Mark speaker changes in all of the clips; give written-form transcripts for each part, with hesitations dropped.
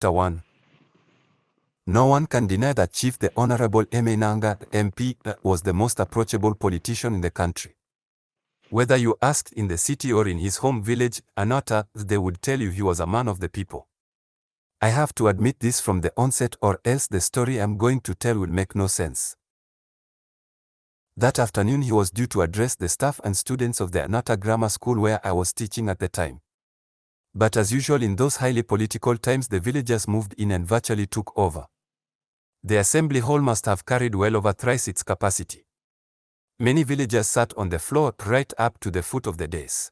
Speaker 1: Chapter 1. No one can deny that Chief the Honorable Nanga, MP, was the most approachable politician in the country. Whether you asked in the city or in his home village, Anata, they would tell you he was a man of the people. I have to admit this from the onset, or else the story I'm going to tell would make no sense. That afternoon he was due to address the staff and students of the Anata Grammar School where I was teaching at the time. But as usual in those highly political times, the villagers moved in and virtually took over. The assembly hall must have carried well over thrice its capacity. Many villagers sat on the floor right up to the foot of the dais.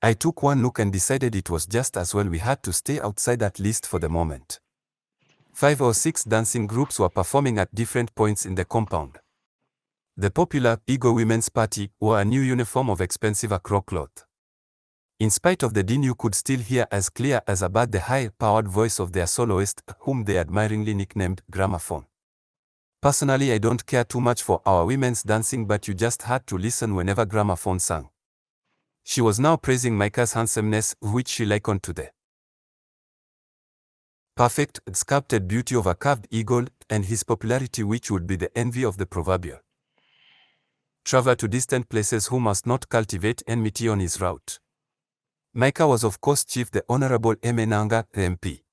Speaker 1: I took one look and decided it was just as well we had to stay outside, at least for the moment. 5 or 6 dancing groups were performing at different points in the compound. The popular Ego Women's Party wore a new uniform of expensive acro cloth. In spite of the din, you could still hear as clear as a bird the high-powered voice of their soloist, whom they admiringly nicknamed Gramophone. Personally, I don't care too much for our women's dancing, but you just had to listen whenever Gramophone sang. She was now praising Micah's handsomeness, which she likened to the perfect, sculpted beauty of a carved eagle, and his popularity, which would be the envy of the proverbial traveler to distant places who must not cultivate enmity on his route. Micah was of course Chief the Honorable Nanga, MP.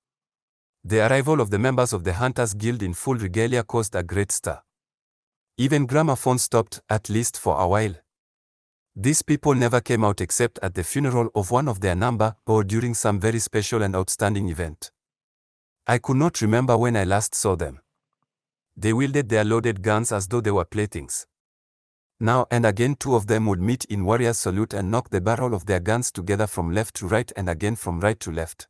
Speaker 1: The arrival of the members of the Hunters Guild in full regalia caused a great stir. Even Gramophone stopped, at least for a while. These people never came out except at the funeral of one of their number or during some very special and outstanding event. I could not remember when I last saw them. They wielded their loaded guns as though they were playthings. Now and again 2 of them would meet in warrior's salute and knock the barrel of their guns together from left to right and again from right to left.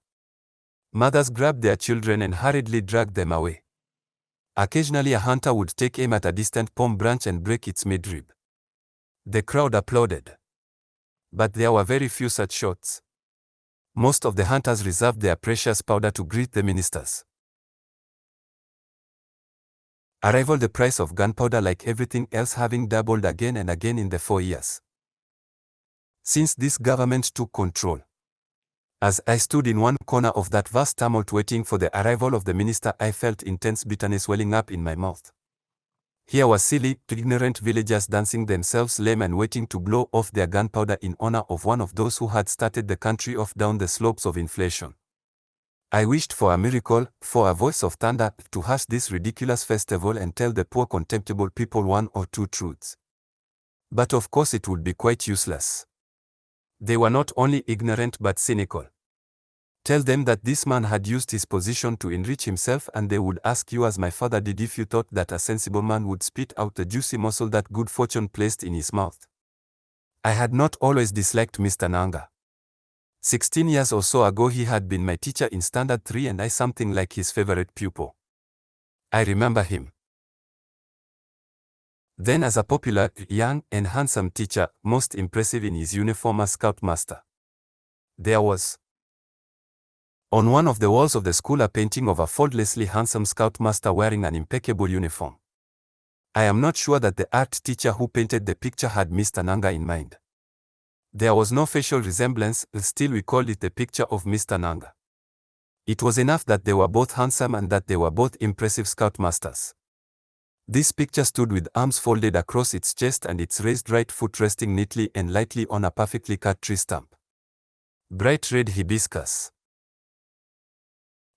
Speaker 1: Mothers grabbed their children and hurriedly dragged them away. Occasionally a hunter would take aim at a distant palm branch and break its midrib. The crowd applauded. But there were very few such shots. Most of the hunters reserved their precious powder to greet the ministers. Arrival: the price of gunpowder, like everything else, having doubled again and again in the 4 years since this government took control. As I stood in one corner of that vast tumult waiting for the arrival of the minister, I felt intense bitterness welling up in my mouth. Here were silly, ignorant villagers dancing themselves lame and waiting to blow off their gunpowder in honor of one of those who had started the country off down the slopes of inflation. I wished for a miracle, for a voice of thunder, to hush this ridiculous festival and tell the poor contemptible people 1 or 2 truths. But of course it would be quite useless. They were not only ignorant but cynical. Tell them that this man had used his position to enrich himself, and they would ask you, as my father did, if you thought that a sensible man would spit out the juicy morsel that good fortune placed in his mouth. I had not always disliked Mr. Nanga. 16 years or so ago he had been my teacher in Standard 3 and I something like his favorite pupil. I remember him then as a popular, young and handsome teacher, most impressive in his uniform as scoutmaster. There was on one of the walls of the school a painting of a faultlessly handsome scoutmaster wearing an impeccable uniform. I am not sure that the art teacher who painted the picture had Mr. Nanga in mind. There was no facial resemblance, still we called it the picture of Mr. Nanga. It was enough that they were both handsome and that they were both impressive scoutmasters. This picture stood with arms folded across its chest and its raised right foot resting neatly and lightly on a perfectly cut tree stump. Bright red hibiscus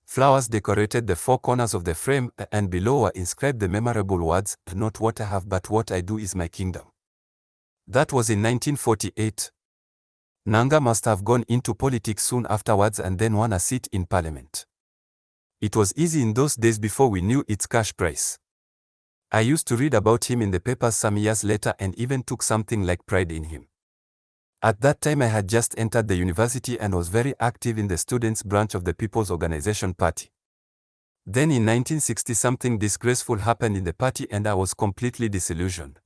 Speaker 1: flowers decorated the 4 corners of the frame, and below were inscribed the memorable words, "Not what I have but what I do is my kingdom." That was in 1948. Nanga must have gone into politics soon afterwards and then won a seat in parliament. It was easy in those days before we knew its cash price. I used to read about him in the papers some years later and even took something like pride in him. At that time I had just entered the university and was very active in the students' branch of the People's Organization Party. Then in 1960 something disgraceful happened in the party and I was completely disillusioned.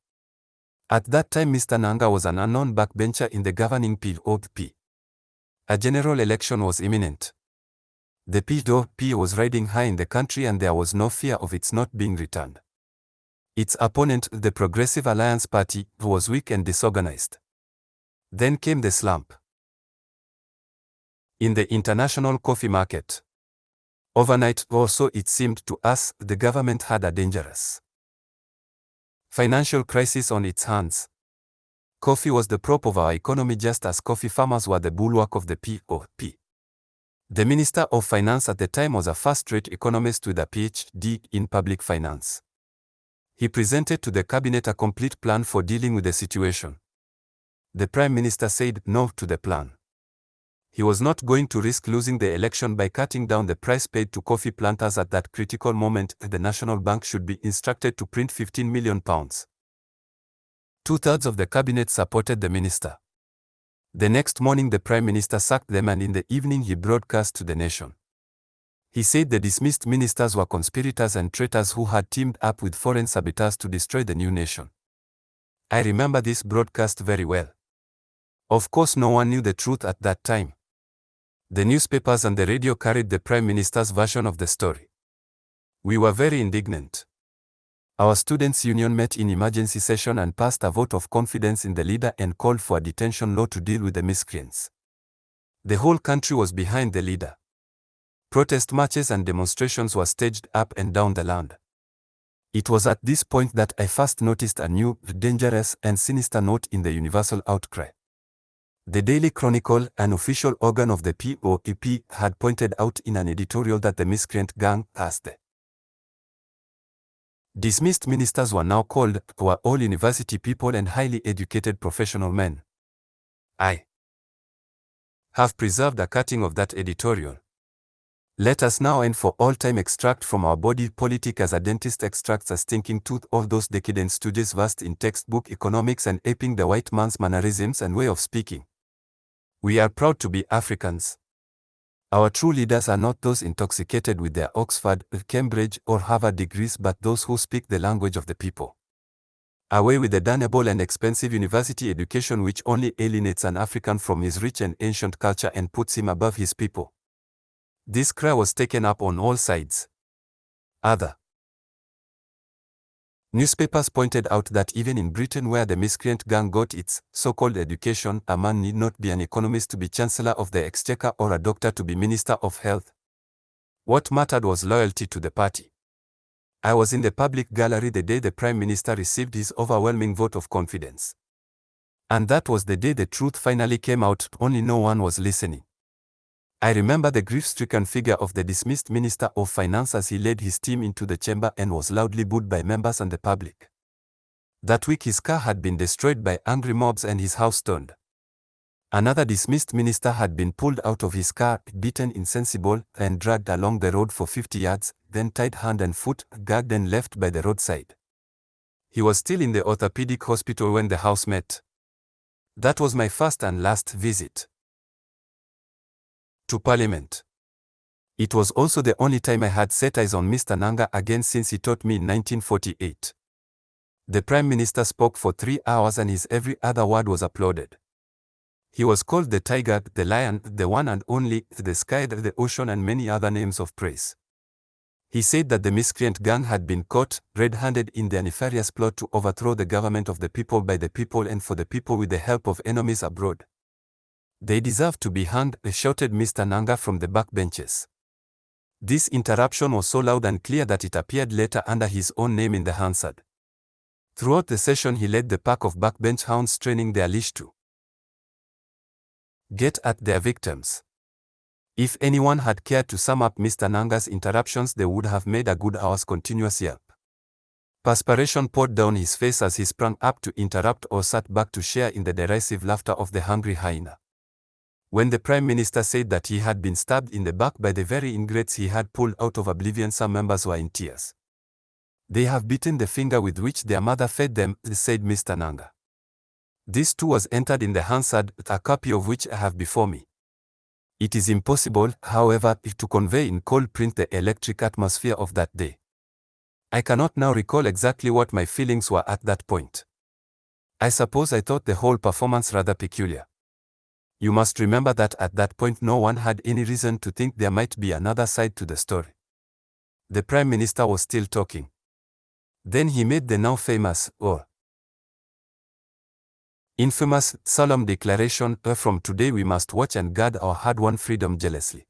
Speaker 1: At that time Mr. Nanga was an unknown backbencher in the governing POP. A general election was imminent. The POP was riding high in the country and there was no fear of its not being returned. Its opponent, the Progressive Alliance Party, was weak and disorganized. Then came the slump in the international coffee market. Overnight, or so it seemed to us, the government had a dangerous financial crisis on its hands. Coffee was the prop of our economy, just as coffee farmers were the bulwark of the POP. The Minister of Finance at the time was a first-rate economist with a PhD in public finance. He presented to the cabinet a complete plan for dealing with the situation. The Prime Minister said no to the plan. He was not going to risk losing the election by cutting down the price paid to coffee planters at that critical moment. The National Bank should be instructed to print £15 million. Two-thirds of the cabinet supported the minister. The next morning the Prime Minister sacked them, and in the evening he broadcast to the nation. He said the dismissed ministers were conspirators and traitors who had teamed up with foreign saboteurs to destroy the new nation. I remember this broadcast very well. Of course, no one knew the truth at that time. The newspapers and the radio carried the Prime Minister's version of the story. We were very indignant. Our students' union met in emergency session and passed a vote of confidence in the leader and called for a detention law to deal with the miscreants. The whole country was behind the leader. Protest marches and demonstrations were staged up and down the land. It was at this point that I first noticed a new, dangerous, and sinister note in the universal outcry. The Daily Chronicle, an official organ of the POP, had pointed out in an editorial that the miscreant gang, as the dismissed ministers were now called, were all university people and highly educated professional men. I have preserved a cutting of that editorial. Let us now and for all time extract from our body politic as a dentist extracts a stinking tooth all those decadent stooges versed in textbook economics and aping the white man's mannerisms and way of speaking. We are proud to be Africans. Our true leaders are not those intoxicated with their Oxford, Cambridge, or Harvard degrees, but those who speak the language of the people. Away with the damnable and expensive university education which only alienates an African from his rich and ancient culture and puts him above his people. This cry was taken up on all sides. Other newspapers pointed out that even in Britain, where the miscreant gang got its so-called education, a man need not be an economist to be Chancellor of the Exchequer or a doctor to be Minister of Health. What mattered was loyalty to the party. I was in the public gallery the day the Prime Minister received his overwhelming vote of confidence. And that was the day the truth finally came out, only no one was listening. I remember the grief-stricken figure of the dismissed Minister of Finance as he led his team into the chamber and was loudly booed by members and the public. That week his car had been destroyed by angry mobs and his house stoned. Another dismissed minister had been pulled out of his car, beaten insensible, and dragged along the road for 50 yards, then tied hand and foot, gagged and left by the roadside. He was still in the orthopedic hospital when the House met. That was my first and last visit to Parliament. It was also the only time I had set eyes on Mr. Nanga again since he taught me in 1948. The Prime Minister spoke for 3 hours and his every other word was applauded. He was called the tiger, the lion, the one and only, the sky, the ocean and many other names of praise. He said that the miscreant gang had been caught, red-handed in their nefarious plot to overthrow the government of the people by the people and for the people with the help of enemies abroad. They deserve to be hanged, shouted Mr. Nanga from the backbenches. This interruption was so loud and clear that it appeared later under his own name in the Hansard. Throughout the session he led the pack of backbench hounds training their leash to get at their victims. If anyone had cared to sum up Mr. Nanga's interruptions, they would have made a good hour's continuous yelp. Perspiration poured down his face as he sprang up to interrupt or sat back to share in the derisive laughter of the hungry hyena. When the Prime Minister said that he had been stabbed in the back by the very ingrates he had pulled out of oblivion, some members were in tears. They have beaten the finger with which their mother fed them, said Mr. Nanga. This too was entered in the Hansard, a copy of which I have before me. It is impossible, however, to convey in cold print the electric atmosphere of that day. I cannot now recall exactly what my feelings were at that point. I suppose I thought the whole performance rather peculiar. You must remember that at that point no one had any reason to think there might be another side to the story. The Prime Minister was still talking. Then he made the now famous, or infamous, solemn declaration, from today we must watch and guard our hard-won freedom jealously.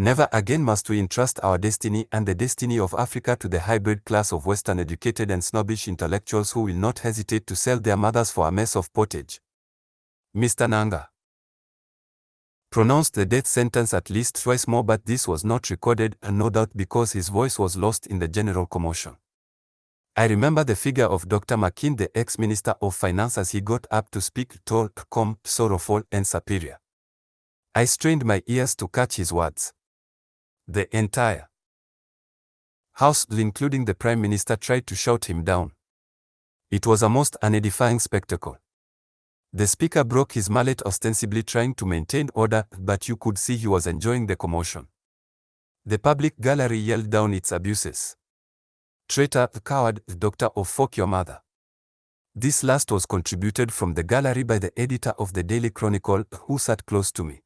Speaker 1: Never again must we entrust our destiny and the destiny of Africa to the hybrid class of Western-educated and snobbish intellectuals who will not hesitate to sell their mothers for a mess of pottage. Mr. Nanga pronounced the death sentence at least twice more, but this was not recorded, and no doubt because his voice was lost in the general commotion. I remember the figure of Dr. McKean, the ex-Minister of Finance, as he got up to speak, tall, calm, sorrowful, and superior. I strained my ears to catch his words. The entire House, including the Prime Minister, tried to shout him down. It was a most unedifying spectacle. The Speaker broke his mallet, ostensibly trying to maintain order, but you could see he was enjoying the commotion. The public gallery yelled down its abuses. Traitor, coward, doctor, or fuck your mother. This last was contributed from the gallery by the editor of the Daily Chronicle, who sat close to me.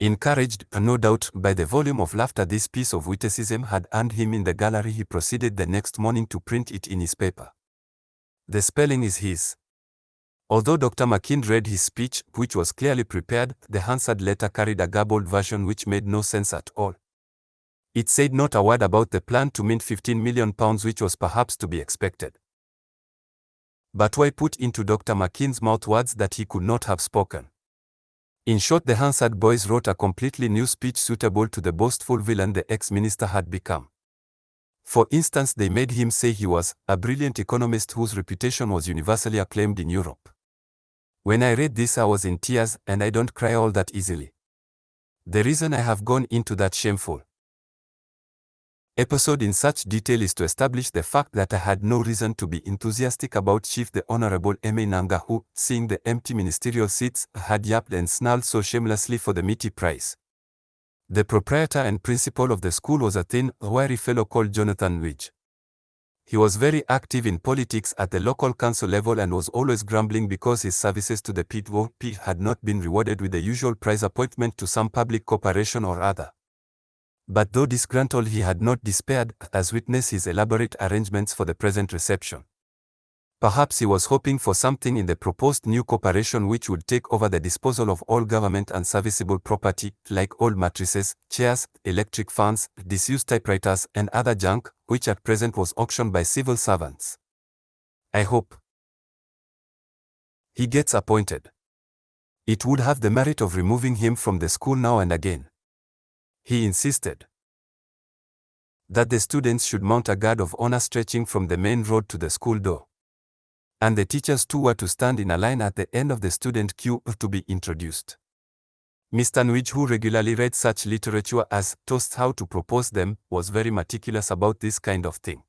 Speaker 1: Encouraged, no doubt, by the volume of laughter this piece of witticism had earned him in the gallery, he proceeded the next morning to print it in his paper. The spelling is his. Although Dr. McKean read his speech, which was clearly prepared, the Hansard letter carried a garbled version which made no sense at all. It said not a word about the plan to mint £15 million, which was perhaps to be expected. But why put into Dr. McKean's mouth words that he could not have spoken? In short, the Hansard boys wrote a completely new speech suitable to the boastful villain the ex-minister had become. For instance, they made him say he was a brilliant economist whose reputation was universally acclaimed in Europe. When I read this, I was in tears, and I don't cry all that easily. The reason I have gone into that shameful episode in such detail is to establish the fact that I had no reason to be enthusiastic about Chief the Honorable M.A. Nanga, who, seeing the empty ministerial seats, had yapped and snarled so shamelessly for the meaty prize. The proprietor and principal of the school was a thin, wiry fellow called Jonathan Widge. He was very active in politics at the local council level and was always grumbling because his services to the PWP had not been rewarded with the usual prize appointment to some public corporation or other. But though disgruntled, he had not despaired, as witness his elaborate arrangements for the present reception. Perhaps he was hoping for something in the proposed new corporation which would take over the disposal of all government unserviceable property, like old mattresses, chairs, electric fans, disused typewriters, and other junk, which at present was auctioned by civil servants. I hope he gets appointed. It would have the merit of removing him from the school now and again. He insisted that the students should mount a guard of honor stretching from the main road to the school door. And the teachers too were to stand in a line at the end of the student queue to be introduced. Mr. Nwidge, who regularly read such literature as Toasts How to Propose Them, was very meticulous about this kind of thing.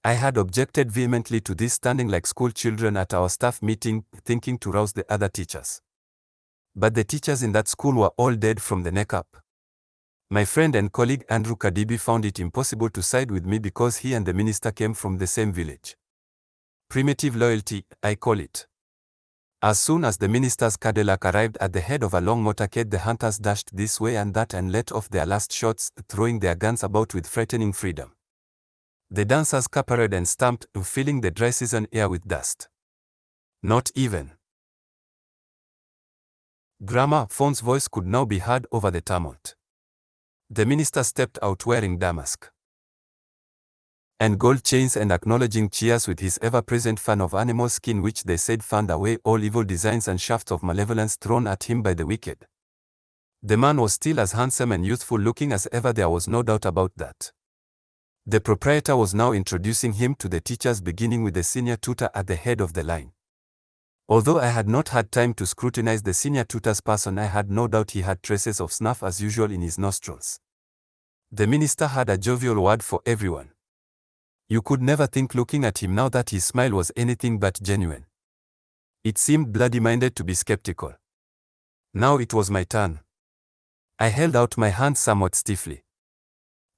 Speaker 1: I had objected vehemently to this standing like school children at our staff meeting, thinking to rouse the other teachers. But the teachers in that school were all dead from the neck up. My friend and colleague Andrew Kadibi found it impossible to side with me because he and the minister came from the same village. Primitive loyalty, I call it. As soon as the minister's Cadillac arrived at the head of a long motorcade, the hunters dashed this way and that and let off their last shots, throwing their guns about with frightening freedom. The dancers capered and stamped, filling the dry season air with dust. Not even Gramophone's voice could now be heard over the tumult. The minister stepped out wearing damask and gold chains and acknowledging cheers with his ever-present fan of animal skin, which they said fanned away all evil designs and shafts of malevolence thrown at him by the wicked. The man was still as handsome and youthful looking as ever, there was no doubt about that. The proprietor was now introducing him to the teachers, beginning with the senior tutor at the head of the line. Although I had not had time to scrutinize the senior tutor's person, I had no doubt he had traces of snuff as usual in his nostrils. The minister had a jovial word for everyone. You could never think looking at him now that his smile was anything but genuine. It seemed bloody-minded to be skeptical. Now it was my turn. I held out my hand somewhat stiffly.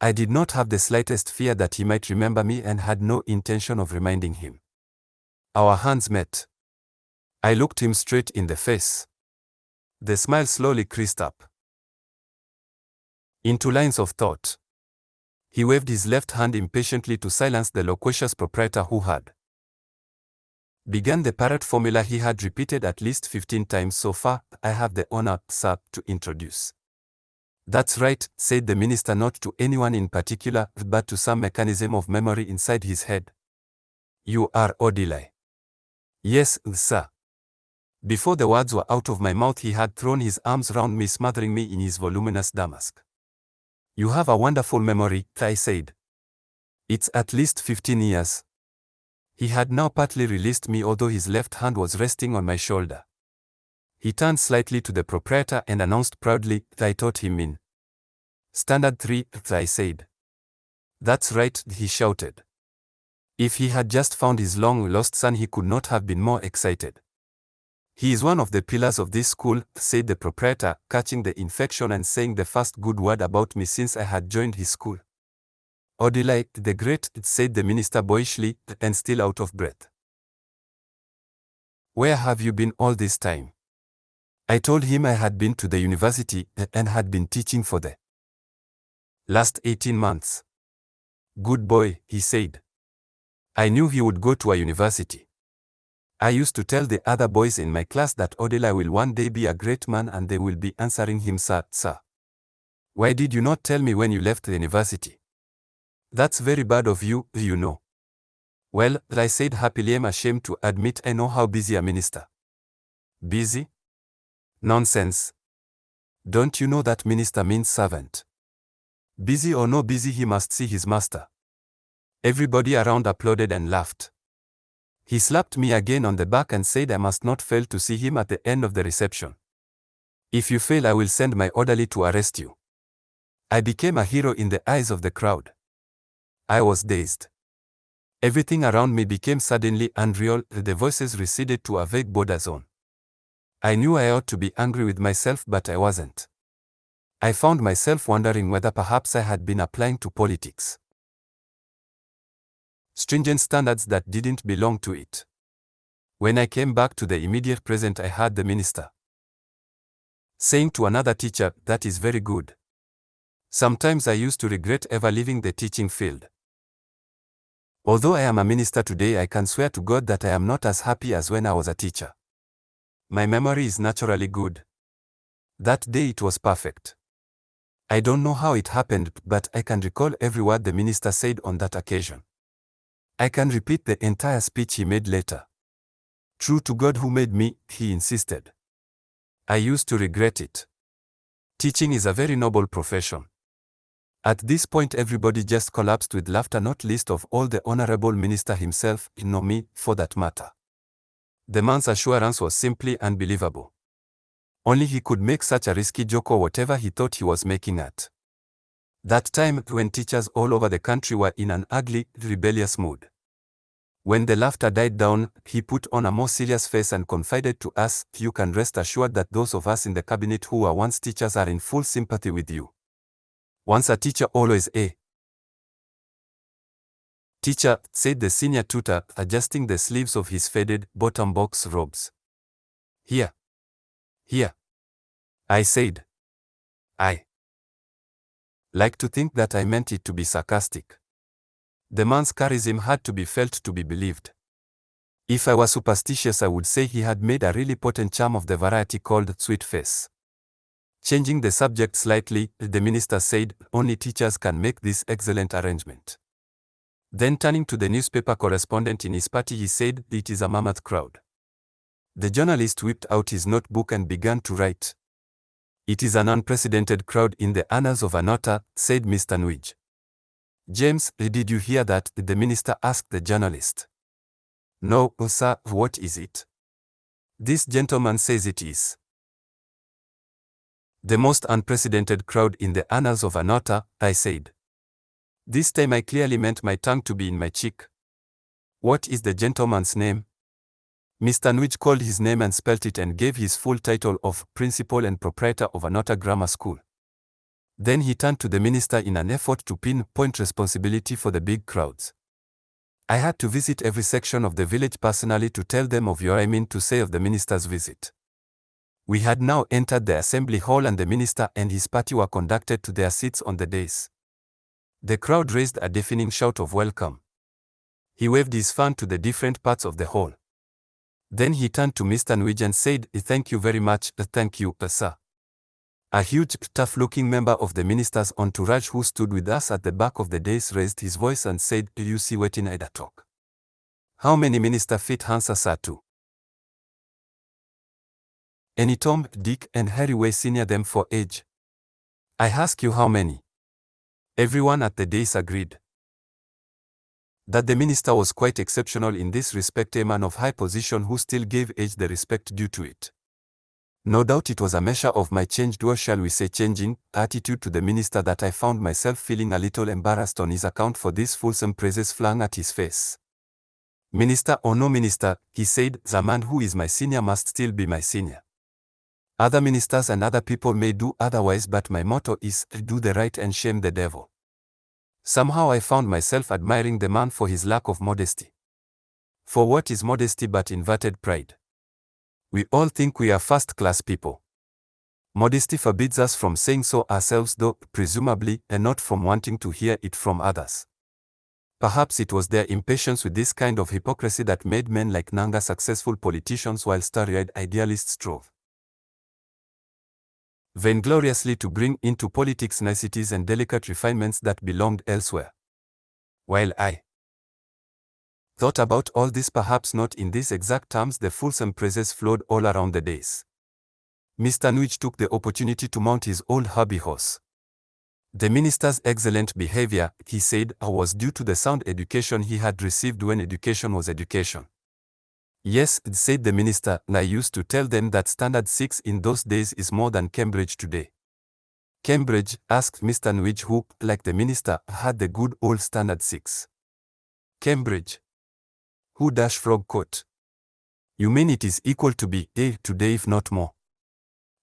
Speaker 1: I did not have the slightest fear that he might remember me and had no intention of reminding him. Our hands met. I looked him straight in the face. The smile slowly creased up into lines of thought. He waved his left hand impatiently to silence the loquacious proprietor who had began the parrot formula he had repeated at least 15 times so far. I have the honor, sir, to introduce That's right, said the minister, not to anyone in particular, but to some mechanism of memory inside his head. You are Odili. Yes, sir. Before the words were out of my mouth, he had thrown his arms round me, smothering me in his voluminous damask. You have a wonderful memory, I said. It's at least 15 years. He had now partly released me, although his left hand was resting on my shoulder. He turned slightly to the proprietor and announced proudly, I taught him in Standard 3, I said. That's right, he shouted. If he had just found his long-lost son, he could not have been more excited. He is one of the pillars of this school, said the proprietor, catching the infection and saying the first good word about me since I had joined his school. Odili, the great, said the minister boyishly, and still out of breath. Where have you been all this time? I told him I had been to the university and had been teaching for the last 18 months. Good boy, he said. I knew he would go to a university. I used to tell the other boys in my class that Odili will one day be a great man and they will be answering him, sir, sir. Why did you not tell me when you left the university? That's very bad of you, you know. Well, I said happily, I'm ashamed to admit I know how busy a minister. Busy? Nonsense. Don't you know that minister means servant? Busy or no busy, he must see his master. Everybody around applauded and laughed. He slapped me again on the back and said I must not fail to see him at the end of the reception. If you fail, I will send my orderly to arrest you. I became a hero in the eyes of the crowd. I was dazed. Everything around me became suddenly unreal, the voices receded to a vague border zone. I knew I ought to be angry with myself, but I wasn't. I found myself wondering whether perhaps I had been applying to politics stringent standards that didn't belong to it. When I came back to the immediate present, I heard the minister saying to another teacher, that is very good. Sometimes I used to regret ever leaving the teaching field. Although I am a minister today, I can swear to God that I am not as happy as when I was a teacher. My memory is naturally good. That day it was perfect. I don't know how it happened, but I can recall every word the minister said on that occasion. I can repeat the entire speech he made later. True to God who made me, he insisted. I used to regret it. Teaching is a very noble profession. At this point everybody just collapsed with laughter, not least of all the honorable minister himself, nor me, for that matter. The man's assurance was simply unbelievable. Only he could make such a risky joke or whatever he thought he was making at that time, when teachers all over the country were in an ugly, rebellious mood. When the laughter died down, he put on a more serious face and confided to us, you can rest assured that those of us in the cabinet who were once teachers are in full sympathy with you. Once a teacher, always a teacher, said the senior tutor, adjusting the sleeves of his faded, bottom-box robes. Here. Here. I said. I like to think that I meant it to be sarcastic. The man's charism had to be felt to be believed. If I was superstitious, I would say he had made a really potent charm of the variety called sweet face. Changing the subject slightly, the minister said, only teachers can make this excellent arrangement. Then turning to the newspaper correspondent in his party, he said, it is a mammoth crowd. The journalist whipped out his notebook and began to write. It is an unprecedented crowd in the annals of Anota, said Mr. Nwij. James, did you hear that? The minister asked the journalist. No, sir, what is it? This gentleman says it is the most unprecedented crowd in the annals of Anota, I said. This time I clearly meant my tongue to be in my cheek. What is the gentleman's name? Mr. Nwij called his name and spelt it and gave his full title of Principal and Proprietor of Anota Grammar School. Then he turned to the minister in an effort to pinpoint responsibility for the big crowds. I had to visit every section of the village personally to tell them of your to say of the minister's visit. We had now entered the assembly hall and the minister and his party were conducted to their seats on the dais. The crowd raised a deafening shout of welcome. He waved his fan to the different parts of the hall. Then he turned to Mr. Nwij and said, thank you very much, thank you, sir. A huge, tough-looking member of the minister's entourage who stood with us at the back of the dais raised his voice and said, "Do you see wetin I da talk? How many minister fit answer sir to? Any Tom, Dick, and Harry way senior them for age? I ask you how many?" Everyone at the dais agreed that the minister was quite exceptional in this respect, a man of high position who still gave age the respect due to it. No doubt it was a measure of my changed, or shall we say changing, attitude to the minister that I found myself feeling a little embarrassed on his account for these fulsome praises flung at his face. "Minister or no minister," he said, "the man who is my senior must still be my senior. Other ministers and other people may do otherwise, but my motto is, do the right and shame the devil." Somehow I found myself admiring the man for his lack of modesty. For what is modesty but inverted pride? We all think we are first-class people. Modesty forbids us from saying so ourselves, though, presumably, and not from wanting to hear it from others. Perhaps it was their impatience with this kind of hypocrisy that made men like Nanga successful politicians while starry-eyed idealists strove vaingloriously to bring into politics niceties and delicate refinements that belonged elsewhere. While I thought about all this, perhaps not in these exact terms, the fulsome praises flowed all around the days. Mr. Nwich took the opportunity to mount his old hobby horse. The minister's excellent behavior, he said, was due to the sound education he had received when education was education. "Yes," said the minister, "I used to tell them that Standard 6 in those days is more than Cambridge today." "Cambridge?" asked Mr. Nwich, who, like the minister, had the good old Standard 6. "Cambridge? Who dash frog coat? You mean it is equal to B A today, if not more?"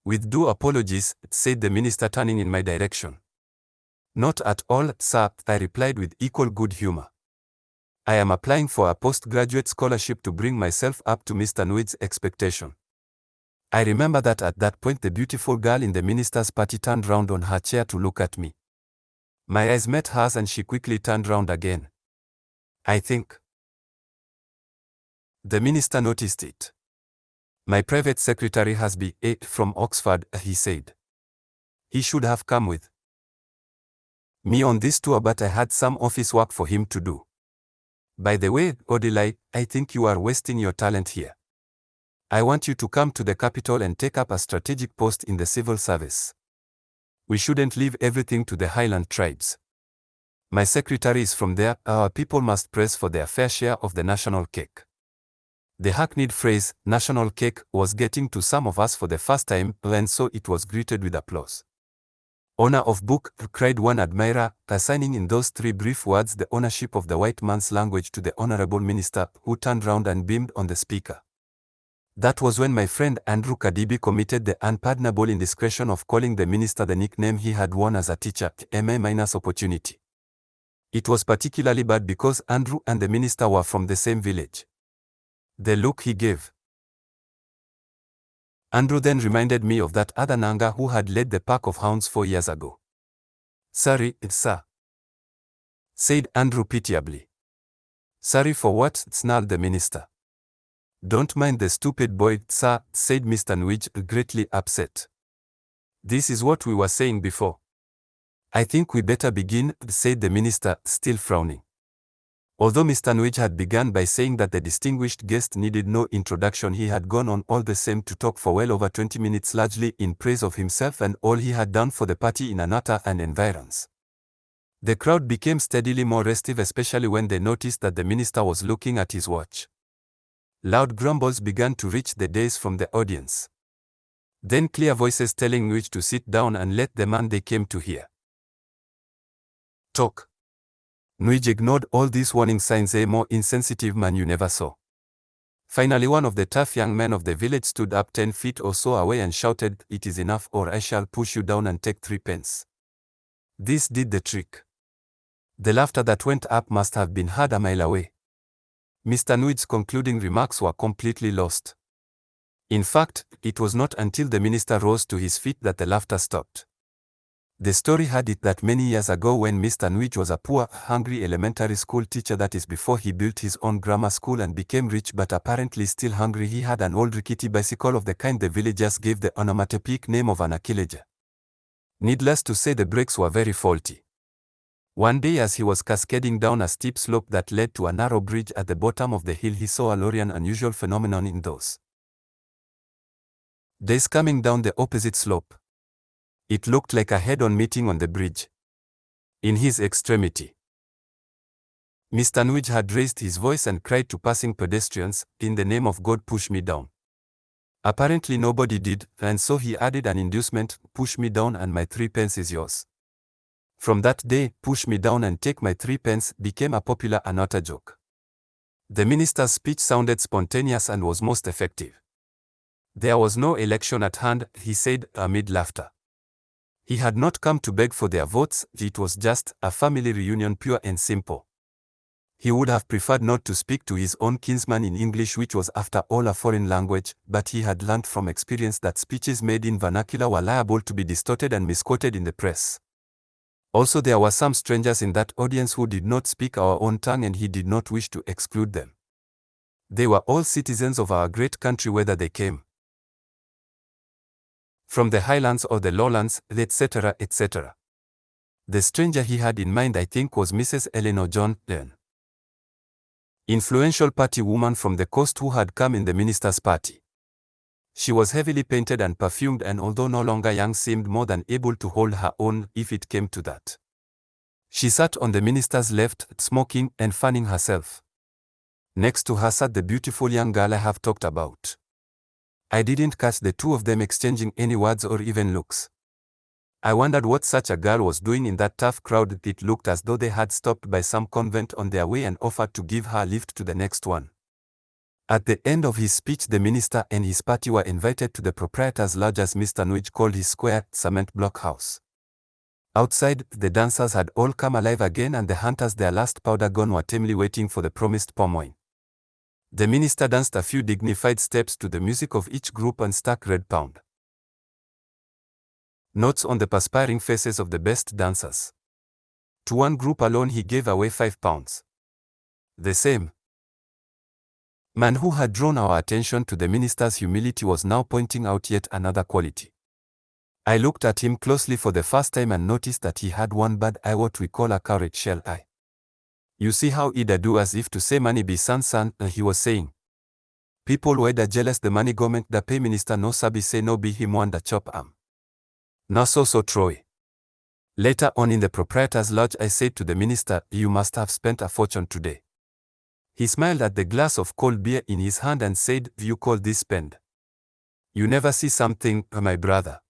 Speaker 1: "With due apologies," said the minister, turning in my direction. "Not at all, sir," I replied with equal good humor. "I am applying for a postgraduate scholarship to bring myself up to Mr. Nwich's expectation." I remember that at that point the beautiful girl in the minister's party turned round on her chair to look at me. My eyes met hers and she quickly turned round again. "I think the minister noticed it. My private secretary has B.A. from Oxford," he said. "He should have come with me on this tour, but I had some office work for him to do. By the way, Odili, I think you are wasting your talent here. I want you to come to the capital and take up a strategic post in the civil service. We shouldn't leave everything to the Highland tribes. My secretary is from there. Our people must press for their fair share of the national cake." The hackneyed phrase, national cake, was getting to some of us for the first time, and so it was greeted with applause. "Owner of book," cried one admirer, assigning in those 3 brief words the ownership of the white man's language to the honorable minister, who turned round and beamed on the speaker. That was when my friend Andrew Kadibi committed the unpardonable indiscretion of calling the minister the nickname he had worn as a teacher, M.A-opportunity. It was particularly bad because Andrew and the minister were from the same village. The look he gave Andrew then reminded me of that other Nanga who had led the pack of hounds 4 years ago. "Sorry, sir," said Andrew pitiably. "Sorry for what?" snarled the minister. "Don't mind the stupid boy, sir," said Mr. Nwich, greatly upset. "This is what we were saying before." "I think we better begin," said the minister, still frowning. Although Mr. Nwich had begun by saying that the distinguished guest needed no introduction, he had gone on all the same to talk for well over 20 minutes, largely in praise of himself and all he had done for the party in Anata and environs. The crowd became steadily more restive, especially when they noticed that the minister was looking at his watch. Loud grumbles began to reach the dais from the audience. Then clear voices telling Nwich to sit down and let the man they came to hear talk. Nwich ignored all these warning signs. A more insensitive man you never saw. Finally, one of the tough young men of the village stood up 10 feet or so away and shouted, "It is enough, or I shall push you down and take 3 pence." This did the trick. The laughter that went up must have been heard a mile away. Mr. Nwich's concluding remarks were completely lost. In fact, it was not until the minister rose to his feet that the laughter stopped. The story had it that many years ago, when Mr. Nwich was a poor, hungry elementary school teacher, that is before he built his own grammar school and became rich but apparently still hungry, he had an old rickety bicycle of the kind the villagers gave the onomatopoeic name of an Achilles. Needless to say, the brakes were very faulty. One day, as he was cascading down a steep slope that led to a narrow bridge at the bottom of the hill, he saw a lorry, an unusual phenomenon in those days coming down the opposite slope. It looked like a head-on meeting on the bridge. In his extremity, Mr. Nwij had raised his voice and cried to passing pedestrians, "In the name of God, push me down." Apparently nobody did, and so he added an inducement, "Push me down and my 3p is yours." From that day, "Push me down and take my 3p" became a popular and utter joke. The minister's speech sounded spontaneous and was most effective. There was no election at hand, he said, amid laughter. He had not come to beg for their votes, it was just a family reunion, pure and simple. He would have preferred not to speak to his own kinsman in English, which was after all a foreign language, but he had learned from experience that speeches made in vernacular were liable to be distorted and misquoted in the press. Also, there were some strangers in that audience who did not speak our own tongue, and he did not wish to exclude them. They were all citizens of our great country, whether they came from the highlands or the lowlands, etc., etc. The stranger he had in mind, I think, was Mrs. Eleanor John, an influential party woman from the coast who had come in the minister's party. She was heavily painted and perfumed, and although no longer young, seemed more than able to hold her own, if it came to that. She sat on the minister's left, smoking and fanning herself. Next to her sat the beautiful young girl I have talked about. I didn't catch the two of them exchanging any words or even looks. I wondered what such a girl was doing in that tough crowd. It looked as though they had stopped by some convent on their way and offered to give her a lift to the next one. At the end of his speech, the minister and his party were invited to the proprietor's lodge, as Mr. Nwij called his square, cement block house. Outside, the dancers had all come alive again, and the hunters, their last powder gone, were tamely waiting for the promised palm. The minister danced a few dignified steps to the music of each group and stuck red pound notes on the perspiring faces of the best dancers. To one group alone he gave away £5. The same man who had drawn our attention to the minister's humility was now pointing out yet another quality. I looked at him closely for the first time and noticed that he had one bad eye, what we call a coward shell eye. You see how Ida do, as if to say money be san, he was saying. People whether jealous the money government da pay minister no sabi say no be him one da chop am. No so Troy. Later on in the proprietor's lodge I said to the minister, "You must have spent a fortune today." He smiled at the glass of cold beer in his hand and said, "You call this spend? You never see something, my brother.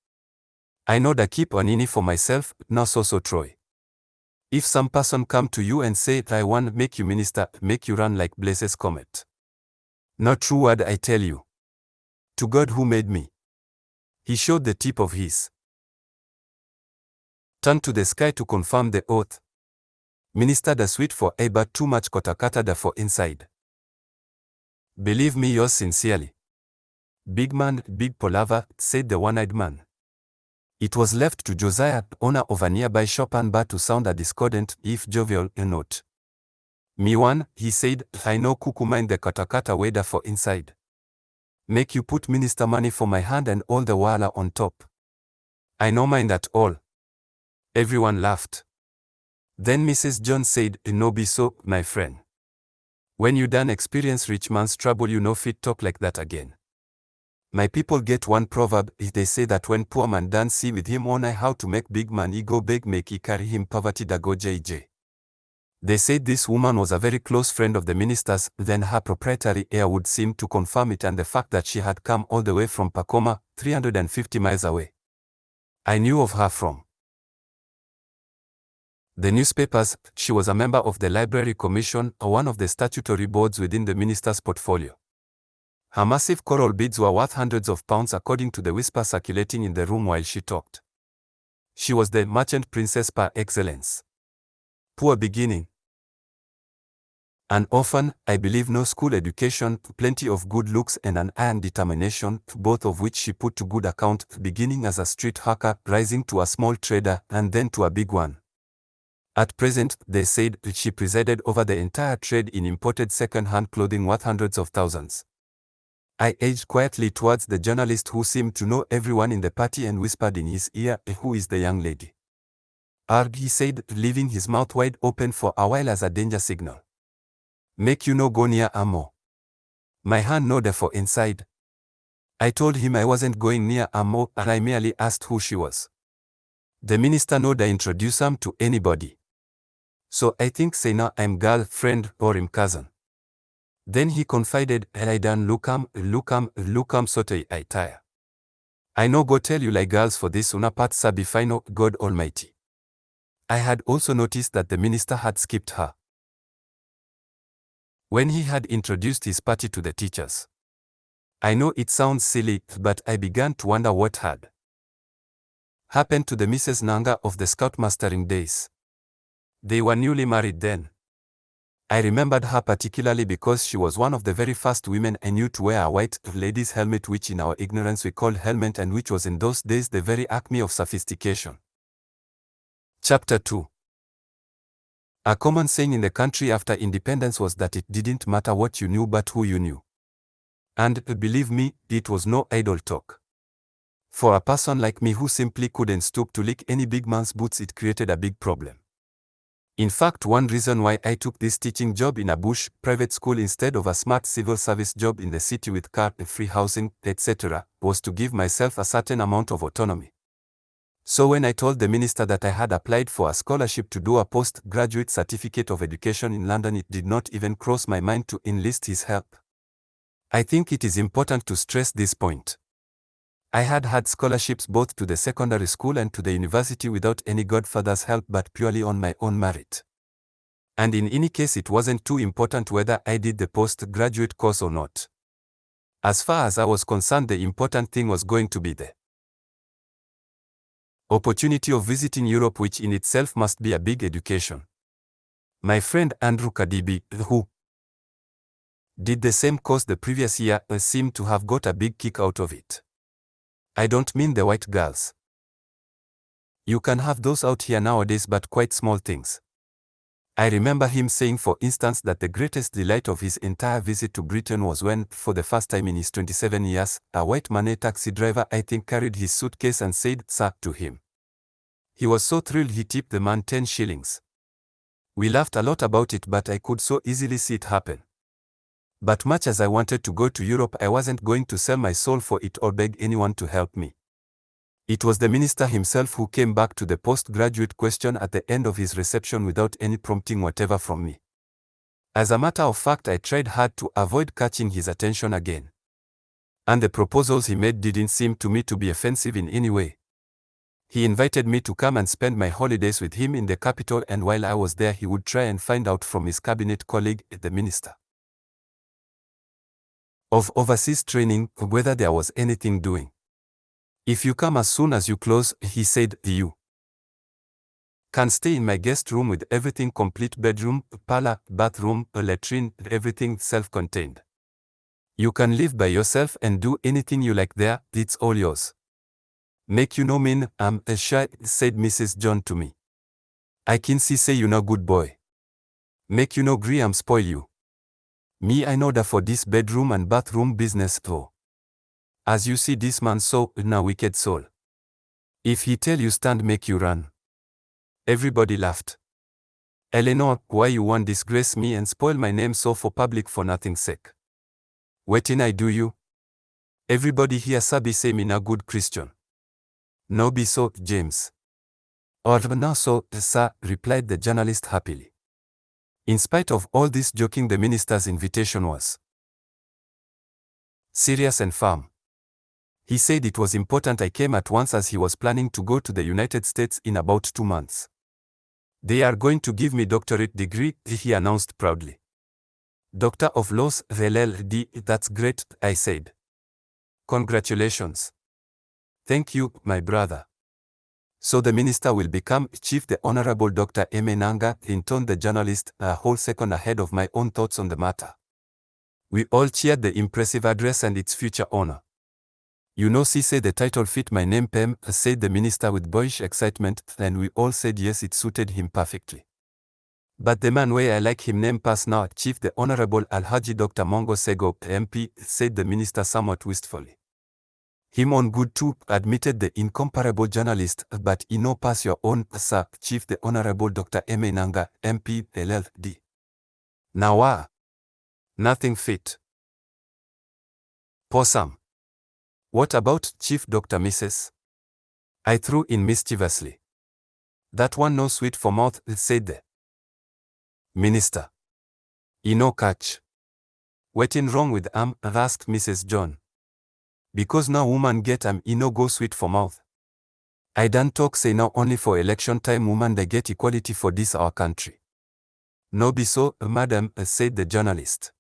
Speaker 1: I know da keep on ini for myself, no so Troy. If some person come to you and say, I want make you minister, make you run like blazes comet. Not true word I tell you. To God who made me." He showed the tip of his tongue to the sky to confirm the oath. "Minister da sweet for a but too much kotakata da for inside. Believe me, yours sincerely. Big man, big palaver," said the one-eyed man. It was left to Josiah, owner of a nearby shop and bar, to sound a discordant, if jovial, note. "Me one," he said, "I know kuku mind the katakata weda for inside. Make you put minister money for my hand and all the wala on top. I no mind at all." Everyone laughed. Then Mrs. John said, "No be so, my friend. When you done experience rich man's trouble, you no fit talk like that again. My people get one proverb, they say that when poor man done see with him on how to make big man, he go beg make he carry him poverty da go JJ." They said this woman was a very close friend of the minister's, then her proprietary air would seem to confirm it, and the fact that she had come all the way from Pacoma, 350 miles away. I knew of her from the newspapers. She was a member of the Library Commission, one of the statutory boards within the minister's portfolio. Her massive coral beads were worth hundreds of pounds, according to the whisper circulating in the room while she talked. She was the merchant princess par excellence. Poor beginning. An orphan, I believe, no school education, plenty of good looks and an iron determination, both of which she put to good account, beginning as a street hawker, rising to a small trader, and then to a big one. At present, they said, she presided over the entire trade in imported second-hand clothing worth hundreds of thousands. I edged quietly towards the journalist who seemed to know everyone in the party and whispered in his ear, "Who is the young lady?" "Arg," he said, leaving his mouth wide open for a while as a danger signal. "Make you no go near Amo." My hand nodded for inside. I told him I wasn't going near Amo and I merely asked who she was. The minister nodded. I introduce him to anybody. "So I think say now I'm girlfriend or him cousin." Then he confided, "I done lookam sote I tire. I no go tell you like girls for this una part sabi final God Almighty." I had also noticed that the minister had skipped her when he had introduced his party to the teachers. I know it sounds silly, but I began to wonder what had happened to the Mrs. Nanga of the Scoutmastering days. They were newly married then. I remembered her particularly because she was one of the very first women I knew to wear a white lady's helmet, which in our ignorance we called helmet, and which was in those days the very acme of sophistication. Chapter 2. A common saying in the country after independence was that it didn't matter what you knew but who you knew. And, believe me, it was no idle talk. For a person like me who simply couldn't stoop to lick any big man's boots, it created a big problem. In fact, one reason why I took this teaching job in a bush private school instead of a smart civil service job in the city with car, free housing, etc., was to give myself a certain amount of autonomy. So when I told the minister that I had applied for a scholarship to do a postgraduate certificate of education in London, it did not even cross my mind to enlist his help. I think it is important to stress this point. I had had scholarships both to the secondary school and to the university without any godfather's help but purely on my own merit. And in any case, it wasn't too important whether I did the postgraduate course or not. As far as I was concerned, the important thing was going to be the opportunity of visiting Europe, which in itself must be a big education. My friend Andrew Kadibi, who did the same course the previous year, seemed to have got a big kick out of it. I don't mean the white girls. You can have those out here nowadays, but quite small things. I remember him saying, for instance, that the greatest delight of his entire visit to Britain was when, for the first time in his 27 years, a white Malay taxi driver, I think, carried his suitcase and said, "Sir," to him. He was so thrilled he tipped the man 10 shillings. We laughed a lot about it, but I could so easily see it happen. But much as I wanted to go to Europe, I wasn't going to sell my soul for it or beg anyone to help me. It was the minister himself who came back to the postgraduate question at the end of his reception without any prompting whatever from me. As a matter of fact, I tried hard to avoid catching his attention again. And the proposals he made didn't seem to me to be offensive in any way. He invited me to come and spend my holidays with him in the capital, and while I was there he would try and find out from his cabinet colleague, the Minister of Overseas Training, whether there was anything doing. "If you come as soon as you close," he said, "you can stay in my guest room with everything complete: bedroom, parlor, bathroom, a latrine, everything self-contained. You can live by yourself and do anything you like there, it's all yours. Make you no mean, I'm shy," said Mrs. John to me. "I can see say you no good boy. Make you no gree am spoil you. Me I know that for this bedroom and bathroom business though. As you see this man so, na wicked soul. If he tell you stand, make you run." Everybody laughed. "Eleanor, why you want disgrace me and spoil my name so for public for nothing's sake? Wetin I do you? Everybody here sabi say me na good Christian. No be so, James." "Or no so, sir," replied the journalist happily. In spite of all this joking, the minister's invitation was serious and firm. He said it was important I came at once as he was planning to go to the United States in about 2 months. "They are going to give me doctorate degree," he announced proudly. "Doctor of Laws, LLD, that's great," I said. "Congratulations." "Thank you, my brother." "So the minister will become Chief the Honorable Dr. Nanga," intoned the journalist, a whole second ahead of my own thoughts on the matter. We all cheered the impressive address and its future honor. "You know, see, say the title fit my name, Pem," said the minister with boyish excitement, and we all said yes, it suited him perfectly. But the man where I like him name pass now, Chief the Honorable Alhaji Dr. Mongo Sego, MP, said the minister somewhat wistfully. Him on good too, admitted the incomparable journalist, but he no pass your own, sir, Chief the Honorable Dr. Nanga, MP, LLD. Now nothing fit. Possum. What about Chief Dr. Mrs.? I threw in mischievously. That one no sweet for mouth, said the minister. He no catch. Waiting wrong with asked Mrs. John. Because now woman get he no go sweet for mouth. I done talk say now only for election time woman they get equality for this our country. No be so, madam, said the journalist.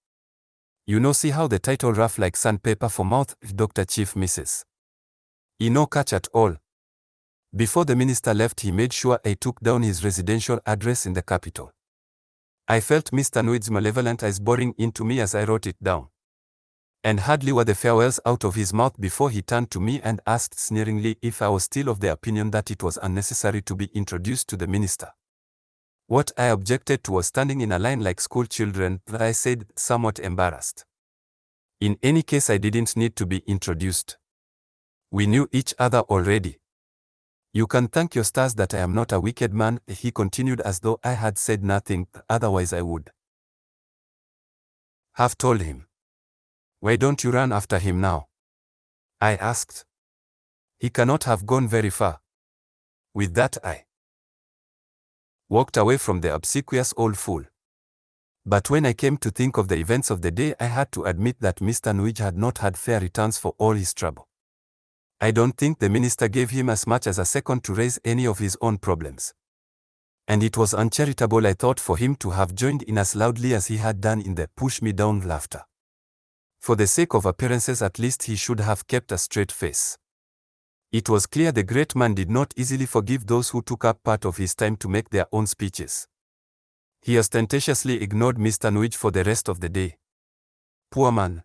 Speaker 1: You no see how the title rough like sandpaper for mouth, Dr. Chief Mrs. He no catch at all. Before the minister left he made sure I took down his residential address in the capital. I felt Mr. Nwid's malevolent eyes boring into me as I wrote it down. And hardly were the farewells out of his mouth before he turned to me and asked sneeringly if I was still of the opinion that it was unnecessary to be introduced to the minister. What I objected to was standing in a line like school children, I said, somewhat embarrassed. In any case I didn't need to be introduced. We knew each other already. You can thank your stars that I am not a wicked man, he continued as though I had said nothing, otherwise I would have told him. Why don't you run after him now? I asked. He cannot have gone very far. With that I walked away from the obsequious old fool. But when I came to think of the events of the day I had to admit that Mr. Nwij had not had fair returns for all his trouble. I don't think the minister gave him as much as a second to raise any of his own problems. And it was uncharitable I thought for him to have joined in as loudly as he had done in the push-me-down laughter. For the sake of appearances at least he should have kept a straight face. It was clear the great man did not easily forgive those who took up part of his time to make their own speeches. He ostentatiously ignored Mr. Nwij for the rest of the day. Poor man.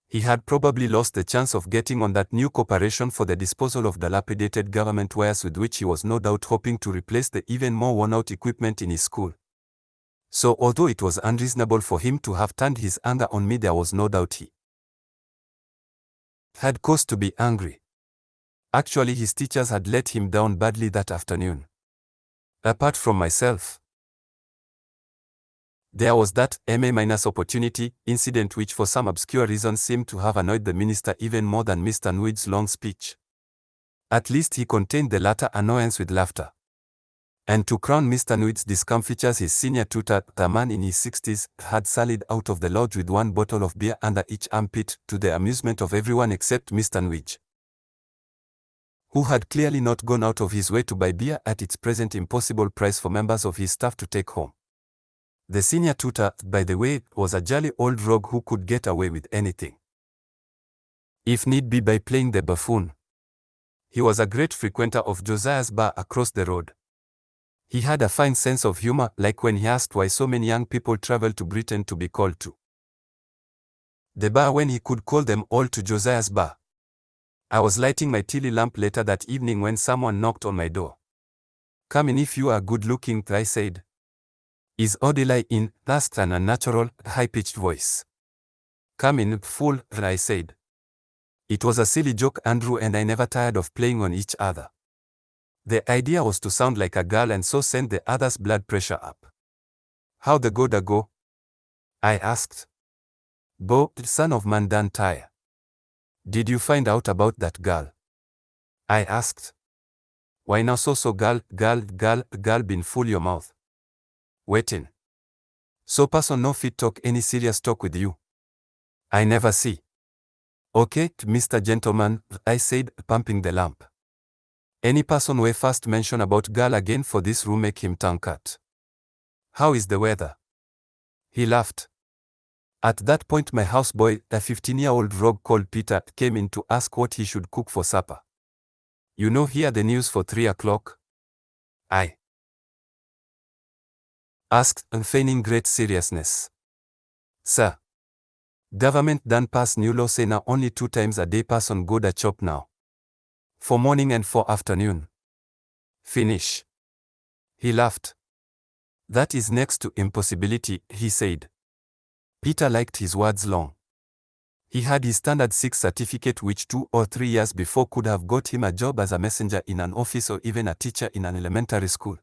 Speaker 1: He had probably lost the chance of getting on that new corporation for the disposal of dilapidated government wares with which he was no doubt hoping to replace the even more worn-out equipment in his school. So although it was unreasonable for him to have turned his anger on me, there was no doubt he had cause to be angry. Actually, his teachers had let him down badly that afternoon. Apart from myself, there was that M-opportunity incident which for some obscure reason seemed to have annoyed the minister even more than Mr. Nwid's long speech. At least he contained the latter annoyance with laughter. And to crown Mr. Nwid's discomfitures, his senior tutor, a man in his 60s, had sallied out of the lodge with one bottle of beer under each armpit, to the amusement of everyone except Mr. Nwij, who had clearly not gone out of his way to buy beer at its present impossible price for members of his staff to take home. The senior tutor, by the way, was a jolly old rogue who could get away with anything, if need be by playing the buffoon. He was a great frequenter of Josiah's bar across the road. He had a fine sense of humor, like when he asked why so many young people traveled to Britain to be called to the bar when he could call them all to Josiah's bar. I was lighting my Tilly lamp later that evening when someone knocked on my door. "Come in if you are good-looking," I said. "Is Odili in?" asked an unnatural, high-pitched voice. "Come in, fool," I said. It was a silly joke, Andrew and I never tired of playing on each other. The idea was to sound like a girl and so send the other's blood pressure up. "How the goda go?" I asked. "Bo, son of Mandan Tire. Did you find out about that girl?" I asked. "Why now so girl bin fool your mouth. Waiting. So person no fit talk any serious talk with you. I never see." "Okay, Mr. Gentleman," I said, pumping the lamp. "Any person we first mention about girl again for this room make him tongue cut. How is the weather?" He laughed. At that point my houseboy, a 15-year-old rogue called Peter, came in to ask what he should cook for supper. "You know, hear the news for 3 o'clock? I asked, feigning great seriousness. "Sir, government done pass new law say now only 2 times a day person go da chop now. For morning and for afternoon. Finish." He laughed. That is next to impossibility, he said. Peter liked his words long. He had his Standard 6 certificate which 2 or 3 years before could have got him a job as a messenger in an office or even a teacher in an elementary school.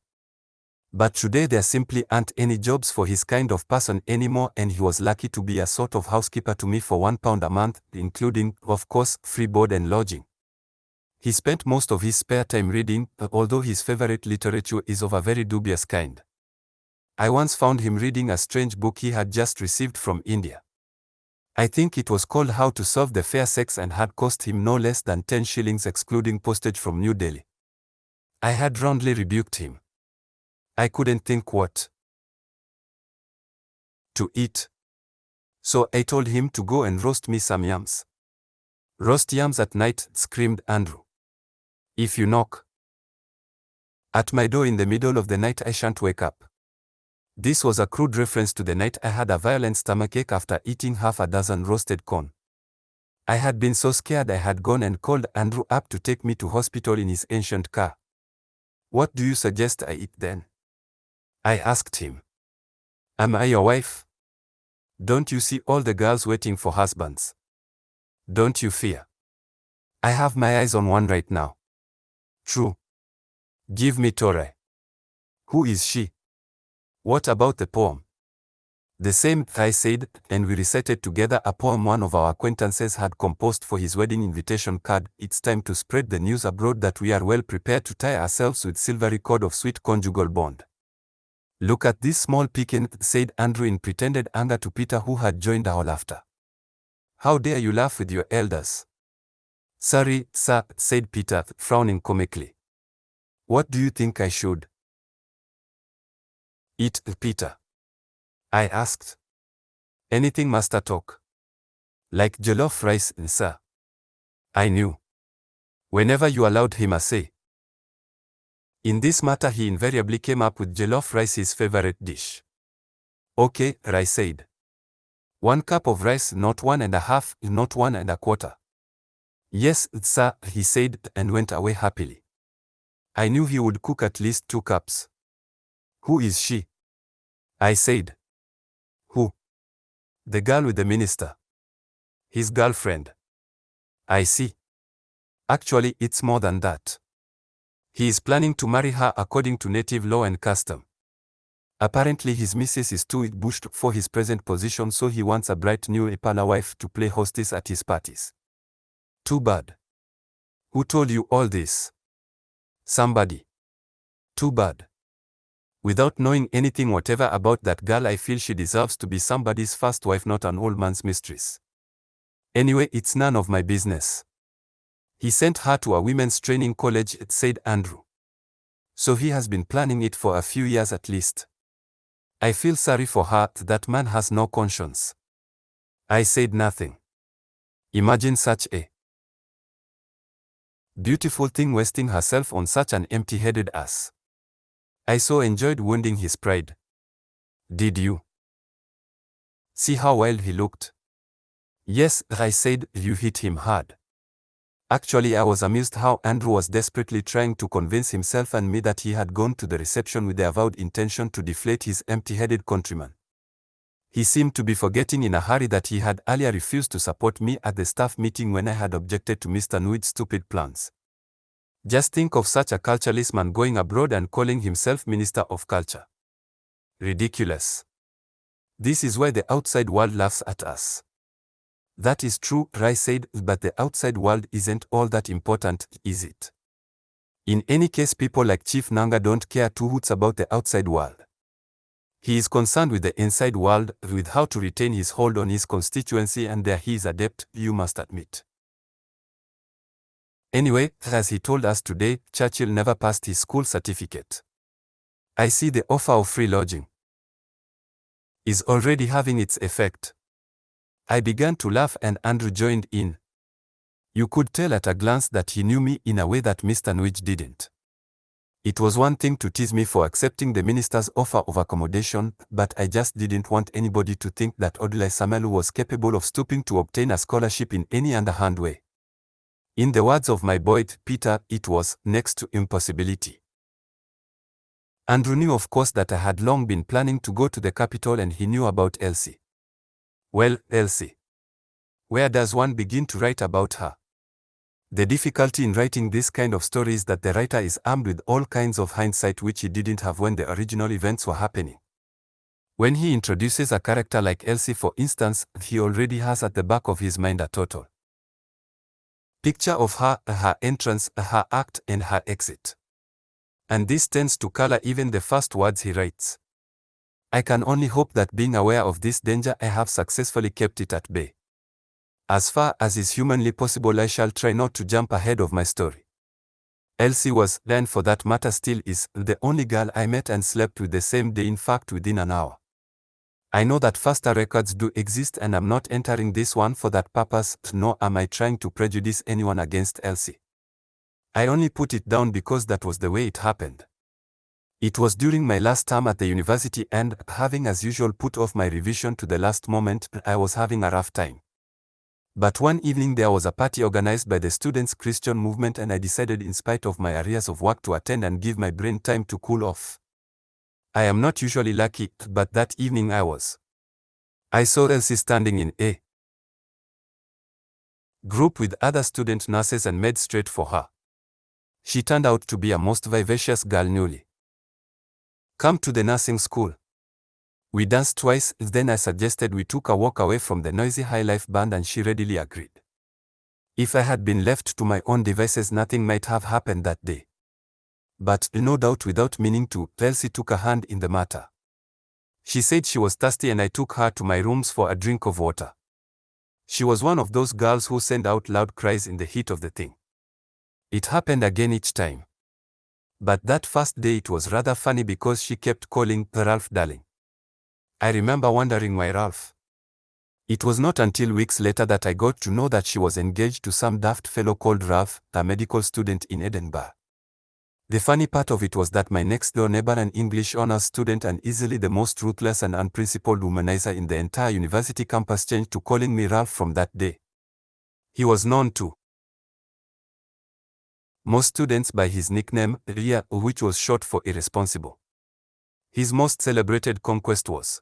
Speaker 1: But today there simply aren't any jobs for his kind of person anymore, and he was lucky to be a sort of housekeeper to me for £1 a month, including, of course, free board and lodging. He spent most of his spare time reading, although his favorite literature is of a very dubious kind. I once found him reading a strange book he had just received from India. I think it was called How to Solve the Fair Sex and had cost him no less than 10 shillings excluding postage from New Delhi. I had roundly rebuked him. I couldn't think what to eat. So I told him to go and roast me some yams. Roast yams at night, screamed Andrew. If you knock at my door in the middle of the night, I shan't wake up. This was a crude reference to the night I had a violent stomachache after eating half a dozen roasted corn. I had been so scared I had gone and called Andrew up to take me to hospital in his ancient car. What do you suggest I eat then? I asked him. Am I your wife? Don't you see all the girls waiting for husbands? Don't you fear? I have my eyes on one right now. True. Give me Torah. Who is she? What about the poem? The same, I said, and we recited together a poem one of our acquaintances had composed for his wedding invitation card. It's time to spread the news abroad that we are well prepared to tie ourselves with silvery cord of sweet conjugal bond. Look at this small pecan, said Andrew in pretended anger to Peter, who had joined our laughter. How dare you laugh with your elders? Sorry, sir, said Peter, frowning comically. What do you think I should eat, Peter? I asked. Anything master talk. Like jollof rice, sir. I knew. Whenever you allowed him a say. In this matter he invariably came up with jollof rice, his favorite dish. Okay, I said. 1 cup of rice, not 1.5, not 1.25. Yes, sir, he said, and went away happily. I knew he would cook at least 2 cups. Who is she? I said. Who? The girl with the minister. His girlfriend. I see. Actually, it's more than that. He is planning to marry her according to native law and custom. Apparently his missus is too bushed for his present position, so he wants a bright new Ipala wife to play hostess at his parties. Too bad. Who told you all this? Somebody. Too bad. Without knowing anything whatever about that girl, I feel she deserves to be somebody's first wife, not an old man's mistress. Anyway, it's none of my business. He sent her to a women's training college, said Andrew. So he has been planning it for a few years at least. I feel sorry for her, that man has no conscience. I said nothing. Imagine such a beautiful thing wasting herself on such an empty-headed ass. I so enjoyed wounding his pride. Did you see how wild he looked? Yes, I said, you hit him hard. Actually, I was amused how Andrew was desperately trying to convince himself and me that he had gone to the reception with the avowed intention to deflate his empty-headed countryman. He seemed to be forgetting in a hurry that he had earlier refused to support me at the staff meeting when I had objected to Mr. Nwid's stupid plans. Just think of such a cultureless man going abroad and calling himself Minister of Culture. Ridiculous. This is why the outside world laughs at us. That is true, Rai said, but the outside world isn't all that important, is it? In any case, people like Chief Nanga don't care two hoots about the outside world. He is concerned with the inside world, with how to retain his hold on his constituency, and there he is adept, you must admit. Anyway, as he told us today, Churchill never passed his school certificate. I see the offer of free lodging is already having its effect. I began to laugh and Andrew joined in. You could tell at a glance that he knew me in a way that Mr. Nwid didn't. It was one thing to tease me for accepting the minister's offer of accommodation, but I just didn't want anybody to think that Odili Samelu was capable of stooping to obtain a scholarship in any underhand way. In the words of my boy Peter, it was next to impossibility. Andrew knew of course that I had long been planning to go to the capital, and he knew about Elsie. Well, Elsie. Where does one begin to write about her? The difficulty in writing this kind of story is that the writer is armed with all kinds of hindsight which he didn't have when the original events were happening. When he introduces a character like Elsie, for instance, he already has at the back of his mind a total picture of her, her entrance, her act, and her exit. And this tends to color even the first words he writes. I can only hope that, being aware of this danger, I have successfully kept it at bay. As far as is humanly possible, I shall try not to jump ahead of my story. Elsie was, and for that matter still is, the only girl I met and slept with the same day, in fact within an hour. I know that faster records do exist, and I'm not entering this one for that purpose, nor am I trying to prejudice anyone against Elsie. I only put it down because that was the way it happened. It was during my last term at the university, and, having as usual put off my revision to the last moment, I was having a rough time. But one evening there was a party organized by the Students' Christian Movement, and I decided, in spite of my arrears of work, to attend and give my brain time to cool off. I am not usually lucky, but that evening I was. I saw Elsie standing in a group with other student nurses and made straight for her. She turned out to be a most vivacious girl, newly come to the nursing school. We danced twice, then I suggested we took a walk away from the noisy high-life band, and she readily agreed. If I had been left to my own devices, nothing might have happened that day. But, no doubt without meaning to, Elsie took a hand in the matter. She said she was thirsty, and I took her to my rooms for a drink of water. She was one of those girls who send out loud cries in the heat of the thing. It happened again each time. But that first day it was rather funny because she kept calling Ralph darling. I remember wondering why Ralph. It was not until weeks later that I got to know that she was engaged to some daft fellow called Ralph, a medical student in Edinburgh. The funny part of it was that my next-door neighbor, an English honors student and easily the most ruthless and unprincipled womanizer in the entire university campus, changed to calling me Ralph from that day. He was known to most students by his nickname, Ria, which was short for irresponsible. His most celebrated conquest was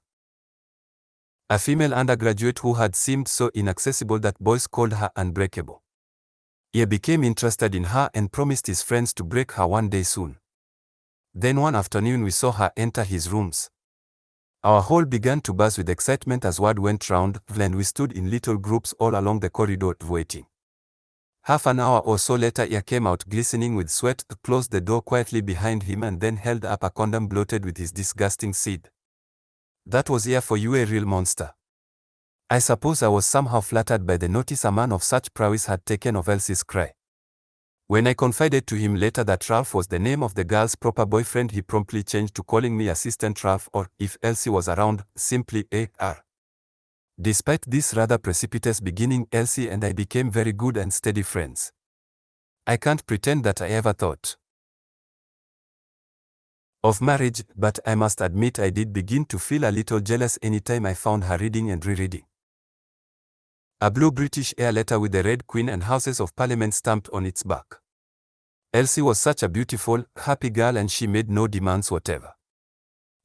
Speaker 1: a female undergraduate who had seemed so inaccessible that boys called her unbreakable. He became interested in her and promised his friends to break her one day soon. Then one afternoon we saw her enter his rooms. Our hall began to buzz with excitement as word went round, and we stood in little groups all along the corridor waiting. Half an hour or so later he came out glistening with sweat, closed the door quietly behind him, and then held up a condom bloated with his disgusting seed. That was here for you, a real monster. I suppose I was somehow flattered by the notice a man of such prowess had taken of Elsie's cry. When I confided to him later that Ralph was the name of the girl's proper boyfriend, he promptly changed to calling me Assistant Ralph, or, if Elsie was around, simply A.R. Despite this rather precipitous beginning, Elsie and I became very good and steady friends. I can't pretend that I ever thought of marriage, but I must admit I did begin to feel a little jealous anytime I found her reading and rereading a blue British Air letter with the Red Queen and Houses of Parliament stamped on its back. Elsie was such a beautiful, happy girl, and she made no demands whatever.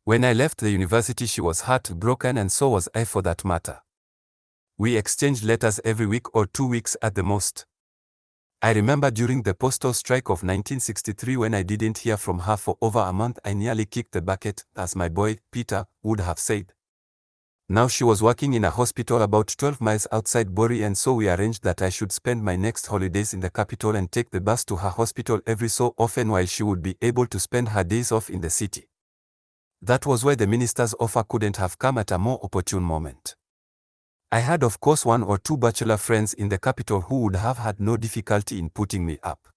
Speaker 1: When I left the university she was heartbroken, and so was I for that matter. We exchanged letters every week or 2 weeks at the most. I remember during the postal strike of 1963, when I didn't hear from her for over a month, I nearly kicked the bucket, as my boy, Peter, would have said. Now she was working in a hospital about 12 miles outside Bori, and so we arranged that I should spend my next holidays in the capital and take the bus to her hospital every so often, while she would be able to spend her days off in the city. That was why the minister's offer couldn't have come at a more opportune moment. I had of course 1 or 2 bachelor friends in the capital who would have had no difficulty in putting me up.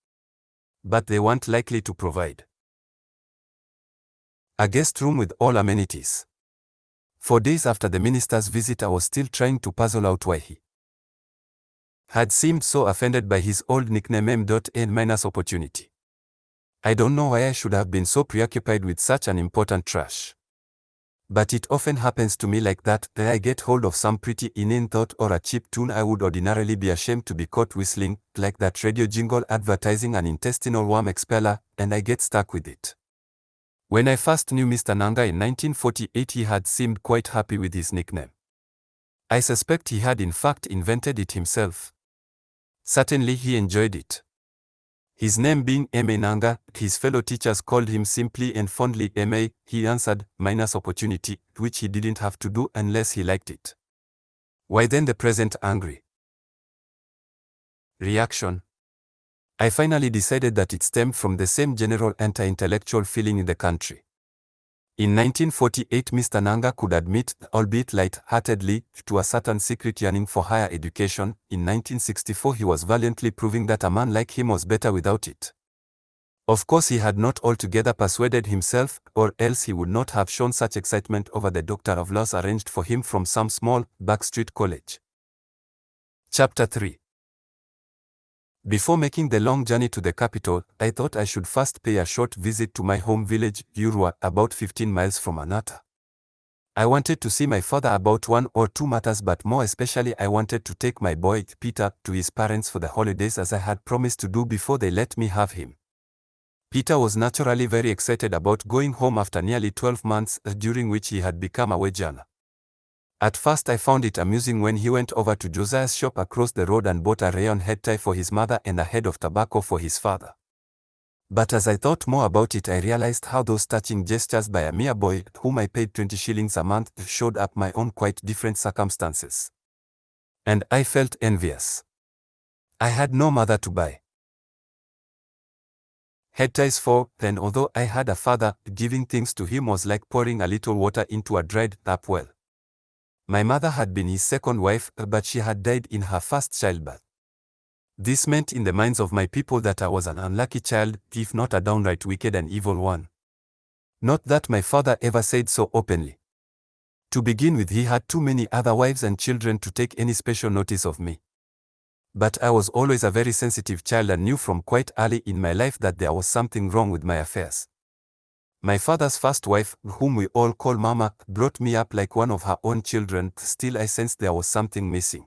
Speaker 1: But they weren't likely to provide a guest room with all amenities. 4 days after the minister's visit I was still trying to puzzle out why he had seemed so offended by his old nickname M.N-opportunity. I don't know why I should have been so preoccupied with such an important trash. But it often happens to me like that. I get hold of some pretty inane thought or a cheap tune I would ordinarily be ashamed to be caught whistling, like that radio jingle advertising an intestinal worm expeller, and I get stuck with it. When I first knew Mr. Nanga in 1948, he had seemed quite happy with his nickname. I suspect he had in fact invented it himself. Certainly he enjoyed it. His name being M.A. Nanga, his fellow teachers called him simply and fondly M.A., he answered, minus opportunity, which he didn't have to do unless he liked it. Why then the present angry reaction? I finally decided that it stemmed from the same general anti-intellectual feeling in the country. In 1948, Mr. Nanga could admit, albeit light-heartedly, to a certain secret yearning for higher education. In 1964 he was valiantly proving that a man like him was better without it. Of course he had not altogether persuaded himself, or else he would not have shown such excitement over the Doctor of Laws arranged for him from some small, backstreet college. Chapter 3. Before making the long journey to the capital, I thought I should first pay a short visit to my home village, Urua, about 15 miles from Anata. I wanted to see my father about one or two matters, but more especially I wanted to take my boy, Peter, to his parents for the holidays as I had promised to do before they let me have him. Peter was naturally very excited about going home after nearly 12 months, during which he had become a wage earner. At first I found it amusing when he went over to Josiah's shop across the road and bought a rayon head tie for his mother and a head of tobacco for his father. But as I thought more about it, I realized how those touching gestures by a mere boy, whom I paid 20 shillings a month, showed up my own quite different circumstances. And I felt envious. I had no mother to buy head ties for, and although I had a father, giving things to him was like pouring a little water into a dried up well. My mother had been his second wife, but she had died in her first childbirth. This meant in the minds of my people that I was an unlucky child, if not a downright wicked and evil one. Not that my father ever said so openly. To begin with, he had too many other wives and children to take any special notice of me. But I was always a very sensitive child and knew from quite early in my life that there was something wrong with my affairs. My father's first wife, whom we all call Mama, brought me up like one of her own children. Still I sensed there was something missing.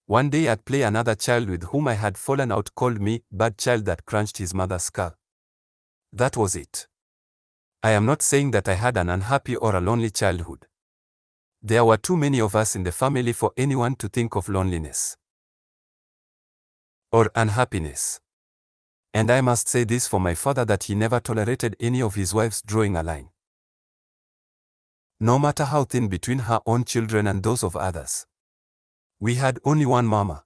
Speaker 1: One day at play, another child with whom I had fallen out called me bad child that crunched his mother's skull. That was it. I am not saying that I had an unhappy or a lonely childhood. There were too many of us in the family for anyone to think of loneliness or unhappiness. And I must say this for my father, that he never tolerated any of his wives drawing a line, no matter how thin, between her own children and those of others. We had only one mama.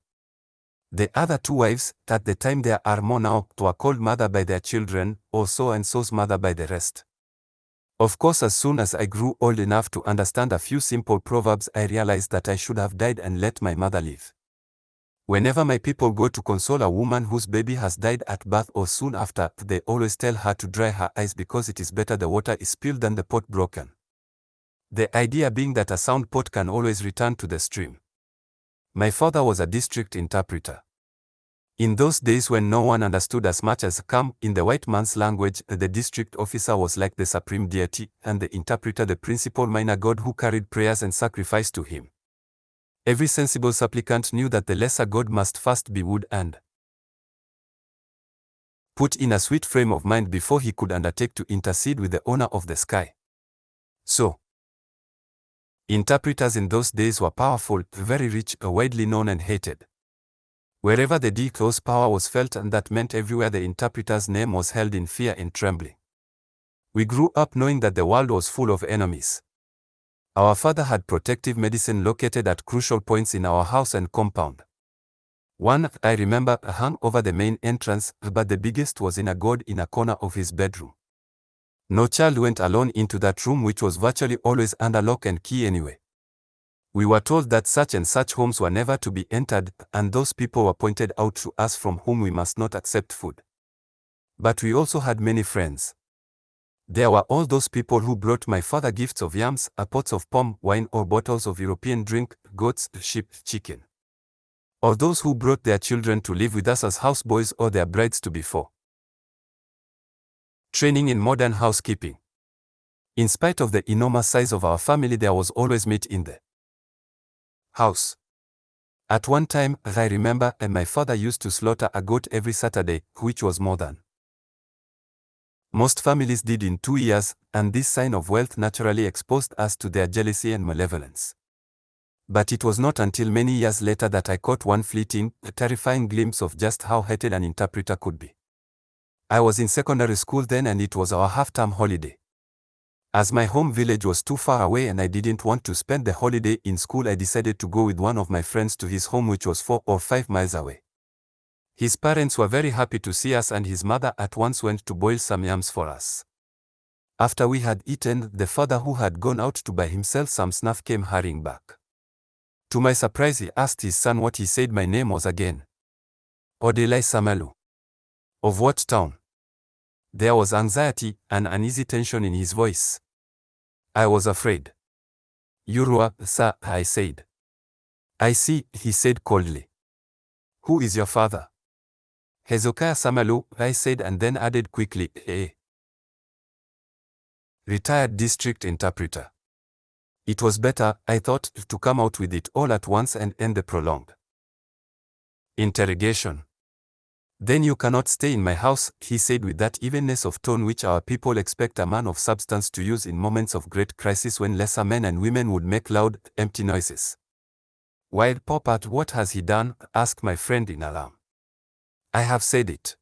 Speaker 1: The other two wives, at the time there are more now, were called mother by their children, or so-and-so's mother by the rest. Of course, as soon as I grew old enough to understand a few simple proverbs, I realized that I should have died and let my mother live. Whenever my people go to console a woman whose baby has died at birth or soon after, they always tell her to dry her eyes because it is better the water is spilled than the pot broken. The idea being that a sound pot can always return to the stream. My father was a district interpreter. In those days when no one understood as much as "come" in the white man's language, the district officer was like the supreme deity, and the interpreter the principal minor god who carried prayers and sacrifice to him. Every sensible supplicant knew that the lesser god must first be wooed and put in a sweet frame of mind before he could undertake to intercede with the owner of the sky. So, interpreters in those days were powerful, very rich, widely known and hated. Wherever the decoy's power was felt, and that meant everywhere, the interpreter's name was held in fear and trembling. We grew up knowing that the world was full of enemies. Our father had protective medicine located at crucial points in our house and compound. One, I remember, hung over the main entrance, but the biggest was in a gourd in a corner of his bedroom. No child went alone into that room, which was virtually always under lock and key anyway. We were told that such and such homes were never to be entered, and those people were pointed out to us from whom we must not accept food. But we also had many friends. There were all those people who brought my father gifts of yams, pots of palm wine or bottles of European drink, goats, sheep, chicken. Or those who brought their children to live with us as houseboys or their brides-to-be for training in modern housekeeping. In spite of the enormous size of our family, there was always meat in the house. At one time, I remember, my father used to slaughter a goat every Saturday, which was more than Most families did in 2 years, and this sign of wealth naturally exposed us to their jealousy and malevolence. But it was not until many years later that I caught one fleeting, terrifying glimpse of just how hated an interpreter could be. I was in secondary school then, and it was our half-term holiday. As my home village was too far away and I didn't want to spend the holiday in school, I decided to go with one of my friends to his home, which was 4 or 5 miles away. His parents were very happy to see us, and his mother at once went to boil some yams for us. After we had eaten, the father, who had gone out to buy himself some snuff, came hurrying back. To my surprise, he asked his son what he said my name was again. Odili Samalu. Of what town? There was anxiety, an uneasy tension in his voice. I was afraid. Yurua, sir, I said. I see, he said coldly. Who is your father? Hezekiah Samalu, I said, and then added quickly, retired district interpreter. It was better, I thought, to come out with it all at once and end the prolonged interrogation. Then you cannot stay in my house, he said with that evenness of tone which our people expect a man of substance to use in moments of great crisis, when lesser men and women would make loud, empty noises. Wild Popat, what has he done? Asked my friend in alarm. I have said it.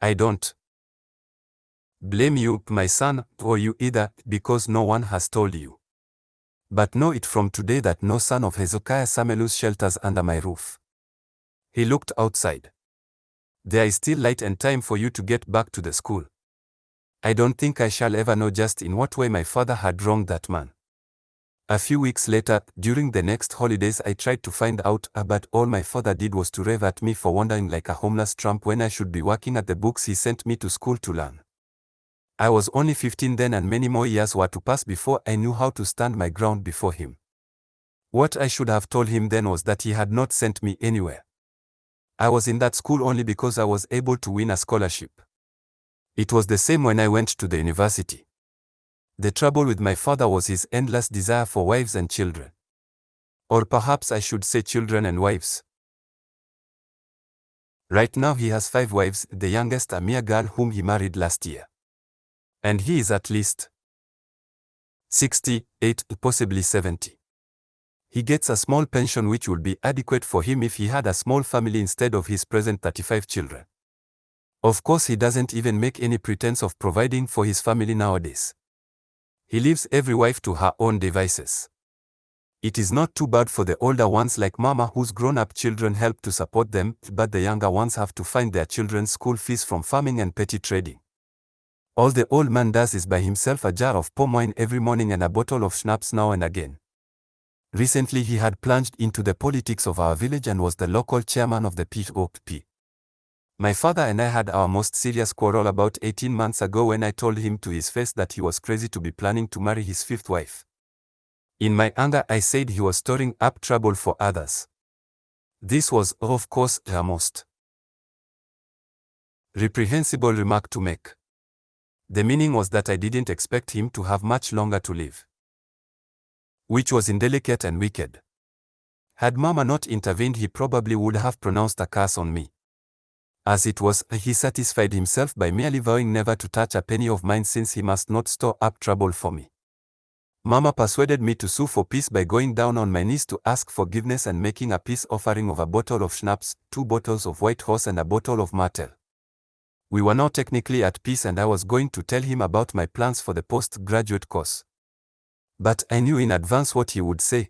Speaker 1: I don't blame you, my son, or you either, because no one has told you. But know it from today that no son of Hezekiah Samalu shelters under my roof. He looked outside. There is still light and time for you to get back to the school. I don't think I shall ever know just in what way my father had wronged that man. A few weeks later, during the next holidays, I tried to find out, but all my father did was to rave at me for wandering like a homeless tramp when I should be working at the books he sent me to school to learn. I was only 15 then, and many more years were to pass before I knew how to stand my ground before him. What I should have told him then was that he had not sent me anywhere. I was in that school only because I was able to win a scholarship. It was the same when I went to the university. The trouble with my father was his endless desire for wives and children. Or perhaps I should say children and wives. Right now he has 5 wives, the youngest a mere girl whom he married last year. And he is at least 68, possibly 70. He gets a small pension which would be adequate for him if he had a small family instead of his present 35 children. Of course, he doesn't even make any pretense of providing for his family nowadays. He leaves every wife to her own devices. It is not too bad for the older ones like Mama, whose grown-up children help to support them, but the younger ones have to find their children's school fees from farming and petty trading. All the old man does is buy himself a jar of palm wine every morning and a bottle of schnapps now and again. Recently he had plunged into the politics of our village and was the local chairman of the POP. My father and I had our most serious quarrel about 18 months ago when I told him to his face that he was crazy to be planning to marry his 5th wife. In my anger, I said he was storing up trouble for others. This was, of course, a most reprehensible remark to make. The meaning was that I didn't expect him to have much longer to live, which was indelicate and wicked. Had Mama not intervened, he probably would have pronounced a curse on me. As it was, he satisfied himself by merely vowing never to touch a penny of mine, since he must not store up trouble for me. Mama persuaded me to sue for peace by going down on my knees to ask forgiveness and making a peace offering of a bottle of schnapps, 2 bottles of White Horse and a bottle of Martel. We were now technically at peace, and I was going to tell him about my plans for the postgraduate course. But I knew in advance what he would say.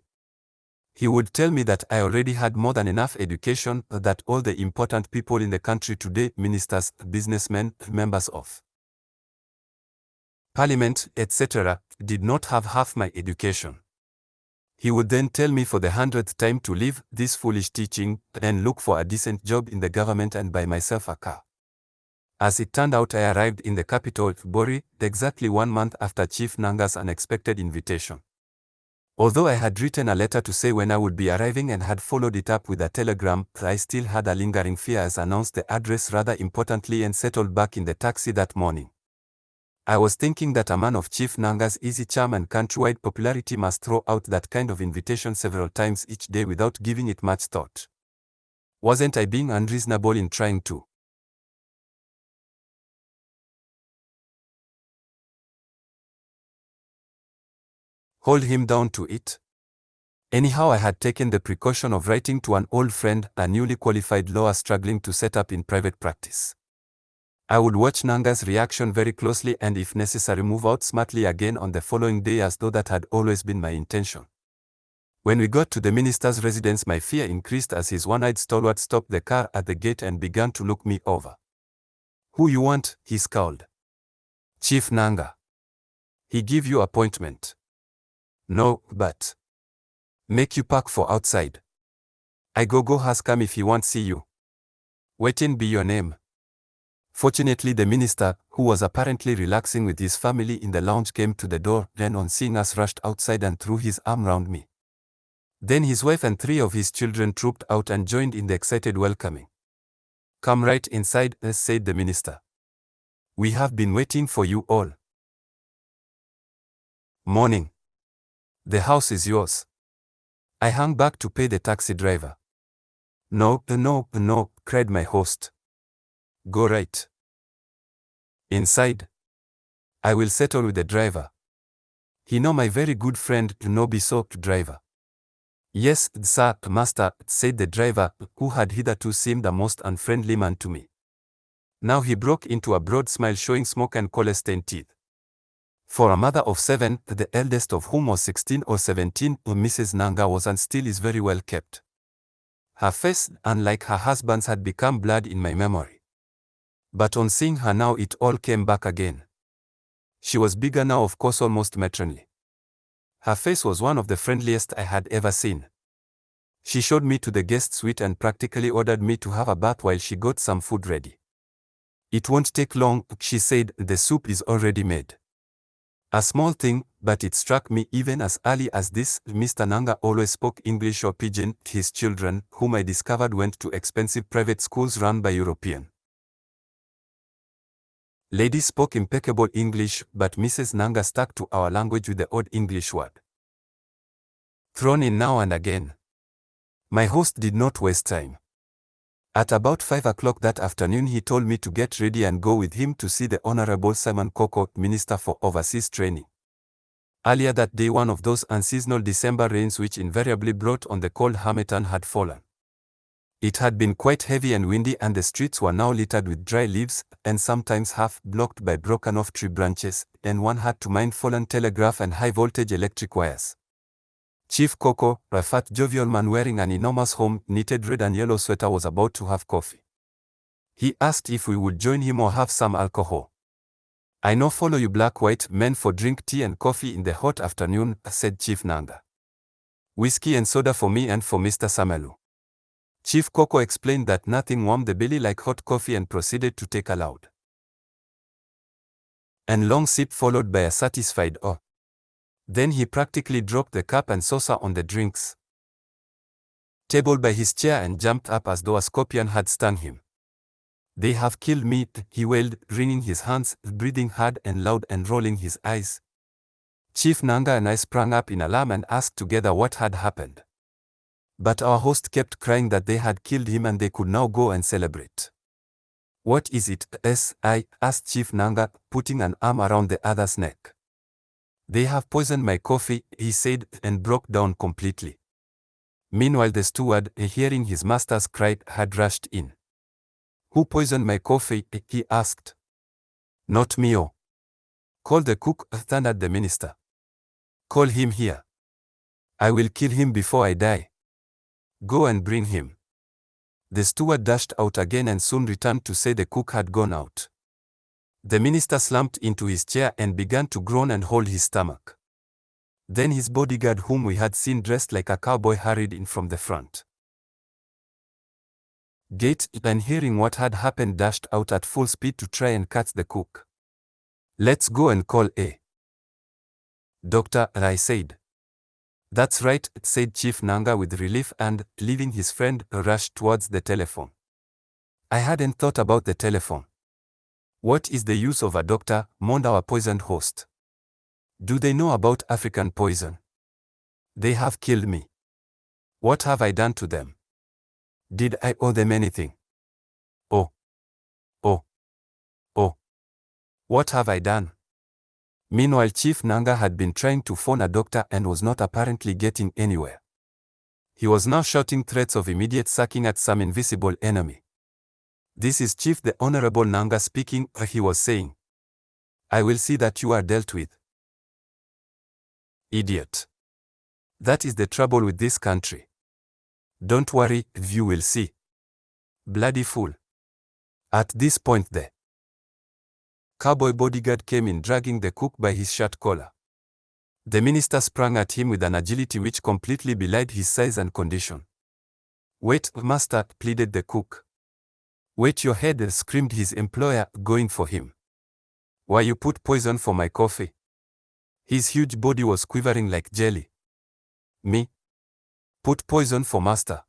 Speaker 1: He would tell me that I already had more than enough education, that all the important people in the country today, ministers, businessmen, members of parliament, etc., did not have half my education. He would then tell me for the 100th time to leave this foolish teaching and look for a decent job in the government and buy myself a car. As it turned out, I arrived in the capital, Bori, exactly 1 month after Chief Nanga's unexpected invitation. Although I had written a letter to say when I would be arriving and had followed it up with a telegram, I still had a lingering fear as I announced the address rather importantly and settled back in the taxi that morning. I was thinking that a man of Chief Nanga's easy charm and countrywide popularity must throw out that kind of invitation several times each day without giving it much thought. Wasn't I being unreasonable in trying to Hold him down to it? Anyhow, I had taken the precaution of writing to an old friend, a newly qualified lawyer struggling to set up in private practice. I would watch Nanga's reaction very closely and if necessary move out smartly again on the following day, as though that had always been my intention. When we got to the minister's residence, my fear increased as his one-eyed stalwart stopped the car at the gate and began to look me over. "Who you want?" he scowled. "Chief Nanga. He give you appointment." "No, but make you park for outside. I go ask him if he want see you." "Waiting be your name." Fortunately, the minister, who was apparently relaxing with his family in the lounge, came to the door, then on seeing us rushed outside and threw his arm round me. Then his wife and 3 of his children trooped out and joined in the excited welcoming. "Come right inside," said the minister. "We have been waiting for you all." "Morning. The house is yours." I hung back to pay the taxi driver. No, cried my host. "Go right inside. I will settle with the driver. He know my very good friend Nobiso, driver." "Yes, sir, master," said the driver, who had hitherto seemed the most unfriendly man to me. Now he broke into a broad smile showing smoke and coal-stained teeth. For a mother of 7, the eldest of whom was 16 or 17, Mrs. Nanga was and still is very well kept. Her face, unlike her husband's, had become blurred in my memory. But on seeing her now, it all came back again. She was bigger now, of course, almost matronly. Her face was one of the friendliest I had ever seen. She showed me to the guest suite and practically ordered me to have a bath while she got some food ready. "It won't take long," she said, "the soup is already made." A small thing, but it struck me even as early as this. Mr. Nanga always spoke English or pidgin. His children, whom I discovered, went to expensive private schools run by European ladies, spoke impeccable English, but Mrs. Nanga stuck to our language with the odd English word thrown in now and again. My host did not waste time. At about 5 o'clock that afternoon, he told me to get ready and go with him to see the Honorable Simon Koko, Minister for Overseas Training. Earlier that day, one of those unseasonal December rains which invariably brought on the cold harmattan had fallen. It had been quite heavy and windy, and the streets were now littered with dry leaves, and sometimes half blocked by broken-off tree branches, and one had to mind fallen telegraph and high-voltage electric wires. Chief Koko, a fat jovial man wearing an enormous home-knitted red and yellow sweater, was about to have coffee. He asked if we would join him or have some alcohol. "I no follow you black white men for drink tea and coffee in the hot afternoon," said Chief Nanga. "Whiskey and soda for me and for Mr. Samelu." Chief Koko explained that nothing warmed the belly like hot coffee and proceeded to take a loud and long sip followed by a satisfied "oh." Then he practically dropped the cup and saucer on the drinks table by his chair and jumped up as though a scorpion had stung him. "They have killed me," he wailed, wringing his hands, breathing hard and loud and rolling his eyes. Chief Nanga and I sprang up in alarm and asked together what had happened. But our host kept crying that they had killed him and they could now go and celebrate. "What is it, I asked Chief Nanga, putting an arm around the other's neck. "They have poisoned my coffee," he said, and broke down completely. Meanwhile, the steward, hearing his master's cry, had rushed in. "Who poisoned my coffee?" he asked. "Not me." "Oh." "Call the cook," thundered the minister. "Call him here. I will kill him before I die. Go and bring him." The steward dashed out again and soon returned to say the cook had gone out. The minister slumped into his chair and began to groan and hold his stomach. Then his bodyguard, whom we had seen dressed like a cowboy, hurried in from the front gate and, hearing what had happened, dashed out at full speed to try and catch the cook. "Let's go and call a doctor," I said. "That's right," said Chief Nanga with relief and, leaving his friend, rushed towards the telephone. I hadn't thought about the telephone. "What is the use of a doctor?" moaned our poisoned host. "Do they know about African poison? They have killed me. What have I done to them? Did I owe them anything? Oh, oh, oh. What have I done?" Meanwhile, Chief Nanga had been trying to phone a doctor and was not apparently getting anywhere. He was now shouting threats of immediate sacking at some invisible enemy. "This is Chief the Honorable Nanga speaking," he was saying. "I will see that you are dealt with." Idiot. That is the trouble with this country. Don't worry, you will see. Bloody fool. At this point the cowboy bodyguard came in dragging the cook by his shirt collar. The minister sprang at him with an agility which completely belied his size and condition. "Wait, master," pleaded the cook. "Wait your head," screamed his employer, going for him. "Why you put poison for my coffee?" His huge body was quivering like jelly. "Me? Put poison for master?"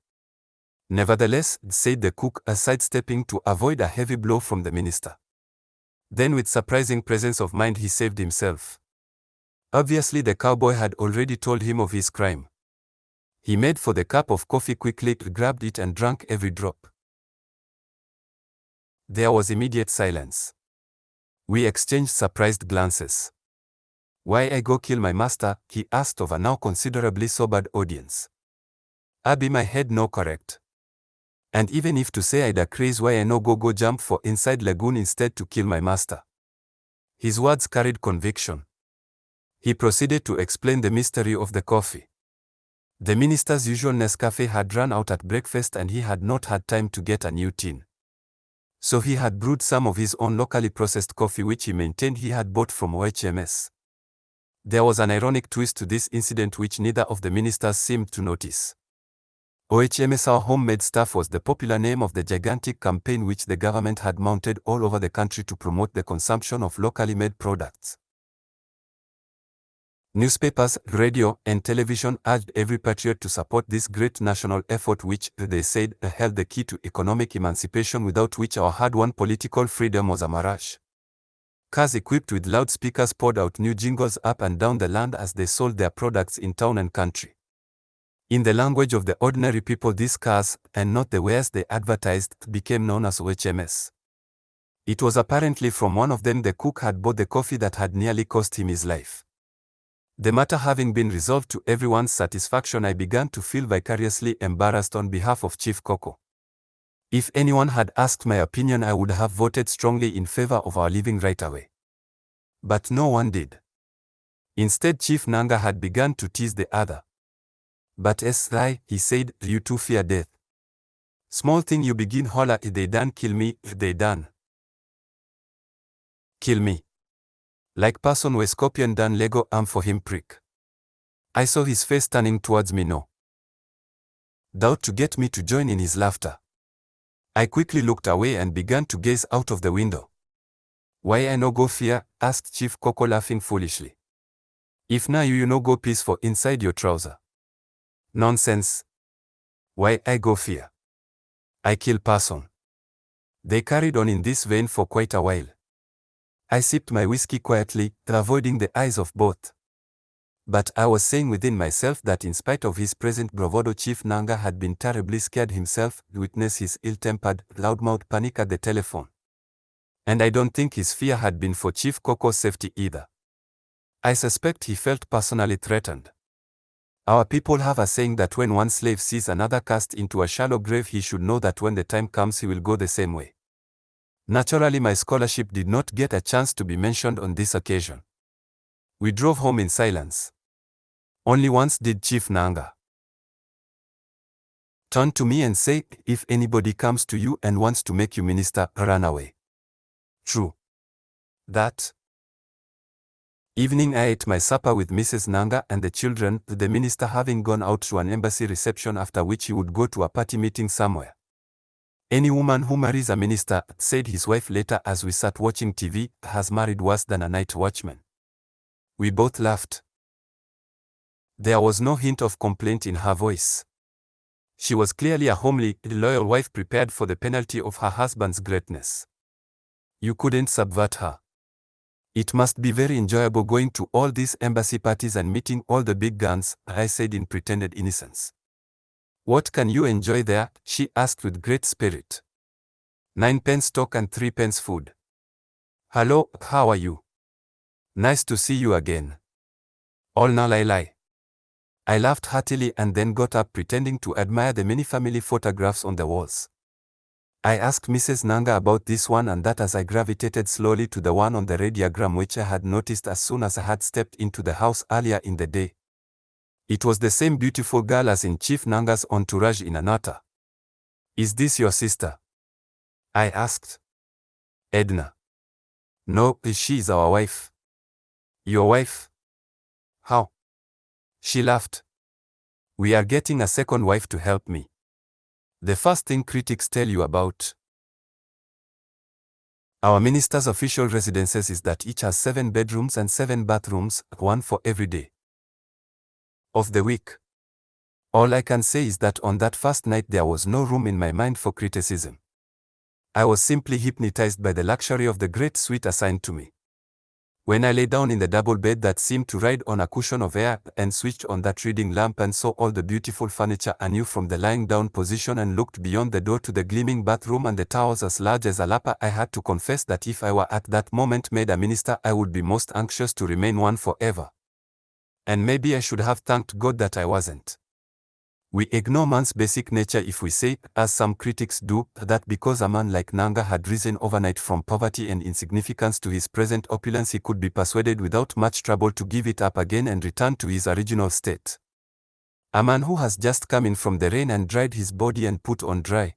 Speaker 1: "Nevertheless," said the cook, sidestepping to avoid a heavy blow from the minister. Then with surprising presence of mind he saved himself. Obviously the cowboy had already told him of his crime. He made for the cup of coffee quickly, grabbed it and drank every drop. There was immediate silence. We exchanged surprised glances. "Why I go kill my master?" he asked of a now considerably sobered audience. "I be my head no correct. And even if to say I'd a craze why I no go jump for inside lagoon instead to kill my master." His words carried conviction. He proceeded to explain the mystery of the coffee. The minister's usual Nescafe had run out at breakfast and he had not had time to get a new tin. So he had brewed some of his own locally processed coffee which he maintained he had bought from HMS. There was an ironic twist to this incident which neither of the ministers seemed to notice. OHMS, our homemade stuff, was the popular name of the gigantic campaign which the government had mounted all over the country to promote the consumption of locally made products. Newspapers, radio, and television urged every patriot to support this great national effort which, they said, held the key to economic emancipation without which our hard-won political freedom was a mirage. Cars equipped with loudspeakers poured out new jingles up and down the land as they sold their products in town and country. In the language of the ordinary people, these cars, and not the wares they advertised, became known as HMS. It was apparently from one of them the cook had bought the coffee that had nearly cost him his life. The matter having been resolved to everyone's satisfaction, I began to feel vicariously embarrassed on behalf of Chief Coco. If anyone had asked my opinion, I would have voted strongly in favor of our leaving right away. But no one did. Instead, Chief Nanga had begun to tease the other. "But S.I., he said, you too fear death. Small thing you begin holler, if they done kill me, if they done kill me. Like person where scorpion done Lego arm for him prick." I saw his face turning towards me, no doubt to get me to join in his laughter. I quickly looked away and began to gaze out of the window. "Why I no go fear?" asked Chief Coco, laughing foolishly. "If now you no go peace for inside your trouser." "Nonsense. Why I go fear? I kill person." They carried on in this vein for quite a while. I sipped my whiskey quietly, avoiding the eyes of both. But I was saying within myself that in spite of his present bravado, Chief Nanga had been terribly scared himself, witness his ill-tempered, loudmouth panic at the telephone. And I don't think his fear had been for Chief Coco's safety either. I suspect he felt personally threatened. Our people have a saying that when one slave sees another cast into a shallow grave, he should know that when the time comes he will go the same way. Naturally, my scholarship did not get a chance to be mentioned on this occasion. We drove home in silence. Only once did Chief Nanga turn to me and say, "If anybody comes to you and wants to make you minister, run away." True. That evening I ate my supper with Mrs. Nanga and the children, the minister having gone out to an embassy reception, after which he would go to a party meeting somewhere. "Any woman who marries a minister," said his wife later as we sat watching TV, "has married worse than a night watchman." We both laughed. There was no hint of complaint in her voice. She was clearly a homely, loyal wife prepared for the penalty of her husband's greatness. You couldn't subvert her. "It must be very enjoyable going to all these embassy parties and meeting all the big guns," I said in pretended innocence. "What can you enjoy there?" she asked with great spirit. 9 pence talk and 3 pence food. "Hello, how are you?" Nice to see you again. All now lie. I laughed heartily and then got up pretending to admire the many family photographs on the walls. I asked Mrs. Nanga about this one and that as I gravitated slowly to the one on the radiogram which I had noticed as soon as I had stepped into the house earlier in the day. It was the same beautiful girl as in Chief Nanga's entourage in Anata. Is this your sister? I asked. Edna. No, she is our wife. Your wife? How? She laughed. We are getting a second wife to help me. The first thing critics tell you about our minister's official residences is that each has 7 bedrooms and 7 bathrooms, one for every day of the week. All I can say is that on that first night there was no room in my mind for criticism. I was simply hypnotized by the luxury of the great suite assigned to me. When I lay down in the double bed that seemed to ride on a cushion of air and switched on that reading lamp and saw all the beautiful furniture anew from the lying down position and looked beyond the door to the gleaming bathroom and the towels as large as a lapa, I had to confess that if I were at that moment made a minister I would be most anxious to remain one forever. And maybe I should have thanked God that I wasn't. We ignore man's basic nature if we say, as some critics do, that because a man like Nanga had risen overnight from poverty and insignificance to his present opulence he could be persuaded without much trouble to give it up again and return to his original state. A man who has just come in from the rain and dried his body and put on dry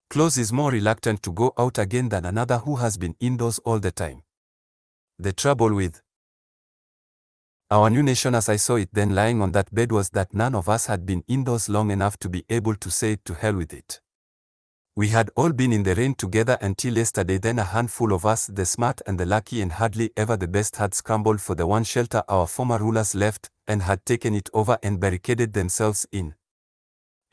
Speaker 1: clothes is more reluctant to go out again than another who has been indoors all the time. The trouble with our new nation as I saw it then lying on that bed was that none of us had been indoors long enough to be able to say to hell with it. We had all been in the rain together until yesterday, then a handful of us, the smart and the lucky and hardly ever the best, had scrambled for the one shelter our former rulers left and had taken it over and barricaded themselves in.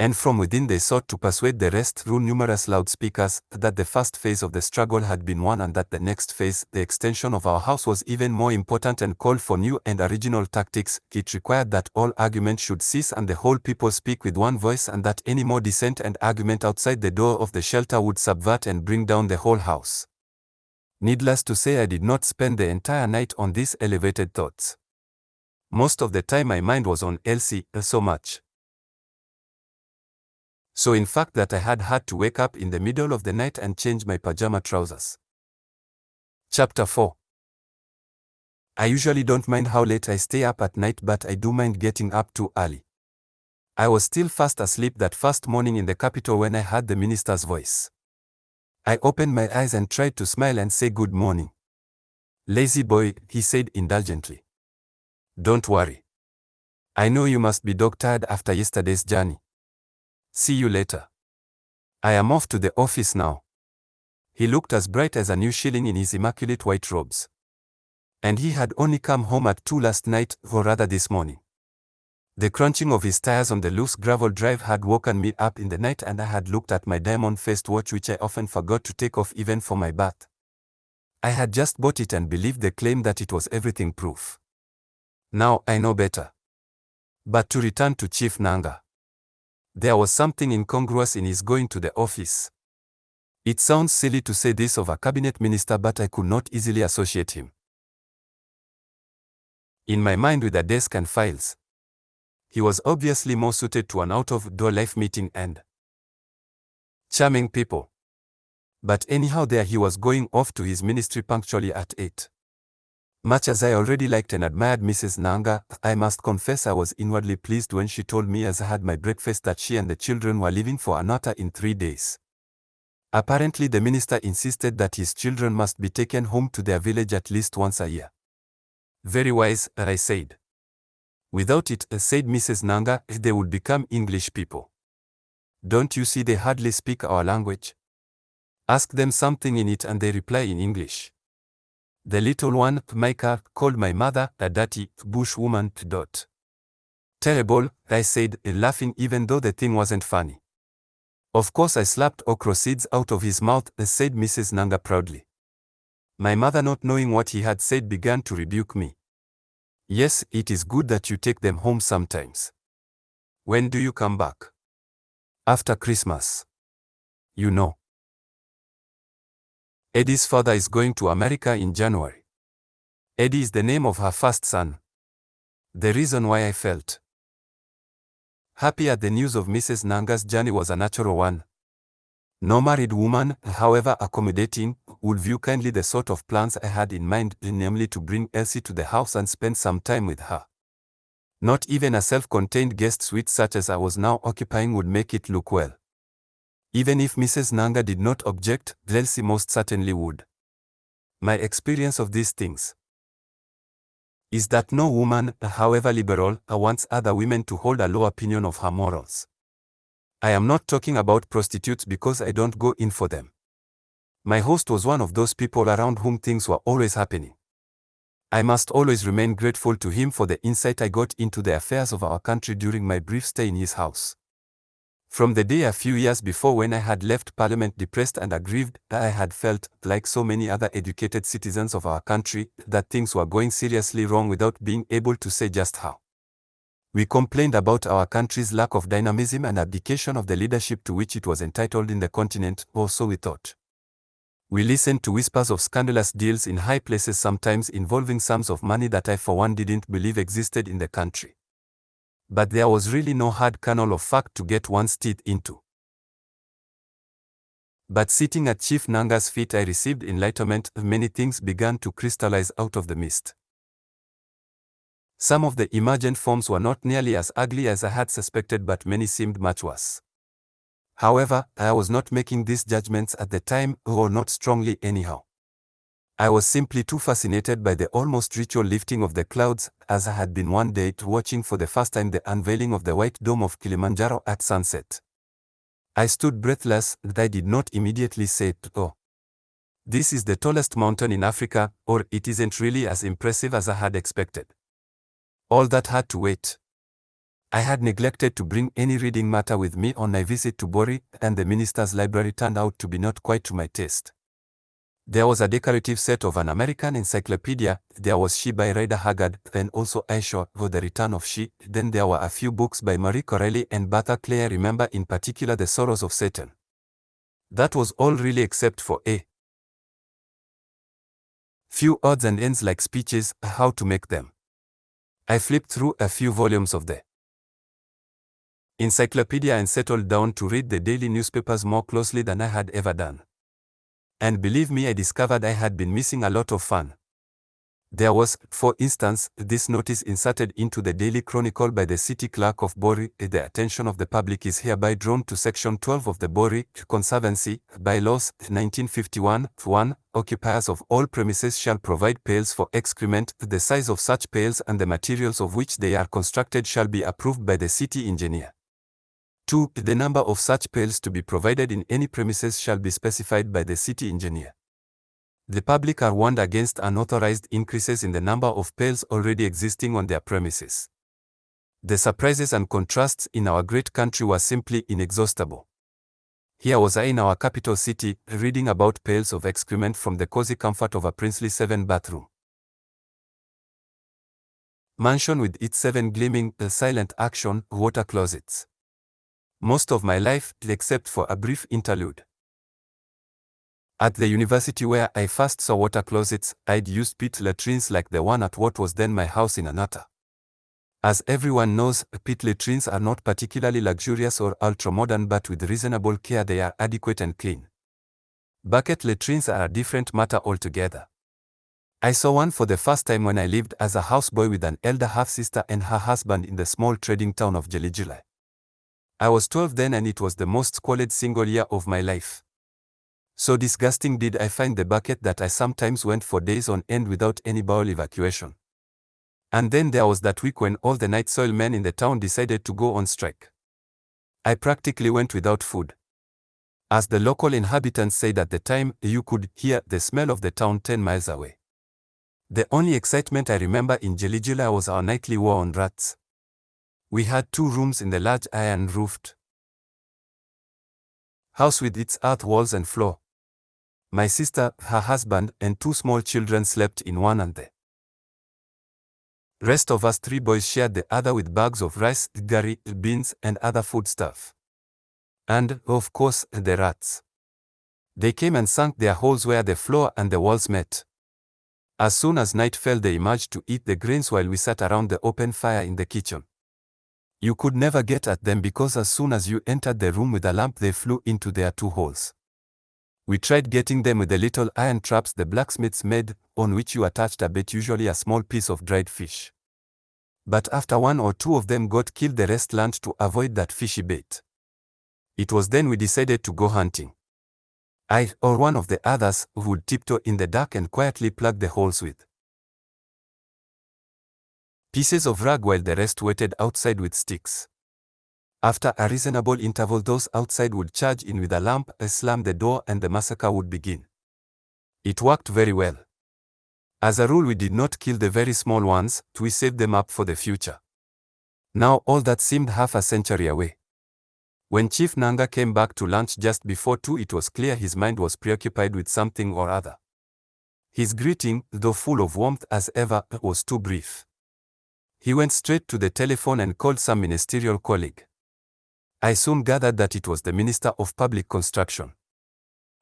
Speaker 1: And from within they sought to persuade the rest through numerous loudspeakers that the first phase of the struggle had been won and that the next phase, the extension of our house, was even more important and called for new and original tactics. It required that all argument should cease and the whole people speak with one voice, and that any more dissent and argument outside the door of the shelter would subvert and bring down the whole house. Needless to say, I did not spend the entire night on these elevated thoughts. Most of the time my mind was on Elsie, so much so in fact that I had to wake up in the middle of the night and change my pajama trousers. Chapter 4. I usually don't mind how late I stay up at night, but I do mind getting up too early. I was still fast asleep that first morning in the capital when I heard the minister's voice. I opened my eyes and tried to smile and say good morning. Lazy boy, he said indulgently. Don't worry. I know you must be dog-tired after yesterday's journey. See you later. I am off to the office now. He looked as bright as a new shilling in his immaculate white robes. And he had only come home at 2 last night, or rather this morning. The crunching of his tires on the loose gravel drive had woken me up in the night, and I had looked at my diamond-faced watch which I often forgot to take off even for my bath. I had just bought it and believed the claim that it was everything proof. Now I know better. But to return to Chief Nanga. There was something incongruous in his going to the office. It sounds silly to say this of a cabinet minister, but I could not easily associate him in my mind with a desk and files. He was obviously more suited to an out-of-door life meeting and charming people. But anyhow, there he was going off to his ministry punctually at 8. Much as I already liked and admired Mrs. Nanga, I must confess I was inwardly pleased when she told me as I had my breakfast that she and the children were leaving for Anata in 3 days. Apparently the minister insisted that his children must be taken home to their village at least once a year. Very wise, I said. Without it, said Mrs. Nanga, they would become English people. Don't you see they hardly speak our language? Ask them something in it and they reply in English. The little one, Micah, called my mother a dirty bushwoman. Terrible, I said, laughing even though the thing wasn't funny. Of course I slapped okra seeds out of his mouth, said Mrs. Nanga proudly. My mother, not knowing what he had said, began to rebuke me. Yes, it is good that you take them home sometimes. When do you come back? After Christmas. You know. Eddie's father is going to America in January. Eddie is the name of her first son. The reason why I felt happy at the news of Mrs. Nanga's journey was a natural one. No married woman, however accommodating, would view kindly the sort of plans I had in mind, namely to bring Elsie to the house and spend some time with her. Not even a self-contained guest suite such as I was now occupying would make it look well. Even if Mrs. Nanga did not object, Elsie most certainly would. My experience of these things is that no woman, however liberal, wants other women to hold a low opinion of her morals. I am not talking about prostitutes because I don't go in for them. My host was one of those people around whom things were always happening. I must always remain grateful to him for the insight I got into the affairs of our country during my brief stay in his house. From the day a few years before when I had left Parliament depressed and aggrieved, I had felt, like so many other educated citizens of our country, that things were going seriously wrong without being able to say just how. We complained about our country's lack of dynamism and abdication of the leadership to which it was entitled in the continent, or so we thought. We listened to whispers of scandalous deals in high places, sometimes involving sums of money that I for one didn't believe existed in the country. But there was really no hard kernel of fact to get one's teeth into. But sitting at Chief Nanga's feet I received enlightenment. Many things began to crystallize out of the mist. Some of the emergent forms were not nearly as ugly as I had suspected, but many seemed much worse. However, I was not making these judgments at the time, or not strongly anyhow. I was simply too fascinated by the almost ritual lifting of the clouds, as I had been one day watching for the first time the unveiling of the white dome of Kilimanjaro at sunset. I stood breathless, that I did not immediately say, "Oh, this is the tallest mountain in Africa," or "It isn't really as impressive as I had expected." All that had to wait. I had neglected to bring any reading matter with me on my visit to Bori, and the minister's library turned out to be not quite to my taste. There was a decorative set of an American encyclopedia, there was She by Rider Haggard, then also Aisha, for the Return of She, then there were a few books by Marie Corelli and Bertha Clay. I remember in particular The Sorrows of Satan. That was all really, except for a few odds and ends like speeches, how to make them. I flipped through a few volumes of the encyclopedia and settled down to read the daily newspapers more closely than I had ever done. And believe me, I discovered I had been missing a lot of fun. There was, for instance, this notice inserted into the Daily Chronicle by the city clerk of Bori: "The attention of the public is hereby drawn to Section 12 of the Bori Conservancy Bylaws 1951. 1. Occupiers of all premises shall provide pails for excrement. The size of such pails and the materials of which they are constructed shall be approved by the city engineer. 2. The number of such pails to be provided in any premises shall be specified by the city engineer. The public are warned against unauthorized increases in the number of pails already existing on their premises." The surprises and contrasts in our great country were simply inexhaustible. Here was I in our capital city, reading about pails of excrement from the cozy comfort of a princely 7-bathroom mansion with its 7 gleaming, silent action water closets. Most of my life, except for a brief interlude at the university where I first saw water closets, I'd used pit latrines like the one at what was then my house in Anata. As everyone knows, pit latrines are not particularly luxurious or ultra-modern, but with reasonable care they are adequate and clean. Bucket latrines are a different matter altogether. I saw one for the first time when I lived as a houseboy with an elder half-sister and her husband in the small trading town of Jelijilai. I was 12 then, and it was the most squalid single year of my life. So disgusting did I find the bucket that I sometimes went for days on end without any bowel evacuation. And then there was that week when all the night soil men in the town decided to go on strike. I practically went without food. As the local inhabitants said at the time, you could hear the smell of the town 10 miles away. The only excitement I remember in Jelijilai was our nightly war on rats. We had 2 rooms in the large iron-roofed house with its earth walls and floor. My sister, her husband, and 2 small children slept in one, and the rest of us 3 boys shared the other with bags of rice, gari, beans, and other foodstuff. And, of course, the rats. They came and sunk their holes where the floor and the walls met. As soon as night fell, they emerged to eat the grains while we sat around the open fire in the kitchen. You could never get at them because as soon as you entered the room with a lamp, they flew into their 2 holes. We tried getting them with the little iron traps the blacksmiths made, on which you attached a bait, usually a small piece of dried fish. But after 1 or 2 of them got killed, the rest learned to avoid that fishy bait. It was then we decided to go hunting. I, or one of the others, would tiptoe in the dark and quietly plug the holes with pieces of rug while the rest waited outside with sticks. After a reasonable interval, those outside would charge in with a lamp, slam the door, and the massacre would begin. It worked very well. As a rule, we did not kill the very small ones, we saved them up for the future. Now all that seemed half a century away. When Chief Nanga came back to lunch just before 2, it was clear his mind was preoccupied with something or other. His greeting, though full of warmth as ever, was too brief. He went straight to the telephone and called some ministerial colleague. I soon gathered that it was the Minister of Public Construction.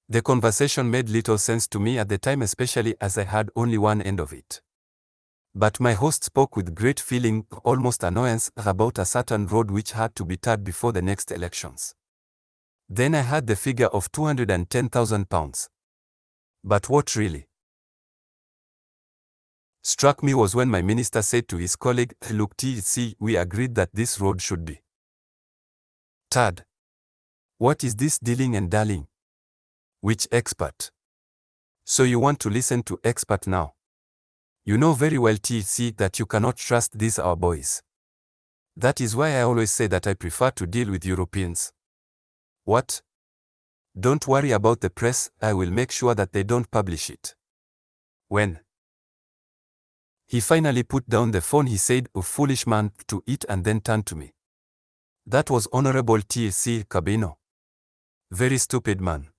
Speaker 1: The conversation made little sense to me at the time, especially as I had only one end of it. But my host spoke with great feeling, almost annoyance, about a certain road which had to be tarred before the next elections. Then I had the figure of £210,000. But what really struck me was when my minister said to his colleague, "Look, TC, we agreed that this road should be tarred. What is this dealing and dallying? Which expert? So you want to listen to expert now? You know very well, TC, that you cannot trust these our boys. That is why I always say that I prefer to deal with Europeans." What? Don't worry about the press, I will make sure that they don't publish it. When he finally put down the phone, he said, "Oh, foolish man," to it, and then turned to me. "That was Honorable T.C. Cabino. Very stupid man.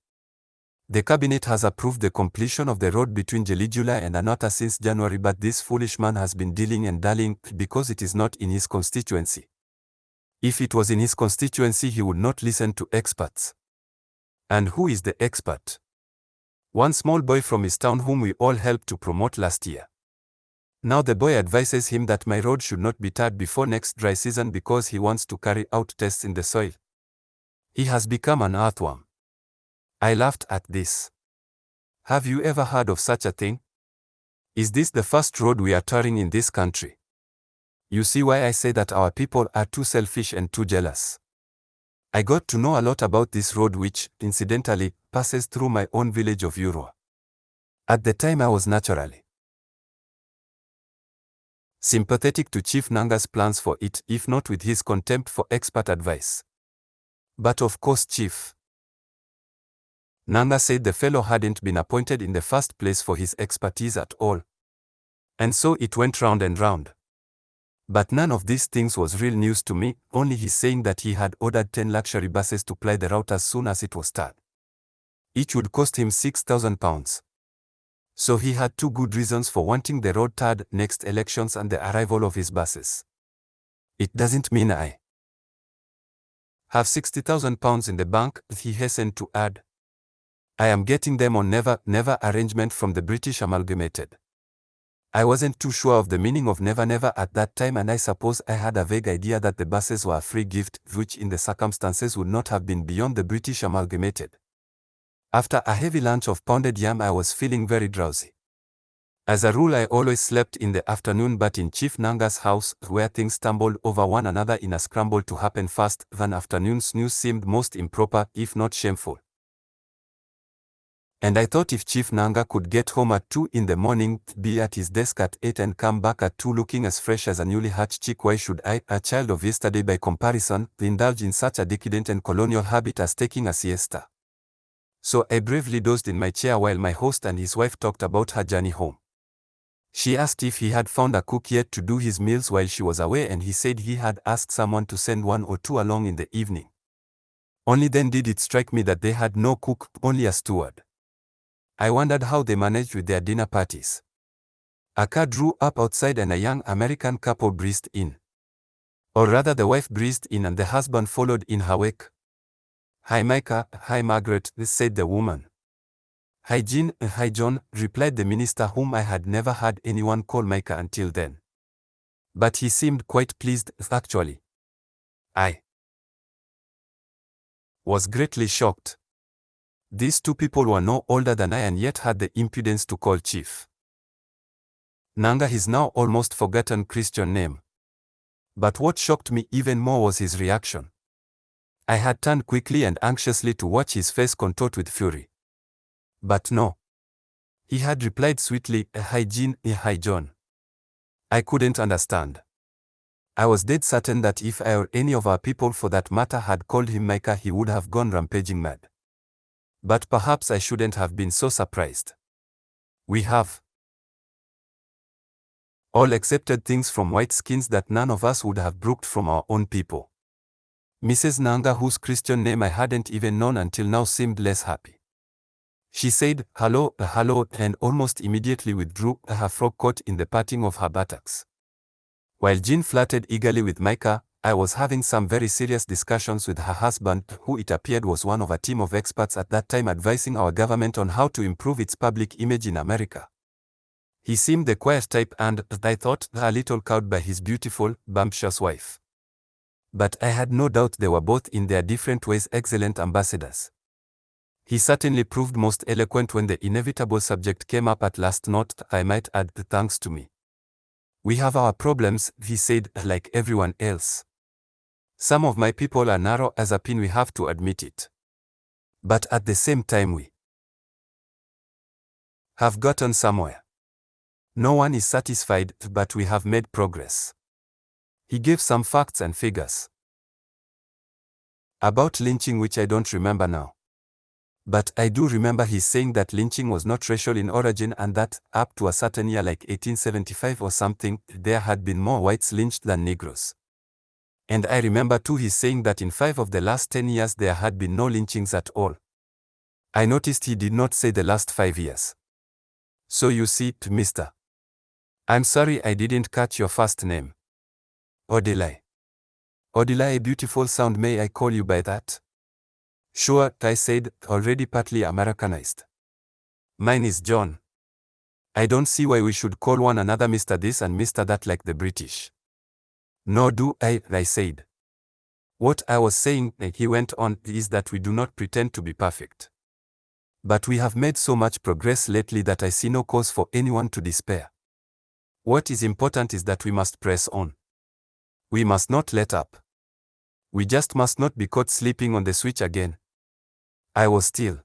Speaker 1: The cabinet has approved the completion of the road between Jelijula and Anata since January, but this foolish man has been dealing and dallying because it is not in his constituency. If it was in his constituency, he would not listen to experts." And who is the expert? One small boy from his town whom we all helped to promote last year. Now the boy advises him that my road should not be tarred before next dry season because he wants to carry out tests in the soil. He has become an earthworm. I laughed at this. Have you ever heard of such a thing? Is this the first road we are tarring in this country? You see why I say that our people are too selfish and too jealous. I got to know a lot about this road which, incidentally, passes through my own village of Urua. At the time I was naturally sympathetic to Chief Nanga's plans for it, if not with his contempt for expert advice. But of course Chief Nanga said the fellow hadn't been appointed in the first place for his expertise at all. And so it went round and round. But none of these things was real news to me, only his saying that he had ordered 10 luxury buses to ply the route as soon as it was tarred. Each would cost him £6,000. So he had 2 good reasons for wanting the road tarred: next elections and the arrival of his buses. It doesn't mean I have £60,000 in the bank, he hastened to add. I am getting them on never arrangement from the British Amalgamated. I wasn't too sure of the meaning of never at that time, and I suppose I had a vague idea that the buses were a free gift, which in the circumstances would not have been beyond the British Amalgamated. After a heavy lunch of pounded yam, I was feeling very drowsy. As a rule, I always slept in the afternoon, but in Chief Nanga's house, where things stumbled over one another in a scramble to happen fast, an afternoon snooze seemed most improper, if not shameful. And I thought if Chief Nanga could get home at 2 in the morning, be at his desk at 8 and come back at 2 looking as fresh as a newly hatched chick, why should I, a child of yesterday by comparison, indulge in such a decadent and colonial habit as taking a siesta? So I bravely dozed in my chair while my host and his wife talked about her journey home. She asked if he had found a cook yet to do his meals while she was away, and he said he had asked someone to send 1 or 2 along in the evening. Only then did it strike me that they had no cook, only a steward. I wondered how they managed with their dinner parties. A car drew up outside and a young American couple breezed in. Or rather, the wife breezed in and the husband followed in her wake. "Hi Micah, hi Margaret," said the woman. "Hi Jin, hi John," replied the minister, whom I had never had anyone call Micah until then. But he seemed quite pleased, actually. I was greatly shocked. These two people were no older than I and yet had the impudence to call Chief Nanga his now almost forgotten Christian name. But what shocked me even more was his reaction. I had turned quickly and anxiously to watch his face contort with fury. But no. He had replied sweetly, "Hi Jin, hi John." I couldn't understand. I was dead certain that if I or any of our people for that matter had called him Micah, he would have gone rampaging mad. But perhaps I shouldn't have been so surprised. We have all accepted things from white skins that none of us would have brooked from our own people. Mrs. Nanga, whose Christian name I hadn't even known until now, seemed less happy. She said, hello, and almost immediately withdrew, her frock caught in the parting of her buttocks. While Jean flirted eagerly with Micah, I was having some very serious discussions with her husband, who it appeared was one of a team of experts at that time advising our government on how to improve its public image in America. He seemed the quiet type and, I thought, a little cowed by his beautiful, bumptious wife. But I had no doubt they were both in their different ways excellent ambassadors. He certainly proved most eloquent when the inevitable subject came up at last, not, I might add, thanks to me. We have our problems, he said, like everyone else. Some of my people are narrow as a pin, we have to admit it. But at the same time we have gotten somewhere. No one is satisfied, but we have made progress. He gave some facts and figures about lynching which I don't remember now. But I do remember his saying that lynching was not racial in origin and that, up to a certain year like 1875 or something, there had been more whites lynched than Negroes. And I remember too his saying that in 5 of the last 10 years there had been no lynchings at all. I noticed he did not say the last 5 years. So you see, Mr. I'm sorry I didn't catch your first name. Odili. Odili, a beautiful sound, may I call you by that? Sure, I said, already partly Americanized. Mine is John. I don't see why we should call one another Mr. This and Mr. That like the British. Nor do I said. What I was saying, he went on, is that we do not pretend to be perfect. But we have made so much progress lately that I see no cause for anyone to despair. What is important is that we must press on. We must not let up. We just must not be caught sleeping on the switch again. I was still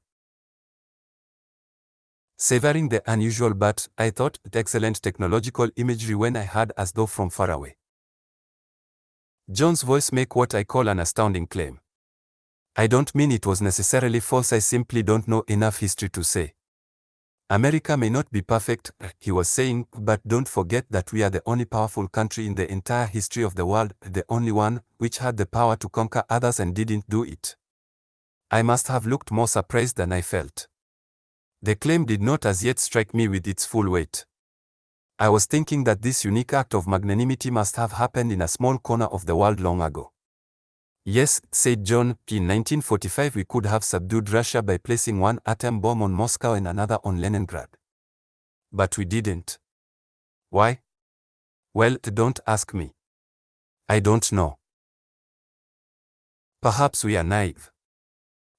Speaker 1: savoring the unusual but, I thought, excellent technological imagery when I heard, as though from far away, John's voice make what I call an astounding claim. I don't mean it was necessarily false, I simply don't know enough history to say. America may not be perfect, he was saying, but don't forget that we are the only powerful country in the entire history of the world, the only one which had the power to conquer others and didn't do it. I must have looked more surprised than I felt. The claim did not as yet strike me with its full weight. I was thinking that this unique act of magnanimity must have happened in a small corner of the world long ago. Yes, said John, in 1945 we could have subdued Russia by placing one atom bomb on Moscow and another on Leningrad. But we didn't. Why? Well, don't ask me. I don't know. Perhaps we are naive.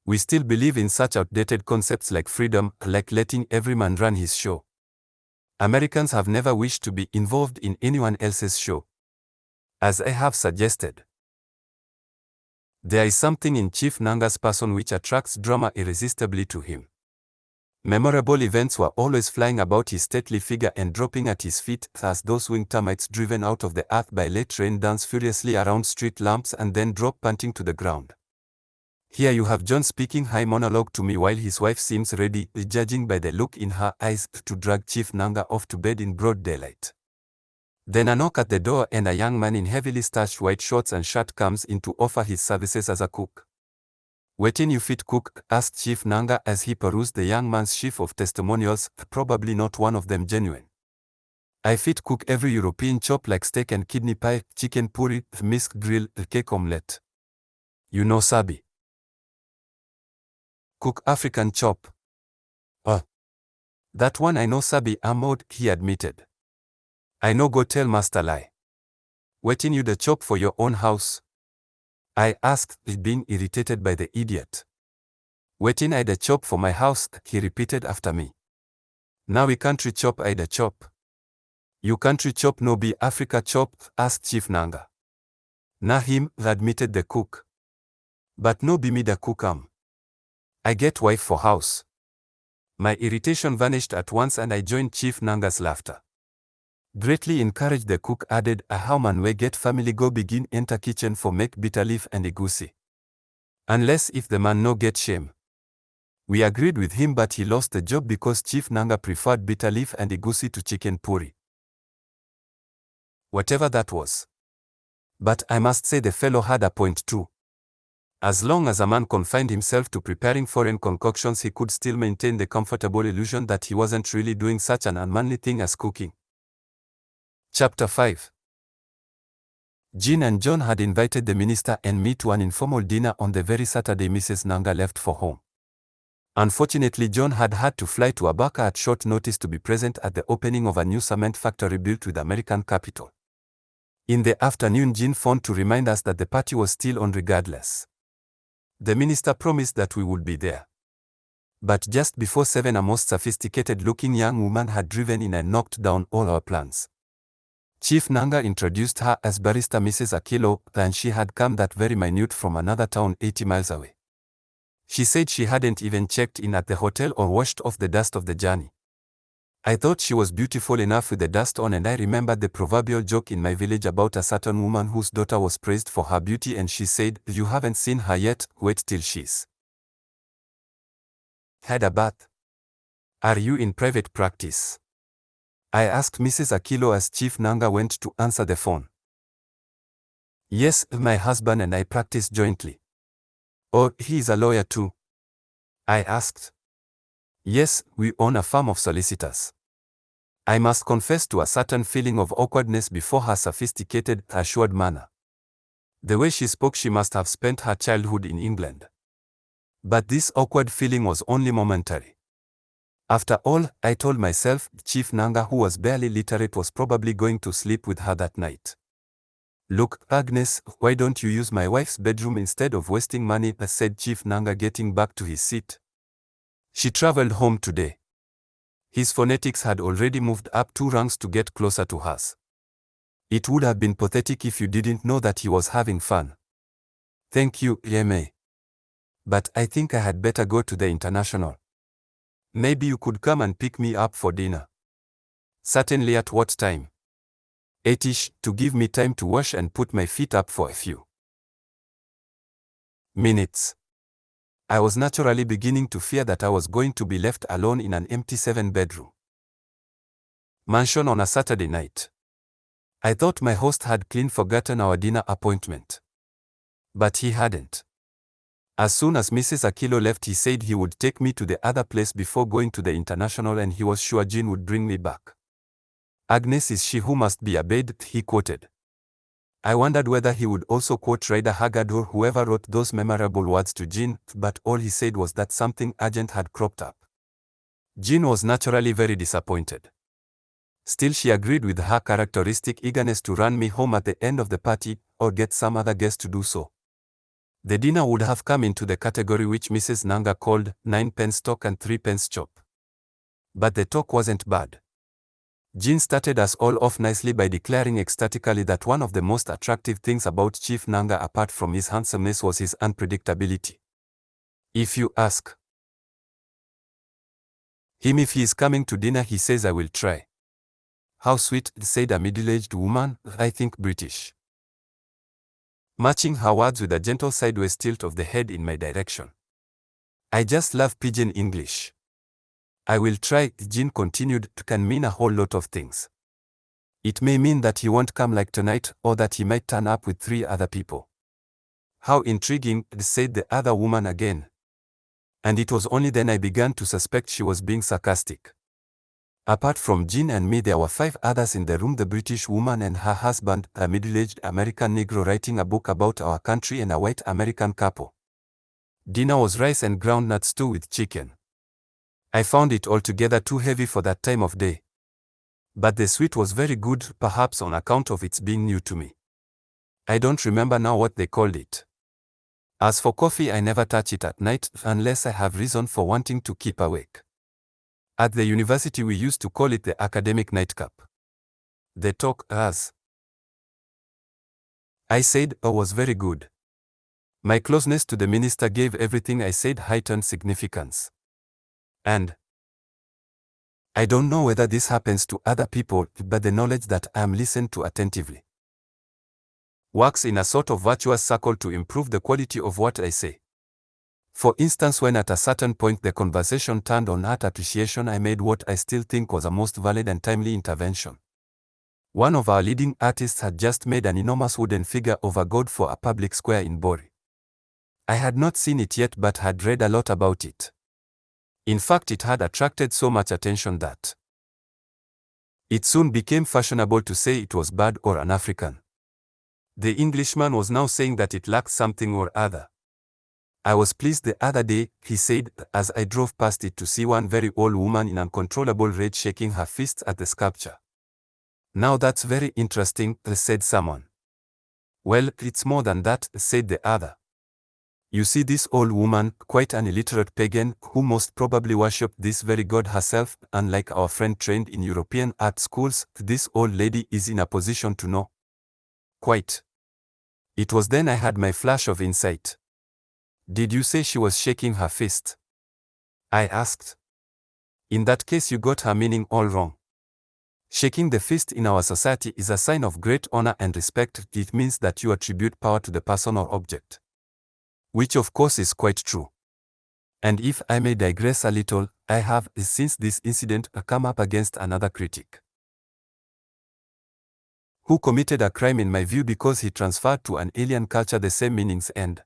Speaker 1: We still believe in such outdated concepts like freedom, like letting every man run his show. Americans have never wished to be involved in anyone else's show. As I have suggested, there is something in Chief Nanga's person which attracts drama irresistibly to him. Memorable events were always flying about his stately figure and dropping at his feet, as those winged termites driven out of the earth by late rain dance furiously around street lamps and then drop panting to the ground. Here you have John speaking high monologue to me while his wife seems ready, judging by the look in her eyes, to drag Chief Nanga off to bed in broad daylight. Then a knock at the door and a young man in heavily starched white shorts and shirt comes in to offer his services as a cook. "Waiting you fit cook?" asked Chief Nanga as he perused the young man's sheaf of testimonials, probably not one of them genuine. "I fit cook every European chop like steak and kidney pie, chicken puri, misk grill, cake omelette. You know sabi. Cook African chop. That one I know Sabi Ahmad, he admitted. I no go tell Master lie. Waiting you the chop for your own house? I asked, being irritated by the idiot. Waiting I the chop for my house, he repeated after me. Now we country chop I the chop. You country chop no be Africa chop, asked Chief Nanga. Na him, admitted the cook. But no be me the cook am. I get wife for house. My irritation vanished at once and I joined Chief Nanga's laughter. Greatly encouraged, the cook added, a how man we get family go begin enter kitchen for make bitter leaf and egusi. Unless if the man no get shame. We agreed with him, but he lost the job because Chief Nanga preferred bitter leaf and egusi to chicken puri. Whatever that was. But I must say the fellow had a point too. As long as a man confined himself to preparing foreign concoctions, he could still maintain the comfortable illusion that he wasn't really doing such an unmanly thing as cooking. Chapter 5. Jean and John had invited the minister and me to an informal dinner on the very Saturday Mrs. Nanga left for home. Unfortunately, John had to fly to Abaka at short notice to be present at the opening of a new cement factory built with American capital. In the afternoon, Jean phoned to remind us that the party was still on regardless. The minister promised that we would be there. But just before 7, a most sophisticated-looking young woman had driven in and knocked down all our plans. Chief Nanga introduced her as Barrister Mrs. Akilo, and she had come that very minute from another town 80 miles away. She said she hadn't even checked in at the hotel or washed off the dust of the journey. I thought she was beautiful enough with the dust on, and I remembered the proverbial joke in my village about a certain woman whose daughter was praised for her beauty, and she said, "You haven't seen her yet, wait till she's had a bath." "Are you in private practice?" I asked Mrs. Akilo as Chief Nanga went to answer the phone. "Yes, my husband and I practice jointly." "Oh, he is a lawyer too?" I asked. "Yes, we own a firm of solicitors." I must confess to a certain feeling of awkwardness before her sophisticated, assured manner. The way she spoke, she must have spent her childhood in England. But this awkward feeling was only momentary. After all, I told myself, Chief Nanga, who was barely literate, was probably going to sleep with her that night. "Look, Agnes, why don't you use my wife's bedroom instead of wasting money?" said Chief Nanga, getting back to his seat. "She traveled home today." His phonetics had already moved up 2 ranks to get closer to hers. "It would have been pathetic if you didn't know that he was having fun." "Thank you, Yeme. But I think I had better go to the International. Maybe you could come and pick me up for dinner." "Certainly. At what time?" "8ish, to give me time to wash and put my feet up for a few minutes." I was naturally beginning to fear that I was going to be left alone in an empty 7-bedroom mansion on a Saturday night. I thought my host had clean forgotten our dinner appointment. But he hadn't. As soon as Mrs. Akilo left, he said he would take me to the other place before going to the International, and he was sure Jean would bring me back. "Agnes is she who must be obeyed," he quoted. I wondered whether he would also quote Rider Haggard or whoever wrote those memorable words to Jean, but all he said was that something urgent had cropped up. Jean was naturally very disappointed. Still, she agreed with her characteristic eagerness to run me home at the end of the party, or get some other guest to do so. The dinner would have come into the category which Mrs. Nanga called 9-pence talk and 3-pence chop. But the talk wasn't bad. Jean started us all off nicely by declaring ecstatically that one of the most attractive things about Chief Nanga, apart from his handsomeness, was his unpredictability. "If you ask him if he is coming to dinner, he says I will try." "How sweet," said a middle-aged woman, I think British, matching her words with a gentle sideways tilt of the head in my direction. "I just love pidgin English." "I will try," Jean continued, "can mean a whole lot of things. It may mean that he won't come like tonight, or that he might turn up with 3 other people." "How intriguing," said the other woman again. And it was only then I began to suspect she was being sarcastic. Apart from Jean and me, there were 5 others in the room: the British woman and her husband, a middle-aged American Negro writing a book about our country, and a white American couple. Dinner was rice and groundnut stew with chicken. I found it altogether too heavy for that time of day. But the sweet was very good, perhaps on account of its being new to me. I don't remember now what they called it. As for coffee, I never touch it at night unless I have reason for wanting to keep awake. At the university we used to call it the academic nightcap. The talk, as I said, was very good. My closeness to the minister gave everything I said heightened significance. And I don't know whether this happens to other people, but the knowledge that I am listened to attentively works in a sort of virtuous circle to improve the quality of what I say. For instance, when at a certain point the conversation turned on art appreciation, I made what I still think was a most valid and timely intervention. One of our leading artists had just made an enormous wooden figure of a god for a public square in Bori. I had not seen it yet but had read a lot about it. In fact, it had attracted so much attention that it soon became fashionable to say it was bad or un-African. The Englishman was now saying that it lacked something or other. I was pleased the other day, he said, as I drove past it, to see one very old woman in uncontrollable rage shaking her fists at the sculpture. Now that's very interesting, said someone. Well, it's more than that, said the other. You see, this old woman, quite an illiterate pagan, who most probably worshipped this very god herself, unlike our friend trained in European art schools, this old lady is in a position to know. Quite. It was then I had my flash of insight. Did you say she was shaking her fist? I asked. In that case you got her meaning all wrong. Shaking the fist in our society is a sign of great honor and respect. It means that you attribute power to the person or object. Which of course is quite true. And if I may digress a little, I have, since this incident, come up against another critic who committed a crime in my view because he transferred to an alien culture the same meanings and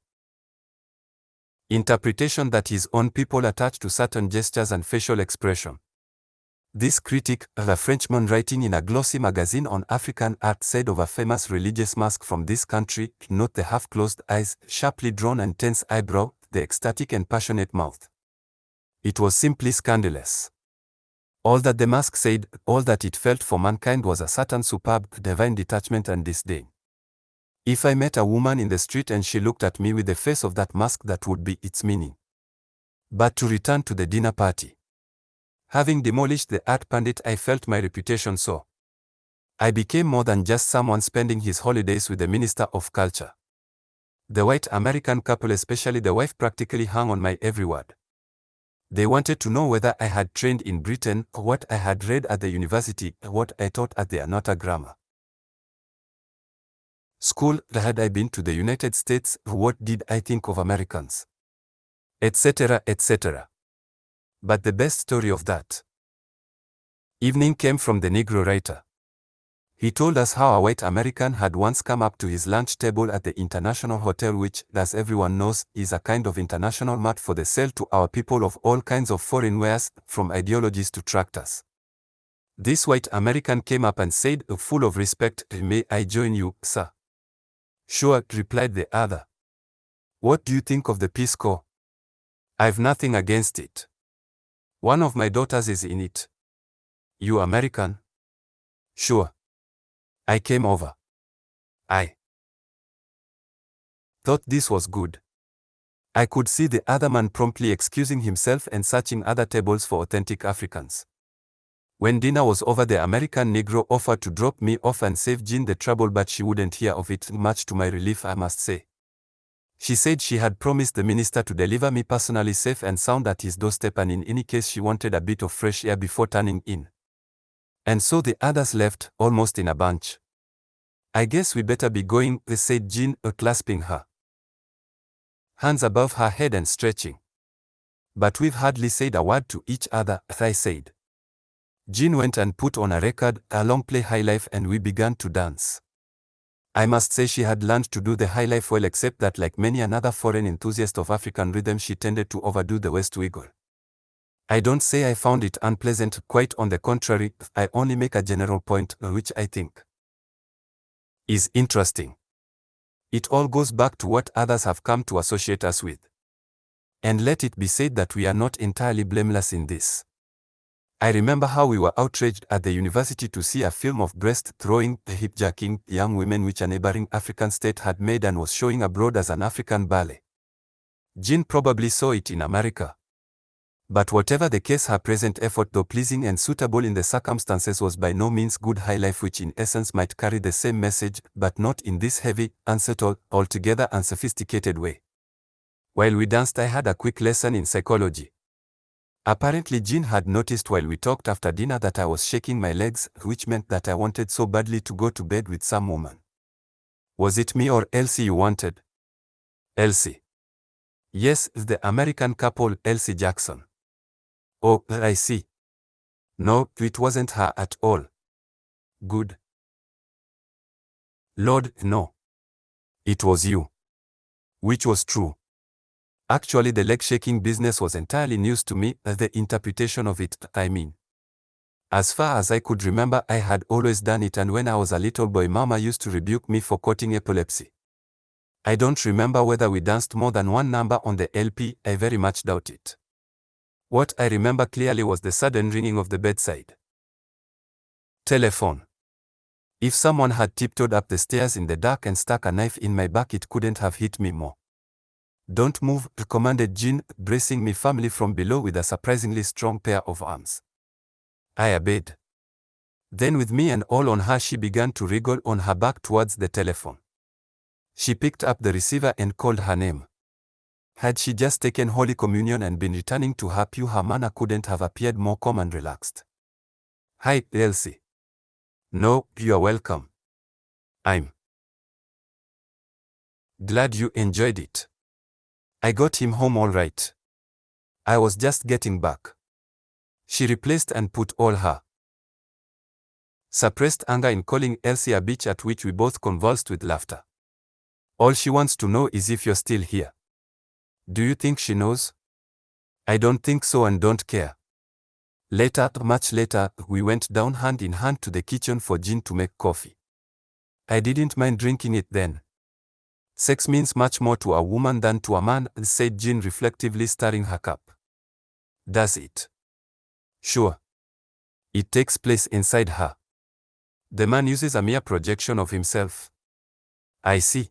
Speaker 1: interpretation that his own people attach to certain gestures and facial expression. This critic, a Frenchman writing in a glossy magazine on African art, said of a famous religious mask from this country, note the half-closed eyes, sharply drawn and tense eyebrow, the ecstatic and passionate mouth. It was simply scandalous. All that the mask said, all that it felt for mankind was a certain superb, divine detachment and disdain. If I met a woman in the street and she looked at me with the face of that mask, that would be its meaning. But to return to the dinner party. Having demolished the art pandit, I felt my reputation soar. I became more than just someone spending his holidays with the Minister of Culture. The white American couple, especially the wife, practically hung on my every word. They wanted to know whether I had trained in Britain, what I had read at the university, what I taught at the Anata Grammar School, had I been to the United States, what did I think of Americans, etc., etc. But the best story of that evening came from the Negro writer. He told us how a white American had once come up to his lunch table at the International Hotel, which, as everyone knows, is a kind of international mart for the sale to our people of all kinds of foreign wares, from ideologies to tractors. This white American came up and said, full of respect, "May I join you, sir?" "Sure," replied the other. "What do you think of the Peace Corps?" "I've nothing against it. One of my daughters is in it." "You American?" "Sure. I came over." I thought this was good. I could see the other man promptly excusing himself and searching other tables for authentic Africans. When dinner was over, the American Negro offered to drop me off and save Jean the trouble, but she wouldn't hear of it, much to my relief, I must say. She said she had promised the minister to deliver me personally safe and sound at his doorstep, and in any case she wanted a bit of fresh air before turning in. And so the others left, almost in a bunch. "I guess we better be going," said Jean, clasping her hands above her head and stretching. "But we've hardly said a word to each other," I said. Jean went and put on a record, a long play high life, and we began to dance. I must say she had learned to do the high life well, except that, like many another foreign enthusiast of African rhythm, she tended to overdo the West wiggle. I don't say I found it unpleasant, quite on the contrary, I only make a general point, which I think is interesting. It all goes back to what others have come to associate us with. And let it be said that we are not entirely blameless in this. I remember how we were outraged at the university to see a film of breast-throwing, hip-jacking young women which a neighboring African state had made and was showing abroad as an African ballet. Jean probably saw it in America. But whatever the case, her present effort, though pleasing and suitable in the circumstances, was by no means good high life, which in essence might carry the same message, but not in this heavy, unsettled, altogether unsophisticated way. While we danced, I had a quick lesson in psychology. Apparently Jean had noticed while we talked after dinner that I was shaking my legs, which meant that I wanted so badly to go to bed with some woman. Was it me or Elsie you wanted? Elsie. Yes, the American couple, Elsie Jackson. Oh, I see. No, it wasn't her at all. Good. Lord, no. It was you. Which was true. Actually, the leg-shaking business was entirely news to me, the interpretation of it, I mean. As far as I could remember, I had always done it, and when I was a little boy, Mama used to rebuke me for quoting epilepsy. I don't remember whether we danced more than one number on the LP, I very much doubt it. What I remember clearly was the sudden ringing of the bedside telephone. If someone had tiptoed up the stairs in the dark and stuck a knife in my back, it couldn't have hit me more. Don't move, commanded Jean, bracing me firmly from below with a surprisingly strong pair of arms. I obeyed. Then with me and all on her, she began to wriggle on her back towards the telephone. She picked up the receiver and called her name. Had she just taken Holy Communion and been returning to her pew, her manner couldn't have appeared more calm and relaxed. Hi, Elsie. No, you're welcome. I'm glad you enjoyed it. I got him home all right. I was just getting back. She replaced and put all her suppressed anger in calling Elsie a bitch, at which we both convulsed with laughter. All she wants to know is if you're still here. Do you think she knows? I don't think so and don't care. Later, much later, we went down hand in hand to the kitchen for Jean to make coffee. I didn't mind drinking it then. Sex means much more to a woman than to a man, said Jean reflectively, stirring her cup. Does it? Sure. It takes place inside her. The man uses a mere projection of himself. I see.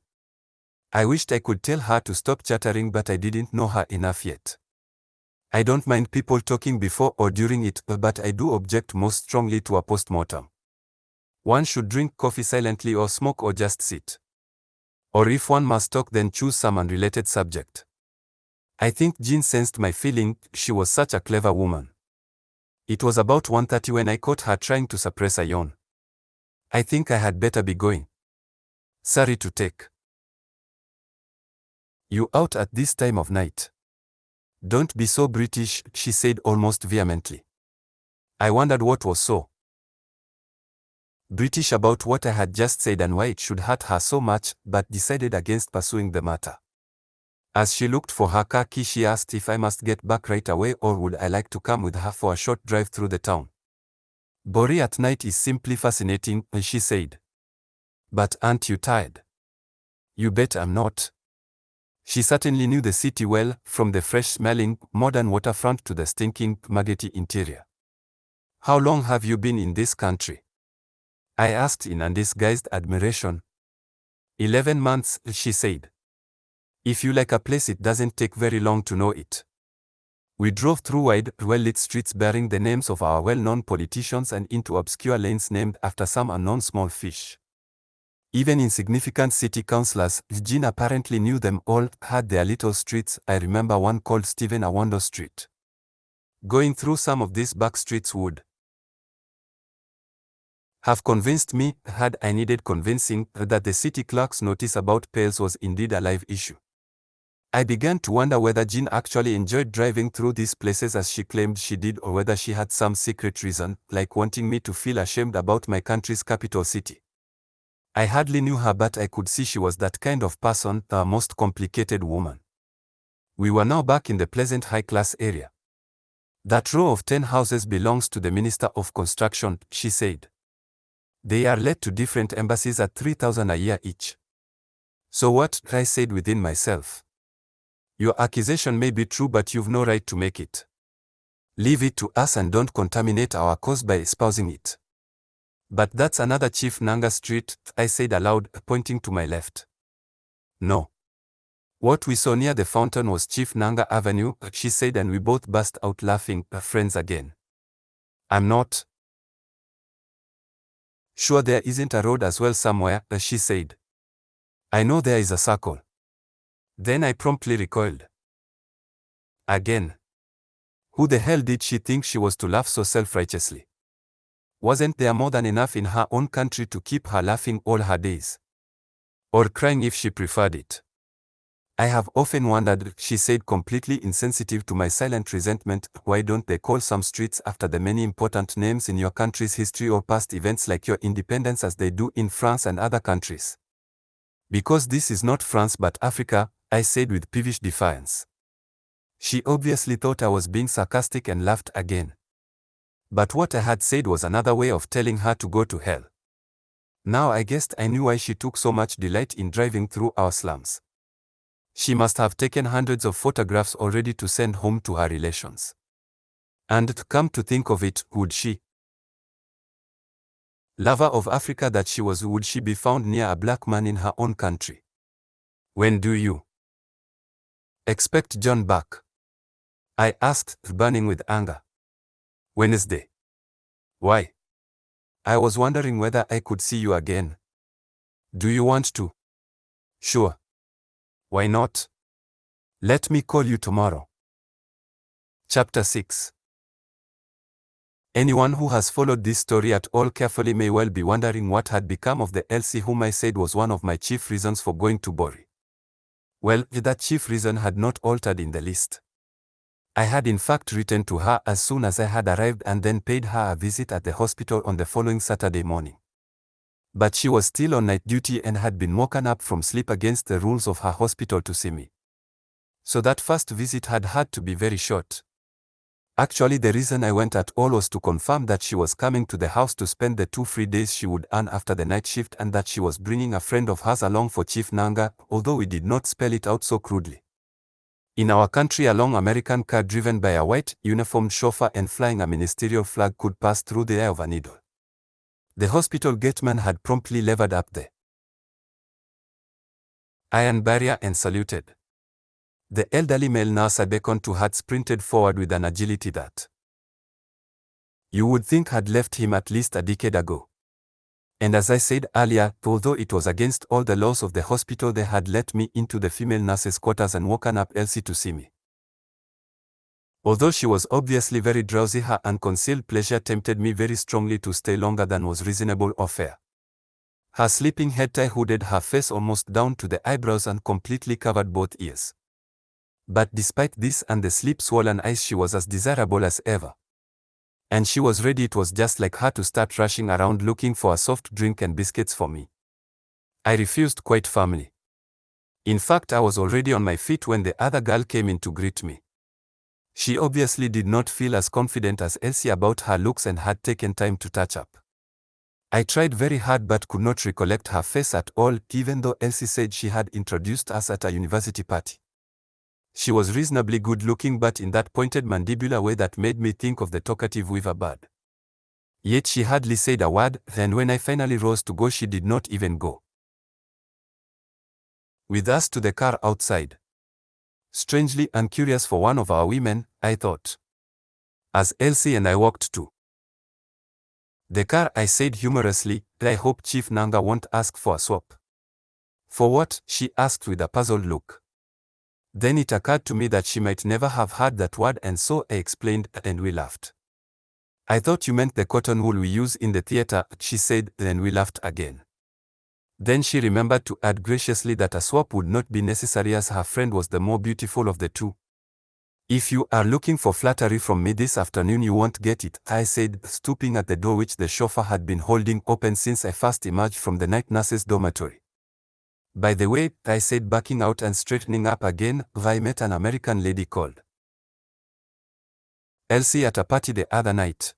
Speaker 1: I wished I could tell her to stop chattering, but I didn't know her enough yet. I don't mind people talking before or during it, but I do object most strongly to a post-mortem. One should drink coffee silently or smoke or just sit. Or if one must talk, then choose some unrelated subject. I think Jean sensed my feeling. She was such a clever woman. It was about 1:30 when I caught her trying to suppress a yawn. I think I had better be going. Sorry to take you out at this time of night. Don't be so British, she said almost vehemently. I wondered what was so British about what I had just said and why it should hurt her so much, but decided against pursuing the matter. As she looked for her car key, she asked if I must get back right away or would I like to come with her for a short drive through the town. Bori at night is simply fascinating, she said. But aren't you tired? You bet I'm not. She certainly knew the city well, from the fresh-smelling, modern waterfront to the stinking, maggoty interior. How long have you been in this country? I asked in undisguised admiration. 11 months, she said. If you like a place, it doesn't take very long to know it. We drove through wide, well-lit streets bearing the names of our well-known politicians and into obscure lanes named after some unknown small fish. Even insignificant city councillors, Jean apparently knew them all, had their little streets. I remember one called Stephen Awando Street. Going through some of these back streets would have convinced me, had I needed convincing, that the city clerk's notice about pails was indeed a live issue. I began to wonder whether Jean actually enjoyed driving through these places as she claimed she did, or whether she had some secret reason, like wanting me to feel ashamed about my country's capital city. I hardly knew her, but I could see she was that kind of person, a most complicated woman. We were now back in the pleasant high-class area. That row of 10 houses belongs to the Minister of Construction, she said. They are let to different embassies at $3,000 a year each. So what? I said within myself. Your accusation may be true, but you've no right to make it. Leave it to us and don't contaminate our cause by espousing it. But that's another Chief Nanga street, I said aloud, pointing to my left. No. What we saw near the fountain was Chief Nanga Avenue, she said, and we both burst out laughing, friends again. I'm not sure there isn't a road as well somewhere, she said. I know there is a circle. Then I promptly recoiled. Again. Who the hell did she think she was to laugh so self-righteously? Wasn't there more than enough in her own country to keep her laughing all her days? Or crying if she preferred it? I have often wondered, she said, completely insensitive to my silent resentment, why don't they call some streets after the many important names in your country's history or past events like your independence as they do in France and other countries? Because this is not France but Africa, I said with peevish defiance. She obviously thought I was being sarcastic and laughed again. But what I had said was another way of telling her to go to hell. Now I guessed I knew why she took so much delight in driving through our slums. She must have taken hundreds of photographs already to send home to her relations. And to come to think of it, would she? Lover of Africa that she was, would she be found near a black man in her own country? When do you expect John back? I asked, burning with anger. Wednesday. Why? I was wondering whether I could see you again. Do you want to? Sure. Why not? Let me call you tomorrow. Chapter 6. Anyone who has followed this story at all carefully may well be wondering what had become of the Elsie whom I said was one of my chief reasons for going to Bori. Well, that chief reason had not altered in the least. I had in fact written to her as soon as I had arrived and then paid her a visit at the hospital on the following Saturday morning. But she was still on night duty and had been woken up from sleep against the rules of her hospital to see me. So that first visit had to be very short. Actually, the reason I went at all was to confirm that she was coming to the house to spend the 2 free days she would earn after the night shift and that she was bringing a friend of hers along for Chief Nanga, although we did not spell it out so crudely. In our country, a long American car driven by a white, uniformed chauffeur and flying a ministerial flag could pass through the eye of a needle. The hospital gateman had promptly levered up the iron barrier and saluted. The elderly male nurse I beckoned to had sprinted forward with an agility that you would think had left him at least a decade ago. And as I said earlier, although it was against all the laws of the hospital, they had let me into the female nurse's quarters and woken up Elsie to see me. Although she was obviously very drowsy, her unconcealed pleasure tempted me very strongly to stay longer than was reasonable or fair. Her sleeping headtie hooded her face almost down to the eyebrows and completely covered both ears. But despite this and the sleep-swollen eyes, she was as desirable as ever. And she was ready. It was just like her to start rushing around looking for a soft drink and biscuits for me. I refused quite firmly. In fact, I was already on my feet when the other girl came in to greet me. She obviously did not feel as confident as Elsie about her looks and had taken time to touch up. I tried very hard but could not recollect her face at all, even though Elsie said she had introduced us at a university party. She was reasonably good-looking, but in that pointed mandibular way that made me think of the talkative weaver bird. Yet she hardly said a word, and when I finally rose to go, she did not even go with us to the car outside. Strangely uncurious for one of our women, I thought. As Elsie and I walked to the car, I said humorously, I hope Chief Nanga won't ask for a swap. For what? She asked with a puzzled look. Then it occurred to me that she might never have heard that word, and so I explained, and we laughed. I thought you meant the cotton wool we use in the theater, she said, and we laughed again. Then she remembered to add graciously that a swap would not be necessary as her friend was the more beautiful of the two. If you are looking for flattery from me this afternoon, you won't get it, I said, stooping at the door which the chauffeur had been holding open since I first emerged from the night nurse's dormitory. By the way, I said, backing out and straightening up again, I met an American lady called Elsie at a party the other night.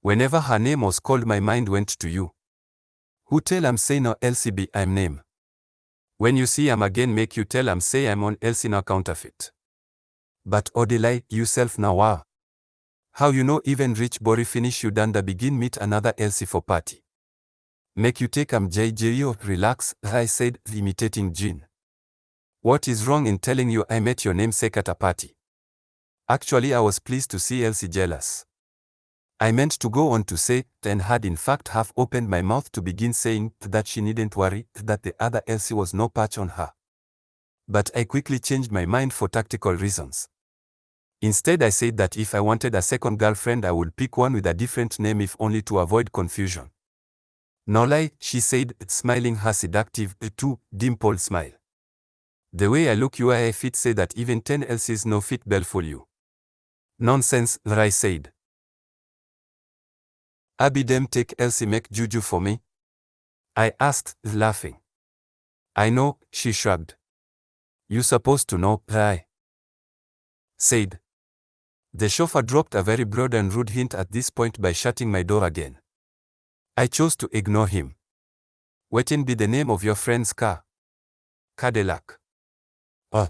Speaker 1: Whenever her name was called, my mind went to you. Who tell I'm saying no Elsie be I'm name. When you see again make you tell say I'm on Elsie now counterfeit. But Odili, you self now wow. How you know even rich Bori finish you danda begin meet another Elsie for party. Make you take JJO, relax, I said, imitating Jean. What is wrong in telling you I met your namesake at a party? Actually I was pleased to see Elsie jealous. I meant to go on to say, and had in fact half opened my mouth to begin saying that she needn't worry, that the other Elsie was no patch on her. But I quickly changed my mind for tactical reasons. Instead I said that if I wanted a second girlfriend I would pick one with a different name if only to avoid confusion. No lie, she said, smiling her seductive, dimpled smile. The way I look you I fit say that even 10 Elsies no fit bell for you. Nonsense, I said. Abi dem take Elsie make juju for me? I asked, laughing. I know, she shrugged. You supposed to know, I said. The chauffeur dropped a very broad and rude hint at this point by shutting my door again. I chose to ignore him. Waiting be the name of your friend's car? Cadillac. Oh.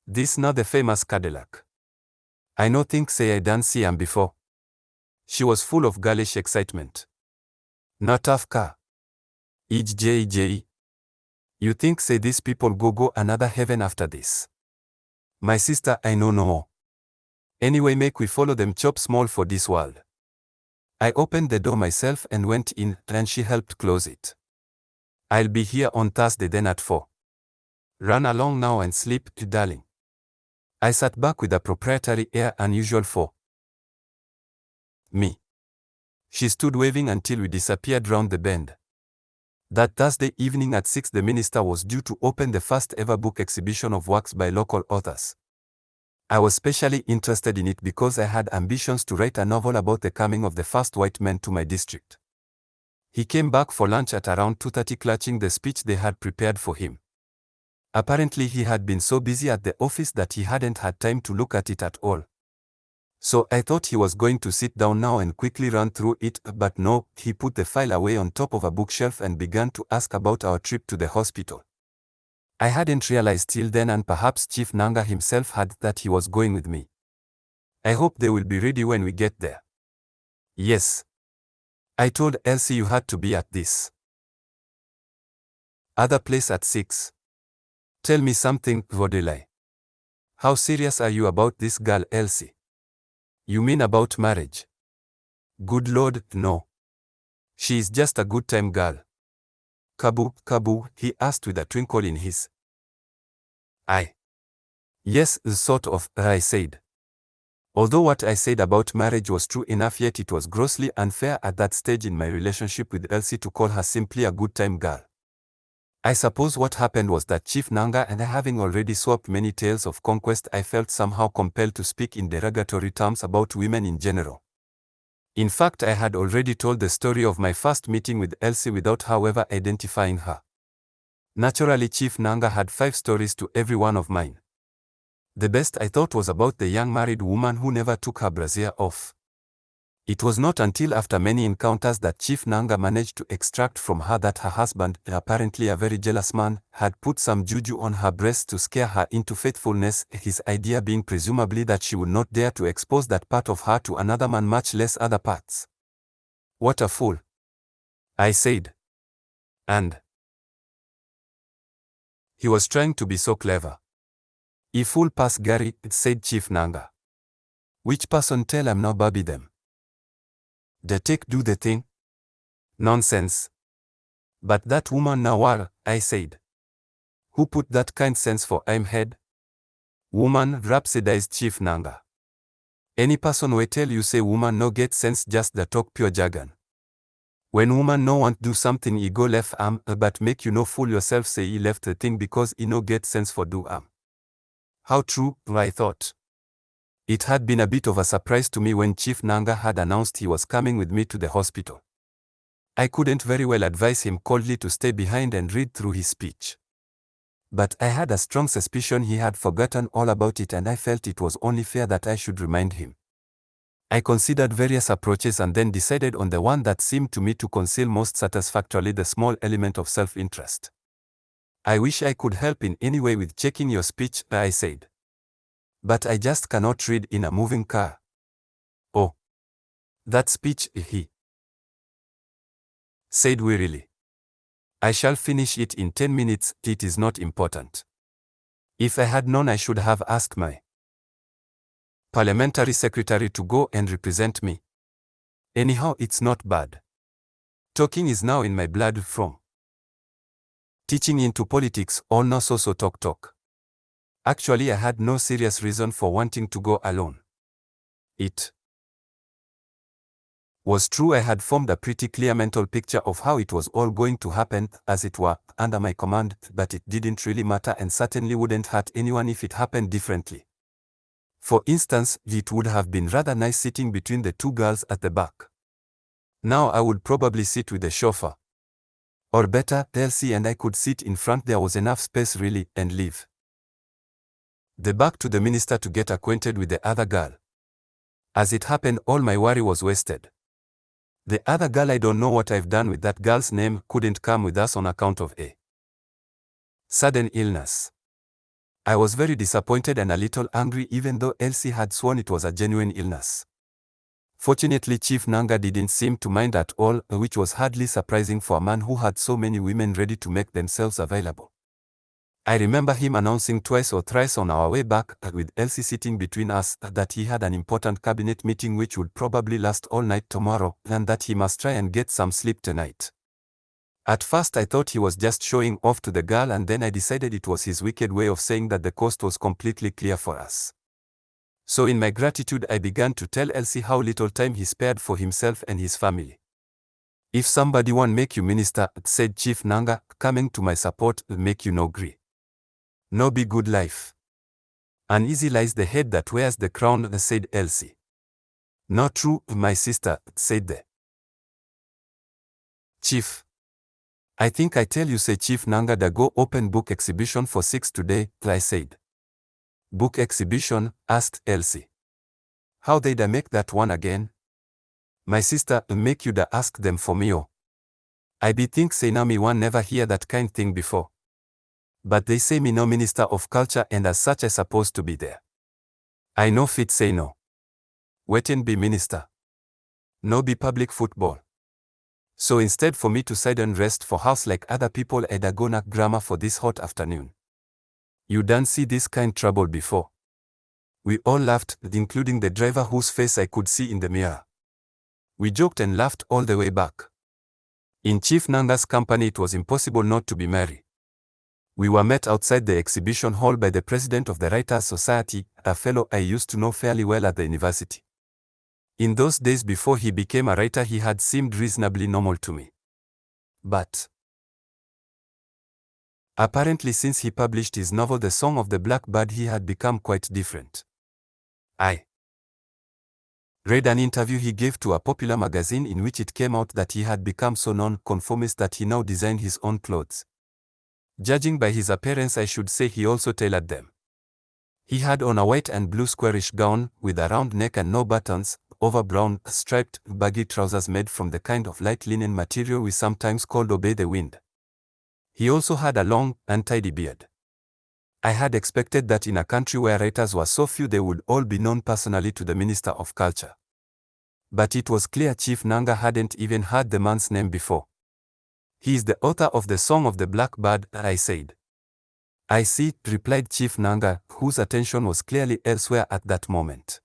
Speaker 1: This not the famous Cadillac. I no think say I done see am before. She was full of girlish excitement. Not tough car. EJ. You think say these people go another heaven after this? My sister I know no more. Anyway make we follow them chop small for this world. I opened the door myself and went in, and she helped close it. I'll be here on Thursday then at 4. Run along now and sleep, darling. I sat back with a proprietary air unusual for me. She stood waving until we disappeared round the bend. That Thursday evening at 6 the minister was due to open the first ever book exhibition of works by local authors. I was specially interested in it because I had ambitions to write a novel about the coming of the first white men to my district. He came back for lunch at around 2:30 clutching the speech they had prepared for him. Apparently he had been so busy at the office that he hadn't had time to look at it at all. So I thought he was going to sit down now and quickly run through it, but no, he put the file away on top of a bookshelf and began to ask about our trip to the hospital. I hadn't realized till then, and perhaps Chief Nanga himself had, that he was going with me. I hope they will be ready when we get there. Yes. I told Elsie you had to be at this other place at 6. Tell me something, Odili. How serious are you about this girl, Elsie? You mean about marriage? Good Lord, no. She is just a good-time girl. Kabu, he asked with a twinkle in his eye. Yes, sort of, I said. Although what I said about marriage was true enough, yet it was grossly unfair at that stage in my relationship with Elsie to call her simply a good-time girl. I suppose what happened was that Chief Nanga and I, having already swapped many tales of conquest, I felt somehow compelled to speak in derogatory terms about women in general. In fact, I had already told the story of my first meeting with Elsie without, however, identifying her. Naturally, Chief Nanga had 5 stories to every one of mine. The best I thought was about the young married woman who never took her brassiere off. It was not until after many encounters that Chief Nanga managed to extract from her that her husband, apparently a very jealous man, had put some juju on her breast to scare her into faithfulness, his idea being presumably that she would not dare to expose that part of her to another man, much less other parts. What a fool, I said. And he was trying to be so clever. "E fool pass Gary," said Chief Nanga. "Which person tell am now baby them? The take do the thing? Nonsense. But that woman now war," I said. "Who put that kind sense for I'm head?" "Woman," rhapsodized Chief Nanga. "Any person we tell you say woman no get sense just the talk pure jargon. When woman no want do something e go left arm, but make you no fool yourself say e left the thing because e no get sense for do arm." How true, I thought. It had been a bit of a surprise to me when Chief Nanga had announced he was coming with me to the hospital. I couldn't very well advise him coldly to stay behind and read through his speech. But I had a strong suspicion he had forgotten all about it, and I felt it was only fair that I should remind him. I considered various approaches and then decided on the one that seemed to me to conceal most satisfactorily the small element of self-interest. I wish I could help in any way with checking your speech, I said. But I just cannot read in a moving car. Oh. That speech, he said wearily. I shall finish it in 10 minutes, it is not important. If I had known, I should have asked my parliamentary secretary to go and represent me. Anyhow, it's not bad. Talking is now in my blood from teaching into politics, all no so talk. Actually, I had no serious reason for wanting to go alone. It was true I had formed a pretty clear mental picture of how it was all going to happen, as it were, under my command, but it didn't really matter and certainly wouldn't hurt anyone if it happened differently. For instance, it would have been rather nice sitting between the two girls at the back. Now I would probably sit with the chauffeur. Or better, Elsie and I could sit in front, there was enough space really, and leave the back to the minister to get acquainted with the other girl. As it happened, all my worry was wasted. The other girl, I don't know what I've done with that girl's name, couldn't come with us on account of a sudden illness. I was very disappointed and a little angry, even though Elsie had sworn it was a genuine illness. Fortunately, Chief Nanga didn't seem to mind at all, which was hardly surprising for a man who had so many women ready to make themselves available. I remember him announcing twice or thrice on our way back, with Elsie sitting between us, that he had an important cabinet meeting which would probably last all night tomorrow, and that he must try and get some sleep tonight. At first I thought he was just showing off to the girl, and then I decided it was his wicked way of saying that the coast was completely clear for us. So in my gratitude I began to tell Elsie how little time he spared for himself and his family. If somebody want make you minister, said Chief Nanga, coming to my support, make you no gree. No be good life. Uneasy lies the head that wears the crown, said Elsie. Not true, my sister, said the chief. I think I tell you, say Chief Nanga, da go open book exhibition for 6 today, I said. Book exhibition, asked Elsie. How they da make that one again? My sister, make you da ask them for me, oh. I be think say now me one never hear that kind thing before. But they say me no minister of culture, and as such I supposed to be there. I no fit say no. Waiting be minister. No be public football. So instead for me to sit and rest for house like other people, I da go knock grammar for this hot afternoon. You done see this kind trouble before. We all laughed, including the driver whose face I could see in the mirror. We joked and laughed all the way back. In Chief Nanga's company it was impossible not to be merry. We were met outside the exhibition hall by the president of the Writers' Society, a fellow I used to know fairly well at the university. In those days before he became a writer, he had seemed reasonably normal to me. But apparently since he published his novel The Song of the Blackbird, he had become quite different. I read an interview he gave to a popular magazine in which it came out that he had become so non-conformist that he now designed his own clothes. Judging by his appearance, I should say he also tailored them. He had on a white and blue squarish gown, with a round neck and no buttons, over brown, striped, baggy trousers made from the kind of light linen material we sometimes called obey the wind. He also had a long, untidy beard. I had expected that in a country where writers were so few they would all be known personally to the Minister of Culture. But it was clear Chief Nanga hadn't even heard the man's name before. He is the author of The Song of the Blackbird, I said. I see, replied Chief Nanga, whose attention was clearly elsewhere at that moment.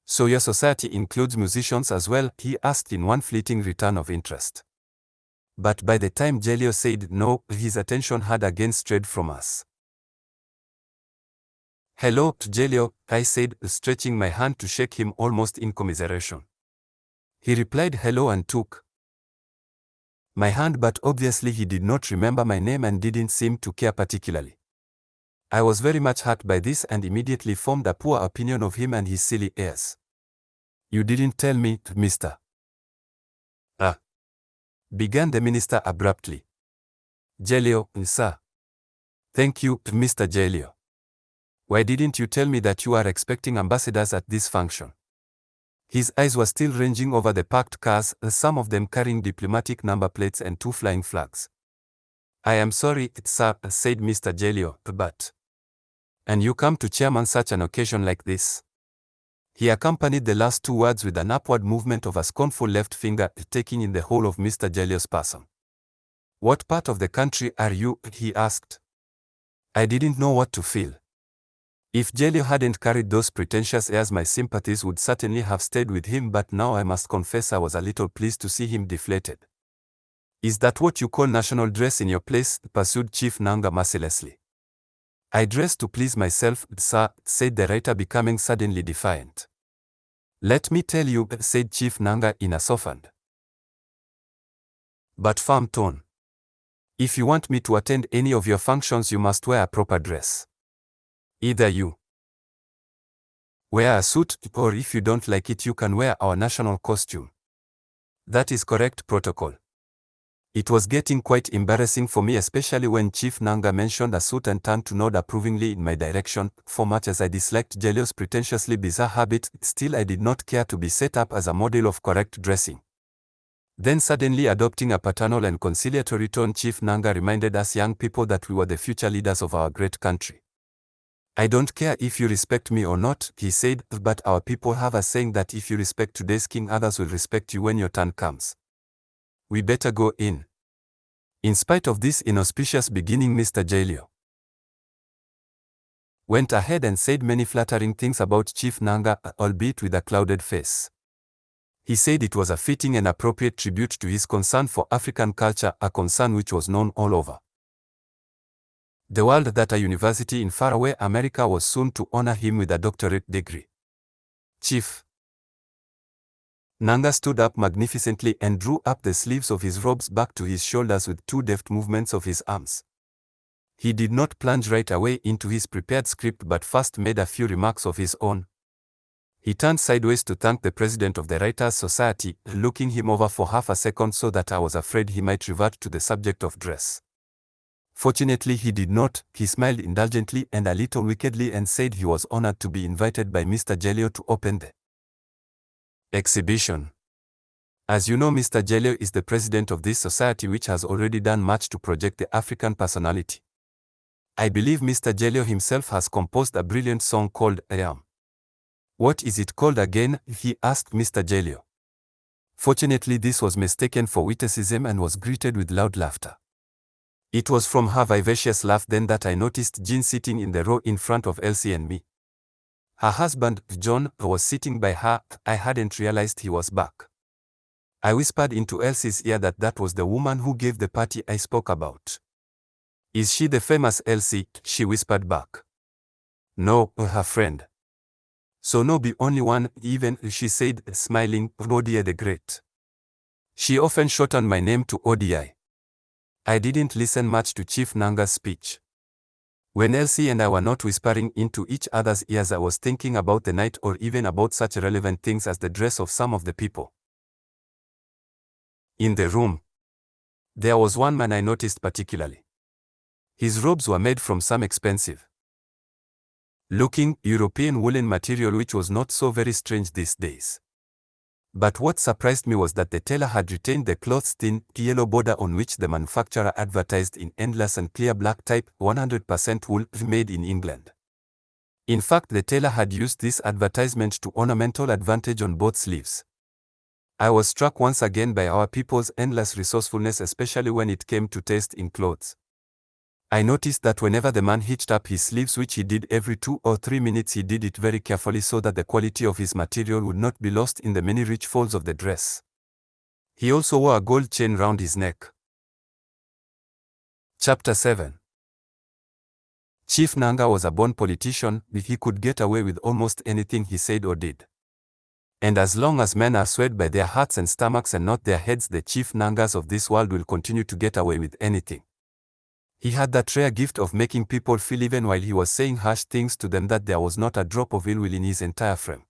Speaker 1: So your society includes musicians as well, he asked in one fleeting return of interest. But by the time Gelio said no, his attention had again strayed from us. Hello, Gelio, I said, stretching my hand to shake him almost in commiseration. He replied hello and took my hand, but obviously he did not remember my name and didn't seem to care particularly. I was very much hurt by this and immediately formed a poor opinion of him and his silly airs. You didn't tell me, Mr. Began the minister abruptly. Gelio, sir. Thank you, Mr. Gelio. Why didn't you tell me that you are expecting ambassadors at this function? His eyes were still ranging over the parked cars, some of them carrying diplomatic number plates and 2 flying flags. I am sorry, sir, said Mr. Jelio, but... And you come to chairman such an occasion like this? He accompanied the last two words with an upward movement of a scornful left finger, taking in the whole of Mr. Jelio's person. What part of the country are you? He asked. I didn't know what to feel. If Jelio hadn't carried those pretentious airs, my sympathies would certainly have stayed with him, but now I must confess I was a little pleased to see him deflated. Is that what you call national dress in your place? Pursued Chief Nanga mercilessly. I dress to please myself, sir, said the writer, becoming suddenly defiant. Let me tell you, said Chief Nanga in a softened but firm tone. If you want me to attend any of your functions, you must wear a proper dress. Either you wear a suit, or if you don't like it, you can wear our national costume. That is correct protocol. It was getting quite embarrassing for me, especially when Chief Nanga mentioned a suit and turned to nod approvingly in my direction. For much as I disliked Jelio's pretentiously bizarre habit, still I did not care to be set up as a model of correct dressing. Then suddenly adopting a paternal and conciliatory tone, Chief Nanga reminded us young people that we were the future leaders of our great country. I don't care if you respect me or not, he said, but our people have a saying that if you respect today's king, others will respect you when your turn comes. We better go in. In spite of this inauspicious beginning, Mr. Jelio went ahead and said many flattering things about Chief Nanga, albeit with a clouded face. He said it was a fitting and appropriate tribute to his concern for African culture, a concern which was known all over the world, that a university in faraway America was soon to honor him with a doctorate degree. Chief Nanga stood up magnificently and drew up the sleeves of his robes back to his shoulders with two deft movements of his arms. He did not plunge right away into his prepared script, but first made a few remarks of his own. He turned sideways to thank the president of the Writers' Society, looking him over for half a second so that I was afraid he might revert to the subject of dress. Fortunately he did not. He smiled indulgently and a little wickedly and said he was honored to be invited by Mr. Jelio to open the exhibition. As you know, Mr. Jelio is the president of this society, which has already done much to project the African personality. I believe Mr. Jelio himself has composed a brilliant song called I Am. What is it called again? He asked Mr. Jelio. Fortunately this was mistaken for witticism and was greeted with loud laughter. It was from her vivacious laugh then that I noticed Jean sitting in the row in front of Elsie and me. Her husband, John, was sitting by her. I hadn't realized he was back. I whispered into Elsie's ear that was the woman who gave the party I spoke about. Is she the famous Elsie? She whispered back. No, her friend. So no, be only one, even, she said, smiling, Odili the Great. She often shortened my name to Odili. I didn't listen much to Chief Nanga's speech. When Elsie and I were not whispering into each other's ears, I was thinking about the night, or even about such relevant things as the dress of some of the people in the room. There was one man I noticed particularly. His robes were made from some expensive looking European woolen material, which was not so very strange these days. But what surprised me was that the tailor had retained the cloth's thin, yellow border on which the manufacturer advertised in endless and clear black type, 100% wool, made in England. In fact, the tailor had used this advertisement to ornamental advantage on both sleeves. I was struck once again by our people's endless resourcefulness, especially when it came to taste in clothes. I noticed that whenever the man hitched up his sleeves, which he did every 2 or 3 minutes, he did it very carefully so that the quality of his material would not be lost in the many rich folds of the dress. He also wore a gold chain round his neck. Chapter 7. Chief Nanga was a born politician. He could get away with almost anything he said or did. And as long as men are swayed by their hearts and stomachs and not their heads, the Chief Nangas of this world will continue to get away with anything. He had that rare gift of making people feel, even while he was saying harsh things to them, that there was not a drop of ill will in his entire frame.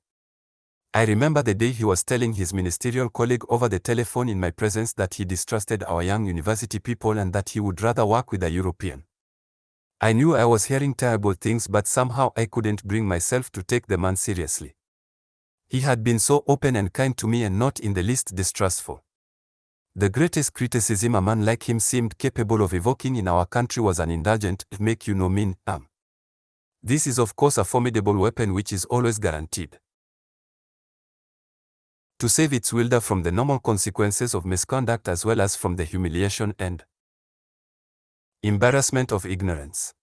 Speaker 1: I remember the day he was telling his ministerial colleague over the telephone in my presence that he distrusted our young university people and that he would rather work with a European. I knew I was hearing terrible things, but somehow I couldn't bring myself to take the man seriously. He had been so open and kind to me and not in the least distrustful. The greatest criticism a man like him seemed capable of evoking in our country was an indulgent, make you no mean, This is of course a formidable weapon which is always guaranteed to save its wielder from the normal consequences of misconduct as well as from the humiliation and embarrassment of ignorance.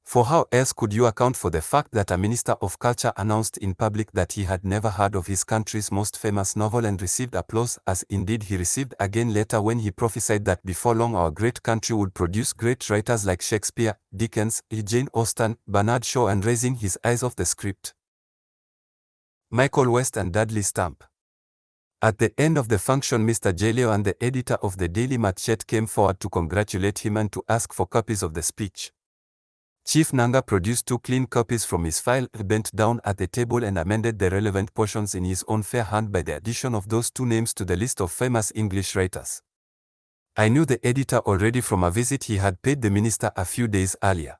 Speaker 1: For how else could you account for the fact that a minister of culture announced in public that he had never heard of his country's most famous novel and received applause, as indeed he received again later when he prophesied that before long our great country would produce great writers like Shakespeare, Dickens, Jane Austen, Bernard Shaw, and raising his eyes off the script, Michael West and Dudley Stamp. At the end of the function, Mr. Jaleo and the editor of the Daily Matchet came forward to congratulate him and to ask for copies of the speech. Chief Nanga produced 2 clean copies from his file, bent down at the table and amended the relevant portions in his own fair hand by the addition of those 2 names to the list of famous English writers. I knew the editor already from a visit he had paid the minister a few days earlier.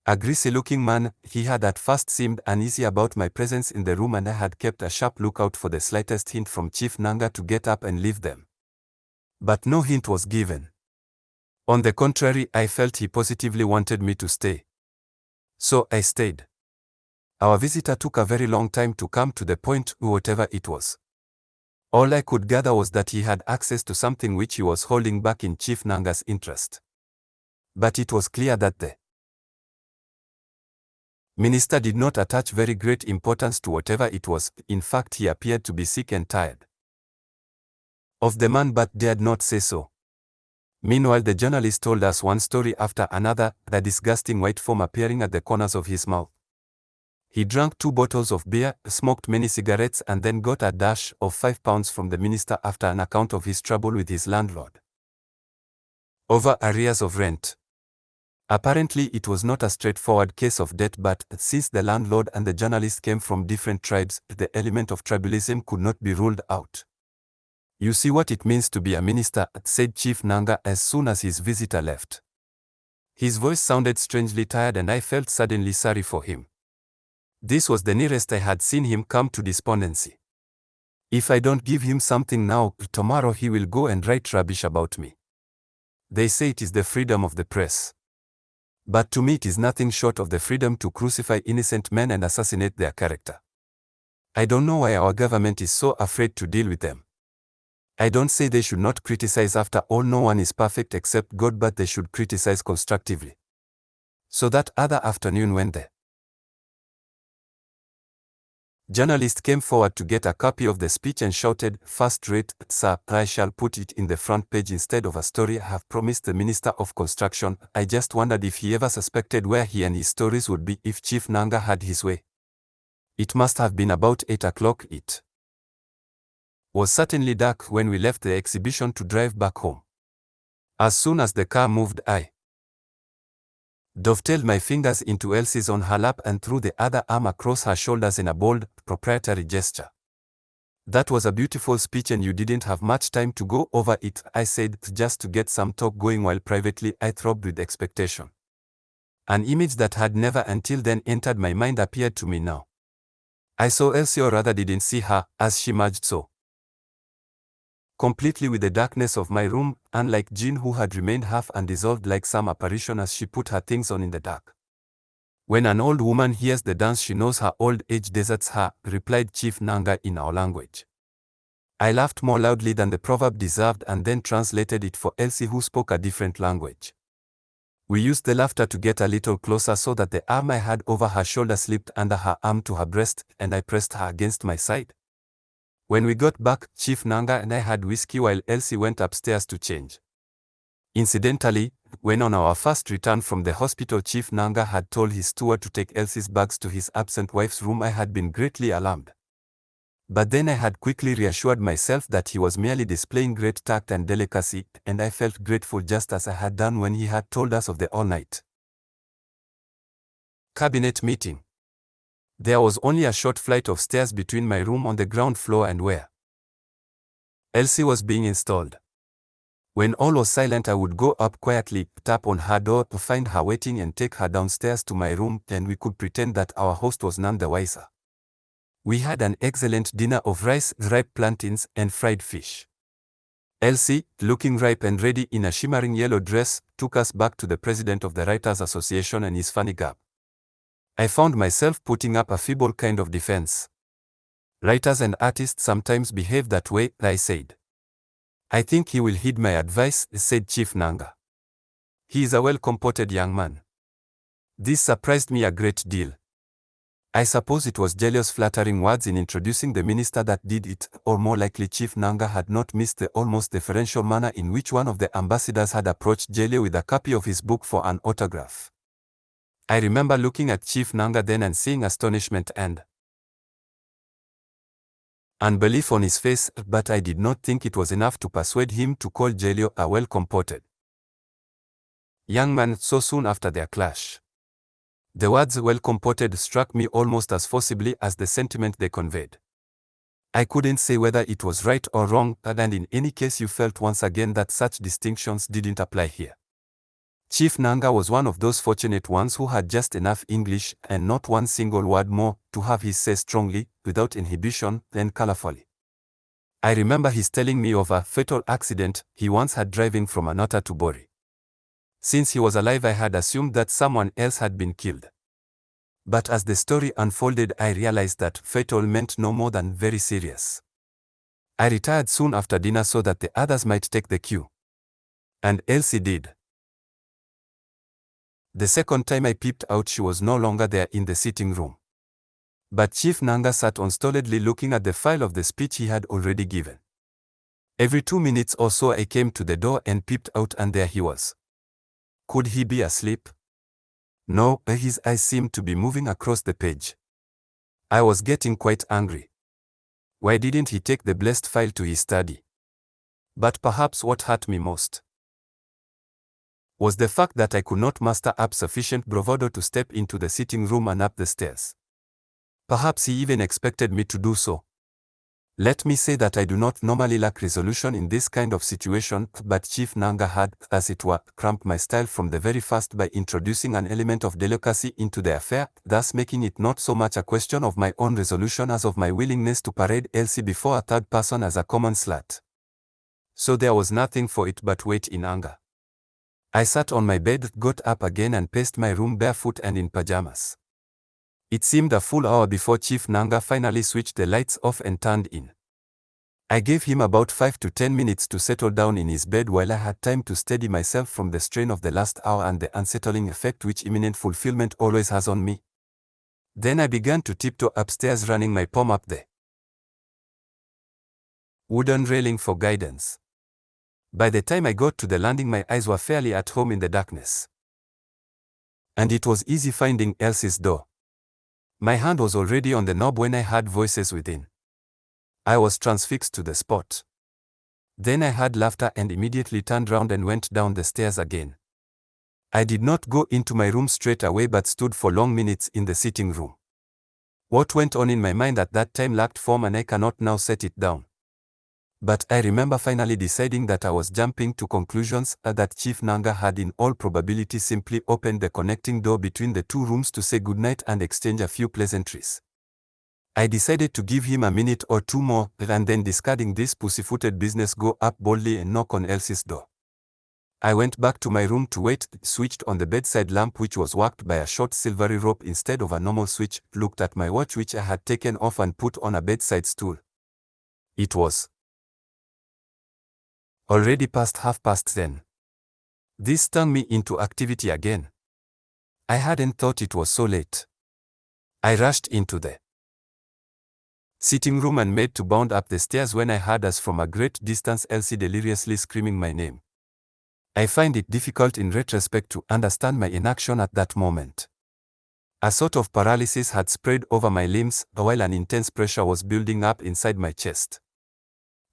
Speaker 1: A greasy-looking man, he had at first seemed uneasy about my presence in the room, and I had kept a sharp lookout for the slightest hint from Chief Nanga to get up and leave them. But no hint was given. On the contrary, I felt he positively wanted me to stay. So I stayed. Our visitor took a very long time to come to the point, whatever it was. All I could gather was that he had access to something which he was holding back in Chief Nanga's interest. But it was clear that the minister did not attach very great importance to whatever it was. In fact, he appeared to be sick and tired of the man but dared not say so. Meanwhile, the journalist told us one story after another, the disgusting white foam appearing at the corners of his mouth. He drank 2 bottles of beer, smoked many cigarettes, and then got a dash of £5 from the minister after an account of his trouble with his landlord over arrears of rent. Apparently, it was not a straightforward case of debt, but since the landlord and the journalist came from different tribes, the element of tribalism could not be ruled out. You see what it means to be a minister, said Chief Nanga as soon as his visitor left. His voice sounded strangely tired, and I felt suddenly sorry for him. This was the nearest I had seen him come to despondency. If I don't give him something now, tomorrow he will go and write rubbish about me. They say it is the freedom of the press. But to me it is nothing short of the freedom to crucify innocent men and assassinate their character. I don't know why our government is so afraid to deal with them. I don't say they should not criticize. After all, no one is perfect except God, but they should criticize constructively. So that other afternoon, when the journalist came forward to get a copy of the speech and shouted, "First rate, sir, I shall put it in the front page instead of a story I have promised the Minister of Construction," I just wondered if he ever suspected where he and his stories would be if Chief Nanga had his way. It must have been about 8 o'clock. It was certainly dark when we left the exhibition to drive back home. As soon as the car moved, I dovetailed my fingers into Elsie's on her lap and threw the other arm across her shoulders in a bold, proprietary gesture. "That was a beautiful speech, and you didn't have much time to go over it," I said, just to get some talk going, while privately I throbbed with expectation. An image that had never until then entered my mind appeared to me now. I saw Elsie, or rather didn't see her, as she merged so completely with the darkness of my room, unlike Jean, who had remained half undissolved like some apparition as she put her things on in the dark. "When an old woman hears the dance, she knows her old age deserts her," replied Chief Nanga in our language. I laughed more loudly than the proverb deserved and then translated it for Elsie, who spoke a different language. We used the laughter to get a little closer so that the arm I had over her shoulder slipped under her arm to her breast, and I pressed her against my side. When we got back, Chief Nanga and I had whiskey while Elsie went upstairs to change. Incidentally, when on our first return from the hospital Chief Nanga had told his steward to take Elsie's bags to his absent wife's room, I had been greatly alarmed. But then I had quickly reassured myself that he was merely displaying great tact and delicacy, and I felt grateful just as I had done when he had told us of the all-night cabinet meeting. There was only a short flight of stairs between my room on the ground floor and where Elsie was being installed. When all was silent, I would go up quietly, tap on her door to find her waiting, and take her downstairs to my room, and we could pretend that our host was none the wiser. We had an excellent dinner of rice, ripe plantains, and fried fish. Elsie, looking ripe and ready in a shimmering yellow dress, took us back to the president of the Writers' Association and his funny gap. I found myself putting up a feeble kind of defense. Writers and artists sometimes behave that way, I said. I think he will heed my advice, said Chief Nanga. He is a well-comported young man. This surprised me a great deal. I suppose it was jealous flattering words in introducing the minister that did it, or more likely Chief Nanga had not missed the almost deferential manner in which one of the ambassadors had approached Jelio with a copy of his book for an autograph. I remember looking at Chief Nanga then and seeing astonishment and unbelief on his face, but I did not think it was enough to persuade him to call Jelio a well-comported young man so soon after their clash. The words well-comported struck me almost as forcibly as the sentiment they conveyed. I couldn't say whether it was right or wrong, and in any case you felt once again that such distinctions didn't apply here. Chief Nanga was one of those fortunate ones who had just enough English, and not one single word more, to have his say strongly, without inhibition, and colorfully. I remember his telling me of a fatal accident he once had driving from Anota to Bori. Since he was alive I had assumed that someone else had been killed. But as the story unfolded I realized that fatal meant no more than very serious. I retired soon after dinner so that the others might take the cue. And Elsie did. The second time I peeped out she was no longer there in the sitting room. But Chief Nanga sat unstolidly looking at the file of the speech he had already given. Every 2 minutes or so I came to the door and peeped out and there he was. Could he be asleep? No, his eyes seemed to be moving across the page. I was getting quite angry. Why didn't he take the blessed file to his study? But perhaps what hurt me most was the fact that I could not muster up sufficient bravado to step into the sitting room and up the stairs. Perhaps he even expected me to do so. Let me say that I do not normally lack resolution in this kind of situation, but Chief Nanga had, as it were, cramped my style from the very first by introducing an element of delicacy into the affair, thus making it not so much a question of my own resolution as of my willingness to parade Elsie before a third person as a common slut. So there was nothing for it but wait in anger. I sat on my bed, got up again and paced my room barefoot and in pajamas. It seemed a full hour before Chief Nanga finally switched the lights off and turned in. I gave him about 5 to 10 minutes to settle down in his bed while I had time to steady myself from the strain of the last hour and the unsettling effect which imminent fulfillment always has on me. Then I began to tiptoe upstairs, running my palm up the wooden railing for guidance. By the time I got to the landing my eyes were fairly at home in the darkness. And it was easy finding Elsie's door. My hand was already on the knob when I heard voices within. I was transfixed to the spot. Then I heard laughter and immediately turned round and went down the stairs again. I did not go into my room straight away but stood for long minutes in the sitting room. What went on in my mind at that time lacked form and I cannot now set it down. But I remember finally deciding that I was jumping to conclusions, that Chief Nanga had in all probability simply opened the connecting door between the two rooms to say goodnight and exchange a few pleasantries. I decided to give him a minute or two more, and then discarding this pussyfooted business go up boldly and knock on Elsie's door. I went back to my room to wait, switched on the bedside lamp which was worked by a short silvery rope instead of a normal switch, looked at my watch which I had taken off and put on a bedside stool. It was already past 10:30. This stung me into activity again. I hadn't thought it was so late. I rushed into the sitting room and made to bound up the stairs when I heard as from a great distance Elsie deliriously screaming my name. I find it difficult in retrospect to understand my inaction at that moment. A sort of paralysis had spread over my limbs, while an intense pressure was building up inside my chest.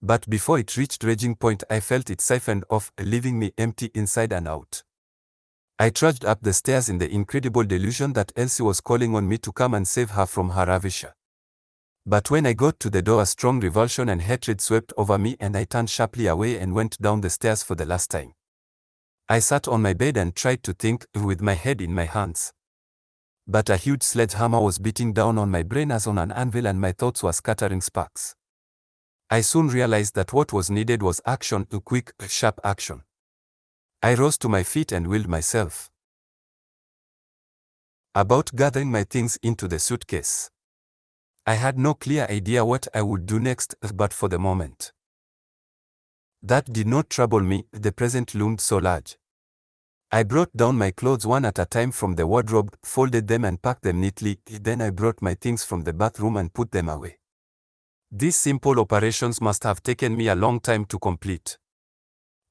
Speaker 1: But before it reached raging point I felt it siphoned off, leaving me empty inside and out. I trudged up the stairs in the incredible delusion that Elsie was calling on me to come and save her from her ravisher. But when I got to the door a strong revulsion and hatred swept over me and I turned sharply away and went down the stairs for the last time. I sat on my bed and tried to think, with my head in my hands. But a huge sledgehammer was beating down on my brain as on an anvil and my thoughts were scattering sparks. I soon realized that what was needed was action, a quick, sharp action. I rose to my feet and willed myself about gathering my things into the suitcase. I had no clear idea what I would do next, but for the moment that did not trouble me, the present loomed so large. I brought down my clothes one at a time from the wardrobe, folded them and packed them neatly, then I brought my things from the bathroom and put them away. These simple operations must have taken me a long time to complete.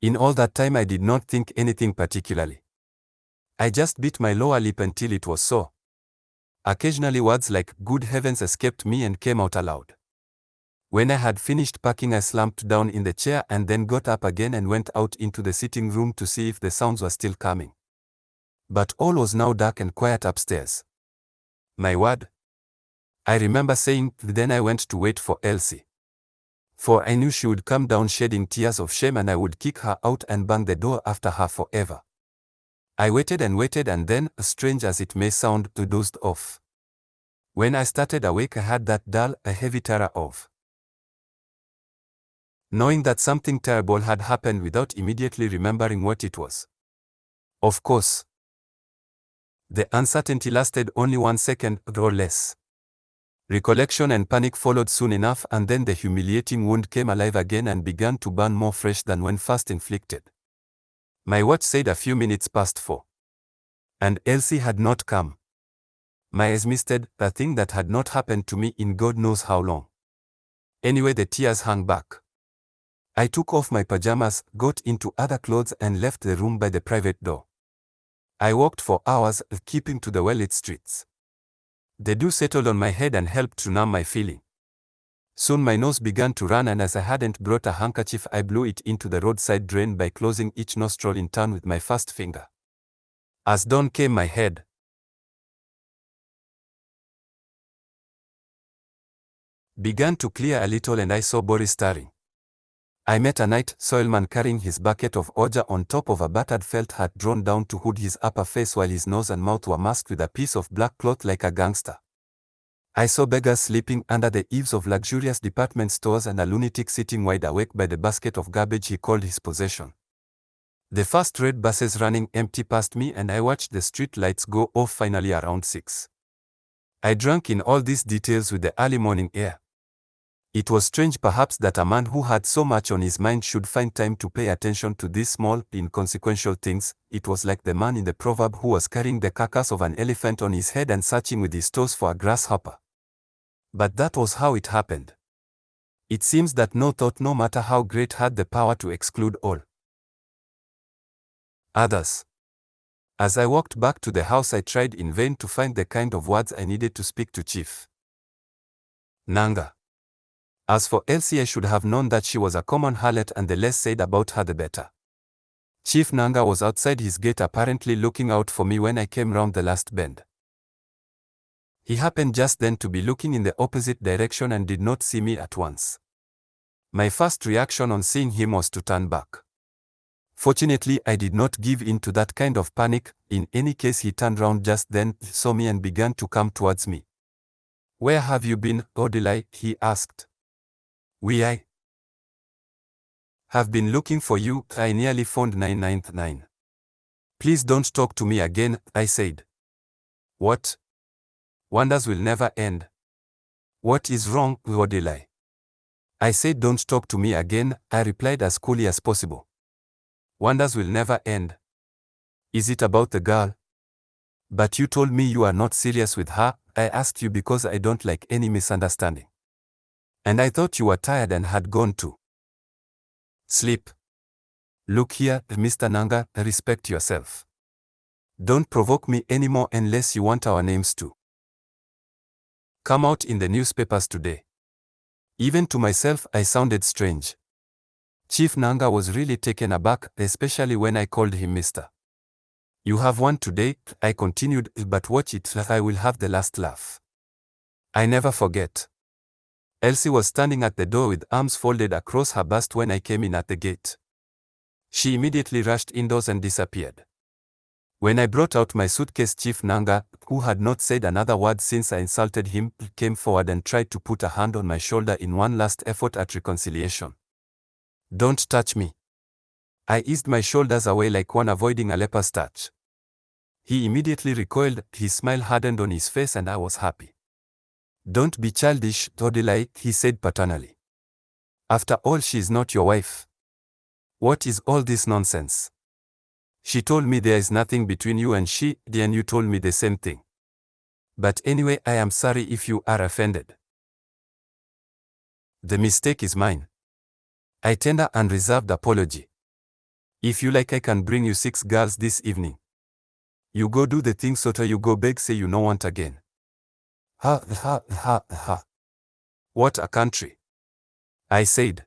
Speaker 1: In all that time I did not think anything particularly. I just bit my lower lip until it was sore. Occasionally words like "good heavens" escaped me and came out aloud. When I had finished packing, I slumped down in the chair and then got up again and went out into the sitting room to see if the sounds were still coming. But all was now dark and quiet upstairs. My word! I remember saying, then I went to wait for Elsie. For I knew she would come down shedding tears of shame and I would kick her out and bang the door after her forever. I waited and then, strange as it may sound, dozed off. When I started awake I had that dull, heavy terror of knowing that something terrible had happened without immediately remembering what it was. Of course, the uncertainty lasted only 1 second or less. Recollection and panic followed soon enough, and then the humiliating wound came alive again and began to burn more fresh than when first inflicted. My watch said a few minutes past 4. And Elsie had not come. My eyes misted, a thing that had not happened to me in God knows how long. Anyway, the tears hung back. I took off my pajamas, got into other clothes and left the room by the private door. I walked for hours, keeping to the well-lit streets. The dew settled on my head and helped to numb my feeling. Soon my nose began to run, and as I hadn't brought a handkerchief I blew it into the roadside drain by closing each nostril in turn with my first finger. As dawn came my head began to clear a little and I saw Boris staring. I met a night soilman carrying his bucket of orger on top of a battered felt hat drawn down to hood his upper face while his nose and mouth were masked with a piece of black cloth like a gangster. I saw beggars sleeping under the eaves of luxurious department stores and a lunatic sitting wide awake by the basket of garbage he called his possession. The first red buses running empty passed me and I watched the street lights go off finally around 6. I drank in all these details with the early morning air. It was strange perhaps that a man who had so much on his mind should find time to pay attention to these small, inconsequential things. It was like the man in the proverb who was carrying the carcass of an elephant on his head and searching with his toes for a grasshopper. But that was how it happened. It seems that no thought, no matter how great, had the power to exclude all others. As I walked back to the house I tried in vain to find the kind of words I needed to speak to Chief Nanga. As for Elsie, I should have known that she was a common harlot, and the less said about her the better. Chief Nanga was outside his gate apparently looking out for me when I came round the last bend. He happened just then to be looking in the opposite direction and did not see me at once. My first reaction on seeing him was to turn back. Fortunately, I did not give in to that kind of panic. In any case, he turned round just then, saw me and began to come towards me. "Where have you been, Odili?" he asked. "I have been looking for you. I nearly phoned 999. "Please don't talk to me again," I said. "What? Wonders will never end." "What is wrong, Odili?" I said. "Don't talk to me again," I replied as coolly as possible. "Wonders will never end. Is it about the girl?" "But you told me you are not serious with her." "I asked you because I don't like any misunderstanding. And I thought you were tired and had gone to sleep." "Look here, Mr. Nanga, respect yourself. Don't provoke me anymore unless you want our names to come out in the newspapers today." Even to myself I sounded strange. Chief Nanga was really taken aback, especially when I called him Mr. "You have won today," I continued, "but watch it, I will have the last laugh. I never forget." Elsie was standing at the door with arms folded across her bust when I came in at the gate. She immediately rushed indoors and disappeared. When I brought out my suitcase, Chief Nanga, who had not said another word since I insulted him, came forward and tried to put a hand on my shoulder in one last effort at reconciliation. "Don't touch me." I eased my shoulders away like one avoiding a leper's touch. He immediately recoiled, his smile hardened on his face, and I was happy. "Don't be childish, Odili," he said paternally. "After all, she is not your wife. What is all this nonsense? She told me there is nothing between you and she, and you told me the same thing. But anyway, I am sorry if you are offended. The mistake is mine. I tender unreserved apology. If you like, I can bring you 6 girls this evening. You go do the thing, so you go beg, say you no want again." Ha ha ha ha. What a country, I said.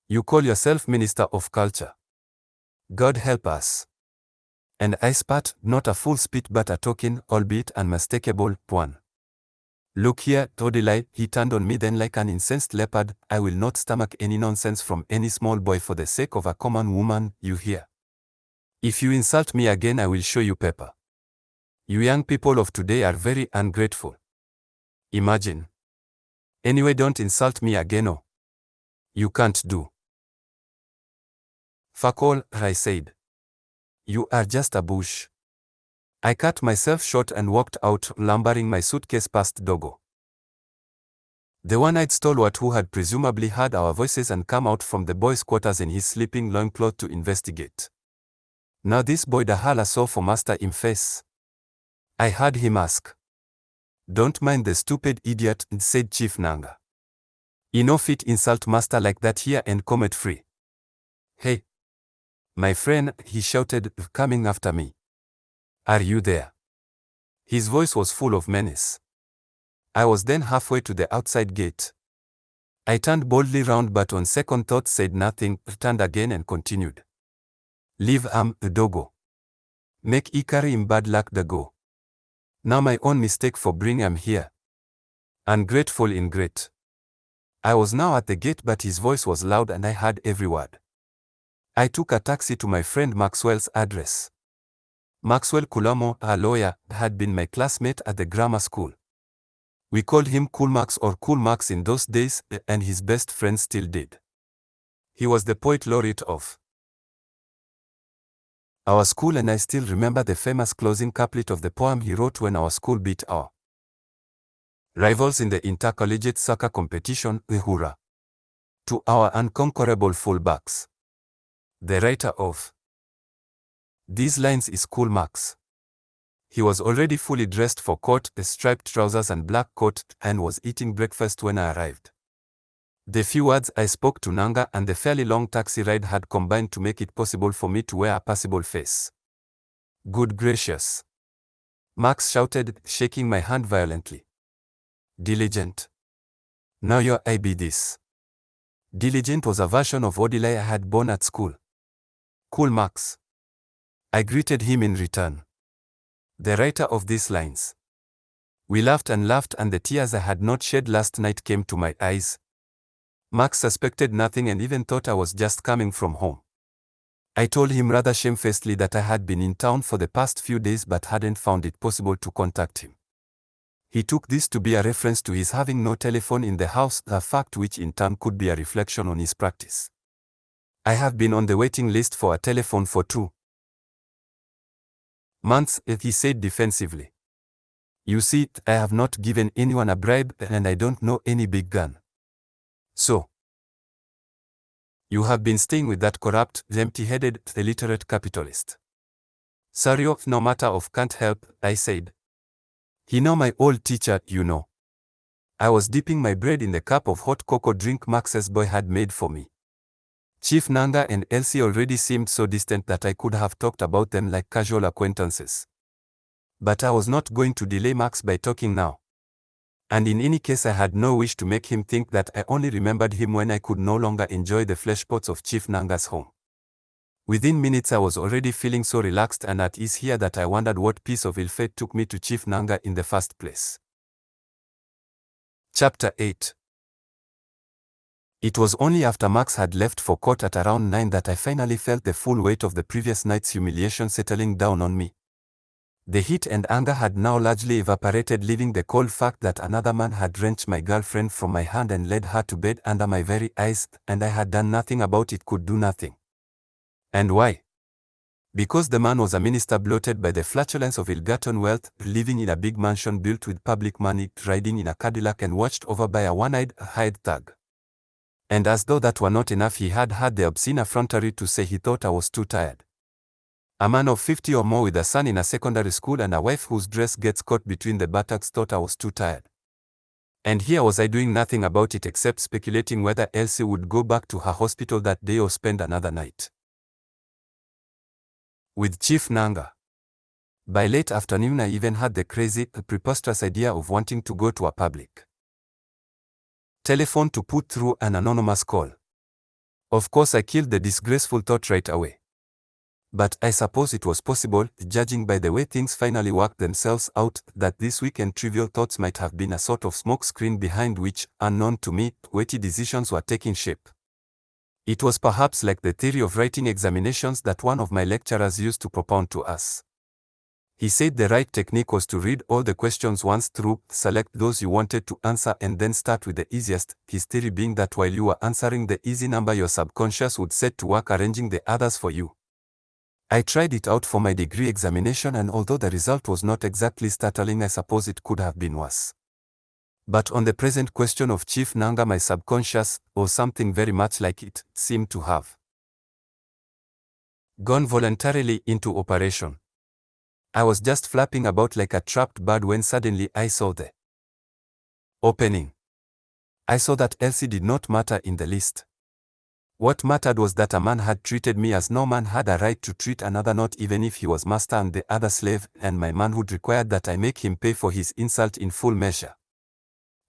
Speaker 1: You call yourself Minister of Culture. God help us. And I spat, not a full spit but a token, albeit unmistakable, one. "Look here, Odili," he turned on me then like an incensed leopard, "I will not stomach any nonsense from any small boy for the sake of a common woman, you hear? If you insult me again, I will show you pepper. You young people of today are very ungrateful. Imagine. Anyway, don't insult me again, oh. You can't do." "Fuck all," I said. "You are just a bush." I cut myself short and walked out, lumbering my suitcase past Dogo, the one-eyed stalwart who had presumably heard our voices and come out from the boys' quarters in his sleeping loincloth to investigate. Now this boy Dahala saw for master in face. I heard him ask. "Don't mind the stupid idiot," said Chief Nanga. "He no fit insult master like that here and comet free. Hey, my friend," he shouted, coming after me. "Are you there?" His voice was full of menace. I was then halfway to the outside gate. I turned boldly round, but on second thought said nothing, turned again and continued. "Leave Dogo. Make Ikari in bad luck the go. Now my own mistake for bringing here. Ungrateful ingrate." I was now at the gate, but his voice was loud and I heard every word. I took a taxi to my friend Maxwell's address. Maxwell Kulamo, a lawyer, had been my classmate at the grammar school. We called him Cool Max or Cool Max in those days, and his best friends still did. He was the poet laureate of our school, and I still remember the famous closing couplet of the poem he wrote when our school beat our rivals in the intercollegiate soccer competition, hurrah to our unconquerable fullbacks. The writer of these lines is Cool Max. He was already fully dressed for court, striped trousers and black coat, and was eating breakfast when I arrived. The few words I spoke to Nanga and the fairly long taxi ride had combined to make it possible for me to wear a passable face. "Good gracious," Max shouted, shaking my hand violently. "Diligent. Now your I be this." Diligent was a version of Odili I had born at school. "Cool Max," I greeted him in return. The writer of these lines. We laughed and laughed, and the tears I had not shed last night came to my eyes. Max suspected nothing and even thought I was just coming from home. I told him rather shamefacedly that I had been in town for the past few days but hadn't found it possible to contact him. He took this to be a reference to his having no telephone in the house, a fact which in turn could be a reflection on his practice. "I have been on the waiting list for a telephone for 2 months, he said defensively. "You see, I have not given anyone a bribe and I don't know any big gun. So, you have been staying with that corrupt, empty-headed, illiterate capitalist." "Sorry, no matter of can't help," I said. "He know my old teacher, you know." I was dipping my bread in the cup of hot cocoa drink Max's boy had made for me. Chief Nanga and Elsie already seemed so distant that I could have talked about them like casual acquaintances. But I was not going to delay Max by talking now. And in any case, I had no wish to make him think that I only remembered him when I could no longer enjoy the fleshpots of Chief Nanga's home. Within minutes I was already feeling so relaxed and at ease here that I wondered what piece of ill fate took me to Chief Nanga in the first place. Chapter 8. It was only after Max had left for court at around 9 that I finally felt the full weight of the previous night's humiliation settling down on me. The heat and anger had now largely evaporated, leaving the cold fact that another man had wrenched my girlfriend from my hand and led her to bed under my very eyes, and I had done nothing about it, could do nothing. And why? Because the man was a minister bloated by the flatulence of ill-gotten wealth, living in a big mansion built with public money, riding in a Cadillac and watched over by a one-eyed, hired thug. And as though that were not enough, he had had the obscene effrontery to say he thought I was too tired. A man of 50 or more with a son in a secondary school and a wife whose dress gets caught between the buttocks thought I was too tired. And here was I doing nothing about it except speculating whether Elsie would go back to her hospital that day or spend another night with Chief Nanga. By late afternoon I even had the crazy, preposterous idea of wanting to go to a public telephone to put through an anonymous call. Of course I killed the disgraceful thought right away. But I suppose it was possible, judging by the way things finally worked themselves out, that these weekend trivial thoughts might have been a sort of smoke screen behind which, unknown to me, weighty decisions were taking shape. It was perhaps like the theory of writing examinations that one of my lecturers used to propound to us. He said the right technique was to read all the questions once through, select those you wanted to answer and then start with the easiest, his theory being that while you were answering the easy number your subconscious would set to work arranging the others for you. I tried it out for my degree examination, and although the result was not exactly startling, I suppose it could have been worse. But on the present question of Chief Nanga, my subconscious, or something very much like it, seemed to have gone voluntarily into operation. I was just flapping about like a trapped bird when suddenly I saw the opening. I saw that Elsie did not matter in the least. What mattered was that a man had treated me as no man had a right to treat another, not even if he was master and the other slave, and my manhood required that I make him pay for his insult in full measure.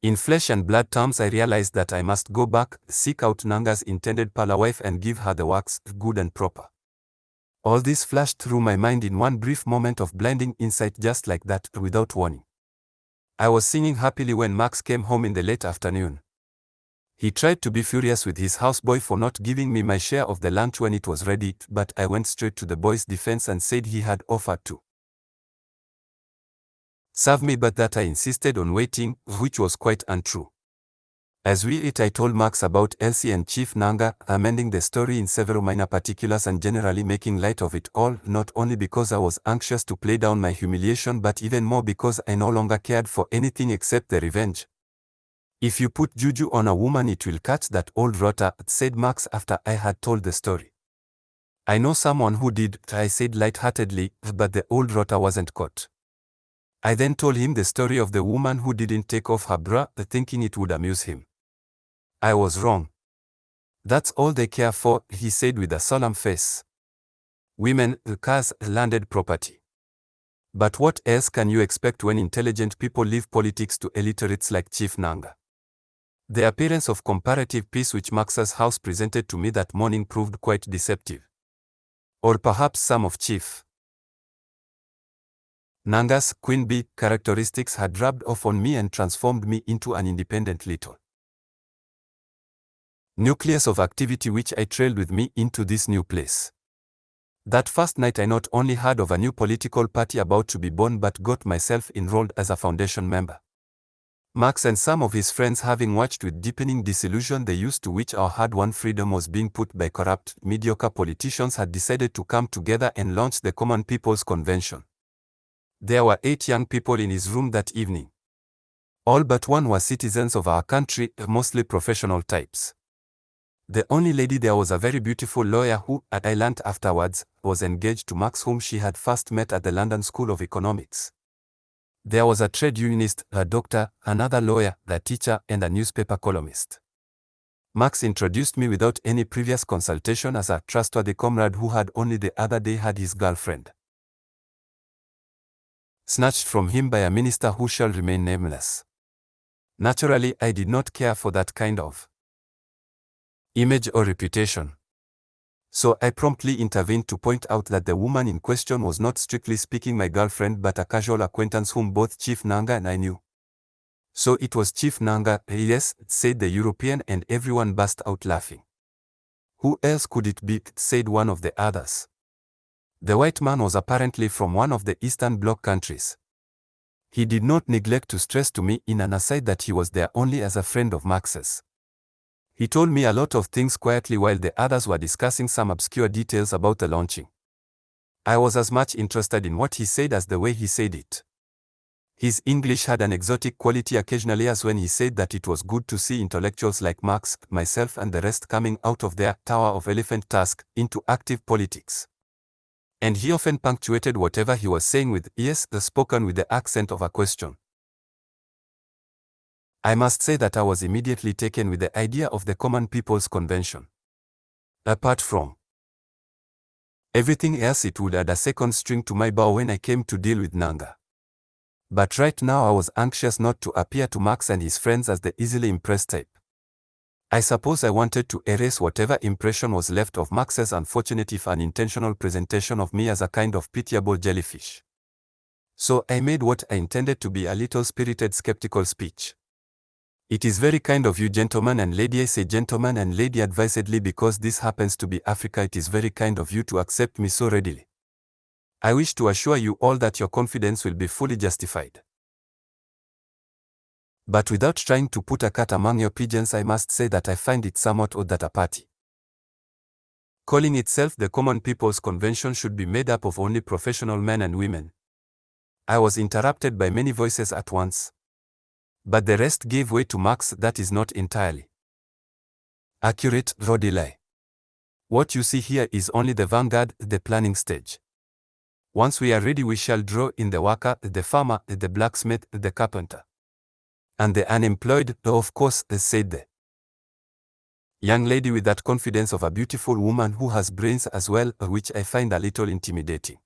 Speaker 1: In flesh and blood terms I realized that I must go back, seek out Nanga's intended parlor wife and give her the works, good and proper. All this flashed through my mind in one brief moment of blinding insight, just like that, without warning. I was singing happily when Max came home in the late afternoon. He tried to be furious with his houseboy for not giving me my share of the lunch when it was ready, but I went straight to the boy's defense and said he had offered to serve me but that I insisted on waiting, which was quite untrue. As we ate I told Max about Elsie and Chief Nanga, amending the story in several minor particulars and generally making light of it all, not only because I was anxious to play down my humiliation but even more because I no longer cared for anything except the revenge. If you put juju on a woman it will catch that old rotter, said Max after I had told the story. I know someone who did, I said lightheartedly, but the old rotter wasn't caught. I then told him the story of the woman who didn't take off her bra, thinking it would amuse him. I was wrong. That's all they care for, he said with a solemn face. Women, cars, landed property. But what else can you expect when intelligent people leave politics to illiterates like Chief Nanga? The appearance of comparative peace which Max's house presented to me that morning proved quite deceptive. Or perhaps some of Chief Nanga's queen bee characteristics had rubbed off on me and transformed me into an independent little nucleus of activity which I trailed with me into this new place. That first night I not only heard of a new political party about to be born but got myself enrolled as a foundation member. Max and some of his friends, having watched with deepening disillusion the use to which our hard-won freedom was being put by corrupt, mediocre politicians, had decided to come together and launch the Common People's Convention. There were 8 young people in his room that evening. All but one were citizens of our country, mostly professional types. The only lady there was a very beautiful lawyer who, I learnt afterwards, was engaged to Max, whom she had first met at the London School of Economics. There was a trade unionist, a doctor, another lawyer, a teacher, and a newspaper columnist. Max introduced me without any previous consultation as a trustworthy comrade who had only the other day had his girlfriend snatched from him by a minister who shall remain nameless. Naturally, I did not care for that kind of image or reputation. So I promptly intervened to point out that the woman in question was not strictly speaking my girlfriend but a casual acquaintance whom both Chief Nanga and I knew. So it was Chief Nanga, yes, said the European, and everyone burst out laughing. Who else could it be, said one of the others. The white man was apparently from one of the Eastern Bloc countries. He did not neglect to stress to me in an aside that he was there only as a friend of Max's. He told me a lot of things quietly while the others were discussing some obscure details about the launching. I was as much interested in what he said as the way he said it. His English had an exotic quality occasionally, as when he said that it was good to see intellectuals like Marx, myself and the rest coming out of their Tower of Elephant task into active politics. And he often punctuated whatever he was saying with yes, spoken with the accent of a question. I must say that I was immediately taken with the idea of the Common People's Convention. Apart from everything else, it would add a second string to my bow when I came to deal with Nanga. But right now I was anxious not to appear to Max and his friends as the easily impressed type. I suppose I wanted to erase whatever impression was left of Max's unfortunate if unintentional presentation of me as a kind of pitiable jellyfish. So I made what I intended to be a little spirited skeptical speech. It is very kind of you, gentlemen and lady. I say gentleman and lady advisedly because this happens to be Africa. It is very kind of you to accept me so readily. I wish to assure you all that your confidence will be fully justified. But without trying to put a cat among your pigeons, I must say that I find it somewhat odd that a party calling itself the Common People's Convention should be made up of only professional men and women. I was interrupted by many voices at once. But the rest gave way to Max. That is not entirely accurate, Odili. What you see here is only the vanguard, the planning stage. Once we are ready, we shall draw in the worker, the farmer, the blacksmith, the carpenter, and the unemployed, of course, said the young lady with that confidence of a beautiful woman who has brains as well, which I find a little intimidating.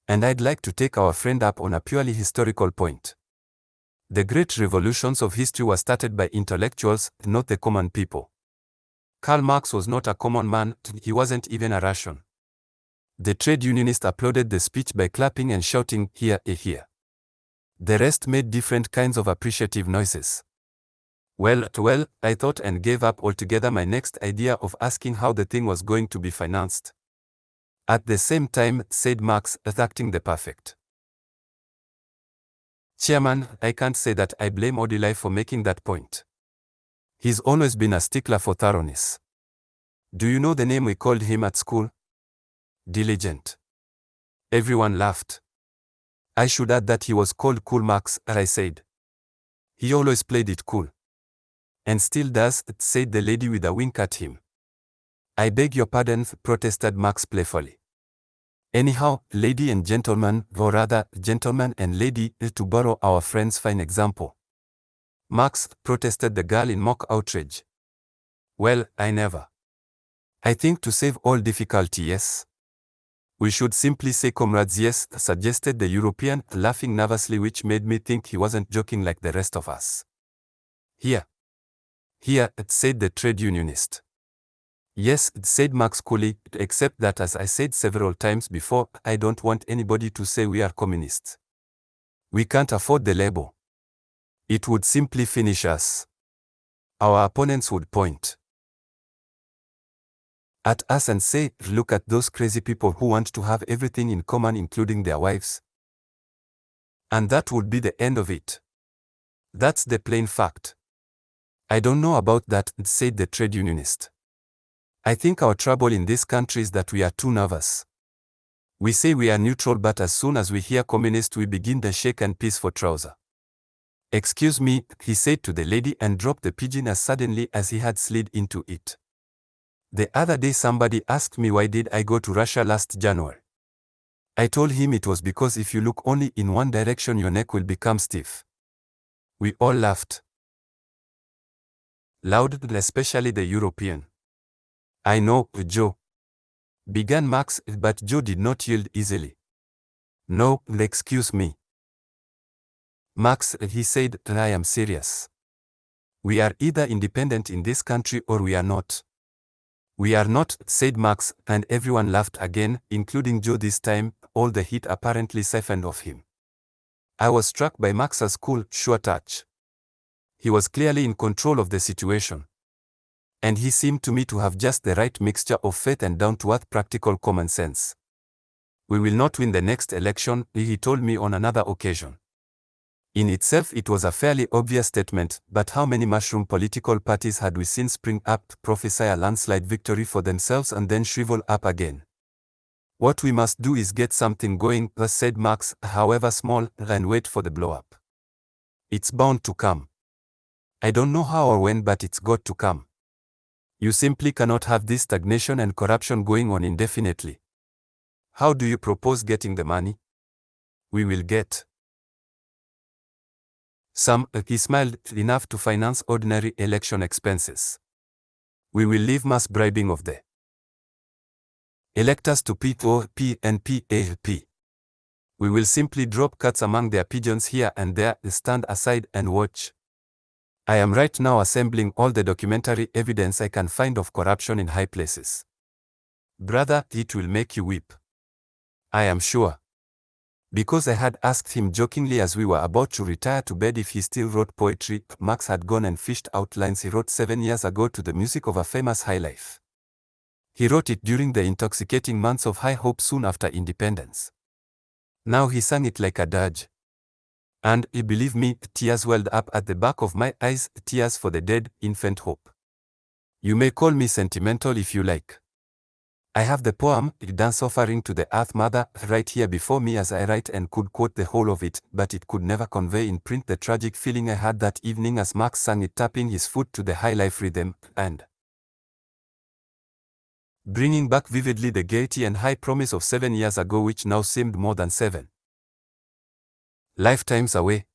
Speaker 1: And I'd like to take our friend up on a purely historical point. The great revolutions of history were started by intellectuals, not the common people. Karl Marx was not a common man, he wasn't even a Russian. The trade unionist applauded the speech by clapping and shouting, "Hear, hear." The rest made different kinds of appreciative noises. Well, I thought and gave up altogether my next idea of asking how the thing was going to be financed. At the same time, said Marx, acting the perfect chairman, I can't say that I blame Odili for making that point. He's always been a stickler for thoroughness. Do you know the name we called him at school? Diligent. Everyone laughed. I should add that he was called Cool Max, I said. He always played it cool. And still does, said the lady with a wink at him. I beg your pardon, protested Max playfully. Anyhow, lady and gentleman, or rather, gentleman and lady, to borrow our friend's fine example. Max, protested the girl in mock outrage. Well, I never. I think to save all difficulty, yes. We should simply say comrades, yes, suggested the European, laughing nervously, which made me think he wasn't joking like the rest of us. Here, said the trade unionist. Yes, said Max coolly, except that, as I said several times before, I don't want anybody to say we are communists. We can't afford the label. It would simply finish us. Our opponents would point at us and say, look at those crazy people who want to have everything in common, including their wives. And that would be the end of it. That's the plain fact. I don't know about that, said the trade unionist. I think our trouble in this country is that we are too nervous. We say we are neutral, but as soon as we hear communist, we begin the shake and piece for trouser. Excuse me, he said to the lady, and dropped the pigeon as suddenly as he had slid into it. The other day somebody asked me why did I go to Russia last January. I told him it was because if you look only in one direction your neck will become stiff. We all laughed loud, especially the European. I know, Joe, began Max, but Joe did not yield easily. No, excuse me. Max, he said, I am serious. We are either independent in this country or we are not. We are not, said Max, and everyone laughed again, including Joe this time, all the heat apparently siphoned off him. I was struck by Max's cool, sure touch. He was clearly in control of the situation. And he seemed to me to have just the right mixture of faith and down-to-earth practical common sense. We will not win the next election, he told me on another occasion. In itself it was a fairly obvious statement, but how many mushroom political parties had we seen spring up, prophesy a landslide victory for themselves and then shrivel up again? What we must do is get something going, said Marx, however small, and wait for the blow-up. It's bound to come. I don't know how or when, but it's got to come. You simply cannot have this stagnation and corruption going on indefinitely. How do you propose getting the money? We will get some, he smiled, enough to finance ordinary election expenses. We will leave mass bribing of the electors to P and PAP. We will simply drop cuts among their pigeons here and there, stand aside and watch. I am right now assembling all the documentary evidence I can find of corruption in high places. Brother, it will make you weep. I am sure. Because I had asked him jokingly as we were about to retire to bed if he still wrote poetry. Marx had gone and fished out lines he wrote 7 years ago to the music of a famous high life. He wrote it during the intoxicating months of high hope soon after independence. Now he sang it like a dirge. And, believe me, tears welled up at the back of my eyes, tears for the dead, infant hope. You may call me sentimental if you like. I have the poem, Dance Offering to the Earth Mother, right here before me as I write and could quote the whole of it, but it could never convey in print the tragic feeling I had that evening as Marx sang it, tapping his foot to the high life rhythm, and bringing back vividly the gaiety and high promise of 7 years ago, which now seemed more than 7 lifetimes away.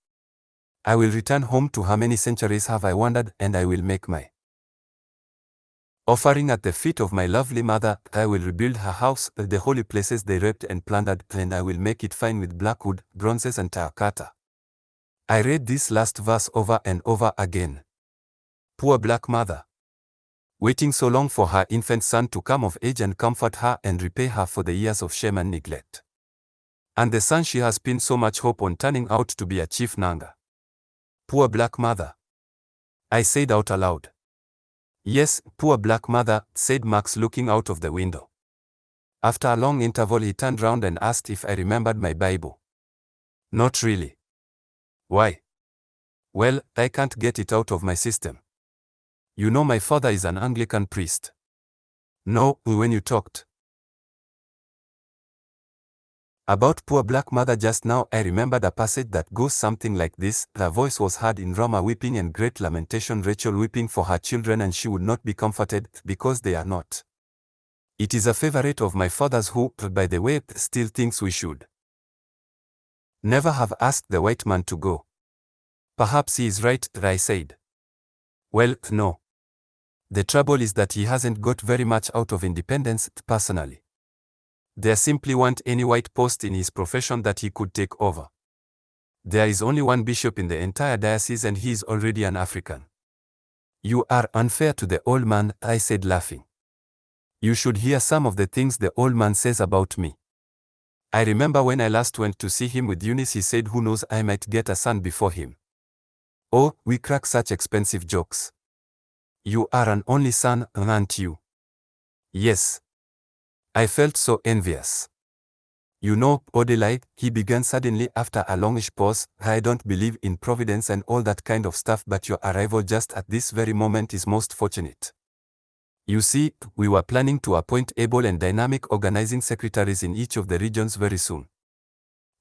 Speaker 1: I will return home to how many centuries have I wandered, and I will make my offering at the feet of my lovely mother. I will rebuild her house, the holy places they raped and plundered, and I will make it fine with black wood, bronzes and terracotta. I read this last verse over and over again. Poor black mother, waiting so long for her infant son to come of age and comfort her and repay her for the years of shame and neglect. And the son she has pinned so much hope on turning out to be a chief Nanga. Poor black mother, I said out aloud. Yes, poor black mother, said Marx, looking out of the window. After a long interval he turned round and asked if I remembered my Bible. Not really. Why? Well, I can't get it out of my system. You know my father is an Anglican priest. No, when you talked about poor black mother just now, I remembered a passage that goes something like this. Her voice was heard in Rama weeping and great lamentation, Rachel weeping for her children, and she would not be comforted, because they are not. It is a favorite of my father's who, by the way, still thinks we should never have asked the white man to go. Perhaps he is right, I said. Well, no. The trouble is that he hasn't got very much out of independence, personally. There simply weren't any white post in his profession that he could take over. There is only one bishop in the entire diocese and he is already an African. You are unfair to the old man, I said, laughing. You should hear some of the things the old man says about me. I remember when I last went to see him with Eunice, he said, who knows, I might get a son before him. Oh, we crack such expensive jokes. You are an only son, aren't you? Yes. I felt so envious. You know, Odili, he began suddenly after a longish pause, I don't believe in providence and all that kind of stuff, but your arrival just at this very moment is most fortunate. You see, we were planning to appoint able and dynamic organizing secretaries in each of the regions very soon.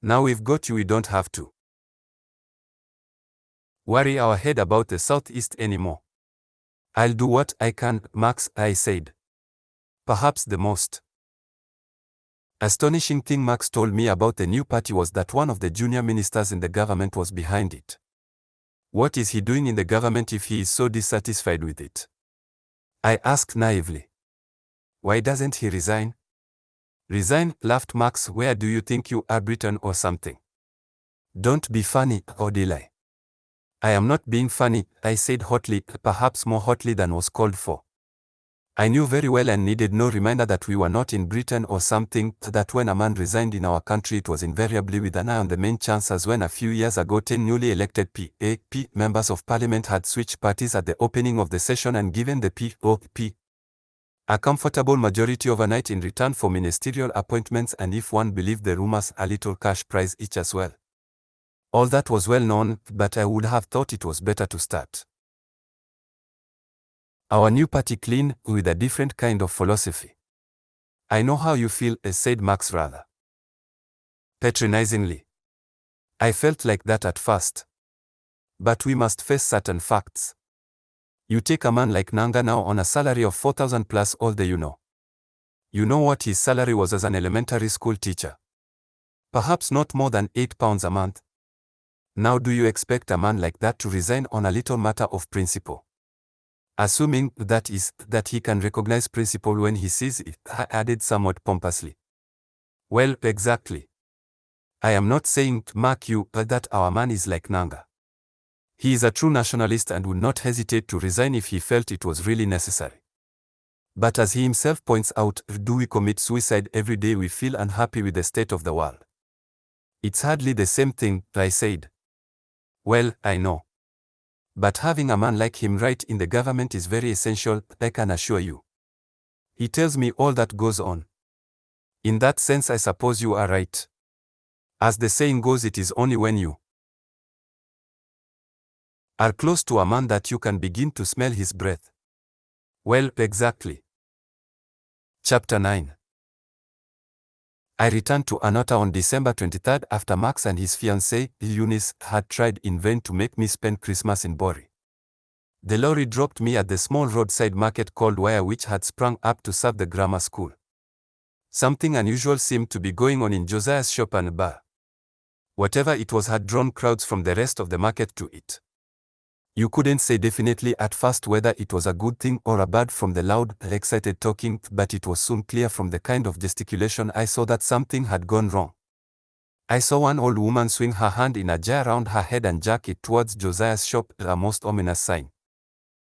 Speaker 1: Now we've got you, we don't have to worry our head about the Southeast anymore. I'll do what I can, Max, I said. Perhaps the most astonishing thing Max told me about the new party was that one of the junior ministers in the government was behind it. What is he doing in the government if he is so dissatisfied with it? I asked naively. Why doesn't he resign? Resign, laughed Max. Where do you think you are, Britain or something? Don't be funny, Odili. I am not being funny, I said hotly, perhaps more hotly than was called for. I knew very well and needed no reminder that we were not in Britain or something, that when a man resigned in our country it was invariably with an eye on the main chance, as when a few years ago 10 newly elected PAP members of parliament had switched parties at the opening of the session and given the POP a comfortable majority overnight in return for ministerial appointments and, if one believed the rumors, a little cash prize each as well. All that was well known, but I would have thought it was better to start our new party clean, with a different kind of philosophy. I know how you feel, said Max rather patronizingly. I felt like that at first. But we must face certain facts. You take a man like Nanga now on a salary of 4,000 plus all the you know. You know what his salary was as an elementary school teacher. Perhaps not more than £8 a month. Now do you expect a man like that to resign on a little matter of principle? Assuming, that is, that he can recognize principle when he sees it, I added somewhat pompously. Well, exactly. I am not saying, mark you, that our man is like Nanga. He is a true nationalist and would not hesitate to resign if he felt it was really necessary. But as he himself points out, do we commit suicide every day we feel unhappy with the state of the world? It's hardly the same thing, I said. Well, I know. But having a man like him right in the government is very essential, I can assure you. He tells me all that goes on. In that sense I suppose you are right. As the saying goes, it is only when you are close to a man that you can begin to smell his breath. Well, exactly. Chapter 9. I returned to Anota on December 23rd after Max and his fiancée, Eunice, had tried in vain to make me spend Christmas in Bori. The lorry dropped me at the small roadside market called Wire, which had sprung up to serve the grammar school. Something unusual seemed to be going on in Josiah's shop and bar. Whatever it was had drawn crowds from the rest of the market to it. You couldn't say definitely at first whether it was a good thing or a bad from the loud, excited talking, but it was soon clear from the kind of gesticulation I saw that something had gone wrong. I saw one old woman swing her hand in a jar round her head and jerk it towards Josiah's shop, a most ominous sign.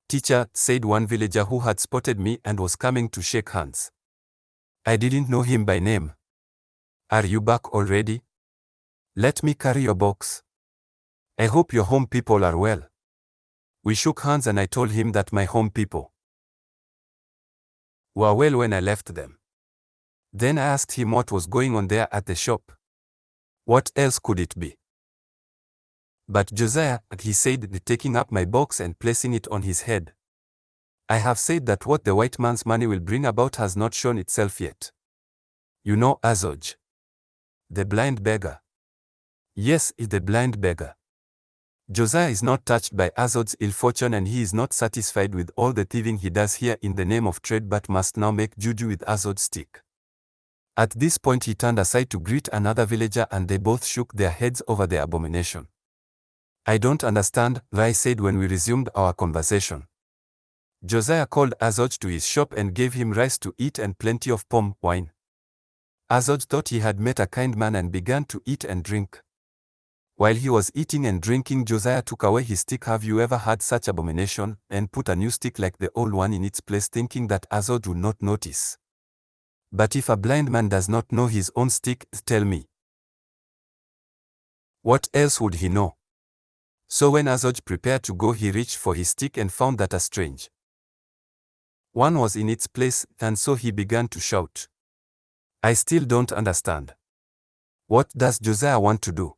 Speaker 1: Teacher, said one villager who had spotted me and was coming to shake hands. I didn't know him by name. Are you back already? Let me carry your box. I hope your home people are well. We shook hands and I told him that my home people were well when I left them. Then I asked him what was going on there at the shop. What else could it be? But Josiah, he said, taking up my box and placing it on his head. I have said that what the white man's money will bring about has not shown itself yet. You know Azoj, the blind beggar. Yes, the blind beggar. Josiah is not touched by Azod's ill fortune, and he is not satisfied with all the thieving he does here in the name of trade, but must now make juju with Azod's stick. At this point he turned aside to greet another villager and they both shook their heads over the abomination. I don't understand, I said when we resumed our conversation. Josiah called Azoj to his shop and gave him rice to eat and plenty of palm wine. Azoj thought he had met a kind man and began to eat and drink. While he was eating and drinking, Josiah took away his stick. Have you ever had such abomination? And put a new stick like the old one in its place, thinking that Azoj would not notice. But if a blind man does not know his own stick, tell me, what else would he know? So when Azoj prepared to go, he reached for his stick and found that a strange one was in its place, and so he began to shout. I still don't understand. What does Josiah want to do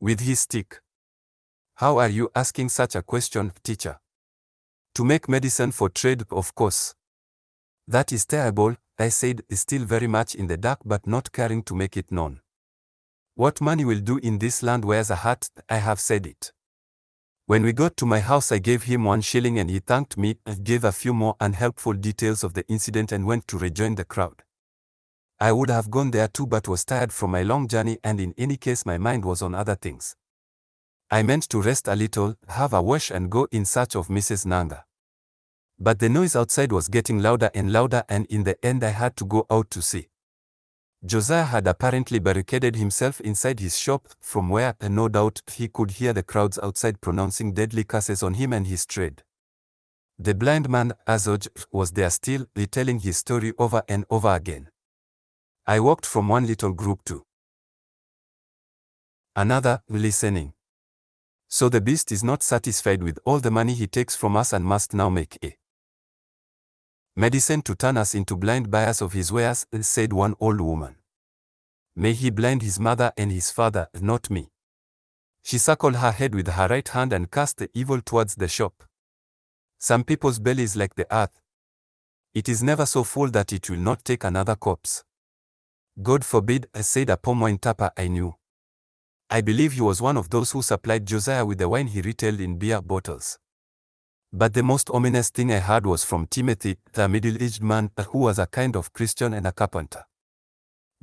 Speaker 1: with his stick? How are you asking such a question, teacher? To make medicine for trade, of course. That is terrible, I said, still very much in the dark but not caring to make it known. What money will do in this land wears a hat, I have said it. When we got to my house I gave him 1 shilling and he thanked me, gave a few more unhelpful details of the incident and went to rejoin the crowd. I would have gone there too but was tired from my long journey, and in any case my mind was on other things. I meant to rest a little, have a wash and go in search of Mrs. Nanga. But the noise outside was getting louder and louder, and in the end I had to go out to see. Josiah had apparently barricaded himself inside his shop, from where, no doubt, he could hear the crowds outside pronouncing deadly curses on him and his trade. The blind man, Azoj, was there still, retelling his story over and over again. I walked from one little group to another, listening. So the beast is not satisfied with all the money he takes from us and must now make a medicine to turn us into blind buyers of his wares, said one old woman. May he blind his mother and his father, not me. She circled her head with her right hand and cast the evil towards the shop. Some people's belly is like the earth. It is never so full that it will not take another corpse. God forbid, said a Pomointapa I knew. I believe he was one of those who supplied Josiah with the wine he retailed in beer bottles. But the most ominous thing I heard was from Timothy, the middle-aged man who was a kind of Christian and a carpenter.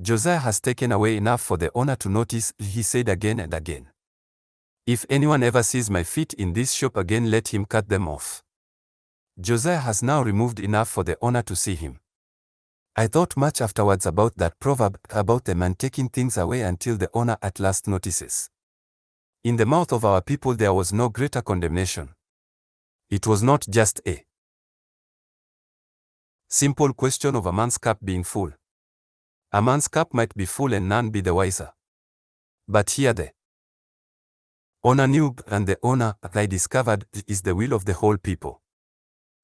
Speaker 1: Josiah has taken away enough for the owner to notice, he said again and again. If anyone ever sees my feet in this shop again, let him cut them off. Josiah has now removed enough for the owner to see him. I thought much afterwards about that proverb, about the man taking things away until the owner at last notices. In the mouth of our people there was no greater condemnation. It was not just a simple question of a man's cup being full. A man's cup might be full and none be the wiser. But here the owner knew, and the owner, I discovered, is the will of the whole people.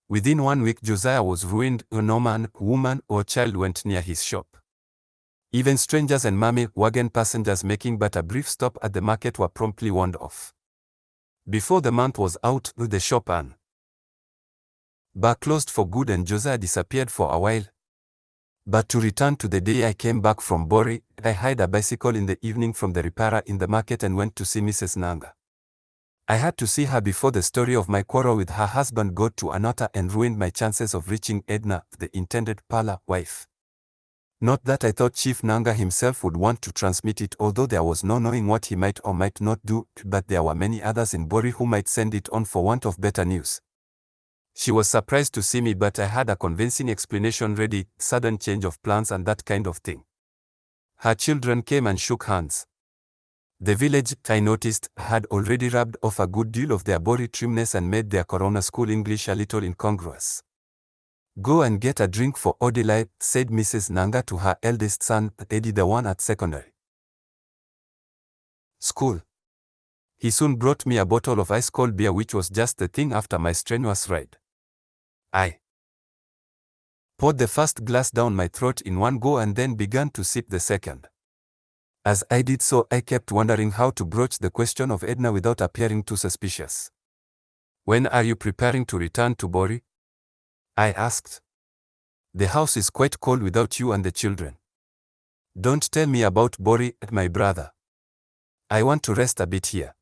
Speaker 1: Within 1 week Josiah was ruined. No man, woman, or child went near his shop. Even strangers and mummy wagon passengers making but a brief stop at the market were promptly warned off. Before the month was out, the shop and bar closed for good and Josiah disappeared for a while. But to return to the day I came back from Bori, I hired a bicycle in the evening from the repairer in the market and went to see Mrs. Nanga. I had to see her before the story of my quarrel with her husband got to another and ruined my chances of reaching Edna, the intended parlor wife. Not that I thought Chief Nanga himself would want to transmit it, although there was no knowing what he might or might not do, but there were many others in Bori who might send it on for want of better news. She was surprised to see me, but I had a convincing explanation ready, sudden change of plans and that kind of thing. Her children came and shook hands. The village, I noticed, had already rubbed off a good deal of their Bori trimness and made their Corona school English a little incongruous. Go and get a drink for Odili, said Mrs. Nanga to her eldest son, Eddie, the one at secondary school. He soon brought me a bottle of ice-cold beer, which was just the thing after my strenuous ride. I poured the first glass down my throat in one go and then began to sip the second. As I did so, I kept wondering how to broach the question of Edna without appearing too suspicious. When are you preparing to return to Bori? I asked. The house is quite cold without you and the children. Don't tell me about Bori, my brother. I want to rest a bit here.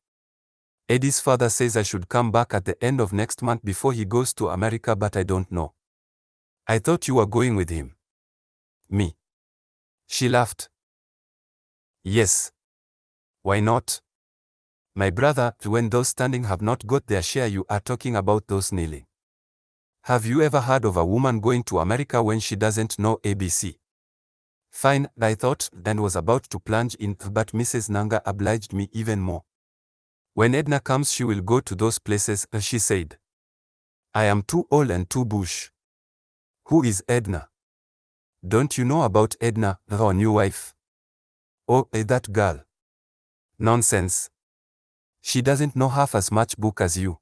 Speaker 1: Eddie's father says I should come back at the end of next month before he goes to America, but I don't know. I thought you were going with him. Me. She laughed. Yes. Why not? My brother, when those standing have not got their share, you are talking about those kneeling. Have you ever heard of a woman going to America when she doesn't know ABC? Fine, I thought, and was about to plunge in, but Mrs. Nanga obliged me even more. When Edna comes she will go to those places, she said. I am too old and too bush. Who is Edna? Don't you know about Edna, our new wife? Oh, that girl. Nonsense. She doesn't know half as much book as you.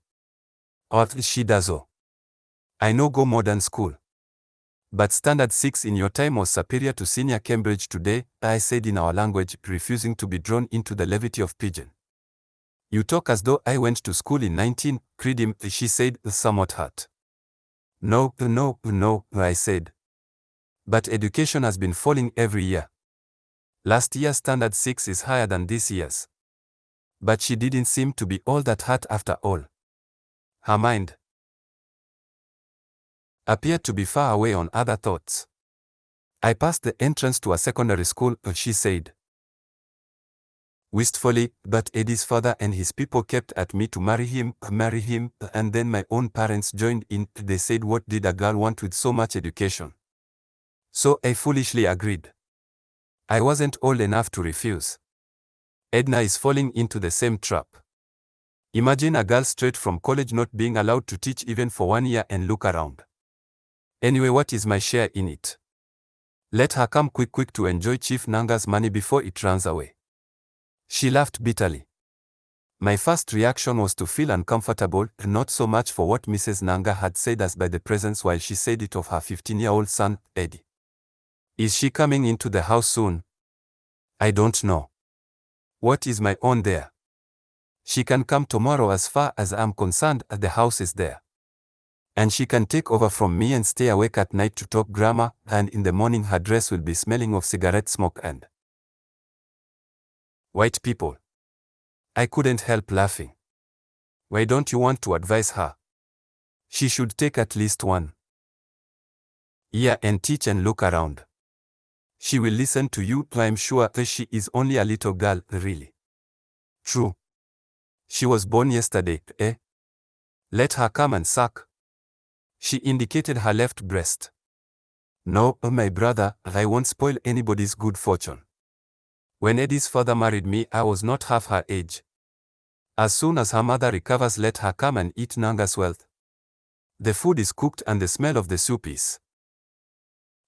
Speaker 1: Or she does. Oh. I know go modern school. But standard 6 in your time was superior to senior Cambridge today, I said in our language, refusing to be drawn into the levity of pidgin. You talk as though I went to school in 19, Credim, she said, somewhat hurt. No, I said. But education has been falling every year. Last year's standard 6 is higher than this year's. But she didn't seem to be all that hurt after all. Her mind appeared to be far away on other thoughts. I passed the entrance to a secondary school, she said wistfully, but Eddie's father and his people kept at me to marry him, and then my own parents joined in. They said, what did a girl want with so much education? So I foolishly agreed. I wasn't old enough to refuse. Edna is falling into the same trap. Imagine a girl straight from college not being allowed to teach even for 1 year and look around. Anyway, what is my share in it? Let her come quick to enjoy Chief Nanga's money before it runs away. She laughed bitterly. My first reaction was to feel uncomfortable, not so much for what Mrs. Nanga had said as by the presence while she said it of her 15-year-old son, Eddie. Is she coming into the house soon? I don't know. What is my own there? She can come tomorrow as far as I'm concerned, the house is there. And she can take over from me and stay awake at night to talk grammar, and in the morning her dress will be smelling of cigarette smoke and white people. I couldn't help laughing. Why don't you want to advise her? She should take at least 1 year and teach and look around. She will listen to you, I'm sure. She is only a little girl, really. True. She was born yesterday, eh? Let her come and suck. She indicated her left breast. No, my brother, I won't spoil anybody's good fortune. When Eddie's father married me, I was not half her age. As soon as her mother recovers, let her come and eat Nanga's wealth. The food is cooked and the smell of the soup is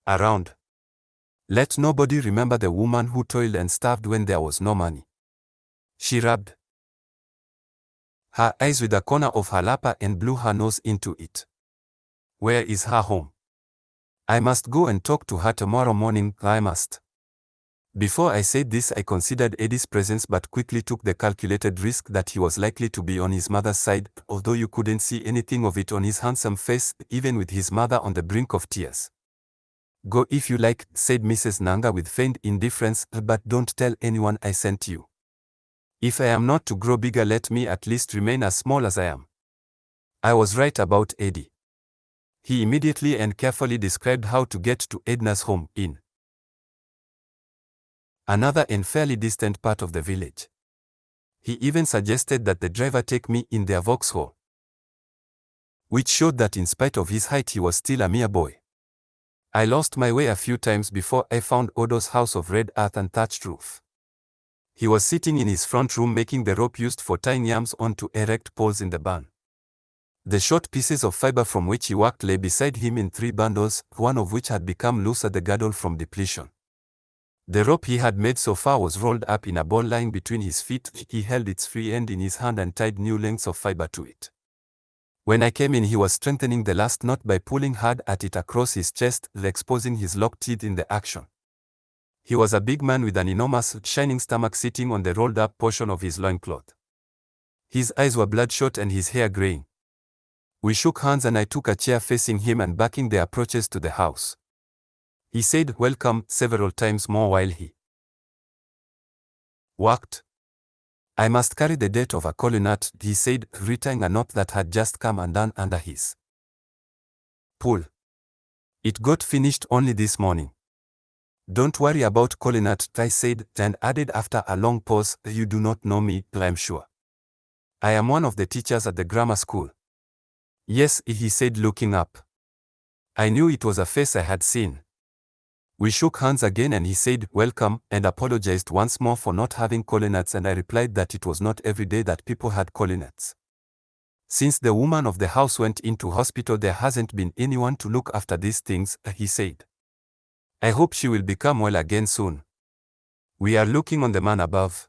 Speaker 1: around. Let nobody remember the woman who toiled and starved when there was no money. She rubbed her eyes with the corner of her lapel and blew her nose into it. Where is her home? I must go and talk to her tomorrow morning, I must. Before I said this, I considered Eddie's presence but quickly took the calculated risk that he was likely to be on his mother's side, although you couldn't see anything of it on his handsome face, even with his mother on the brink of tears. Go if you like, said Mrs. Nanga with feigned indifference, but don't tell anyone I sent you. If I am not to grow bigger, let me at least remain as small as I am. I was right about Eddie. He immediately and carefully described how to get to Edna's home in another and fairly distant part of the village. He even suggested that the driver take me in their Vauxhall, which showed that in spite of his height he was still a mere boy. I lost my way a few times before I found Odo's house of red earth and thatched roof. He was sitting in his front room making the rope used for tying yams onto erect poles in the barn. The short pieces of fiber from which he worked lay beside him in 3 bundles, one of which had become loose at the girdle from depletion. The rope he had made so far was rolled up in a ball lying between his feet. He held its free end in his hand and tied new lengths of fiber to it. When I came in, he was strengthening the last knot by pulling hard at it across his chest, exposing his locked teeth in the action. He was a big man with an enormous, shining stomach sitting on the rolled-up portion of his loincloth. His eyes were bloodshot and his hair graying. We shook hands and I took a chair facing him and backing the approaches to the house. He said welcome several times more while he worked. I must carry the date of a colonat, he said, retying a knot that had just come undone under his pull. It got finished only this morning. Don't worry about colonat, I said, and added after a long pause, you do not know me, I'm sure. I am one of the teachers at the grammar school. Yes, he said, looking up. I knew it was a face I had seen. We shook hands again and he said welcome and apologized once more for not having colonats, and I replied that it was not every day that people had colonats. Since the woman of the house went into hospital, there hasn't been anyone to look after these things, he said. I hope she will become well again soon. We are looking on the man above.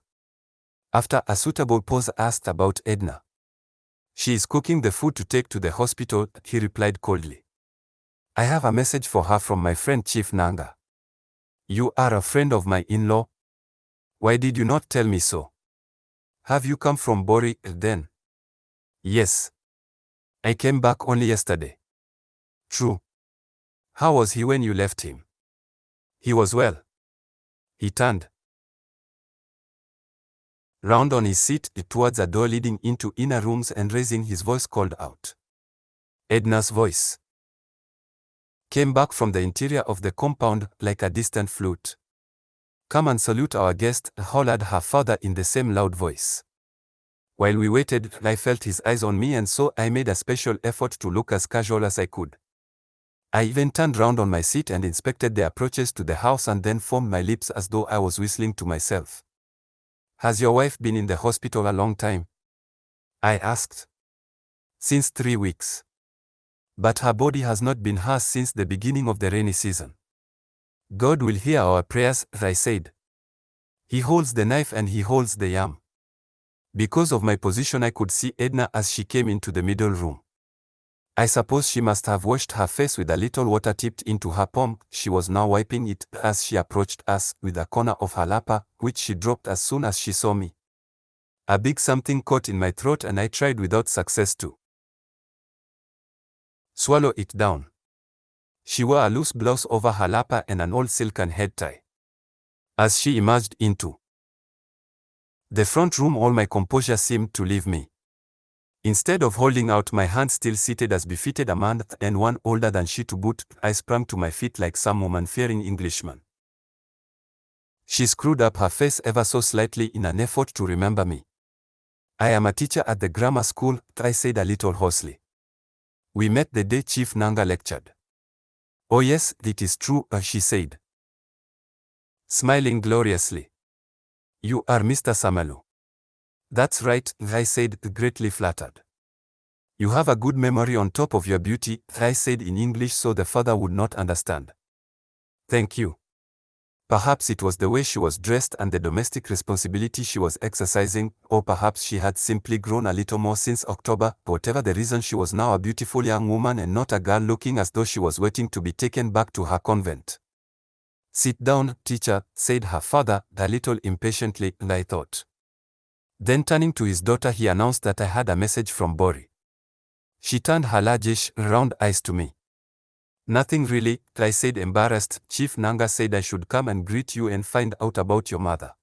Speaker 1: After a suitable pause, asked about Edna. She is cooking the food to take to the hospital, he replied coldly. I have a message for her from my friend Chief Nanga. You are a friend of my in-law? Why did you not tell me so? Have you come from Bori, then? Yes. I came back only yesterday. True. How was he when you left him? He was well. He turned round on his seat towards a door leading into inner rooms and raising his voice called out. Edna's voice came back from the interior of the compound like a distant flute. Come and salute our guest, hollered her father in the same loud voice. While we waited, I felt his eyes on me, and so I made a special effort to look as casual as I could. I even turned round on my seat and inspected the approaches to the house and then formed my lips as though I was whistling to myself. Has your wife been in the hospital a long time? I asked. Since 3 weeks. But her body has not been hers since the beginning of the rainy season. God will hear our prayers, I said. He holds the knife and he holds the yam. Because of my position I could see Edna as she came into the middle room. I suppose she must have washed her face with a little water tipped into her palm. She was now wiping it as she approached us with a corner of her lapel, which she dropped as soon as she saw me. A big something caught in my throat and I tried without success to swallow it down. She wore a loose blouse over her lapel and an old silken head tie. As she emerged into the front room, all my composure seemed to leave me. Instead of holding out my hand still seated as befitted a man and one older than she to boot, I sprang to my feet like some woman-fearing Englishman. She screwed up her face ever so slightly in an effort to remember me. I am a teacher at the grammar school, I said a little hoarsely. We met the day Chief Nanga lectured. Oh yes, it is true, she said, smiling gloriously. You are Mr. Samalu. That's right, I said, greatly flattered. You have a good memory on top of your beauty, I said in English so the father would not understand. Thank you. Perhaps it was the way she was dressed and the domestic responsibility she was exercising, or perhaps she had simply grown a little more since October. Whatever the reason, she was now a beautiful young woman and not a girl looking as though she was waiting to be taken back to her convent. Sit down, teacher, said her father, a little impatiently, I thought. Then turning to his daughter he announced that I had a message from Bori. She turned her largish, round eyes to me. Nothing really, I said embarrassed. Chief Nanga said I should come and greet you and find out about your mother.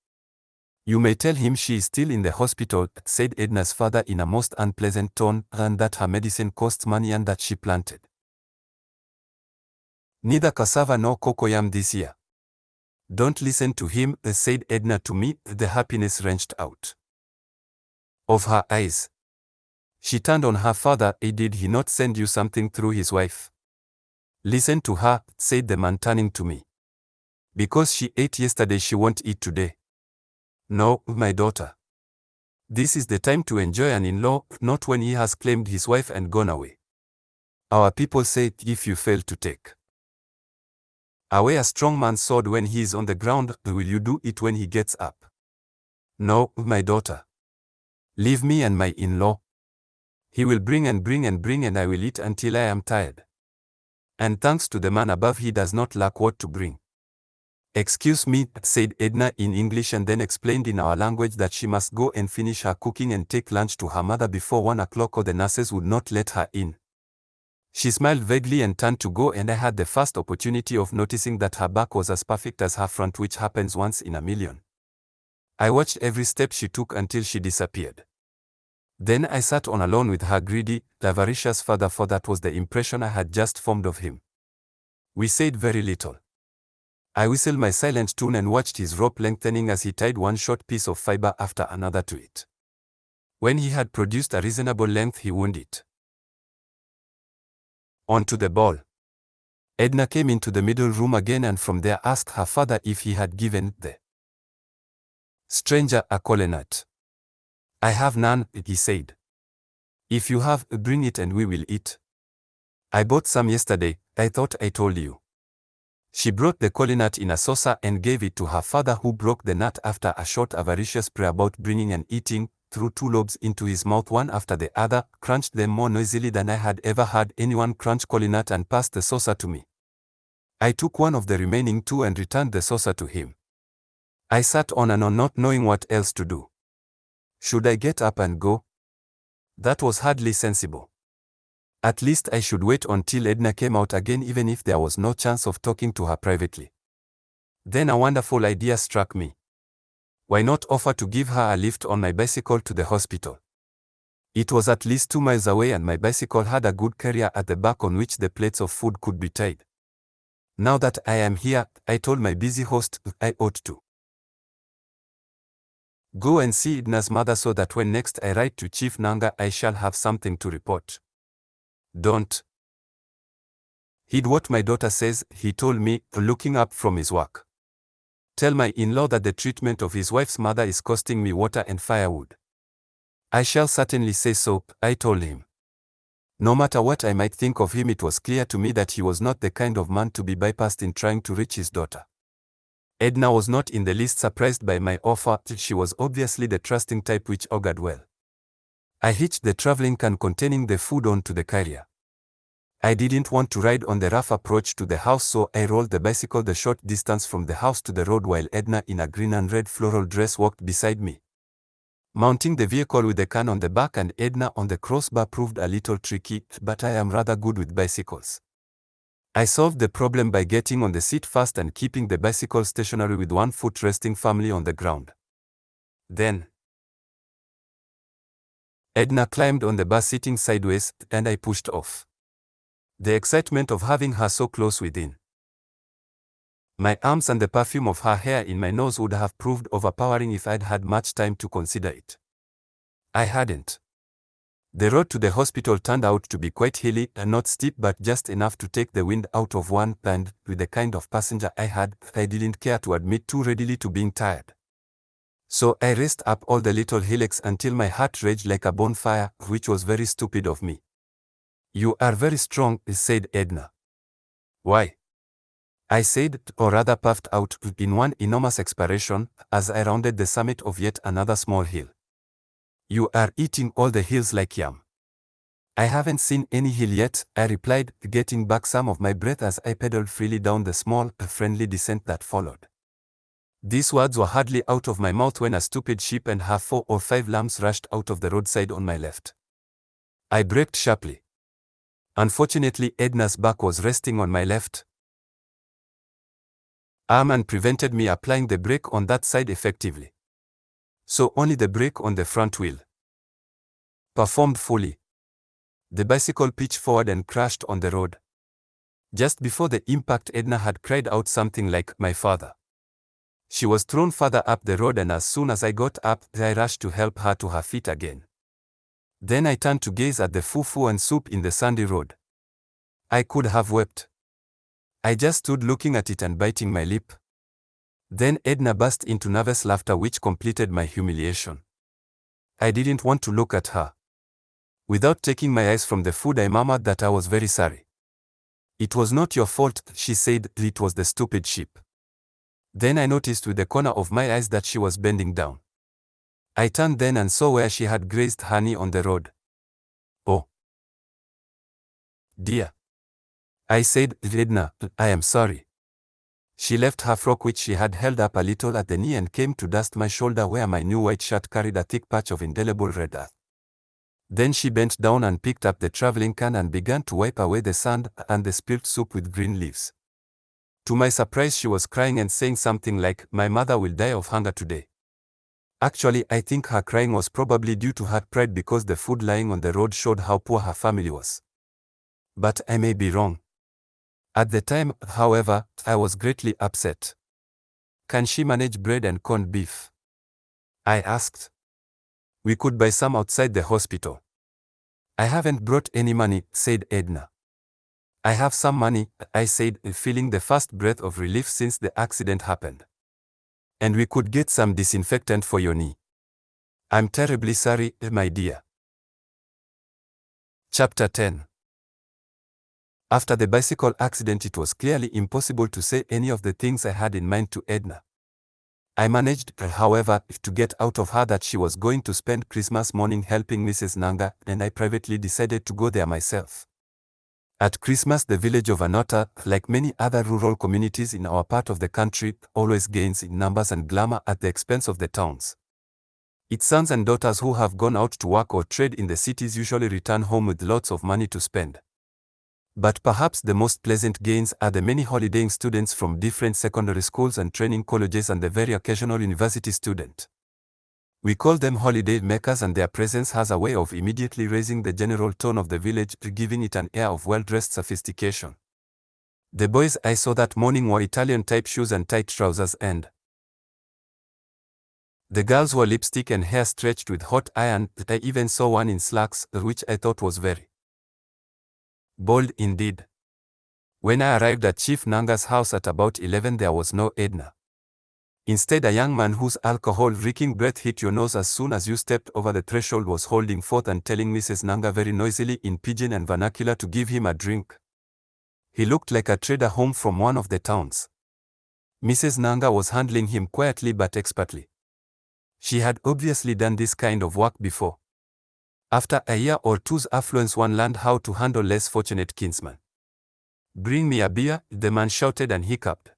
Speaker 1: You may tell him she is still in the hospital, said Edna's father in a most unpleasant tone, and that her medicine costs money and that she planted neither cassava nor cocoyam this year. Don't listen to him, said Edna to me, the happiness wrenched out of her eyes. She turned on her father. Did he not send you something through his wife? Listen to her, said the man turning to me. Because she ate yesterday she won't eat today. No, my daughter. This is the time to enjoy an in-law, not when he has claimed his wife and gone away. Our people say if you fail to take away a strong man's sword when he is on the ground, will you do it when he gets up? No, my daughter. Leave me and my in-law. He will bring and bring and bring and I will eat until I am tired. And thanks to the man above he does not lack what to bring. Excuse me, said Edna in English and then explained in our language that she must go and finish her cooking and take lunch to her mother before 1 o'clock or the nurses would not let her in. She smiled vaguely and turned to go and I had the first opportunity of noticing that her back was as perfect as her front, which happens once in a million. I watched every step she took until she disappeared. Then I sat on alone with her greedy, avaricious father, for that was the impression I had just formed of him. We said very little. I whistled my silent tune and watched his rope lengthening as he tied one short piece of fiber after another to it. When he had produced a reasonable length he wound it onto the ball. Edna came into the middle room again and from there asked her father if he had given the stranger a coconut. I have none, he said. If you have, bring it and we will eat. I bought some yesterday, I thought I told you. She brought the coconut in a saucer and gave it to her father, who broke the nut after a short avaricious prayer about bringing and eating, threw 2 lobes into his mouth one after the other, crunched them more noisily than I had ever heard anyone crunch coconut and passed the saucer to me. I took one of the remaining 2 and returned the saucer to him. I sat on and on, not knowing what else to do. Should I get up and go? That was hardly sensible. At least I should wait until Edna came out again, even if there was no chance of talking to her privately. Then a wonderful idea struck me. Why not offer to give her a lift on my bicycle to the hospital? It was at least 2 miles away and my bicycle had a good carrier at the back on which the plates of food could be tied. Now that I am here, I told my busy host, I ought to go and see Edna's mother so that when next I write to Chief Nanga I shall have something to report. Don't heed what my daughter says, he told me, looking up from his work. Tell my in-law that the treatment of his wife's mother is costing me water and firewood. I shall certainly say so, I told him. No matter what I might think of him, it was clear to me that he was not the kind of man to be bypassed in trying to reach his daughter. Edna was not in the least surprised by my offer. She was obviously the trusting type, which augured well. I hitched the traveling can containing the food onto the carrier. I didn't want to ride on the rough approach to the house, so I rolled the bicycle the short distance from the house to the road while Edna in a green and red floral dress walked beside me. Mounting the vehicle with the can on the back and Edna on the crossbar proved a little tricky, but I am rather good with bicycles. I solved the problem by getting on the seat first and keeping the bicycle stationary with one foot resting firmly on the ground. Then Edna climbed on the bar sitting sideways, and I pushed off. The excitement of having her so close within my arms and the perfume of her hair in my nose would have proved overpowering if I'd had much time to consider it. I hadn't. The road to the hospital turned out to be quite hilly and not steep, but just enough to take the wind out of one, and with the kind of passenger I had, I didn't care to admit too readily to being tired. So I raced up all the little hillocks until my heart raged like a bonfire, which was very stupid of me. "You are very strong," said Edna. "Why?" I said, or rather puffed out, in one enormous expiration, as I rounded the summit of yet another small hill. "You are eating all the hills like yam." "I haven't seen any hill yet," I replied, getting back some of my breath as I pedaled freely down the small, friendly descent that followed. These words were hardly out of my mouth when a stupid sheep and her 4 or 5 lambs rushed out of the roadside on my left. I braked sharply. Unfortunately, Edna's back was resting on my left arm and prevented me applying the brake on that side effectively. So only the brake on the front wheel performed fully. The bicycle pitched forward and crashed on the road. Just before the impact, Edna had cried out something like, "My father." She was thrown further up the road, and as soon as I got up, I rushed to help her to her feet again. Then I turned to gaze at the fufu and soup in the sandy road. I could have wept. I just stood looking at it and biting my lip. Then Edna burst into nervous laughter, which completed my humiliation. I didn't want to look at her. Without taking my eyes from the food, I murmured that I was very sorry. "It was not your fault," she said, "it was the stupid sheep." Then I noticed with the corner of my eyes that she was bending down. I turned then and saw where she had grazed her knee on the road. "Oh, dear," I said, "Edna, I am sorry." She left her frock, which she had held up a little at the knee, and came to dust my shoulder where my new white shirt carried a thick patch of indelible red earth. Then she bent down and picked up the traveling can and began to wipe away the sand and the spilled soup with green leaves. To my surprise, she was crying and saying something like, "My mother will die of hunger today." Actually, I think her crying was probably due to her pride, because the food lying on the road showed how poor her family was. But I may be wrong. At the time, however, I was greatly upset. "Can she manage bread and corned beef?" I asked. "We could buy some outside the hospital." "I haven't brought any money," said Edna. "I have some money," I said, feeling the first breath of relief since the accident happened. "And we could get some disinfectant for your knee." "I'm terribly sorry, my dear." Chapter 10. After the bicycle accident, it was clearly impossible to say any of the things I had in mind to Edna. I managed, however, to get out of her that she was going to spend Christmas morning helping Mrs. Nanga, and I privately decided to go there myself. At Christmas, the village of Anota, like many other rural communities in our part of the country, always gains in numbers and glamour at the expense of the towns. Its sons and daughters who have gone out to work or trade in the cities usually return home with lots of money to spend. But perhaps the most pleasant gains are the many holidaying students from different secondary schools and training colleges and the very occasional university student. We call them holiday makers, and their presence has a way of immediately raising the general tone of the village, giving it an air of well-dressed sophistication. The boys I saw that morning wore Italian-type shoes and tight trousers, and the girls wore lipstick and hair stretched with hot iron. I even saw one in slacks, which I thought was very bold indeed. When I arrived at Chief Nanga's house at about 11, there was no Edna. Instead, a young man whose alcohol-reeking breath hit your nose as soon as you stepped over the threshold was holding forth and telling Mrs. Nanga very noisily in pidgin and vernacular to give him a drink. He looked like a trader home from one of the towns. Mrs. Nanga was handling him quietly but expertly. She had obviously done this kind of work before. After a year or two's affluence, one learned how to handle less fortunate kinsmen. "Bring me a beer," the man shouted and hiccuped.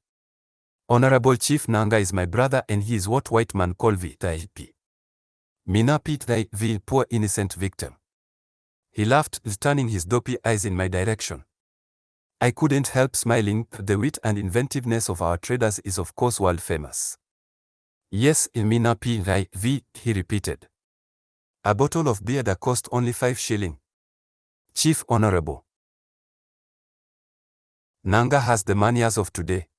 Speaker 1: "Honorable Chief Nanga is my brother and he is what white man call VIP. Mina pit the poor innocent victim." He laughed, turning his dopey eyes in my direction. I couldn't help smiling. The wit and inventiveness of our traders is of course world famous. "Yes, Mina PV, he repeated. "A bottle of beer that cost only 5 shillings. Chief Honorable. Nanga has the manners of today.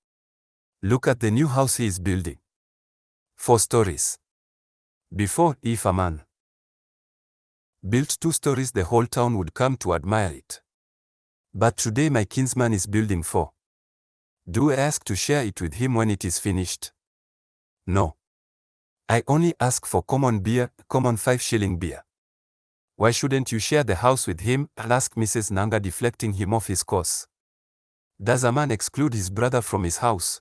Speaker 1: Look at the new house he is building. 4 stories. Before, if a man built 2 stories, the whole town would come to admire it. But today my kinsman is building 4. Do I ask to share it with him when it is finished? No. I only ask for common beer, common 5 shilling beer. Why shouldn't you share the house with him?" asked Mrs. Nanga, deflecting him off his course. "Does a man exclude his brother from his house?"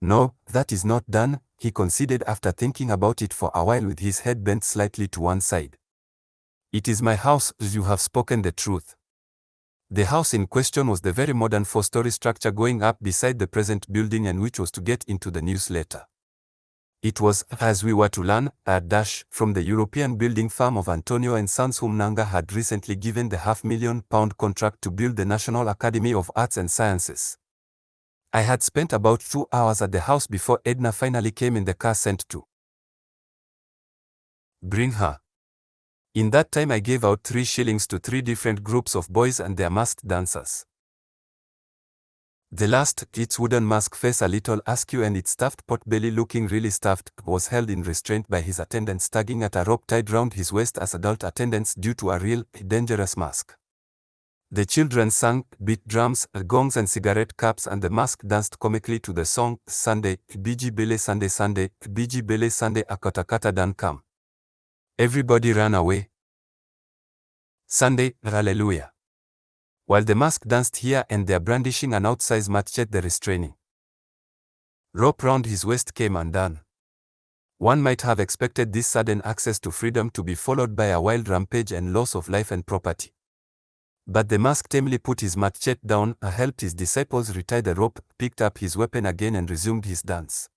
Speaker 1: "No, that is not done," he conceded after thinking about it for a while with his head bent slightly to one side. "It is my house, you have spoken the truth." The house in question was the very modern 4-story structure going up beside the present building and which was to get into the newsletter. It was, as we were to learn, a dash from the European building firm of Antonio and Sons, whom Nanga had recently given the £500,000 contract to build the National Academy of Arts and Sciences. I had spent about 2 hours at the house before Edna finally came in the car sent to bring her. In that time I gave out 3 shillings to 3 different groups of boys and their masked dancers. The last, its wooden mask face a little askew and its stuffed potbelly looking really stuffed, was held in restraint by his attendants tugging at a rope tied round his waist as adult attendants due to a real, dangerous mask. The children sang, beat drums, gongs and cigarette caps, and the mask danced comically to the song, "Sunday, Biji Bele Sunday Sunday, Biji Bele Sunday Akotakata Dan Kam." Everybody ran away. Sunday, hallelujah. While the mask danced here and there brandishing an outsize machete, the restraining rope round his waist came undone. One might have expected this sudden access to freedom to be followed by a wild rampage and loss of life and property. But the mask tamely put his machete down, helped his disciples retie the rope, picked up his weapon again and resumed his dance.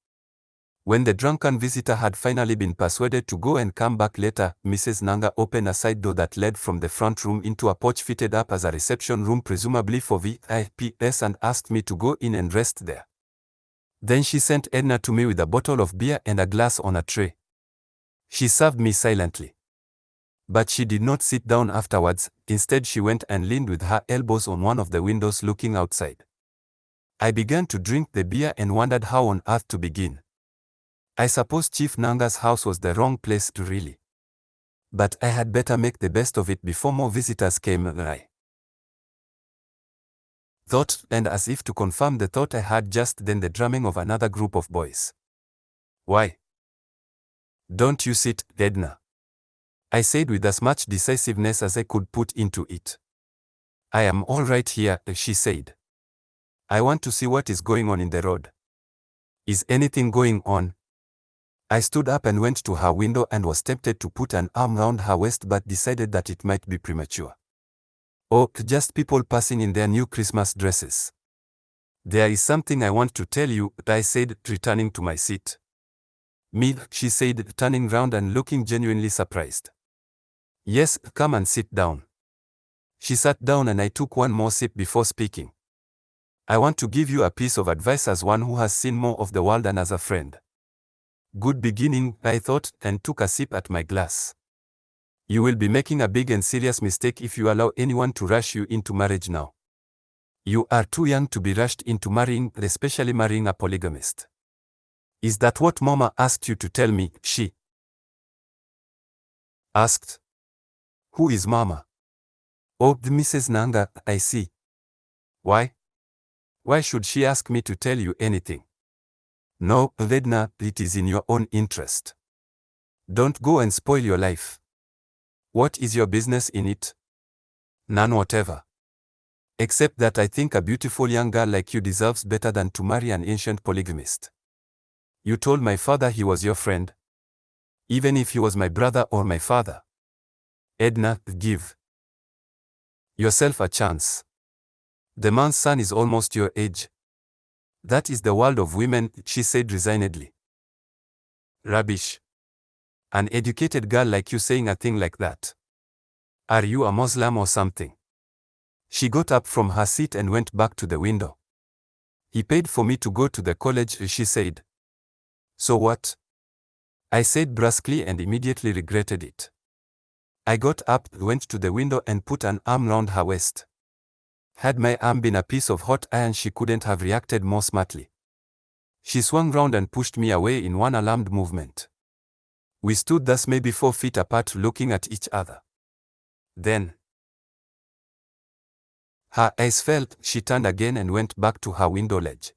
Speaker 1: When the drunken visitor had finally been persuaded to go and come back later, Mrs. Nanga opened a side door that led from the front room into a porch fitted up as a reception room presumably for VIPs and asked me to go in and rest there. Then she sent Edna to me with a bottle of beer and a glass on a tray. She served me silently. But she did not sit down afterwards. Instead she went and leaned with her elbows on one of the windows looking outside. I began to drink the beer and wondered how on earth to begin. I suppose Chief Nanga's house was the wrong place to really. But I had better make the best of it before more visitors came. I thought, and as if to confirm the thought I had just then, the drumming of another group of boys. "Why don't you sit, Edna?" I said with as much decisiveness as I could put into it. "I am all right here," she said. "I want to see what is going on in the road." "Is anything going on?" I stood up and went to her window and was tempted to put an arm round her waist but decided that it might be premature. "Oh, just people passing in their new Christmas dresses." "There is something I want to tell you," I said, returning to my seat. "Me?" she said, turning round and looking genuinely surprised. "Yes, come and sit down." She sat down and I took one more sip before speaking. "I want to give you a piece of advice as one who has seen more of the world and as a friend." Good beginning, I thought, and took a sip at my glass. "You will be making a big and serious mistake if you allow anyone to rush you into marriage now. You are too young to be rushed into marrying, especially marrying a polygamist." "Is that what Mama asked you to tell me?" she asked. "Who is Mama?" "Oh, Mrs. Nanga, I see. Why? Why should she ask me to tell you anything?" No, Edna, it is in your own interest. Don't go and spoil your life. What is your business in it? None whatever. Except that I think a beautiful young girl like you deserves better than to marry an ancient polygamist. You told my father he was your friend. Even if he was my brother or my father. Edna, give yourself a chance. The man's son is almost your age. That is the world of women, she said resignedly. Rubbish. An educated girl like you saying a thing like that. Are you a Muslim or something? She got up from her seat and went back to the window. He paid for me to go to the college, she said. So what? I said brusquely and immediately regretted it. I got up, went to the window and put an arm round her waist. Had my arm been a piece of hot iron, she couldn't have reacted more smartly. She swung round and pushed me away in one alarmed movement. We stood thus maybe 4 feet apart looking at each other. Then her eyes fell, she turned again and went back to her window ledge.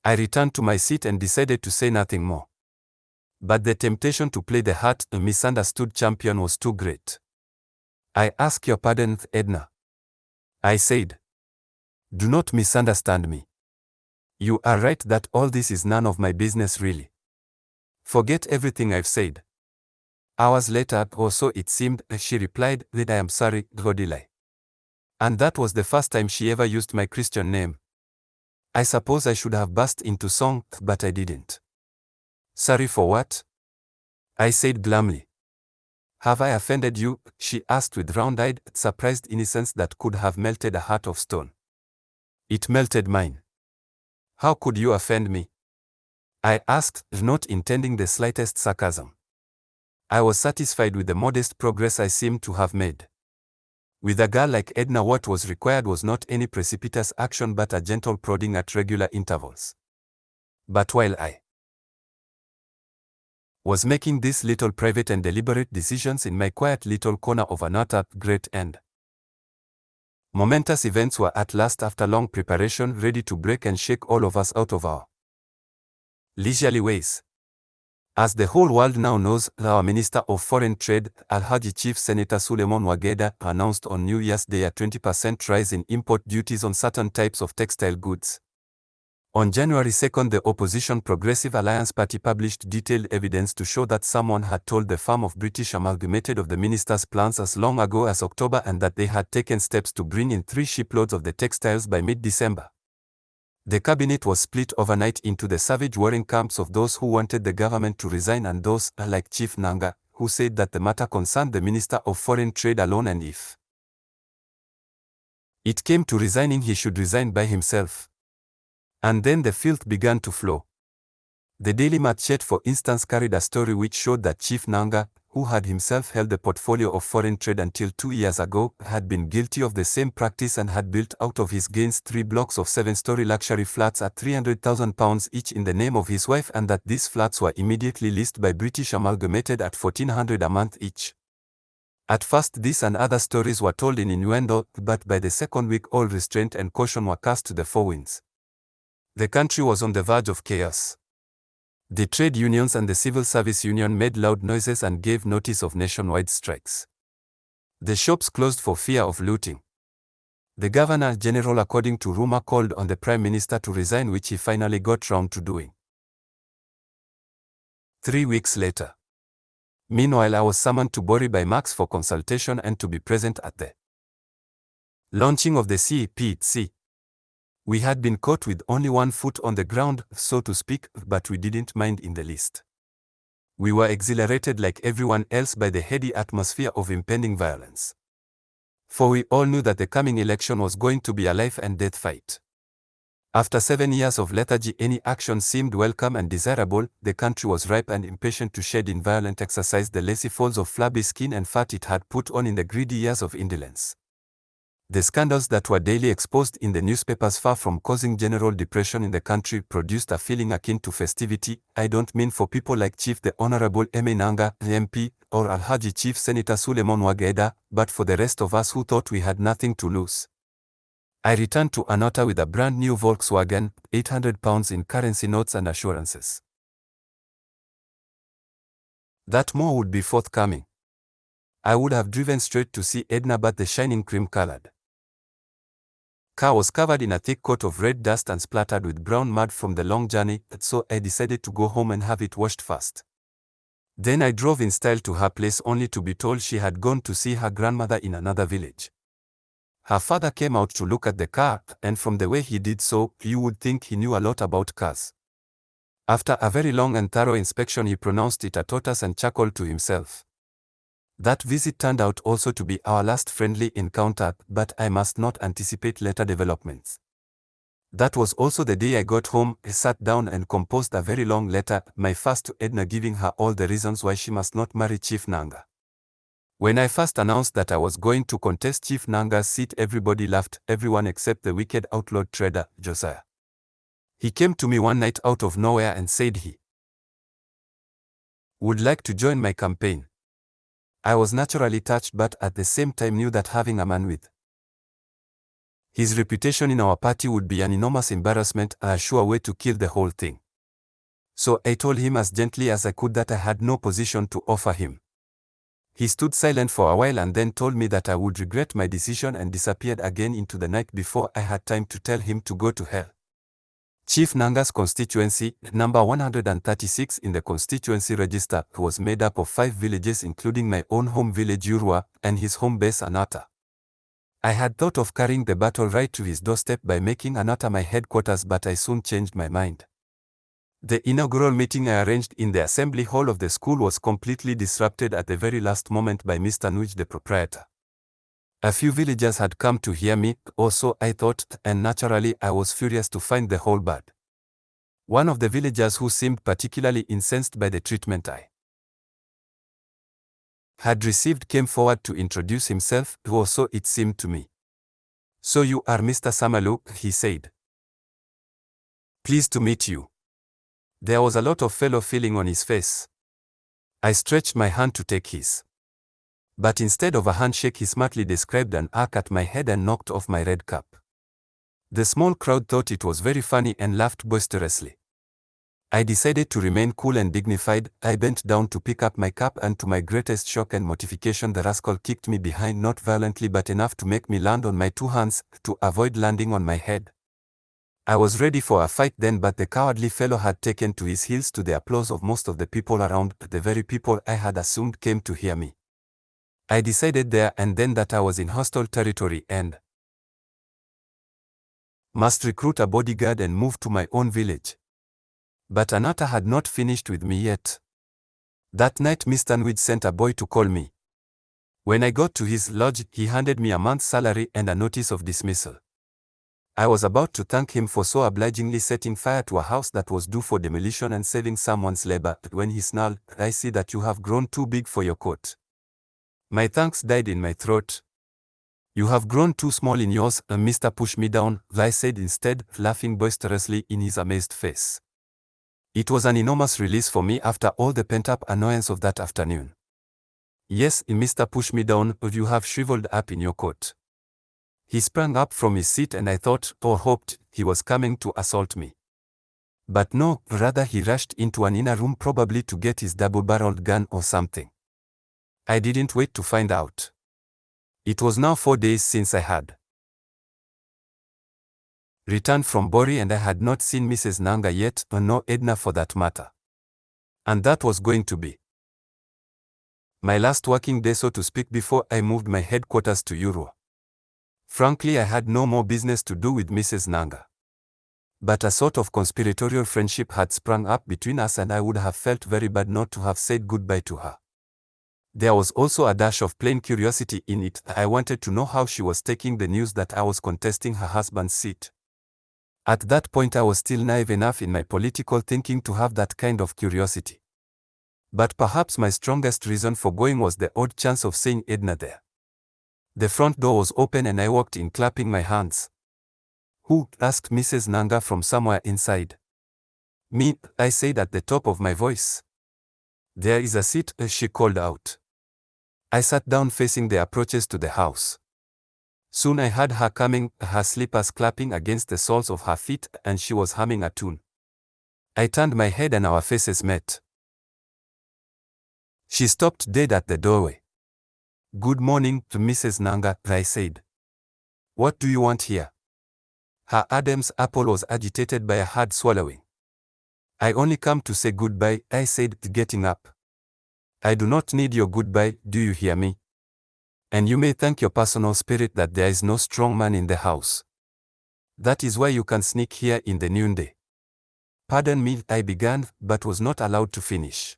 Speaker 1: I returned to my seat and decided to say nothing more. But the temptation to play the hurt, misunderstood champion was too great. I ask your pardon, Edna. I said. Do not misunderstand me. You are right that all this is none of my business really. Forget everything I've said. Hours later, or so it seemed, she replied that I am sorry, Odili. And that was the first time she ever used my Christian name. I suppose I should have burst into song, but I didn't. Sorry for what? I said glumly. Have I offended you? She asked with round-eyed, surprised innocence that could have melted a heart of stone. It melted mine. How could you offend me? I asked, not intending the slightest sarcasm. I was satisfied with the modest progress I seemed to have made. With a girl like Edna, what was required was not any precipitous action but a gentle prodding at regular intervals. But while I was making these little private and deliberate decisions in my quiet little corner of an utter great end, momentous events were at last, after long preparation, ready to break and shake all of us out of our leisurely ways. As the whole world now knows, our Minister of Foreign Trade, Alhaji Chief Senator Suleiman Wageda, announced on New Year's Day a 20% rise in import duties on certain types of textile goods. On January 2, the opposition Progressive Alliance Party published detailed evidence to show that someone had told the firm of British Amalgamated of the minister's plans as long ago as October and that they had taken steps to bring in 3 shiploads of the textiles by mid-December. The cabinet was split overnight into the savage warring camps of those who wanted the government to resign and those, like Chief Nanga, who said that the matter concerned the Minister of Foreign Trade alone and if it came to resigning he should resign by himself. And then the filth began to flow. The Daily Machete, for instance, carried a story which showed that Chief Nanga, who had himself held the portfolio of foreign trade until 2 years ago, had been guilty of the same practice and had built out of his gains 3 blocks of 7-story luxury flats at £300,000 each in the name of his wife, and that these flats were immediately leased by British Amalgamated at £1,400 a month each. At first this and other stories were told in innuendo, but by the second week all restraint and caution were cast to the 4 winds. The country was on the verge of chaos. The trade unions and the civil service union made loud noises and gave notice of nationwide strikes. The shops closed for fear of looting. The Governor General, according to rumor, called on the Prime Minister to resign, which he finally got round to doing. 3 weeks later. Meanwhile, I was summoned to Bori by Max for consultation and to be present at the launching of the CPC. We had been caught with only 1 foot on the ground, so to speak, but we didn't mind in the least. We were exhilarated like everyone else by the heady atmosphere of impending violence. For we all knew that the coming election was going to be a life and death fight. After 7 years of lethargy, any action seemed welcome and desirable. The country was ripe and impatient to shed in violent exercise the lacy folds of flabby skin and fat it had put on in the greedy years of indolence. The scandals that were daily exposed in the newspapers, far from causing general depression in the country, produced a feeling akin to festivity. I don't mean for people like Chief the Honorable Nanga, MP, or Alhaji Chief Senator Suleiman Wageda, but for the rest of us who thought we had nothing to lose. I returned to Anota with a brand new Volkswagen, £800 in currency notes and assurances that more would be forthcoming. I would have driven straight to see Edna, but the shining cream-colored car was covered in a thick coat of red dust and splattered with brown mud from the long journey, so I decided to go home and have it washed first. Then I drove in style to her place, only to be told she had gone to see her grandmother in another village. Her father came out to look at the car, and from the way he did so, you would think he knew a lot about cars. After a very long and thorough inspection, he pronounced it a tortoise and chuckled to himself. That visit turned out also to be our last friendly encounter, but I must not anticipate later developments. That was also the day I got home, sat down and composed a very long letter, my first to Edna, giving her all the reasons why she must not marry Chief Nanga. When I first announced that I was going to contest Chief Nanga's seat, everybody laughed, everyone except the wicked outlawed trader, Josiah. He came to me one night out of nowhere and said he would like to join my campaign. I was naturally touched, but at the same time knew that having a man with his reputation in our party would be an enormous embarrassment, a sure way to kill the whole thing. So I told him as gently as I could that I had no position to offer him. He stood silent for a while and then told me that I would regret my decision and disappeared again into the night before I had time to tell him to go to hell. Chief Nanga's constituency, number 136 in the constituency register, was made up of 5 villages including my own home village Urua and his home base Anata. I had thought of carrying the battle right to his doorstep by making Anata my headquarters, but I soon changed my mind. The inaugural meeting I arranged in the assembly hall of the school was completely disrupted at the very last moment by Mr. Nuij, the proprietor. A few villagers had come to hear me, or so I thought, and naturally I was furious to find the whole bad. One of the villagers, who seemed particularly incensed by the treatment I had received, came forward to introduce himself, or so it seemed to me. "So you are Mr. Samalu," he said. "Pleased to meet you." There was a lot of fellow feeling on his face. I stretched my hand to take his. But instead of a handshake, he smartly described an arc at my head and knocked off my red cap. The small crowd thought it was very funny and laughed boisterously. I decided to remain cool and dignified. I bent down to pick up my cap, and to my greatest shock and mortification, the rascal kicked me behind, not violently but enough to make me land on my 2 hands, to avoid landing on my head. I was ready for a fight then, but the cowardly fellow had taken to his heels, to the applause of most of the people around, the very people I had assumed came to hear me. I decided there and then that I was in hostile territory and must recruit a bodyguard and move to my own village. But Anata had not finished with me yet. That night Mr. Nuij sent a boy to call me. When I got to his lodge, he handed me a month's salary and a notice of dismissal. I was about to thank him for so obligingly setting fire to a house that was due for demolition and saving someone's labor, when he snarled, "I see that you have grown too big for your coat." My thanks died in my throat. "You have grown too small in yours, Mr. Push Me Down," I said instead, laughing boisterously in his amazed face. It was an enormous release for me after all the pent-up annoyance of that afternoon. "Yes, Mr. Push Me Down, you have shriveled up in your coat." He sprang up from his seat and I thought, or hoped, he was coming to assault me. But no, rather he rushed into an inner room, probably to get his double-barreled gun or something. I didn't wait to find out. It was now 4 days since I had returned from Bori, and I had not seen Mrs. Nanga yet, nor Edna for that matter. And that was going to be my last working day, so to speak, before I moved my headquarters to Urua. Frankly, I had no more business to do with Mrs. Nanga. But a sort of conspiratorial friendship had sprung up between us, and I would have felt very bad not to have said goodbye to her. There was also a dash of plain curiosity in it. I wanted to know how she was taking the news that I was contesting her husband's seat. At that point I was still naive enough in my political thinking to have that kind of curiosity. But perhaps my strongest reason for going was the odd chance of seeing Edna there. The front door was open and I walked in, clapping my hands. "Who?" asked Mrs. Nanga from somewhere inside. "Me," I said at the top of my voice. "There is a seat," she called out. I sat down facing the approaches to the house. Soon I heard her coming, her slippers clapping against the soles of her feet, and she was humming a tune. I turned my head and our faces met. She stopped dead at the doorway. "Good morning, to Mrs. Nanga," I said. "What do you want here?" Her Adam's apple was agitated by a hard swallowing. "I only come to say goodbye," I said, getting up. "I do not need your goodbye, do you hear me? And you may thank your personal spirit that there is no strong man in the house. That is why you can sneak here in the noonday." "Pardon me," I began, but was not allowed to finish.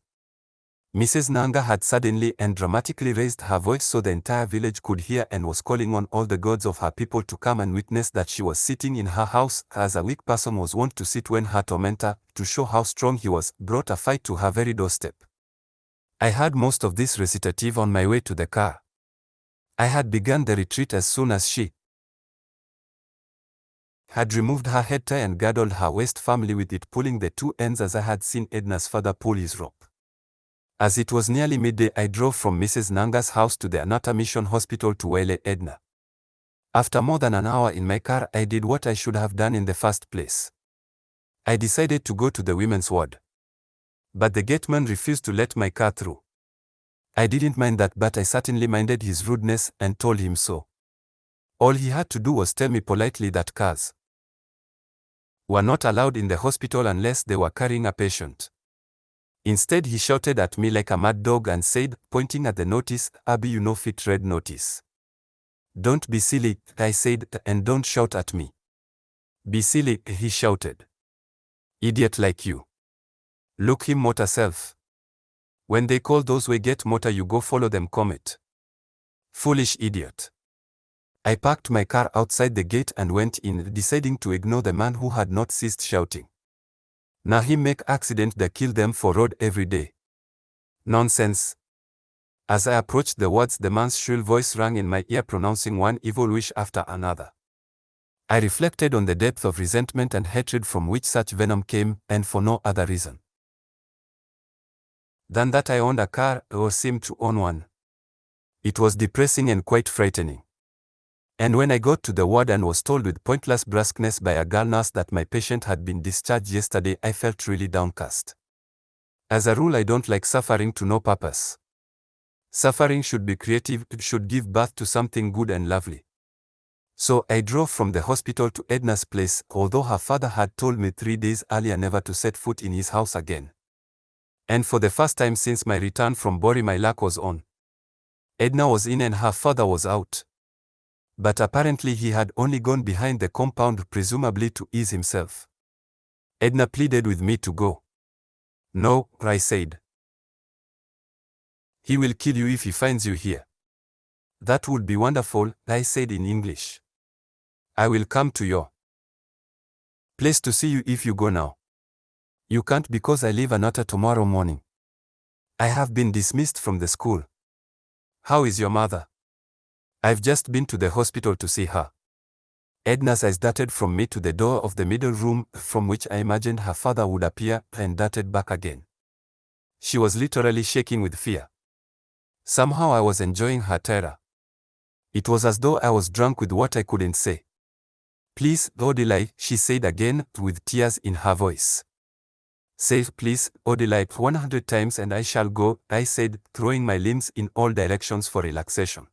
Speaker 1: Mrs. Nanga had suddenly and dramatically raised her voice so the entire village could hear and was calling on all the gods of her people to come and witness that she was sitting in her house, as a weak person was wont to sit when her tormentor, to show how strong he was, brought a fight to her very doorstep. I heard most of this recitative on my way to the car. I had begun the retreat as soon as she had removed her head tie and girdled her waist firmly with it, pulling the two ends as I had seen Edna's father pull his rope. As it was nearly midday, I drove from Mrs. Nanga's house to the Anata Mission Hospital to waylay Edna. After more than an hour in my car, I did what I should have done in the first place. I decided to go to the women's ward. But the gateman refused to let my car through. I didn't mind that, but I certainly minded his rudeness and told him so. All he had to do was tell me politely that cars were not allowed in the hospital unless they were carrying a patient. Instead, he shouted at me like a mad dog and said, pointing at the notice, "Abby, you know fit red notice." "Don't be silly," I said, "and don't shout at me." "Be silly," he shouted. "Idiot like you. Look him motor self. When they call those way get motor, you go follow them comet. Foolish idiot." I parked my car outside the gate and went in, deciding to ignore the man who had not ceased shouting. "Now he make accident that kill them for road every day. Nonsense." As I approached the words, the man's shrill voice rang in my ear, pronouncing one evil wish after another. I reflected on the depth of resentment and hatred from which such venom came, and for no other reason than that I owned a car, or seemed to own one. It was depressing and quite frightening. And when I got to the ward and was told with pointless brusqueness by a girl nurse that my patient had been discharged yesterday, I felt really downcast. As a rule, I don't like suffering to no purpose. Suffering should be creative, it should give birth to something good and lovely. So I drove from the hospital to Edna's place, although her father had told me 3 days earlier never to set foot in his house again. And for the first time since my return from Bori, my luck was on. Edna was in and her father was out. But apparently he had only gone behind the compound, presumably to ease himself. Edna pleaded with me to go. "No," I said. "He will kill you if he finds you here." "That would be wonderful," I said in English. "I will come to your place to see you if you go now." "You can't because I leave Anata tomorrow morning. I have been dismissed from the school." "How is your mother?" "I've just been to the hospital to see her." Edna's eyes darted from me to the door of the middle room, from which I imagined her father would appear, and darted back again. She was literally shaking with fear. Somehow I was enjoying her terror. It was as though I was drunk with what I couldn't say. "Please, Odili," she said again, with tears in her voice. "Say please, Odili, 100 times and I shall go," I said, throwing my limbs in all directions for relaxation.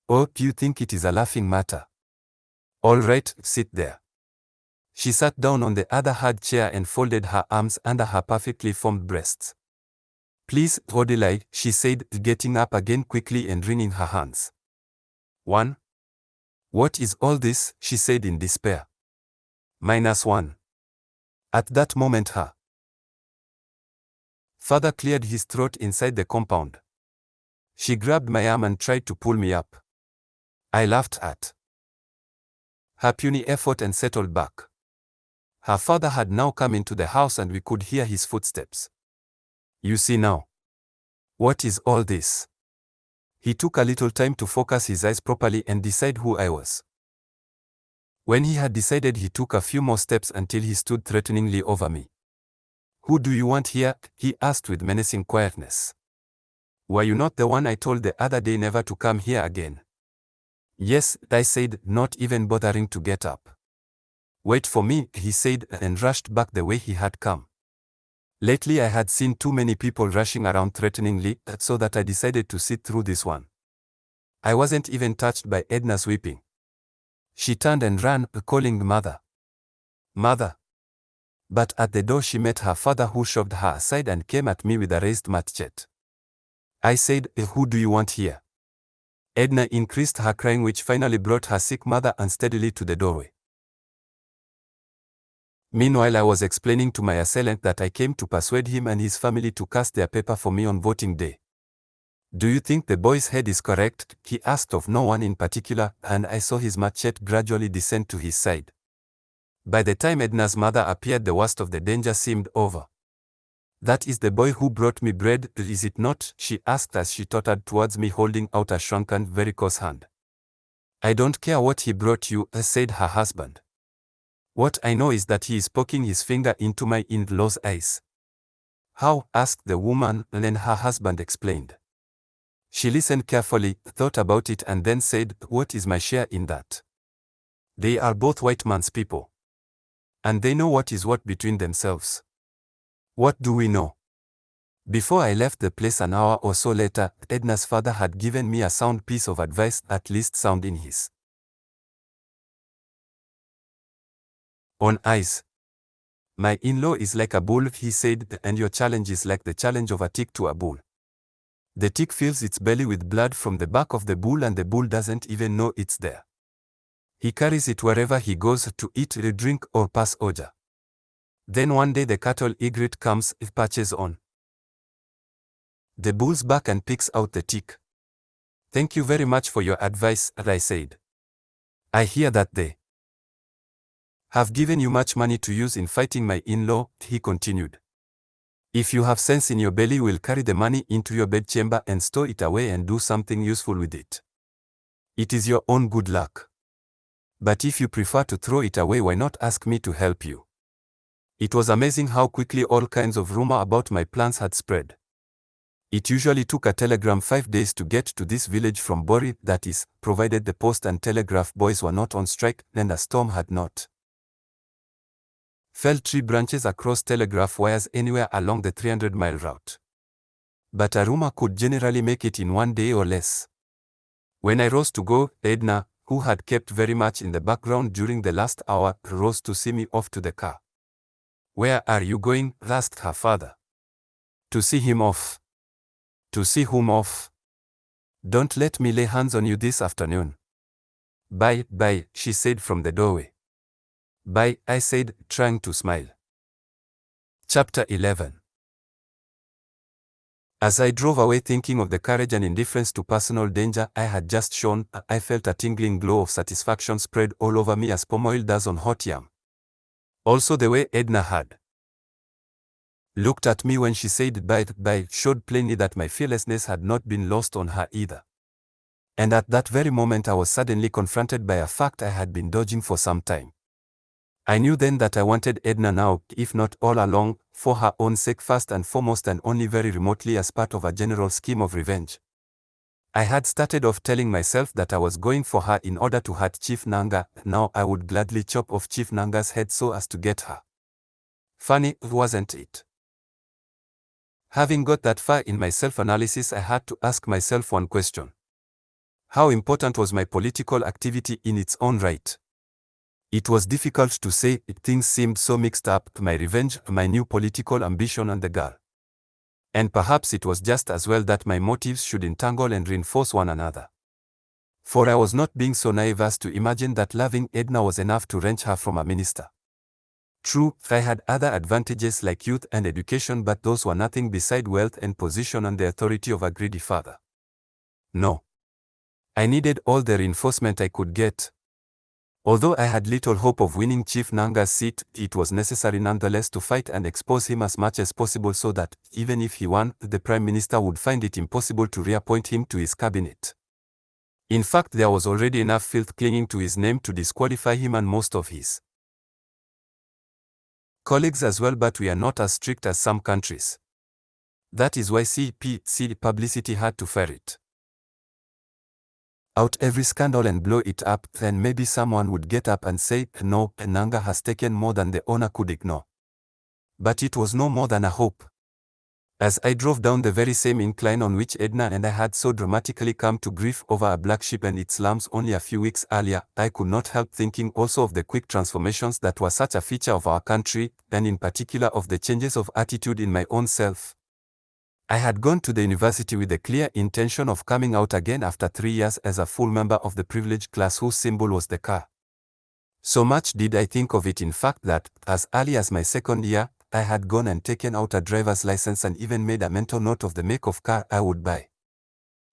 Speaker 1: "Oh, do you think it is a laughing matter? All right, sit there." She sat down on the other hard chair and folded her arms under her perfectly formed breasts. "Please, Odili," she said, getting up again quickly and wringing her hands. "1. What is all this?" she said in despair. -1. At that moment her father cleared his throat inside the compound. She grabbed my arm and tried to pull me up. I laughed at her puny effort and settled back. Her father had now come into the house and we could hear his footsteps. "You see now. What is all this?" He took a little time to focus his eyes properly and decide who I was. When he had decided, he took a few more steps until he stood threateningly over me. "Who do you want here?" he asked with menacing quietness. "Were you not the one I told the other day never to come here again?" Yes, I said, not even bothering to get up. Wait for me, he said, and rushed back the way he had come. Lately I had seen too many people rushing around threateningly, so that I decided to sit through this one. I wasn't even touched by Edna's weeping. She turned and ran, calling Mother. Mother. But at the door she met her father, who shoved her aside and came at me with a raised machete. I said, who do you want here? Edna increased her crying, which finally brought her sick mother unsteadily to the doorway. Meanwhile, I was explaining to my assailant that I came to persuade him and his family to cast their paper for me on voting day. Do you think the boy's head is correct? He asked of no one in particular, and I saw his machete gradually descend to his side. By the time Edna's mother appeared, the worst of the danger seemed over. That is the boy who brought me bread, is it not? She asked as she tottered towards me, holding out a shrunken, varicose hand. I don't care what he brought you, said her husband. What I know is that he is poking his finger into my in-law's eyes. How? Asked the woman, and her husband explained. She listened carefully, thought about it, and then said, what is my share in that? They are both white man's people. And they know what is what between themselves. What do we know? Before I left the place an hour or so later, Edna's father had given me a sound piece of advice, at least sound in his own eyes. My in-law is like a bull, he said, and your challenge is like the challenge of a tick to a bull. The tick fills its belly with blood from the back of the bull, and the bull doesn't even know it's there. He carries it wherever he goes, to eat, drink, or pass order. Then one day the cattle egret comes, perches on the bull's back and picks out the tick. Thank you very much for your advice, I said. I hear that they have given you much money to use in fighting my in-law, he continued. If you have sense in your belly, we'll carry the money into your bedchamber and store it away and do something useful with it. It is your own good luck. But if you prefer to throw it away, why not ask me to help you? It was amazing how quickly all kinds of rumor about my plans had spread. It usually took a telegram 5 days to get to this village from Bori, that is, provided the post and telegraph boys were not on strike, and a storm had not felled tree branches across telegraph wires anywhere along the 300-mile route. But a rumor could generally make it in 1 day or less. When I rose to go, Edna, who had kept very much in the background during the last hour, rose to see me off to the car. Where are you going? Asked her father. To see him off. To see whom off? Don't let me lay hands on you this afternoon. Bye, bye, she said from the doorway. Bye, I said, trying to smile. Chapter 11. As I drove away thinking of the courage and indifference to personal danger I had just shown, I felt a tingling glow of satisfaction spread all over me as palm oil does on hot yam. Also the way Edna had looked at me when she said bye showed plainly that my fearlessness had not been lost on her either. And at that very moment I was suddenly confronted by a fact I had been dodging for some time. I knew then that I wanted Edna now, if not all along, for her own sake first and foremost, and only very remotely as part of a general scheme of revenge. I had started off telling myself that I was going for her in order to hurt Chief Nanga. Now I would gladly chop off Chief Nanga's head so as to get her. Funny, wasn't it? Having got that far in my self-analysis, I had to ask myself one question. How important was my political activity in its own right? It was difficult to say, things seemed so mixed up, my revenge, my new political ambition and the girl. And perhaps it was just as well that my motives should entangle and reinforce one another. For I was not being so naive as to imagine that loving Edna was enough to wrench her from a minister. True, I had other advantages like youth and education, but those were nothing beside wealth and position and the authority of a greedy father. No. I needed all the reinforcement I could get. Although I had little hope of winning Chief Nanga's seat, it was necessary nonetheless to fight and expose him as much as possible so that, even if he won, the Prime Minister would find it impossible to reappoint him to his cabinet. In fact, there was already enough filth clinging to his name to disqualify him and most of his colleagues as well, but we are not as strict as some countries. That is why CPC publicity had to fire it. out every scandal and blow it up, then maybe someone would get up and say, no, Nanga has taken more than the owner could ignore. But it was no more than a hope. As I drove down the very same incline on which Edna and I had so dramatically come to grief over a black sheep and its lambs only a few weeks earlier, I could not help thinking also of the quick transformations that were such a feature of our country, and in particular of the changes of attitude in my own self. I had gone to the university with the clear intention of coming out again after 3 years as a full member of the privileged class whose symbol was the car. So much did I think of it in fact that, as early as my second year, I had gone and taken out a driver's license and even made a mental note of the make of car I would buy.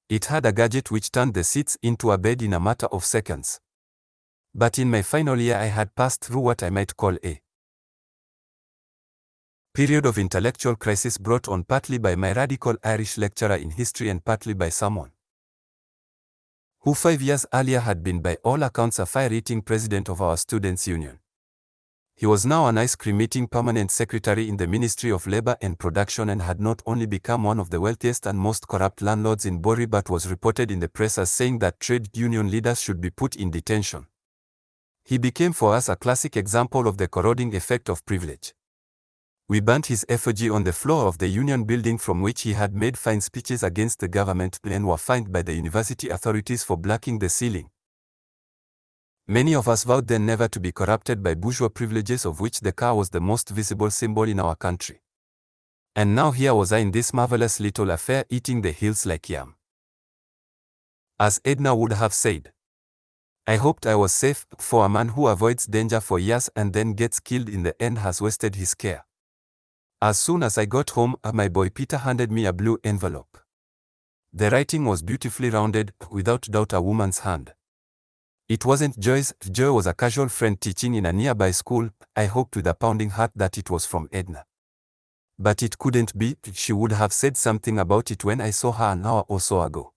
Speaker 1: It had a gadget which turned the seats into a bed in a matter of seconds. But in my final year I had passed through what I might call a period of intellectual crisis brought on partly by my radical Irish lecturer in history and partly by someone who 5 years earlier had been by all accounts a fire-eating president of our students' union. He was now an ice-cream-eating permanent secretary in the Ministry of Labor and Production and had not only become one of the wealthiest and most corrupt landlords in Bori but was reported in the press as saying that trade union leaders should be put in detention. He became for us a classic example of the corroding effect of privilege. We burnt his effigy on the floor of the union building from which he had made fine speeches against the government and were fined by the university authorities for blacking the ceiling. Many of us vowed then never to be corrupted by bourgeois privileges of which the car was the most visible symbol in our country. And now here was I in this marvelous little affair eating the hills like yam. As Edna would have said, I hoped I was safe, for a man who avoids danger for years and then gets killed in the end has wasted his care. As soon as I got home, my boy Peter handed me a blue envelope. The writing was beautifully rounded, without doubt a woman's hand. It wasn't Joy's. Joy was a casual friend teaching in a nearby school. I hoped with a pounding heart that it was from Edna. But it couldn't be. She would have said something about it when I saw her an hour or so ago.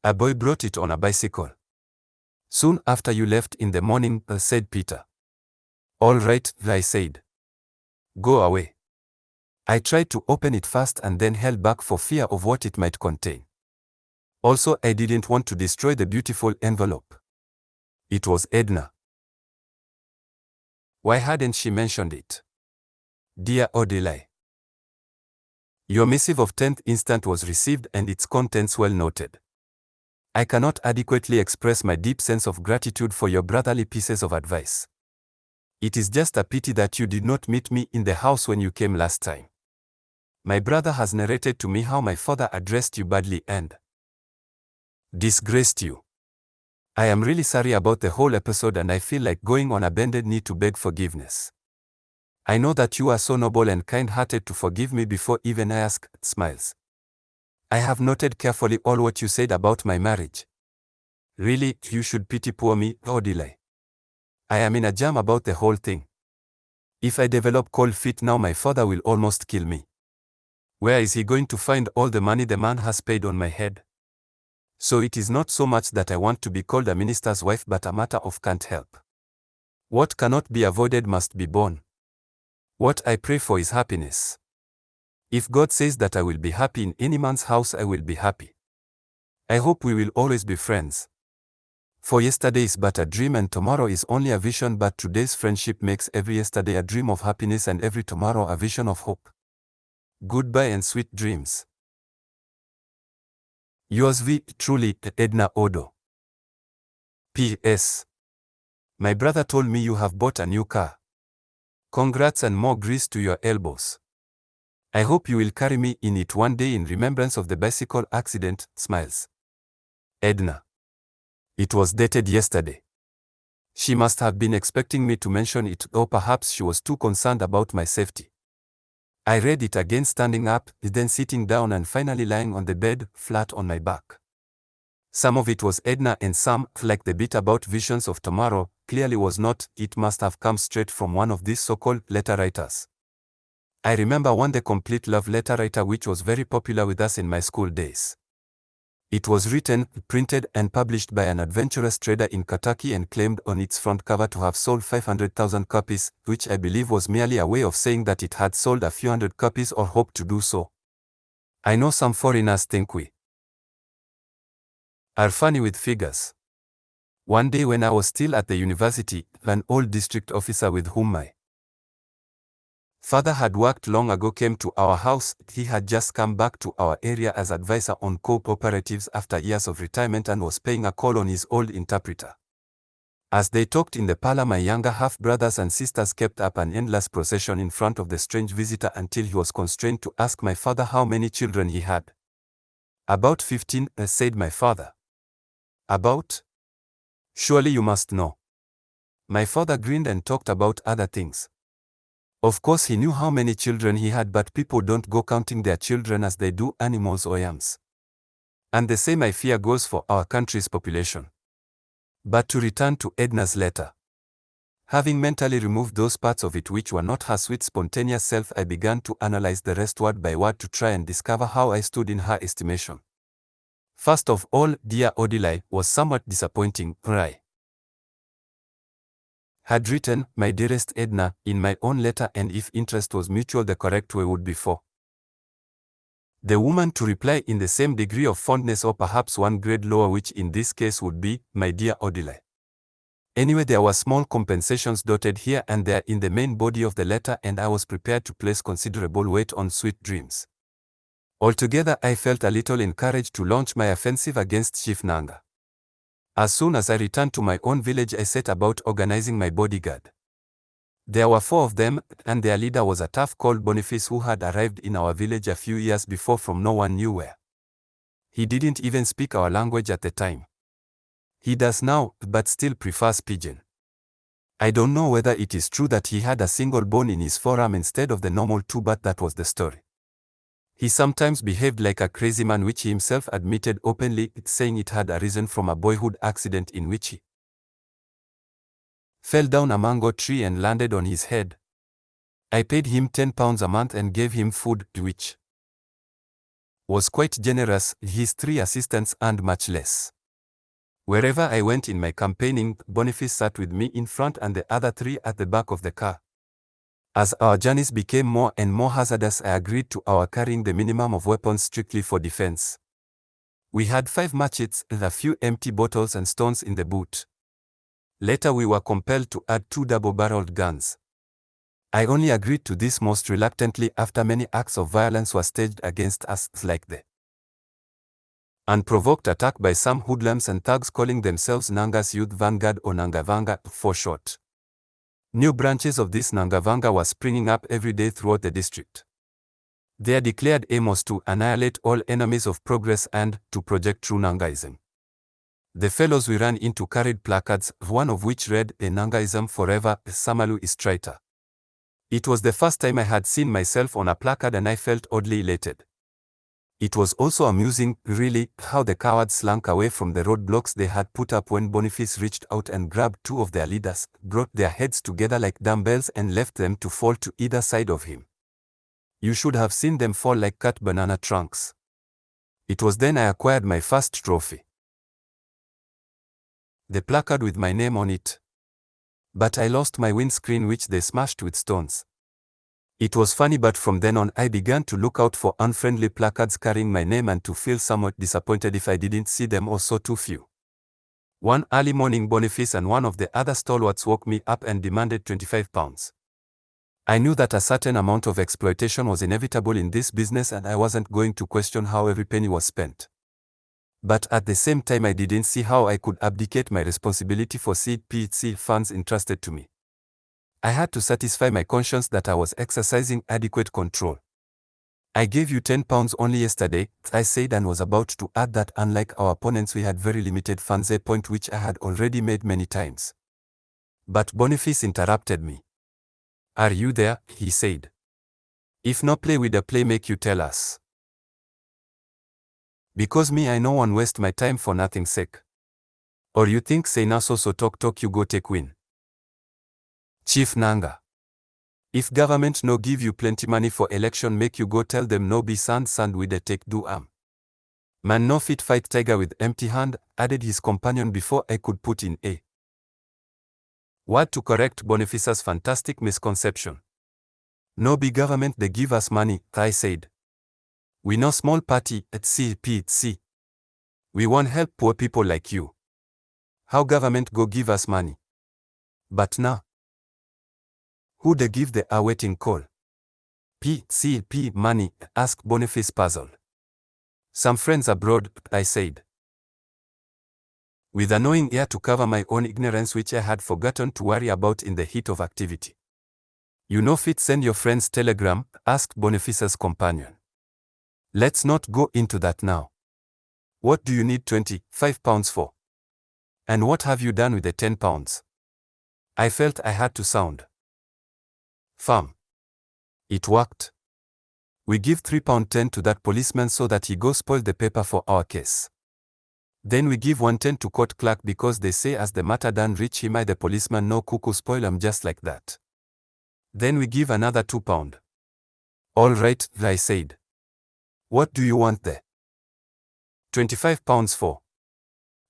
Speaker 1: A boy brought it on a bicycle. Soon after you left in the morning, said Peter. All right, I said. Go away. I tried to open it fast and then held back for fear of what it might contain. Also, I didn't want to destroy the beautiful envelope. It was Edna. Why hadn't she mentioned it? Dear Odili, your missive of 10th instant was received and its contents well noted. I cannot adequately express my deep sense of gratitude for your brotherly pieces of advice. It is just a pity that you did not meet me in the house when you came last time. My brother has narrated to me how my father addressed you badly and disgraced you. I am really sorry about the whole episode and I feel like going on a bended knee to beg forgiveness. I know that you are so noble and kind-hearted to forgive me before even I ask, smiles. I have noted carefully all what you said about my marriage. Really, you should pity poor me, Odili. I am in a jam about the whole thing. If I develop cold feet now my father will almost kill me. Where is he going to find all the money the man has paid on my head? So it is not so much that I want to be called a minister's wife but a matter of can't help. What cannot be avoided must be borne. What I pray for is happiness. If God says that I will be happy in any man's house I will be happy. I hope we will always be friends. For yesterday is but a dream and tomorrow is only a vision but today's friendship makes every yesterday a dream of happiness and every tomorrow a vision of hope. Goodbye and sweet dreams. Yours truly, Edna Odo. P.S. My brother told me you have bought a new car. Congrats and more grease to your elbows. I hope you will carry me in it one day in remembrance of the bicycle accident, smiles. Edna. It was dated yesterday. She must have been expecting me to mention it, or perhaps she was too concerned about my safety. I read it again standing up, then sitting down and finally lying on the bed, flat on my back. Some of it was Edna and some, like the bit about visions of tomorrow, clearly was not. It must have come straight from one of these so-called letter writers. I remember one the complete love letter writer which was very popular with us in my school days. It was written, printed and published by an adventurous trader in Kentucky and claimed on its front cover to have sold 500,000 copies, which I believe was merely a way of saying that it had sold a few hundred copies or hoped to do so. I know some foreigners think we are funny with figures. One day when I was still at the university, an old district officer with whom my father had worked long ago came to our house. He had just come back to our area as advisor on cooperatives after years of retirement and was paying a call on his old interpreter. As they talked in the parlor, my younger half-brothers and sisters kept up an endless procession in front of the strange visitor until he was constrained to ask my father how many children he had. About 15, said my father. About? Surely you must know. My father grinned and talked about other things. Of course he knew how many children he had, but people don't go counting their children as they do animals or yams. And the same I fear goes for our country's population. But to return to Edna's letter. Having mentally removed those parts of it which were not her sweet spontaneous self, I began to analyze the rest word by word to try and discover how I stood in her estimation. First of all, dear Odili was somewhat disappointing. I had written, my dearest Edna, in my own letter, and if interest was mutual the correct way would be for the woman to reply in the same degree of fondness or perhaps one grade lower, which in this case would be, my dear Odili. Anyway, there were small compensations dotted here and there in the main body of the letter, and I was prepared to place considerable weight on sweet dreams. Altogether, I felt a little encouraged to launch my offensive against Chief Nanga. As soon as I returned to my own village, I set about organizing my bodyguard. There were 4 of them, and their leader was a tough called Boniface who had arrived in our village a few years before from no one knew where. He didn't even speak our language at the time. He does now, but still prefers pidgin. I don't know whether it is true that he had a single bone in his forearm instead of the normal 2, but that was the story. He sometimes behaved like a crazy man, which he himself admitted openly, saying it had arisen from a boyhood accident in which he fell down a mango tree and landed on his head. I paid him £10 a month and gave him food, which was quite generous. His 3 assistants earned much less. Wherever I went in my campaigning, Boniface sat with me in front and the other 3 at the back of the car. As our journeys became more and more hazardous, I agreed to our carrying the minimum of weapons strictly for defense. We had 5 machetes and a few empty bottles and stones in the boot. Later we were compelled to add 2 double-barreled guns. I only agreed to this most reluctantly after many acts of violence were staged against us, like the unprovoked attack by some hoodlums and thugs calling themselves Nanga's Youth Vanguard or Nanga for short. New branches of this Nanga were springing up every day throughout the district. Their declared aim was to annihilate all enemies of progress and to project true Nangaism. The fellows we ran into carried placards, one of which read, "A Nangaism forever, Samalu is traitor." It was the first time I had seen myself on a placard and I felt oddly elated. It was also amusing, really, how the cowards slunk away from the roadblocks they had put up when Boniface reached out and grabbed 2 of their leaders, brought their heads together like dumbbells and left them to fall to either side of him. You should have seen them fall like cut banana trunks. It was then I acquired my first trophy. The placard with my name on it. But I lost my windscreen, which they smashed with stones. It was funny, but from then on I began to look out for unfriendly placards carrying my name and to feel somewhat disappointed if I didn't see them or saw too few. One early morning, Boniface and one of the other stalwarts woke me up and demanded £25. I knew that a certain amount of exploitation was inevitable in this business and I wasn't going to question how every penny was spent. But at the same time I didn't see how I could abdicate my responsibility for CPC funds entrusted to me. I had to satisfy my conscience that I was exercising adequate control. "I gave you £10 only yesterday," I said, and was about to add that unlike our opponents we had very limited funds, a point which I had already made many times. But Boniface interrupted me. "Are you there?" he said. "If no play with the play, make you tell us. Because me I no one waste my time for nothing's sake. Or you think say na so talk you go take win. Chief Nanga. If government no give you plenty money for election, make you go tell them no be sand with the take do am. Man no fit fight tiger with empty hand," added his companion before I could put in a word to correct Boniface's fantastic misconception. "No be government they give us money," I said. "We no small party at CPC. We want help poor people like you. How government go give us money? But now, who they give the awaiting call? P money, asked Boniface puzzled. Some friends abroad, I said, with annoying air to cover my own ignorance which I had forgotten to worry about in the heat of activity. You know fit send your friends telegram, asked Boniface's companion. Let's not go into that now. What do you need 25 pounds for? And what have you done with the 10 pounds? I felt I had to sound firm. It worked. We give £3.10 to that policeman so that he go spoil the paper for our case. Then we give £1.10 to court clerk because they say as the matter done reach him I the policeman no cuckoo spoil him just like that. Then we give another £2. All right, I said. What do you want there? 25 pounds for.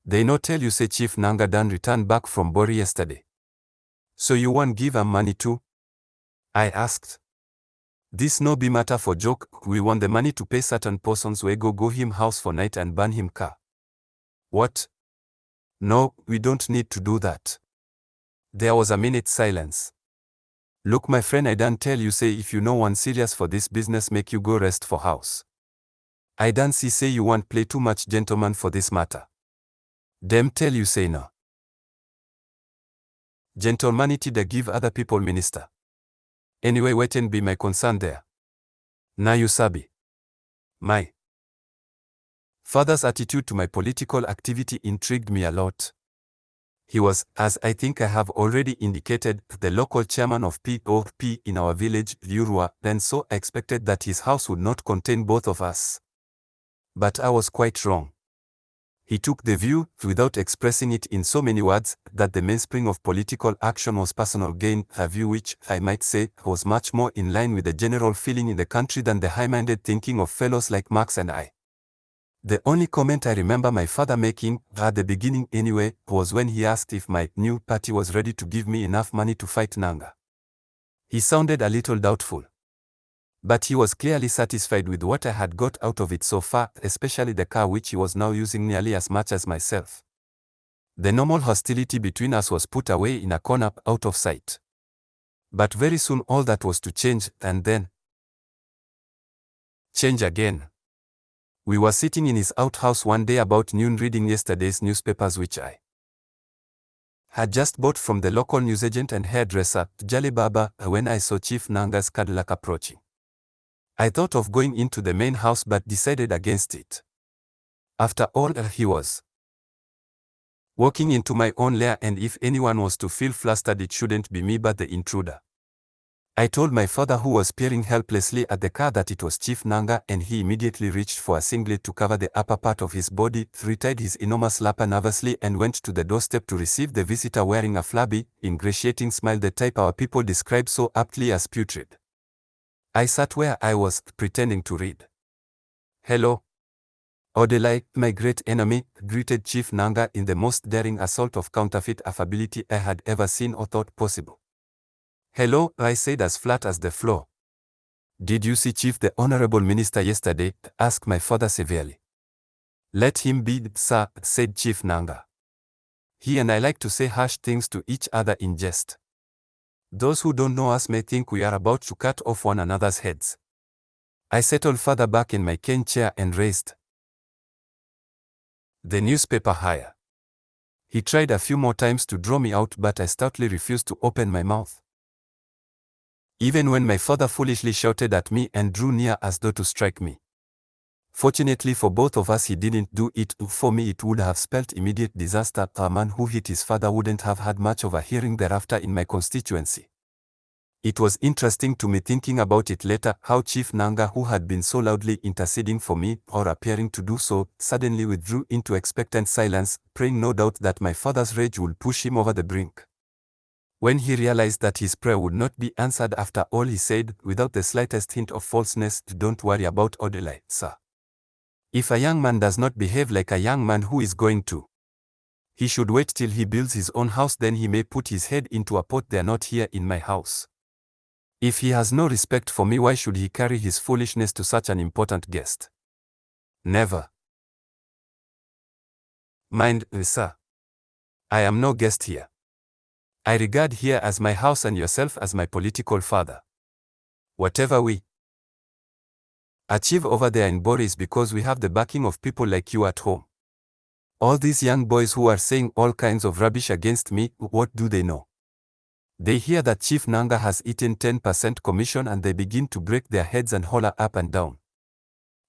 Speaker 1: They no tell you say Chief Nanga done return back from Bori yesterday. So you want give him money too? I asked. This no be matter for joke, we want the money to pay certain persons we go him house for night and burn him car. What? No, we don't need to do that. There was a minute's silence. Look my friend, I done tell you say if you no one serious for this business make you go rest for house. I done see say you want play too much gentleman for this matter. Them tell you say no. Gentlemanity they give other people minister. Anyway waitin be my concern there. Now you sabi. My father's attitude to my political activity intrigued me a lot. He was, as I think I have already indicated, the local chairman of POP in our village, Urua, and so I expected that his house would not contain both of us. But I was quite wrong. He took the view, without expressing it in so many words, that the mainspring of political action was personal gain, a view which, I might say, was much more in line with the general feeling in the country than the high-minded thinking of fellows like Marx and I. The only comment I remember my father making, at the beginning anyway, was when he asked if my new party was ready to give me enough money to fight Nanga. He sounded a little doubtful. But he was clearly satisfied with what I had got out of it so far, especially the car which he was now using nearly as much as myself. The normal hostility between us was put away in a corner out of sight. But very soon all that was to change, and then change again. We were sitting in his outhouse one day about noon reading yesterday's newspapers which I had just bought from the local newsagent and hairdresser, Jali Baba, when I saw Chief Nanga's Cadillac approaching. I thought of going into the main house but decided against it. After all, he was walking into my own lair, and if anyone was to feel flustered it shouldn't be me but the intruder. I told my father, who was peering helplessly at the car, that it was Chief Nanga, and he immediately reached for a singlet to cover the upper part of his body, retied his enormous lapel nervously and went to the doorstep to receive the visitor wearing a flabby, ingratiating smile, the type our people describe so aptly as putrid. I sat where I was, pretending to read. Hello, Odili, my great enemy, greeted Chief Nanga in the most daring assault of counterfeit affability I had ever seen or thought possible. Hello, I said as flat as the floor. Did you see Chief the Honorable Minister yesterday? Asked my father severely. Let him be, sir, said Chief Nanga. He and I like to say harsh things to each other in jest. Those who don't know us may think we are about to cut off one another's heads. I settled further back in my cane chair and raised the newspaper higher. He tried a few more times to draw me out, but I stoutly refused to open my mouth. Even when my father foolishly shouted at me and drew near as though to strike me. Fortunately for both of us he didn't do it. For me it would have spelt immediate disaster. A man who hit his father wouldn't have had much of a hearing thereafter in my constituency. It was interesting to me, thinking about it later, how Chief Nanga, who had been so loudly interceding for me, or appearing to do so, suddenly withdrew into expectant silence, praying no doubt that my father's rage would push him over the brink. When he realized that his prayer would not be answered after all, he said, without the slightest hint of falseness, "Don't worry about Odili, sir. If a young man does not behave like a young man who is going to, he should wait till he builds his own house, then he may put his head into a pot. They're not here in my house. If he has no respect for me, why should he carry his foolishness to such an important guest? Never." Mind, sir. I am no guest here. I regard here as my house and yourself as my political father. Whatever we achieve over there in Bori is because we have the backing of people like you at home. All these young boys who are saying all kinds of rubbish against me, what do they know? They hear that Chief Nanga has eaten 10% commission and they begin to break their heads and holler up and down.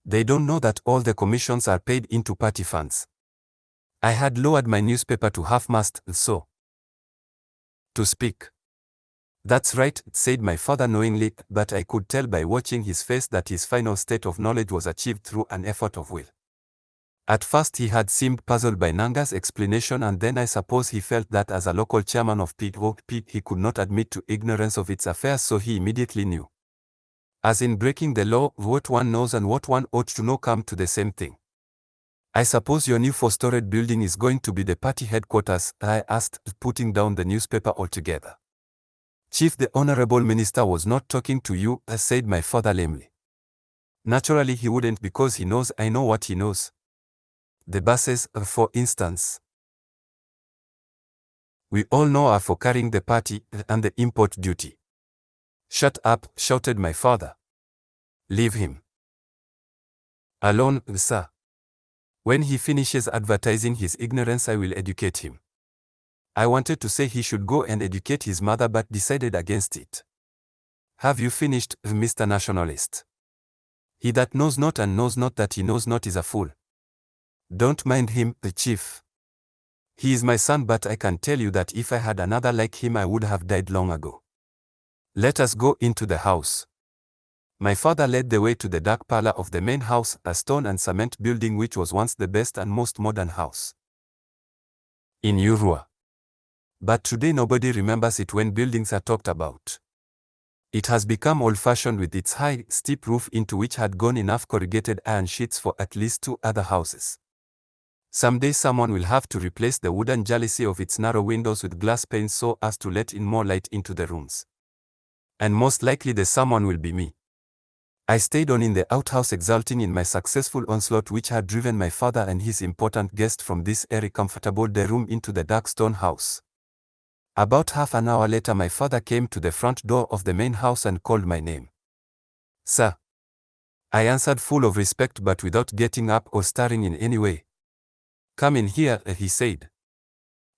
Speaker 1: They don't know that all the commissions are paid into party funds. I had lowered my newspaper to half-mast, so to speak. That's right, said my father knowingly, but I could tell by watching his face that his final state of knowledge was achieved through an effort of will. At first he had seemed puzzled by Nanga's explanation, and then I suppose he felt that as a local chairman of Pete he could not admit to ignorance of its affairs, so he immediately knew. As in breaking the law, what one knows and what one ought to know come to the same thing. I suppose your new four-storied building is going to be the party headquarters, I asked, putting down the newspaper altogether. Chief, the Honorable Minister was not talking to you, said my father lamely. Naturally he wouldn't, because he knows I know what he knows. The buses, for instance, we all know are for carrying the party and the import duty. Shut up, shouted my father. Leave him alone, sir. When he finishes advertising his ignorance, I will educate him. I wanted to say he should go and educate his mother, but decided against it. Have you finished, Mr. Nationalist? He that knows not and knows not that he knows not is a fool. Don't mind him, the chief. He is my son, but I can tell you that if I had another like him I would have died long ago. Let us go into the house. My father led the way to the dark parlor of the main house, a stone and cement building which was once the best and most modern house in Urua. But today nobody remembers it when buildings are talked about. It has become old-fashioned with its high, steep roof into which had gone enough corrugated iron sheets for at least 2 other houses. Someday someone will have to replace the wooden jalousie of its narrow windows with glass panes so as to let in more light into the rooms. And most likely the someone will be me. I stayed on in the outhouse, exulting in my successful onslaught which had driven my father and his important guest from this airy comfortable day room into the dark stone house. About half an hour later my father came to the front door of the main house and called my name. Sir. I answered, full of respect but without getting up or stirring in any way. Come in here, he said.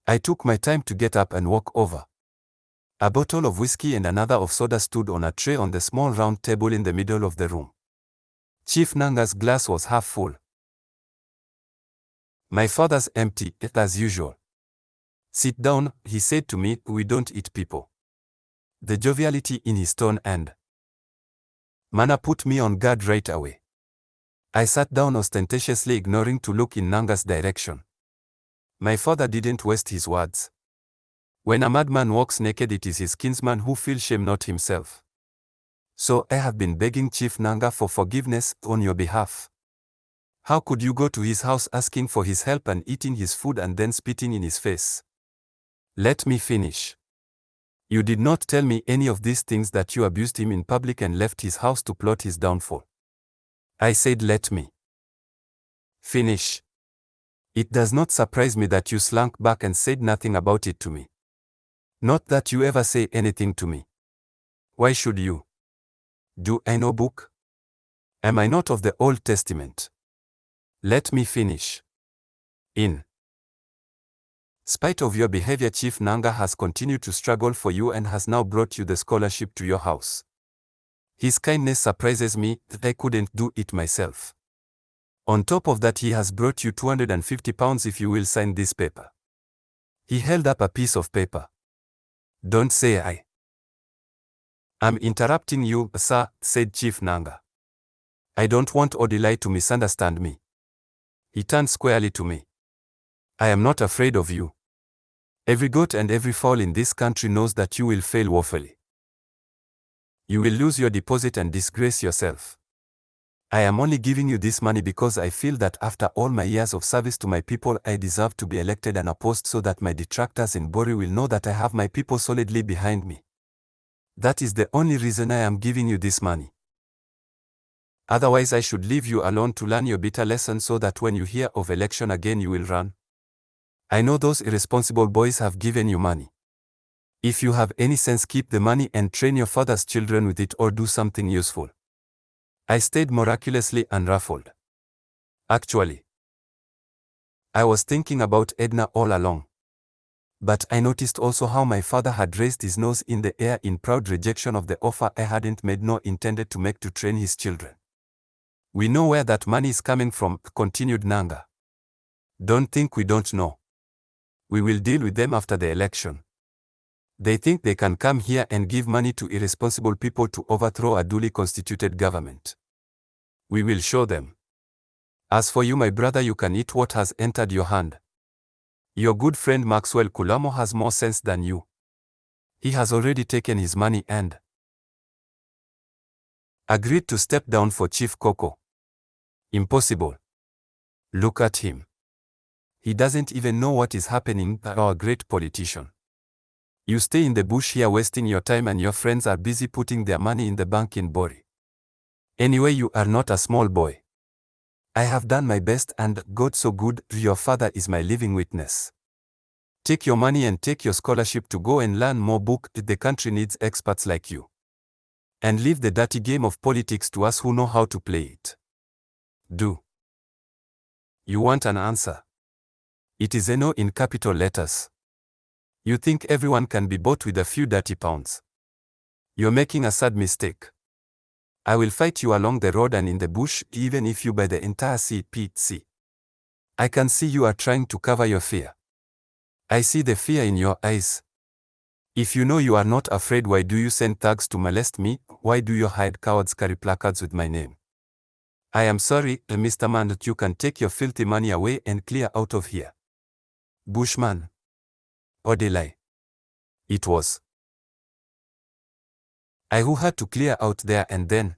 Speaker 1: I took my time to get up and walk over. A bottle of whiskey and another of soda stood on a tray on the small round table in the middle of the room. Chief Nanga's glass was half full. My father's empty, as usual. Sit down, he said to me, we don't eat people. The joviality in his tone and manner put me on guard right away. I sat down, ostentatiously ignoring to look in Nanga's direction. My father didn't waste his words. When a madman walks naked, it is his kinsman who feels shame, not himself. So I have been begging Chief Nanga for forgiveness on your behalf. How could you go to his house asking for his help and eating his food and then spitting in his face? Let me finish. You did not tell me any of these things, that you abused him in public and left his house to plot his downfall. I said, let me finish. It does not surprise me that you slunk back and said nothing about it to me. Not that you ever say anything to me. Why should you? Do I know book? Am I not of the Old Testament? Let me finish. In spite of your behavior, Chief Nanga has continued to struggle for you and has now brought you the scholarship to your house. His kindness surprises me, that I couldn't do it myself. On top of that, he has brought you £250 if you will sign this paper. He held up a piece of paper. Don't say I am interrupting you, sir, said Chief Nanga. I don't want Odili to misunderstand me. He turned squarely to me. I am not afraid of you. Every goat and every fowl in this country knows that you will fail woefully. You will lose your deposit and disgrace yourself. I am only giving you this money because I feel that after all my years of service to my people, I deserve to be elected and opposed, so that my detractors in Bori will know that I have my people solidly behind me. That is the only reason I am giving you this money. Otherwise I should leave you alone to learn your bitter lesson, so that when you hear of election again you will run. I know those irresponsible boys have given you money. If you have any sense, keep the money and train your father's children with it or do something useful. I stayed miraculously unruffled. Actually, I was thinking about Edna all along. But I noticed also how my father had raised his nose in the air in proud rejection of the offer I hadn't made nor intended to make to train his children. We know where that money is coming from, continued Nanga. Don't think we don't know. We will deal with them after the election. They think they can come here and give money to irresponsible people to overthrow a duly constituted government. We will show them. As for you, my brother, you can eat what has entered your hand. Your good friend Maxwell Kulamo has more sense than you. He has already taken his money and agreed to step down for Chief Koko. Impossible. Look at him. He doesn't even know what is happening, our great politician. You stay in the bush here wasting your time and your friends are busy putting their money in the bank in Bori. Anyway, you are not a small boy. I have done my best and God so good, your father is my living witness. Take your money and take your scholarship to go and learn more book. The country needs experts like you. And leave the dirty game of politics to us who know how to play it. Do. You want an answer? It is a no in capital letters. You think everyone can be bought with a few dirty pounds. You're making a sad mistake. I will fight you along the road and in the bush, even if you buy the entire CPC. I can see you are trying to cover your fear. I see the fear in your eyes. If you know you are not afraid, why do you send thugs to molest me? Why do you hide cowards carry placards with my name? I am sorry, Mr. Man, that you can take your filthy money away and clear out of here. Bushman. Odili. It was I who had to clear out there and then.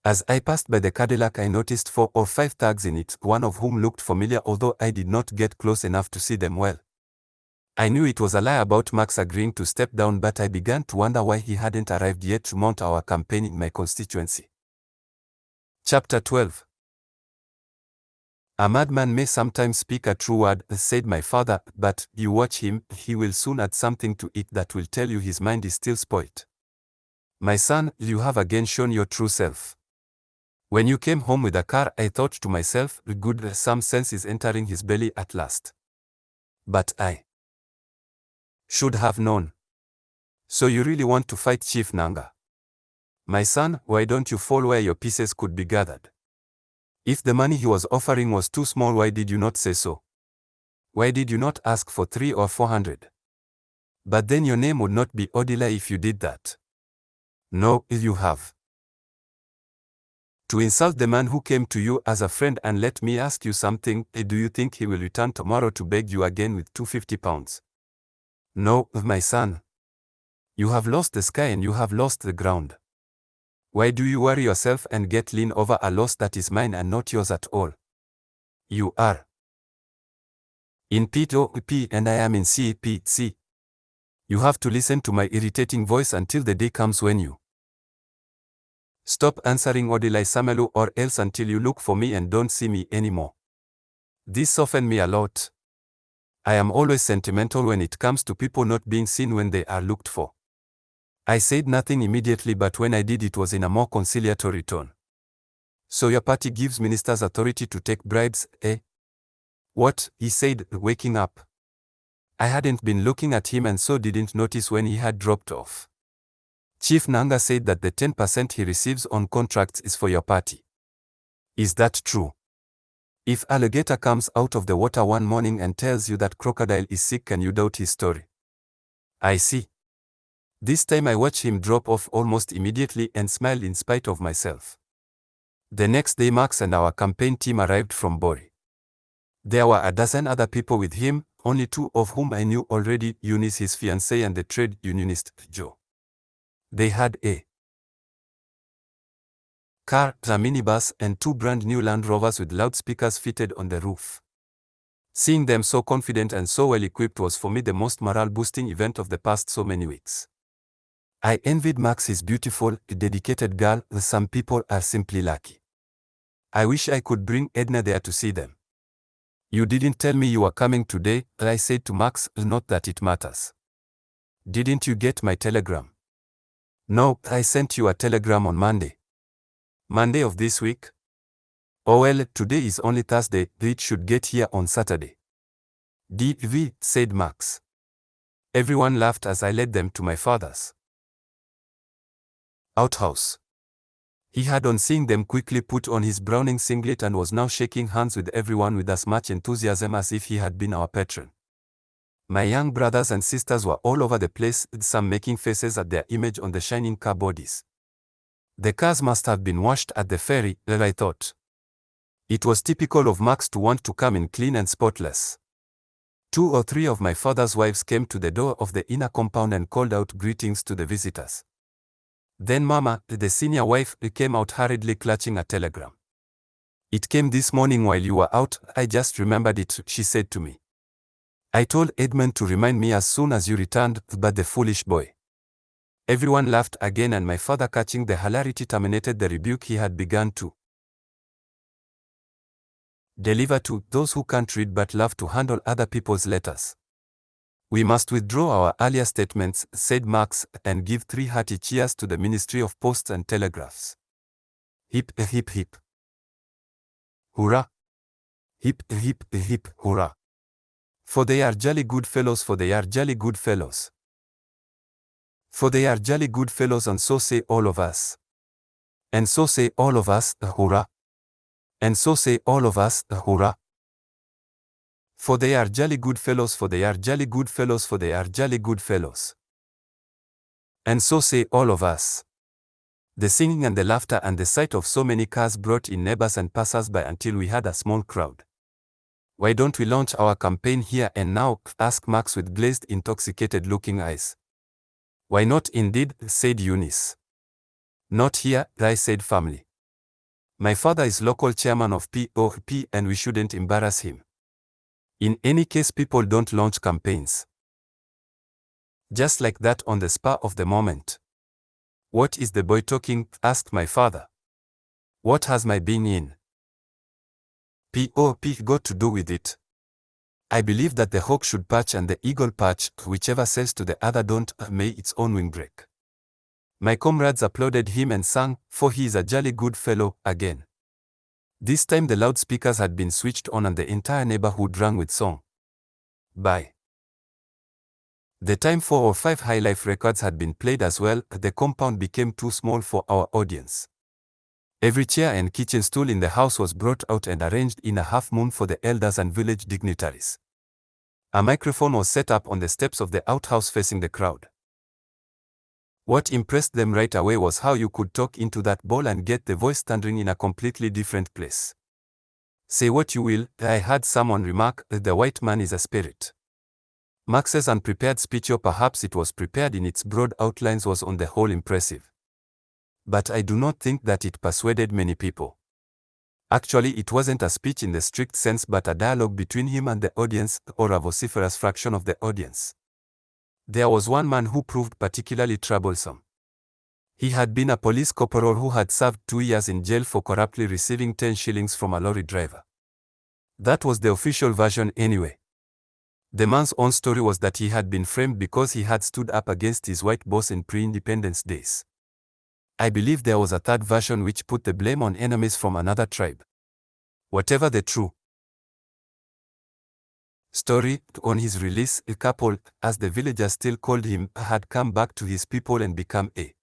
Speaker 1: As I passed by the Cadillac, I noticed 4 or 5 thugs in it, one of whom looked familiar although I did not get close enough to see them well. I knew it was a lie about Max agreeing to step down, but I began to wonder why he hadn't arrived yet to mount our campaign in my constituency. Chapter 12. A madman may sometimes speak a true word, said my father, but you watch him, he will soon add something to it that will tell you his mind is still spoilt. My son, you have again shown your true self. When you came home with a car, I thought to myself, good, some sense is entering his belly at last. But I should have known. So you really want to fight Chief Nanga? My son, why don't you fall where your pieces could be gathered? If the money he was offering was too small, why did you not say so? Why did you not ask for 300 or 400? But then your name would not be Odili if you did that. No, you have to insult the man who came to you as a friend. And let me ask you something, do you think he will return tomorrow to beg you again with 250 pounds? No, my son. You have lost the sky and you have lost the ground. Why do you worry yourself and get lean over a loss that is mine and not yours at all? You are in P2P and I am in CPC. You have to listen to my irritating voice until the day comes when you stop answering Odili Samelu, or else until you look for me and don't see me anymore. This softened me a lot. I am always sentimental when it comes to people not being seen when they are looked for. I said nothing immediately, but when I did, it was in a more conciliatory tone. So your party gives ministers authority to take bribes, eh? What? He said, waking up. I hadn't been looking at him and so didn't notice when he had dropped off. Chief Nanga said that the 10% he receives on contracts is for your party. Is that true? If alligator comes out of the water one morning and tells you that crocodile is sick, can you doubt his story? I see. This time I watched him drop off almost immediately and smiled in spite of myself. The next day Max and our campaign team arrived from Bori. There were a dozen other people with him, only 2 of whom I knew already, Eunice his fiancée and the trade unionist, Joe. They had a car, a minibus, and 2 brand new Land Rovers with loudspeakers fitted on the roof. Seeing them so confident and so well equipped was for me the most morale-boosting event of the past so many weeks. I envied Max, his beautiful, dedicated girl. Some people are simply lucky. I wish I could bring Edna there to see them. You didn't tell me you were coming today, I said to Max, not that it matters. Didn't you get my telegram? No, I sent you a telegram on Monday. Monday of this week? Oh well, today is only Thursday, it should get here on Saturday. DV, said Max. Everyone laughed as I led them to my father's outhouse. He had, on seeing them, quickly put on his Browning singlet and was now shaking hands with everyone with as much enthusiasm as if he had been our patron. My young brothers and sisters were all over the place, some making faces at their image on the shining car bodies. The cars must have been washed at the ferry, I thought. It was typical of Max to want to come in clean and spotless. 2 or 3 of my father's wives came to the door of the inner compound and called out greetings to the visitors. Then Mama, the senior wife, came out hurriedly clutching a telegram. It came this morning while you were out, I just remembered it, she said to me. I told Edmund to remind me as soon as you returned, but the foolish boy. Everyone laughed again, and my father, catching the hilarity, terminated the rebuke he had begun to deliver to those who can't read but love to handle other people's letters. We must withdraw our earlier statements, said Max, and give 3 hearty cheers to the Ministry of Posts and Telegraphs. Hip, hip, hip. Hurrah! Hip, hip, hip, hurrah! For they are jolly good fellows, for they are jolly good fellows. For they are jolly good fellows, and so say all of us. And so say all of us, hurrah! And so say all of us, hurrah! For they are jolly good fellows, for they are jolly good fellows, for they are jolly good fellows. And so say all of us. The singing and the laughter and the sight of so many cars brought in neighbors and passers-by until we had a small crowd. Why don't we launch our campaign here and now? Asked Max with glazed, intoxicated-looking eyes. Why not indeed, said Eunice. Not here, I said firmly. My father is local chairman of POP and we shouldn't embarrass him. In any case, people don't launch campaigns just like that on the spur of the moment. What is the boy talking? Asked my father. What has my being in POP got to do with it? I believe that the hawk should perch and the eagle perch, whichever says to the other don't, may its own wing break. My comrades applauded him and sang, for he is a jolly good fellow, again. This time the loudspeakers had been switched on and the entire neighborhood rang with song. By the time 4 or 5 high life records had been played as well, the compound became too small for our audience. Every chair and kitchen stool in the house was brought out and arranged in a half moon for the elders and village dignitaries. A microphone was set up on the steps of the outhouse facing the crowd. What impressed them right away was how you could talk into that bowl and get the voice thundering in a completely different place. Say what you will, I heard someone remark, the white man is a spirit. Max's unprepared speech, or perhaps it was prepared in its broad outlines, was on the whole impressive. But I do not think that it persuaded many people. Actually, it wasn't a speech in the strict sense but a dialogue between him and the audience, or a vociferous fraction of the audience. There was one man who proved particularly troublesome. He had been a police corporal who had served 2 years in jail for corruptly receiving 10 shillings from a lorry driver. That was the official version anyway. The man's own story was that he had been framed because he had stood up against his white boss in pre-independence days. I believe there was a third version which put the blame on enemies from another tribe. Whatever the true story, on his release, a couple, as the villagers still called him, had come back to his people and become a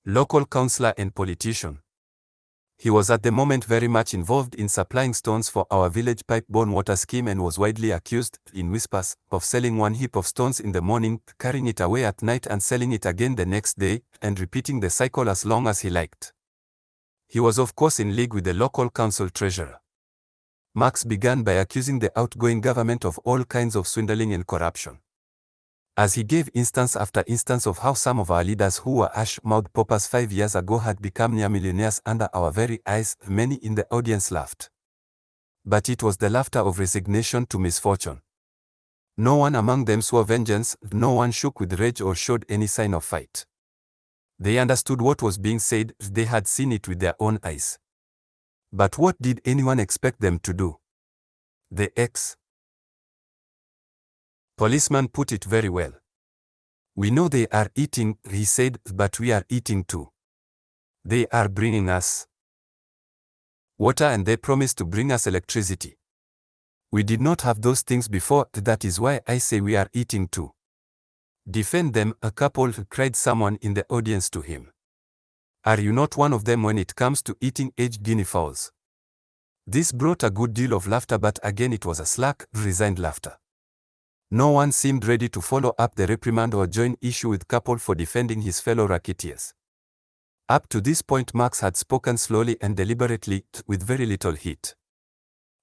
Speaker 1: local councillor and politician. He was at the moment very much involved in supplying stones for our village pipe-borne water scheme and was widely accused, in whispers, of selling 1 heap of stones in the morning, carrying it away at night and selling it again the next day, and repeating the cycle as long as he liked. He was of course in league with the local council treasurer. Max began by accusing the outgoing government of all kinds of swindling and corruption. As he gave instance after instance of how some of our leaders who were ash-mouthed paupers 5 years ago had become near millionaires under our very eyes, many in the audience laughed. But it was the laughter of resignation to misfortune. No one among them swore vengeance, no one shook with rage or showed any sign of fight. They understood what was being said, they had seen it with their own eyes. But what did anyone expect them to do? The ex-policeman put it very well. We know they are eating, he said, but we are eating too. They are bringing us water and they promised to bring us electricity. We did not have those things before, that is why I say we are eating too. Defend them, a couple, cried someone in the audience to him. Are you not one of them when it comes to eating aged guinea fowls? This brought a good deal of laughter, but again it was a slack, resigned laughter. No one seemed ready to follow up the reprimand or join issue with couple for defending his fellow racketeers. Up to this point Marx had spoken slowly and deliberately, with very little heat.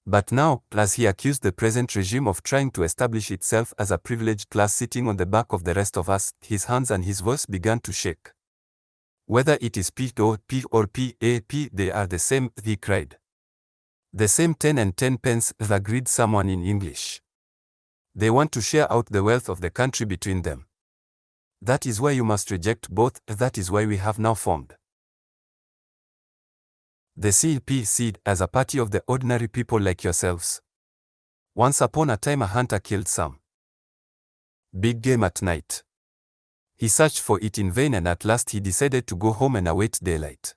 Speaker 1: But now, as he accused the present regime of trying to establish itself as a privileged class sitting on the back of the rest of us, his hands and his voice began to shake. Whether it is P or PAP, they are the same, he cried. The same 10 and 10 pence, agreed someone in English. They want to share out the wealth of the country between them. That is why you must reject both, that is why we have now formed the CP as a party of the ordinary people like yourselves. Once upon a time a hunter killed some big game at night. He searched for it in vain and at last he decided to go home and await daylight.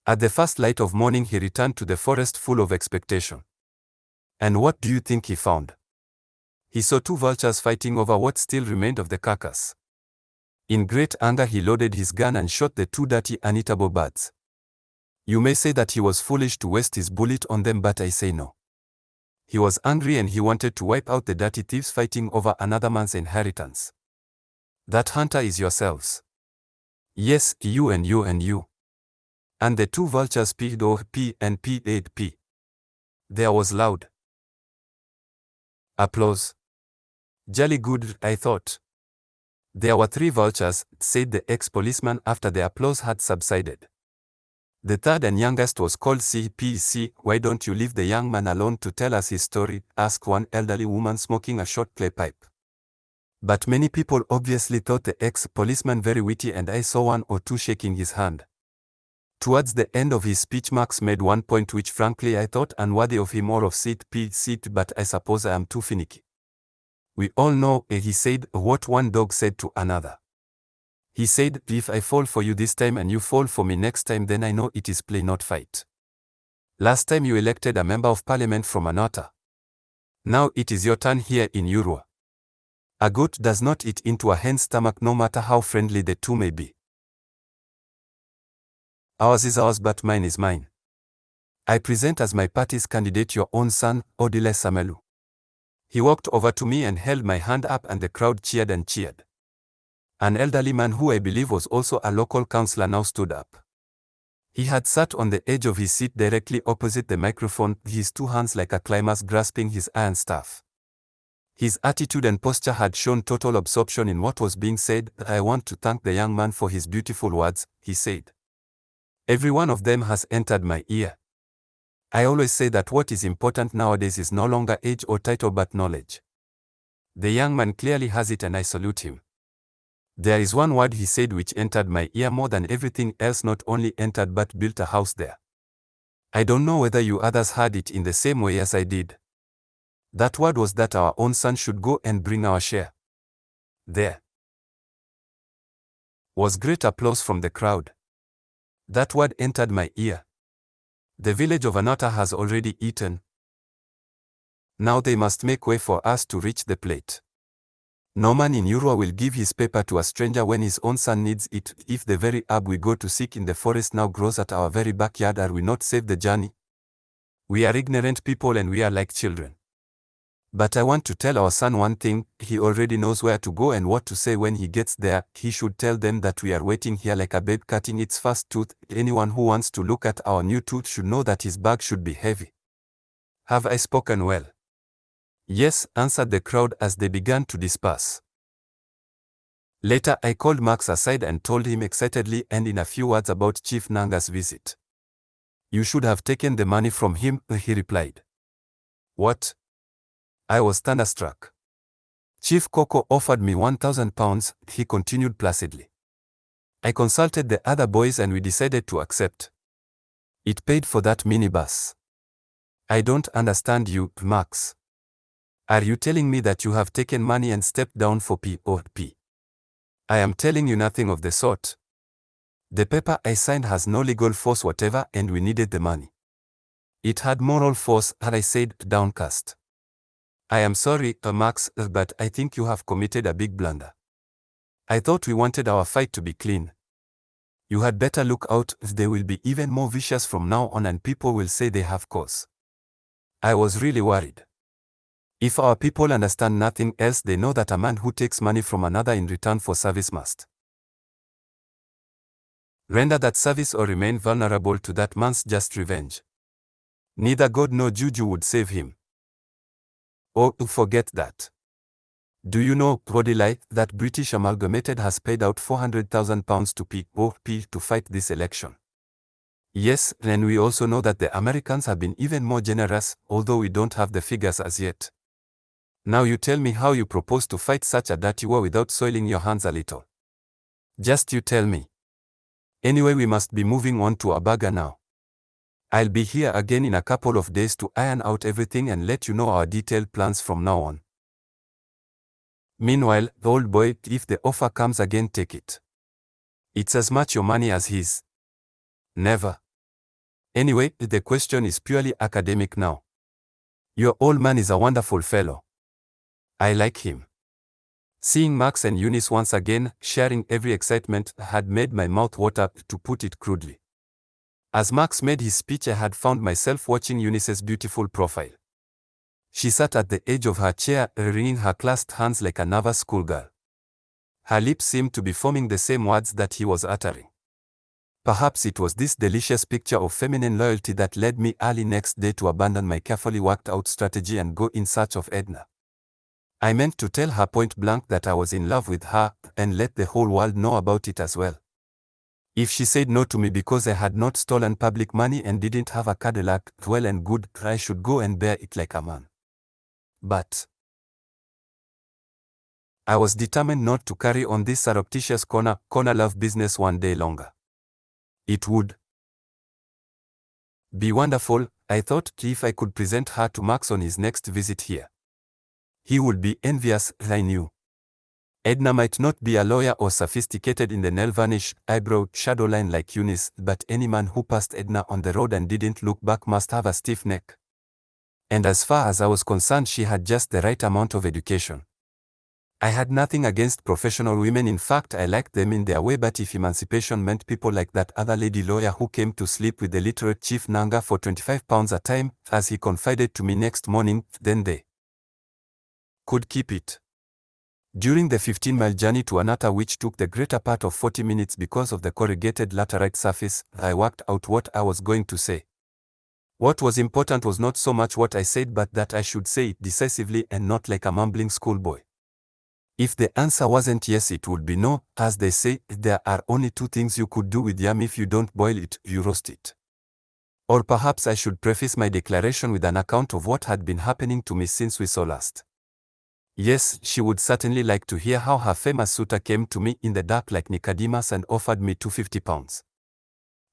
Speaker 1: At the first light of morning he returned to the forest full of expectation. And what do you think he found? He saw two vultures fighting over what still remained of the carcass. In great anger he loaded his gun and shot the two dirty uneatable birds. You may say that he was foolish to waste his bullet on them, but I say no. He was angry and he wanted to wipe out the dirty thieves fighting over another man's inheritance. That hunter is yourselves. Yes, you and you and you. And the two vultures P and P. There was loud applause. Jolly good, I thought. There were 3 vultures, said the ex-policeman after the applause had subsided. The third and youngest was called CPC. Why don't you leave the young man alone to tell us his story? Asked one elderly woman smoking a short clay pipe. But many people obviously thought the ex-policeman very witty and I saw 1 or 2 shaking his hand. Towards the end of his speech Marx made one point which frankly I thought unworthy of him or of seat, but I suppose I am too finicky. We all know, he said, what one dog said to another. He said, if I fall for you this time and you fall for me next time, then I know it is play not fight. Last time you elected a member of parliament from an otter. Now it is your turn here in Urua. A goat does not eat into a hen's stomach no matter how friendly the two may be. Ours is ours but mine is mine. I present as my party's candidate your own son, Odili Samelu. He walked over to me and held my hand up and the crowd cheered and cheered. An elderly man who I believe was also a local councillor now stood up. He had sat on the edge of his seat directly opposite the microphone, his 2 hands like a climber's grasping his iron staff. His attitude and posture had shown total absorption in what was being said. I want to thank the young man for his beautiful words, he said. Every one of them has entered my ear. I always say that what is important nowadays is no longer age or title but knowledge. The young man clearly has it and I salute him. There is one word he said which entered my ear more than everything else, not only entered but built a house there. I don't know whether you others heard it in the same way as I did. That word was that our own son should go and bring our share. There was great applause from the crowd. That word entered my ear. The village of Anata has already eaten. Now they must make way for us to reach the plate. No man in Urua will give his paper to a stranger when his own son needs it. If the very herb we go to seek in the forest now grows at our very backyard, are we not saved the journey? We are ignorant people and we are like children. But I want to tell our son one thing, he already knows where to go and what to say when he gets there. He should tell them that we are waiting here like a babe cutting its first tooth. Anyone who wants to look at our new tooth should know that his bag should be heavy. Have I spoken well? Yes, answered the crowd as they began to disperse. Later I called Marx aside and told him excitedly and in a few words about Chief Nanga's visit. You should have taken the money from him, he replied. What? I was thunderstruck. Chief Coco offered me £1,000, he continued placidly. I consulted the other boys and we decided to accept. It paid for that minibus. I don't understand you, Max. Are you telling me that you have taken money and stepped down for P.O.P.? I am telling you nothing of the sort. The paper I signed has no legal force whatever and we needed the money. It had moral force, had I said, downcast. I am sorry, Max, but I think you have committed a big blunder. I thought we wanted our fight to be clean. You had better look out, they will be even more vicious from now on and people will say they have cause. I was really worried. If our people understand nothing else, they know that a man who takes money from another in return for service must render that service or remain vulnerable to that man's just revenge. Neither God nor Juju would save him. Oh, forget that. Do you know, Odili, that British Amalgamated has paid out £400,000 to P.O.P. to fight this election? Yes, and we also know that the Americans have been even more generous, although we don't have the figures as yet. Now you tell me how you propose to fight such a dirty war without soiling your hands a little. Just you tell me. Anyway, we must be moving on to Abaga now. I'll be here again in a couple of days to iron out everything and let you know our detailed plans from now on. Meanwhile, the old boy, if the offer comes again, take it. It's as much your money as his. Never. Anyway, the question is purely academic now. Your old man is a wonderful fellow. I like him. Seeing Max and Eunice once again, sharing every excitement, had made my mouth water, to put it crudely. As Max made his speech, I had found myself watching Eunice's beautiful profile. She sat at the edge of her chair, wringing her clasped hands like a nervous schoolgirl. Her lips seemed to be forming the same words that he was uttering. Perhaps it was this delicious picture of feminine loyalty that led me early next day to abandon my carefully worked out strategy and go in search of Edna. I meant to tell her point blank that I was in love with her, and let the whole world know about it as well. If she said no to me because I had not stolen public money and didn't have a Cadillac, well and good, I should go and bear it like a man. But I was determined not to carry on this surreptitious corner love business one day longer. It would be wonderful, I thought, if I could present her to Max on his next visit here. He would be envious, I knew. Edna might not be a lawyer or sophisticated in the nail varnish, eyebrow, shadow line like Eunice, but any man who passed Edna on the road and didn't look back must have a stiff neck. And as far as I was concerned, she had just the right amount of education. I had nothing against professional women, in fact I liked them in their way, but if emancipation meant people like that other lady lawyer who came to sleep with the literate chief Nanga for £25 a time, as he confided to me next morning, then they could keep it. During the 15-mile journey to Anata, which took the greater part of 40 minutes because of the corrugated laterite surface, I worked out what I was going to say. What was important was not so much what I said, but that I should say it decisively and not like a mumbling schoolboy. If the answer wasn't yes, it would be no. As they say, there are only two things you could do with yam: if you don't boil it, you roast it. Or perhaps I should preface my declaration with an account of what had been happening to me since we saw last. Yes, she would certainly like to hear how her famous suitor came to me in the dark like Nicodemus and offered me £250.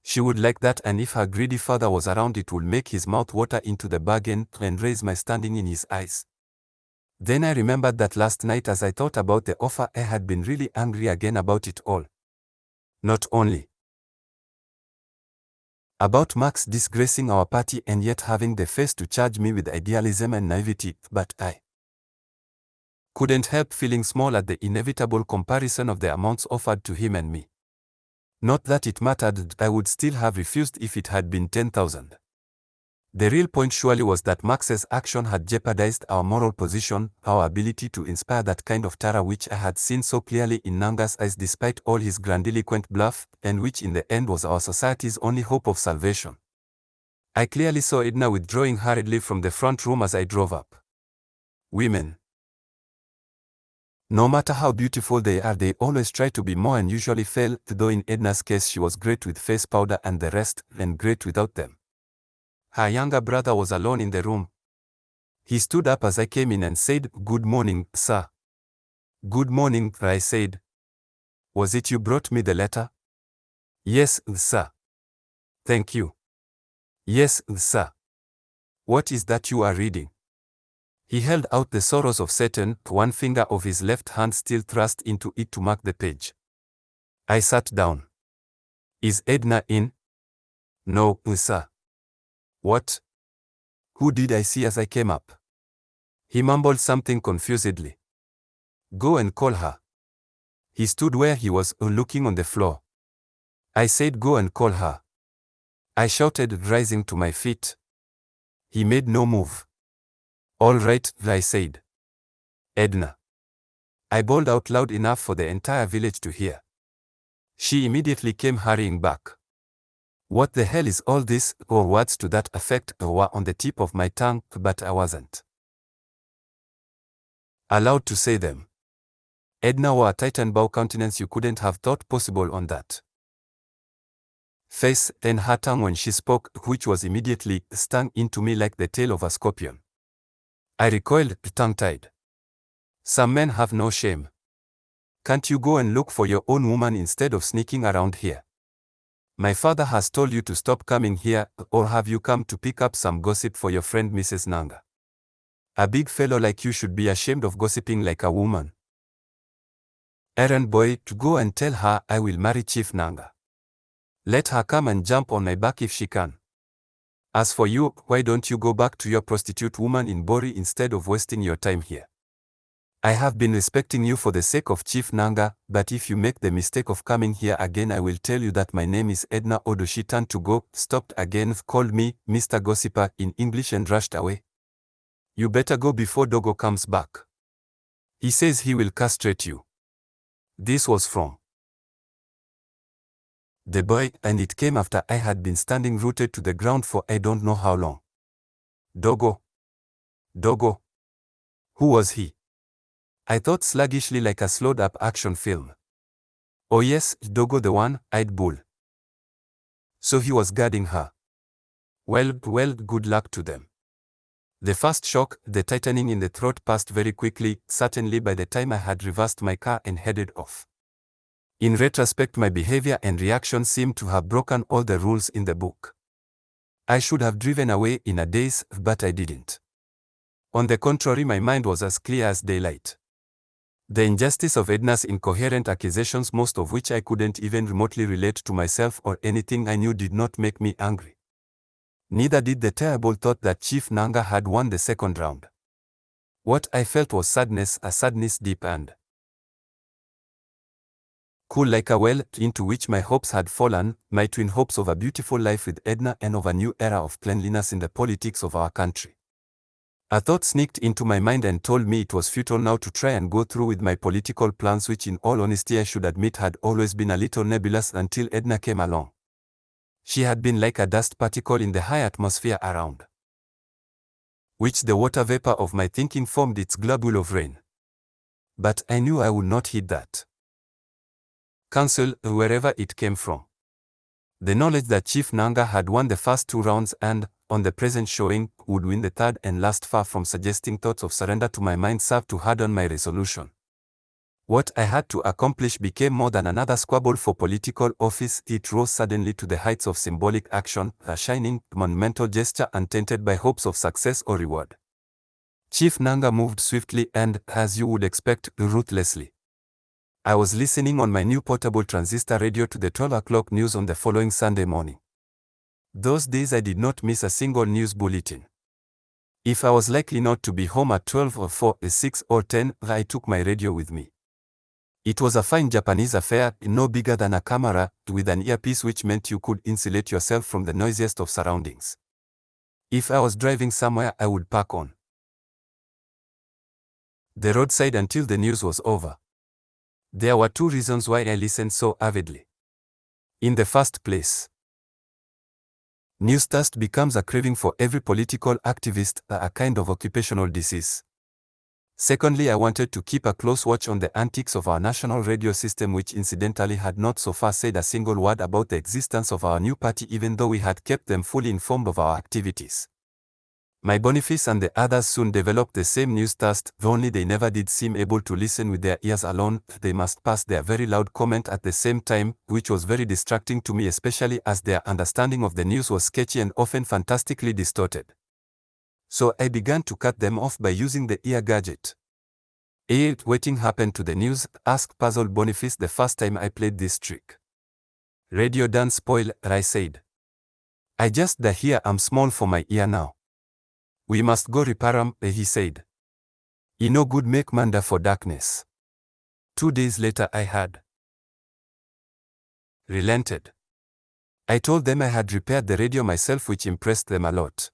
Speaker 1: She would like that, and if her greedy father was around, it would make his mouth water into the bargain and raise my standing in his eyes. Then I remembered that last night, as I thought about the offer, I had been really angry again about it all. Not only about Max disgracing our party and yet having the face to charge me with idealism and naivety, but I couldn't help feeling small at the inevitable comparison of the amounts offered to him and me. Not that it mattered, I would still have refused if it had been 10,000. The real point surely was that Max's action had jeopardized our moral position, our ability to inspire that kind of terror which I had seen so clearly in Nanga's eyes despite all his grandiloquent bluff, and which in the end was our society's only hope of salvation. I clearly saw Edna withdrawing hurriedly from the front room as I drove up. Women, no matter how beautiful they are, they always try to be more and usually fail, though in Edna's case she was great with face powder and the rest, and great without them. Her younger brother was alone in the room. He stood up as I came in and said, "Good morning, sir." "Good morning," I said. "Was it you brought me the letter?" "Yes, sir." "Thank you." "Yes, sir." What is that you are reading? He held out the Sorrows of Satan, one finger of his left hand still thrust into it to mark the page. I sat down. Is Edna in? No, sir. What? Who did I see as I came up? He mumbled something confusedly. Go and call her. He stood where he was, looking on the floor. I said go and call her. I shouted, rising to my feet. He made no move. All right, I said. Edna. I bawled out loud enough for the entire village to hear. She immediately came hurrying back. What the hell is all this, or words to that effect were on the tip of my tongue, but I wasn't allowed to say them. Edna wore a tightened bow countenance you couldn't have thought possible on that face, and her tongue when she spoke, which was immediately, stung into me like the tail of a scorpion. I recoiled, tongue-tied. Some men have no shame. Can't you go and look for your own woman instead of sneaking around here? My father has told you to stop coming here, or have you come to pick up some gossip for your friend Mrs. Nanga? A big fellow like you should be ashamed of gossiping like a woman. Errand boy, to go and tell her I will marry Chief Nanga. Let her come and jump on my back if she can. As for you, why don't you go back to your prostitute woman in Bori instead of wasting your time here? I have been respecting you for the sake of Chief Nanga, but if you make the mistake of coming here again I will tell you that my name is Edna Odo. She turned to go, stopped again, called me Mr. Gossiper in English and rushed away. You better go before Dogo comes back. He says he will castrate you. This was from the boy, and it came after I had been standing rooted to the ground for I don't know how long. Dogo. Dogo. Who was he? I thought sluggishly like a slowed-up action film. Oh yes, Dogo, the one-eyed bull. So he was guarding her. Well, good luck to them. The first shock, the tightening in the throat, passed very quickly, certainly by the time I had reversed my car and headed off. In retrospect, my behavior and reaction seemed to have broken all the rules in the book. I should have driven away in a daze, but I didn't. On the contrary, my mind was as clear as daylight. The injustice of Edna's incoherent accusations, most of which I couldn't even remotely relate to myself or anything I knew, did not make me angry. Neither did the terrible thought that Chief Nanga had won the second round. What I felt was sadness, a sadness deep and cool like a well into which my hopes had fallen, my twin hopes of a beautiful life with Edna and of a new era of cleanliness in the politics of our country. A thought sneaked into my mind and told me it was futile now to try and go through with my political plans, which in all honesty I should admit had always been a little nebulous until Edna came along. She had been like a dust particle in the high atmosphere around which the water vapor of my thinking formed its globule of rain. But I knew I would not heed that counsel, wherever it came from. The knowledge that Chief Nanga had won the first two rounds and, on the present showing, would win the third and last, far from suggesting thoughts of surrender to my mind, served to harden my resolution. What I had to accomplish became more than another squabble for political office. It rose suddenly to the heights of symbolic action, a shining, monumental gesture untainted by hopes of success or reward. Chief Nanga moved swiftly and, as you would expect, ruthlessly. I was listening on my new portable transistor radio to the 12 o'clock news on the following Sunday morning. Those days I did not miss a single news bulletin. If I was likely not to be home at 12 or 4, 6 or 10, I took my radio with me. It was a fine Japanese affair, no bigger than a camera, with an earpiece, which meant you could insulate yourself from the noisiest of surroundings. If I was driving somewhere, I would park on the roadside until the news was over. There were two reasons why I listened so avidly. In the first place, news thirst becomes a craving for every political activist, a kind of occupational disease. Secondly, I wanted to keep a close watch on the antics of our national radio system, which incidentally had not so far said a single word about the existence of our new party, even though we had kept them fully informed of our activities. My Boniface and the others soon developed the same news thirst, though only they never did seem able to listen with their ears alone. They must pass their very loud comment at the same time, which was very distracting to me, especially as their understanding of the news was sketchy and often fantastically distorted. So I began to cut them off by using the ear gadget. Waiting happened to the news, asked puzzled Boniface the first time I played this trick. Radio done spoil, I said. I just the here I'm small for my ear now. We must go repair 'em, he said. E no good make manda for darkness. 2 days later I had relented. I told them I had repaired the radio myself, which impressed them a lot.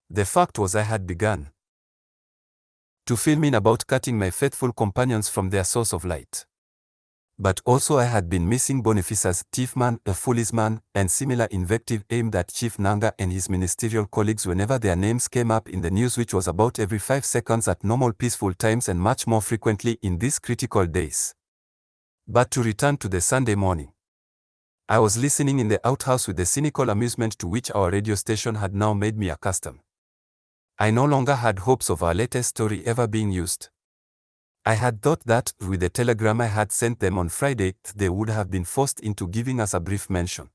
Speaker 1: The fact was I had begun to film in about cutting my faithful companions from their source of light. But also I had been missing Boniface's thiefman, a foolish and similar invective aimed at Chief Nanga and his ministerial colleagues whenever their names came up in the news, which was about every 5 seconds at normal peaceful times and much more frequently in these critical days. But to return to the Sunday morning. I was listening in the outhouse with the cynical amusement to which our radio station had now made me accustomed. I no longer had hopes of our latest story ever being used. I had thought that, with the telegram I had sent them on Friday, they would have been forced into giving us a brief mention.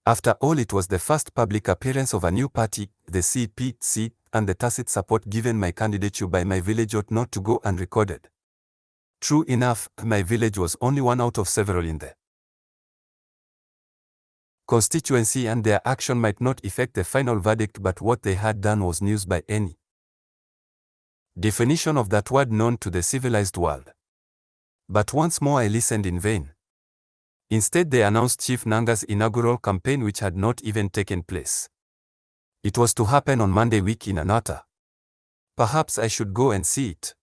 Speaker 1: After all, it was the first public appearance of a new party, the CPC, and the tacit support given my candidature by my village ought not to go unrecorded. True enough, my village was only one out of several in the constituency, and their action might not effect the final verdict, but what they had done was news by any definition of that word known to the civilized world. But once more I listened in vain. Instead, they announced Chief Nanga's inaugural campaign, which had not even taken place. It was to happen on Monday week in Anata. Perhaps I should go and see it.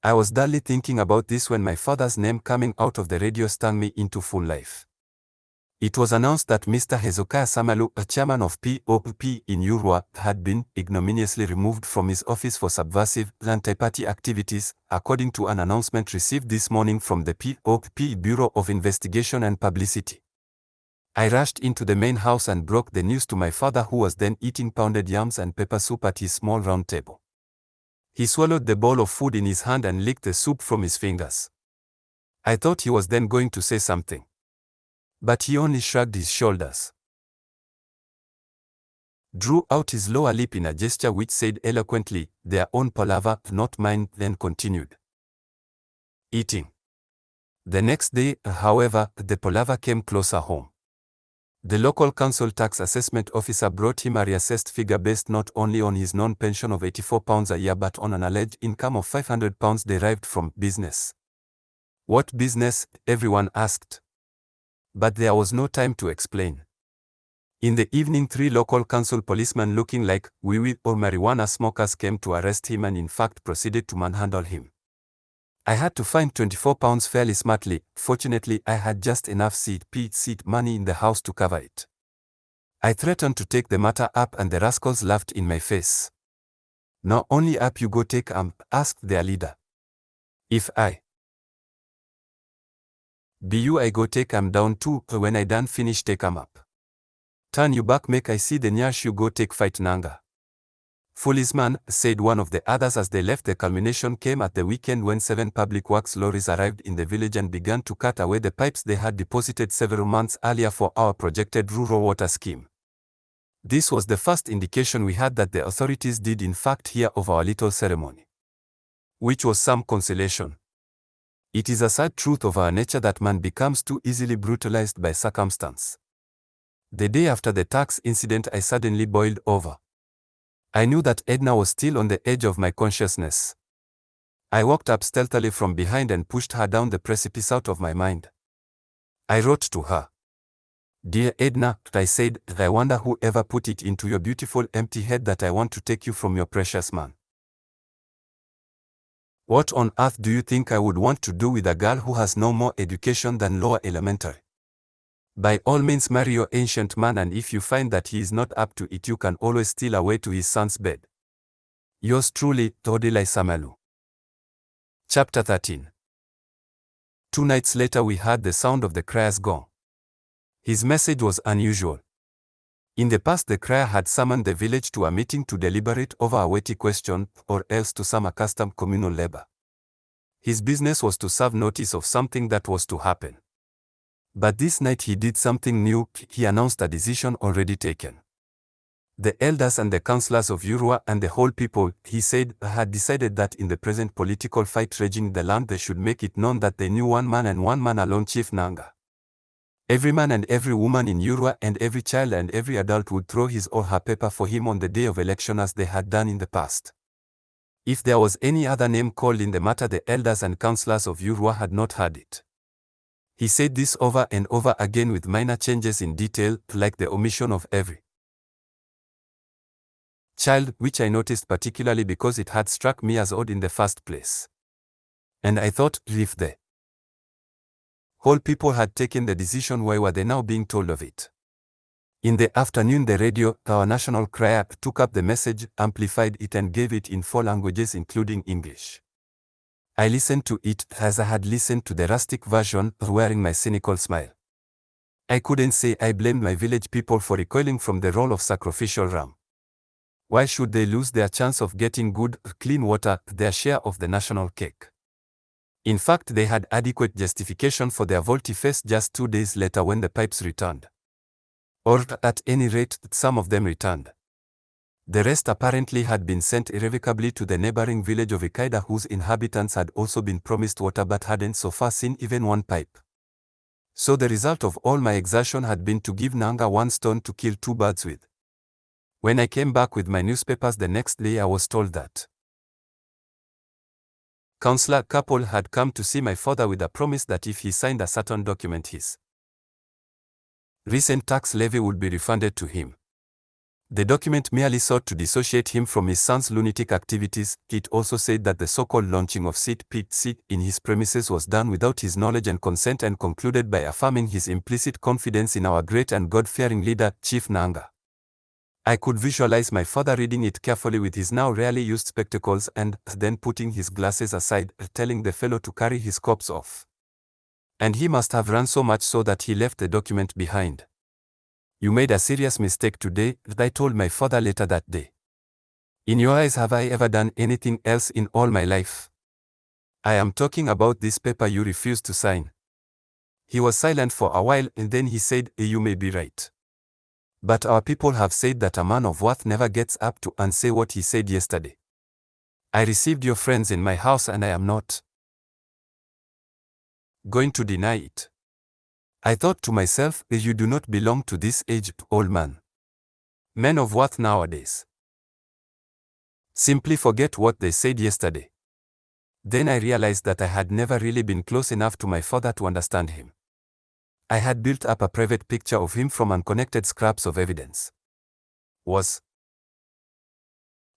Speaker 1: I was dully thinking about this when my father's name coming out of the radio stung me into full life. It was announced that Mr. Hezekiah Samalu, a chairman of POP in Urwa, had been ignominiously removed from his office for subversive, anti-party activities, according to an announcement received this morning from the POP Bureau of Investigation and Publicity. I rushed into the main house and broke the news to my father, who was then eating pounded yams and pepper soup at his small round table. He swallowed the bowl of food in his hand and licked the soup from his fingers. I thought he was then going to say something. But he only shrugged his shoulders, drew out his lower lip in a gesture which said eloquently, "Their own palaver, not mine," then continued eating. The next day, however, the palaver came closer home. The local council tax assessment officer brought him a reassessed figure based not only on his non-pension of £84 a year but on an alleged income of £500 derived from business. What business? Everyone asked. But there was no time to explain. In the evening, 3 local council policemen looking like wee-wee or marijuana smokers came to arrest him and in fact proceeded to manhandle him. I had to find £24 fairly smartly. Fortunately, I had just enough seed money in the house to cover it. I threatened to take the matter up and the rascals laughed in my face. "Now only up you go take 'em?" asked their leader. "If I be you, I go take 'em down too. When I done finish take 'em up. Turn you back, make I see the nyash you go take fight Nanga." "Foolish man," said one of the others as they left. The culmination came at the weekend when 7 public works lorries arrived in the village and began to cut away the pipes they had deposited several months earlier for our projected rural water scheme. This was the first indication we had that the authorities did in fact hear of our little ceremony, which was some consolation. It is a sad truth of our nature that man becomes too easily brutalized by circumstance. The day after the tax incident, I suddenly boiled over. I knew that Edna was still on the edge of my consciousness. I walked up stealthily from behind and pushed her down the precipice out of my mind. I wrote to her. "Dear Edna," I said, "I wonder who ever put it into your beautiful empty head that I want to take you from your precious man. What on earth do you think I would want to do with a girl who has no more education than lower elementary? By all means marry your ancient man, and if you find that he is not up to it, you can always steal away to his son's bed. Yours truly, Odili Samalu." Chapter 13. 2 nights later we heard the sound of the crier's gong. His message was unusual. In the past, the crier had summoned the village to a meeting to deliberate over a weighty question, or else to some accustomed communal labor. His business was to serve notice of something that was to happen. But this night he did something new. He announced a decision already taken. The elders and the councillors of Urua and the whole people, he said, had decided that in the present political fight raging in the land they should make it known that they knew one man and one man alone, Chief Nanga. Every man and every woman in Urua and every child and every adult would throw his or her paper for him on the day of election as they had done in the past. If there was any other name called in the matter, the elders and councillors of Urua had not heard it. He said this over and over again with minor changes in detail, like the omission of every child, which I noticed particularly because it had struck me as odd in the first place. And I thought, if the whole people had taken the decision, why were they now being told of it? In the afternoon, the radio, our national crier, took up the message, amplified it and gave it in 4 languages including English. I listened to it as I had listened to the rustic version, wearing my cynical smile. I couldn't say I blamed my village people for recoiling from the role of sacrificial ram. Why should they lose their chance of getting good, clean water, their share of the national cake? In fact, they had adequate justification for their volte-face just 2 days later when the pipes returned. Or, at any rate, some of them returned. The rest apparently had been sent irrevocably to the neighboring village of Ikaida, whose inhabitants had also been promised water but hadn't so far seen even one pipe. So the result of all my exertion had been to give Nanga 1 stone to kill 2 birds with. When I came back with my newspapers the next day, I was told that Councillor Couple had come to see my father with a promise that if he signed a certain document, his recent tax levy would be refunded to him. The document merely sought to dissociate him from his son's lunatic activities. It also said that the so-called launching of Seed Pit Seed in his premises was done without his knowledge and consent, and concluded by affirming his implicit confidence in our great and God-fearing leader, Chief Nanga. I could visualize my father reading it carefully with his now rarely used spectacles and then putting his glasses aside, telling the fellow to carry his corpse off. And he must have run so much so that he left the document behind. You made a serious mistake today, I told my father later that day. In your eyes, have I ever done anything else in all my life? I am talking about this paper you refused to sign. He was silent for a while and then he said, you may be right. But our people have said that a man of worth never gets up to unsay what he said yesterday. I received your friends in my house and I am not going to deny it. I thought to myself, you do not belong to this aged old man. Men of worth nowadays simply forget what they said yesterday. Then I realized that I had never really been close enough to my father to understand him. I had built up a private picture of him from unconnected scraps of evidence. Was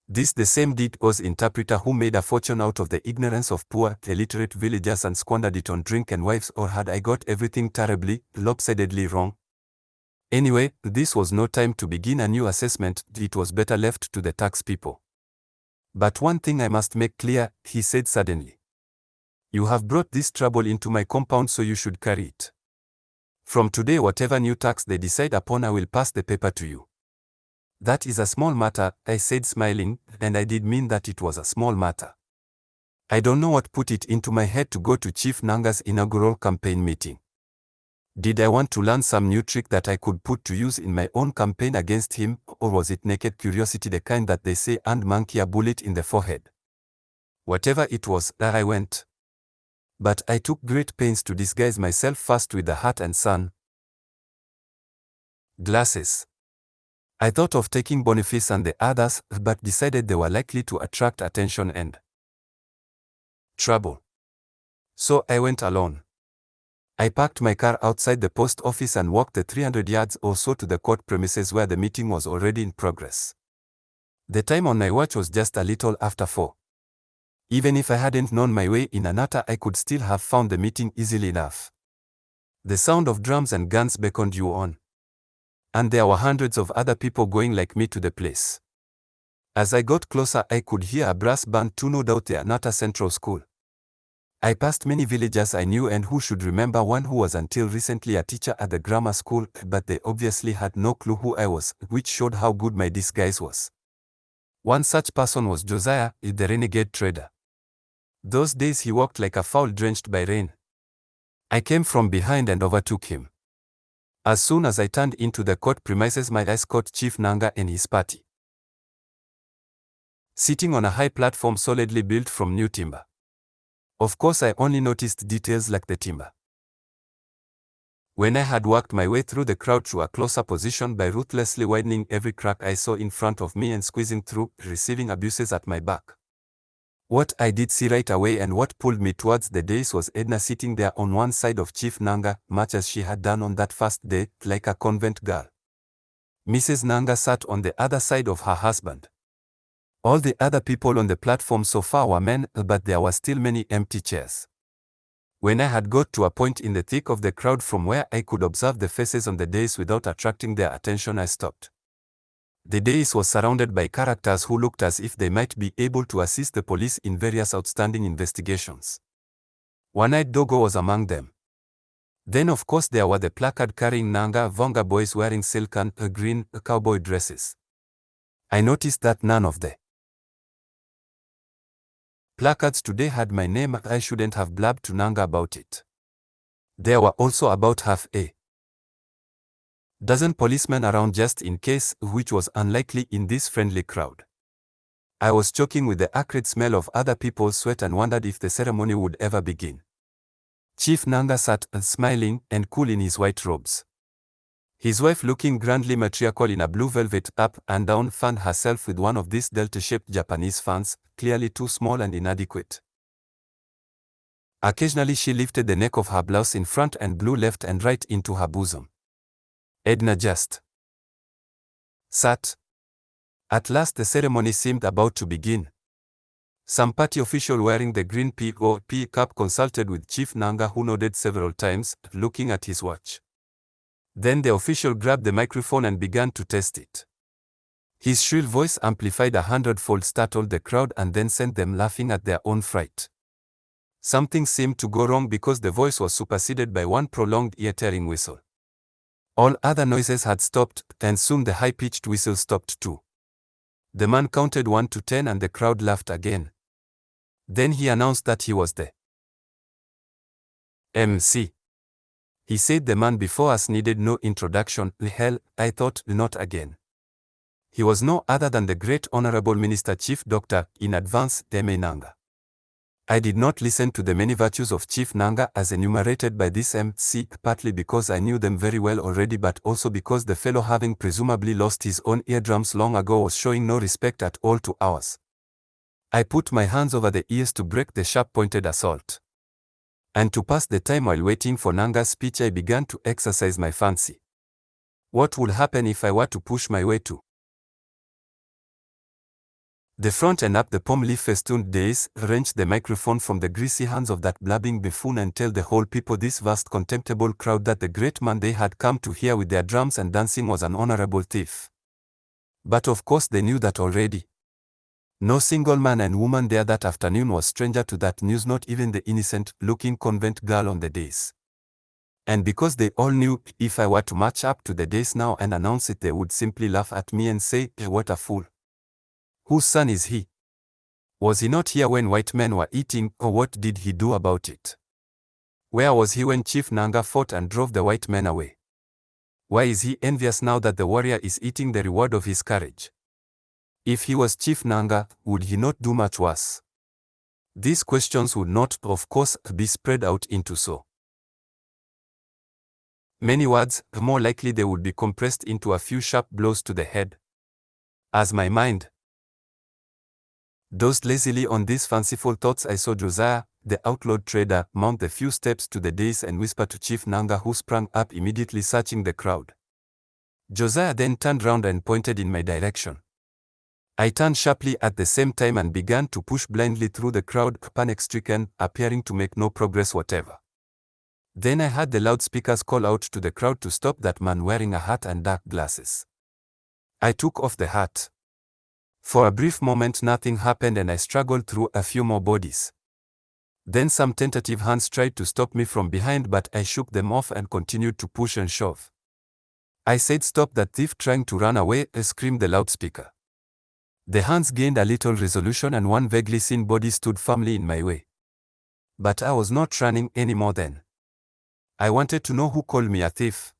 Speaker 1: this the same Ditko's interpreter who made a fortune out of the ignorance of poor, illiterate villagers and squandered it on drink and wives, or had I got everything terribly, lopsidedly wrong? Anyway, this was no time to begin a new assessment. It was better left to the tax people. But one thing I must make clear, he said suddenly. You have brought this trouble into my compound, so you should carry it. From today, whatever new tax they decide upon, I will pass the paper to you. That is a small matter, I said smiling, and I did mean that it was a small matter. I don't know what put it into my head to go to Chief Nanga's inaugural campaign meeting. Did I want to learn some new trick that I could put to use in my own campaign against him, or was it naked curiosity, the kind that they say earned monkey a bullet in the forehead? Whatever it was, there I went. But I took great pains to disguise myself, first with the hat and sun glasses. I thought of taking Boniface and the others, but decided they were likely to attract attention and trouble. So I went alone. I parked my car outside the post office and walked the 300 yards or so to the court premises where the meeting was already in progress. The time on my watch was just a little after 4. Even if I hadn't known my way in Anata, I could still have found the meeting easily enough. The sound of drums and guns beckoned you on. And there were hundreds of other people going like me to the place. As I got closer, I could hear a brass band too, no doubt the Anata Central School. I passed many villagers I knew and who should remember one who was until recently a teacher at the grammar school, but they obviously had no clue who I was, which showed how good my disguise was. One such person was Josiah, the renegade trader. Those days he walked like a fowl drenched by rain. I came from behind and overtook him. As soon as I turned into the court premises, my eyes caught Chief Nanga and his party, sitting on a high platform solidly built from new timber. Of course, I only noticed details like the timber. When I had worked my way through the crowd to a closer position by ruthlessly widening every crack I saw in front of me and squeezing through, receiving abuses at my back. What I did see right away and what pulled me towards the dais was Edna sitting there on one side of Chief Nanga, much as she had done on that first day, like a convent girl. Mrs. Nanga sat on the other side of her husband. All the other people on the platform so far were men, but there were still many empty chairs. When I had got to a point in the thick of the crowd from where I could observe the faces on the dais without attracting their attention, I stopped. The dais was surrounded by characters who looked as if they might be able to assist the police in various outstanding investigations. One-eyed Dogo was among them. Then of course there were the placard-carrying Nanga Vonga boys wearing silk and green cowboy dresses. I noticed that none of the placards today had my name. I shouldn't have blabbed to Nanga about it. There were also about half a dozen policemen around just in case, which was unlikely in this friendly crowd. I was choking with the acrid smell of other people's sweat and wondered if the ceremony would ever begin. Chief Nanga sat, smiling and cool in his white robes. His wife, looking grandly matriarchal in a blue velvet up and down, fanned herself with one of these delta-shaped Japanese fans, clearly too small and inadequate. Occasionally she lifted the neck of her blouse in front and blew left and right into her bosom. Edna just sat. At last the ceremony seemed about to begin. Some party official wearing the green POP cap consulted with Chief Nanga, who nodded several times, looking at his watch. Then the official grabbed the microphone and began to test it. His shrill voice, amplified 100-fold, startled the crowd and then sent them laughing at their own fright. Something seemed to go wrong because the voice was superseded by one prolonged ear-tearing whistle. All other noises had stopped, and soon the high-pitched whistle stopped too. The man counted 1 to 10 and the crowd laughed again. Then he announced that he was the MC. He said the man before us needed no introduction. Hell, I thought, not again. He was no other than the Great Honorable Minister Chief Dr. in advance, Deme Nanga. I did not listen to the many virtues of Chief Nanga as enumerated by this MC, partly because I knew them very well already, but also because the fellow, having presumably lost his own eardrums long ago, was showing no respect at all to ours. I put my hands over the ears to break the sharp-pointed assault. And to pass the time while waiting for Nanga's speech, I began to exercise my fancy. What would happen if I were to push my way to the front and up the palm leaf festooned dais, wrench the microphone from the greasy hands of that blabbing buffoon, and tell the whole people, this vast contemptible crowd, that the great man they had come to hear with their drums and dancing was an honorable thief? But of course they knew that already. No single man and woman there that afternoon was stranger to that news, not even the innocent-looking convent girl on the dais. And because they all knew, if I were to march up to the dais now and announce it, they would simply laugh at me and say, "What a fool. Whose son is he? Was he not here when white men were eating, or what did he do about it? Where was he when Chief Nanga fought and drove the white men away? Why is he envious now that the warrior is eating the reward of his courage? If he was Chief Nanga, would he not do much worse?" These questions would not, of course, be spread out into so many words. More likely they would be compressed into a few sharp blows to the head. As my mind dozed lazily on these fanciful thoughts, I saw Josiah, the outlawed trader, mount the few steps to the dais and whisper to Chief Nanga, who sprang up immediately, searching the crowd. Josiah then turned round and pointed in my direction. I turned sharply at the same time and began to push blindly through the crowd, panic-stricken, appearing to make no progress whatever. Then I heard the loudspeakers call out to the crowd to stop that man wearing a hat and dark glasses. I took off the hat. For a brief moment nothing happened and I struggled through a few more bodies. Then some tentative hands tried to stop me from behind, but I shook them off and continued to push and shove. I said, "Stop that thief trying to run away," screamed the loudspeaker. The hands gained a little resolution and one vaguely seen body stood firmly in my way. But I was not running anymore then. I wanted to know who called me a thief.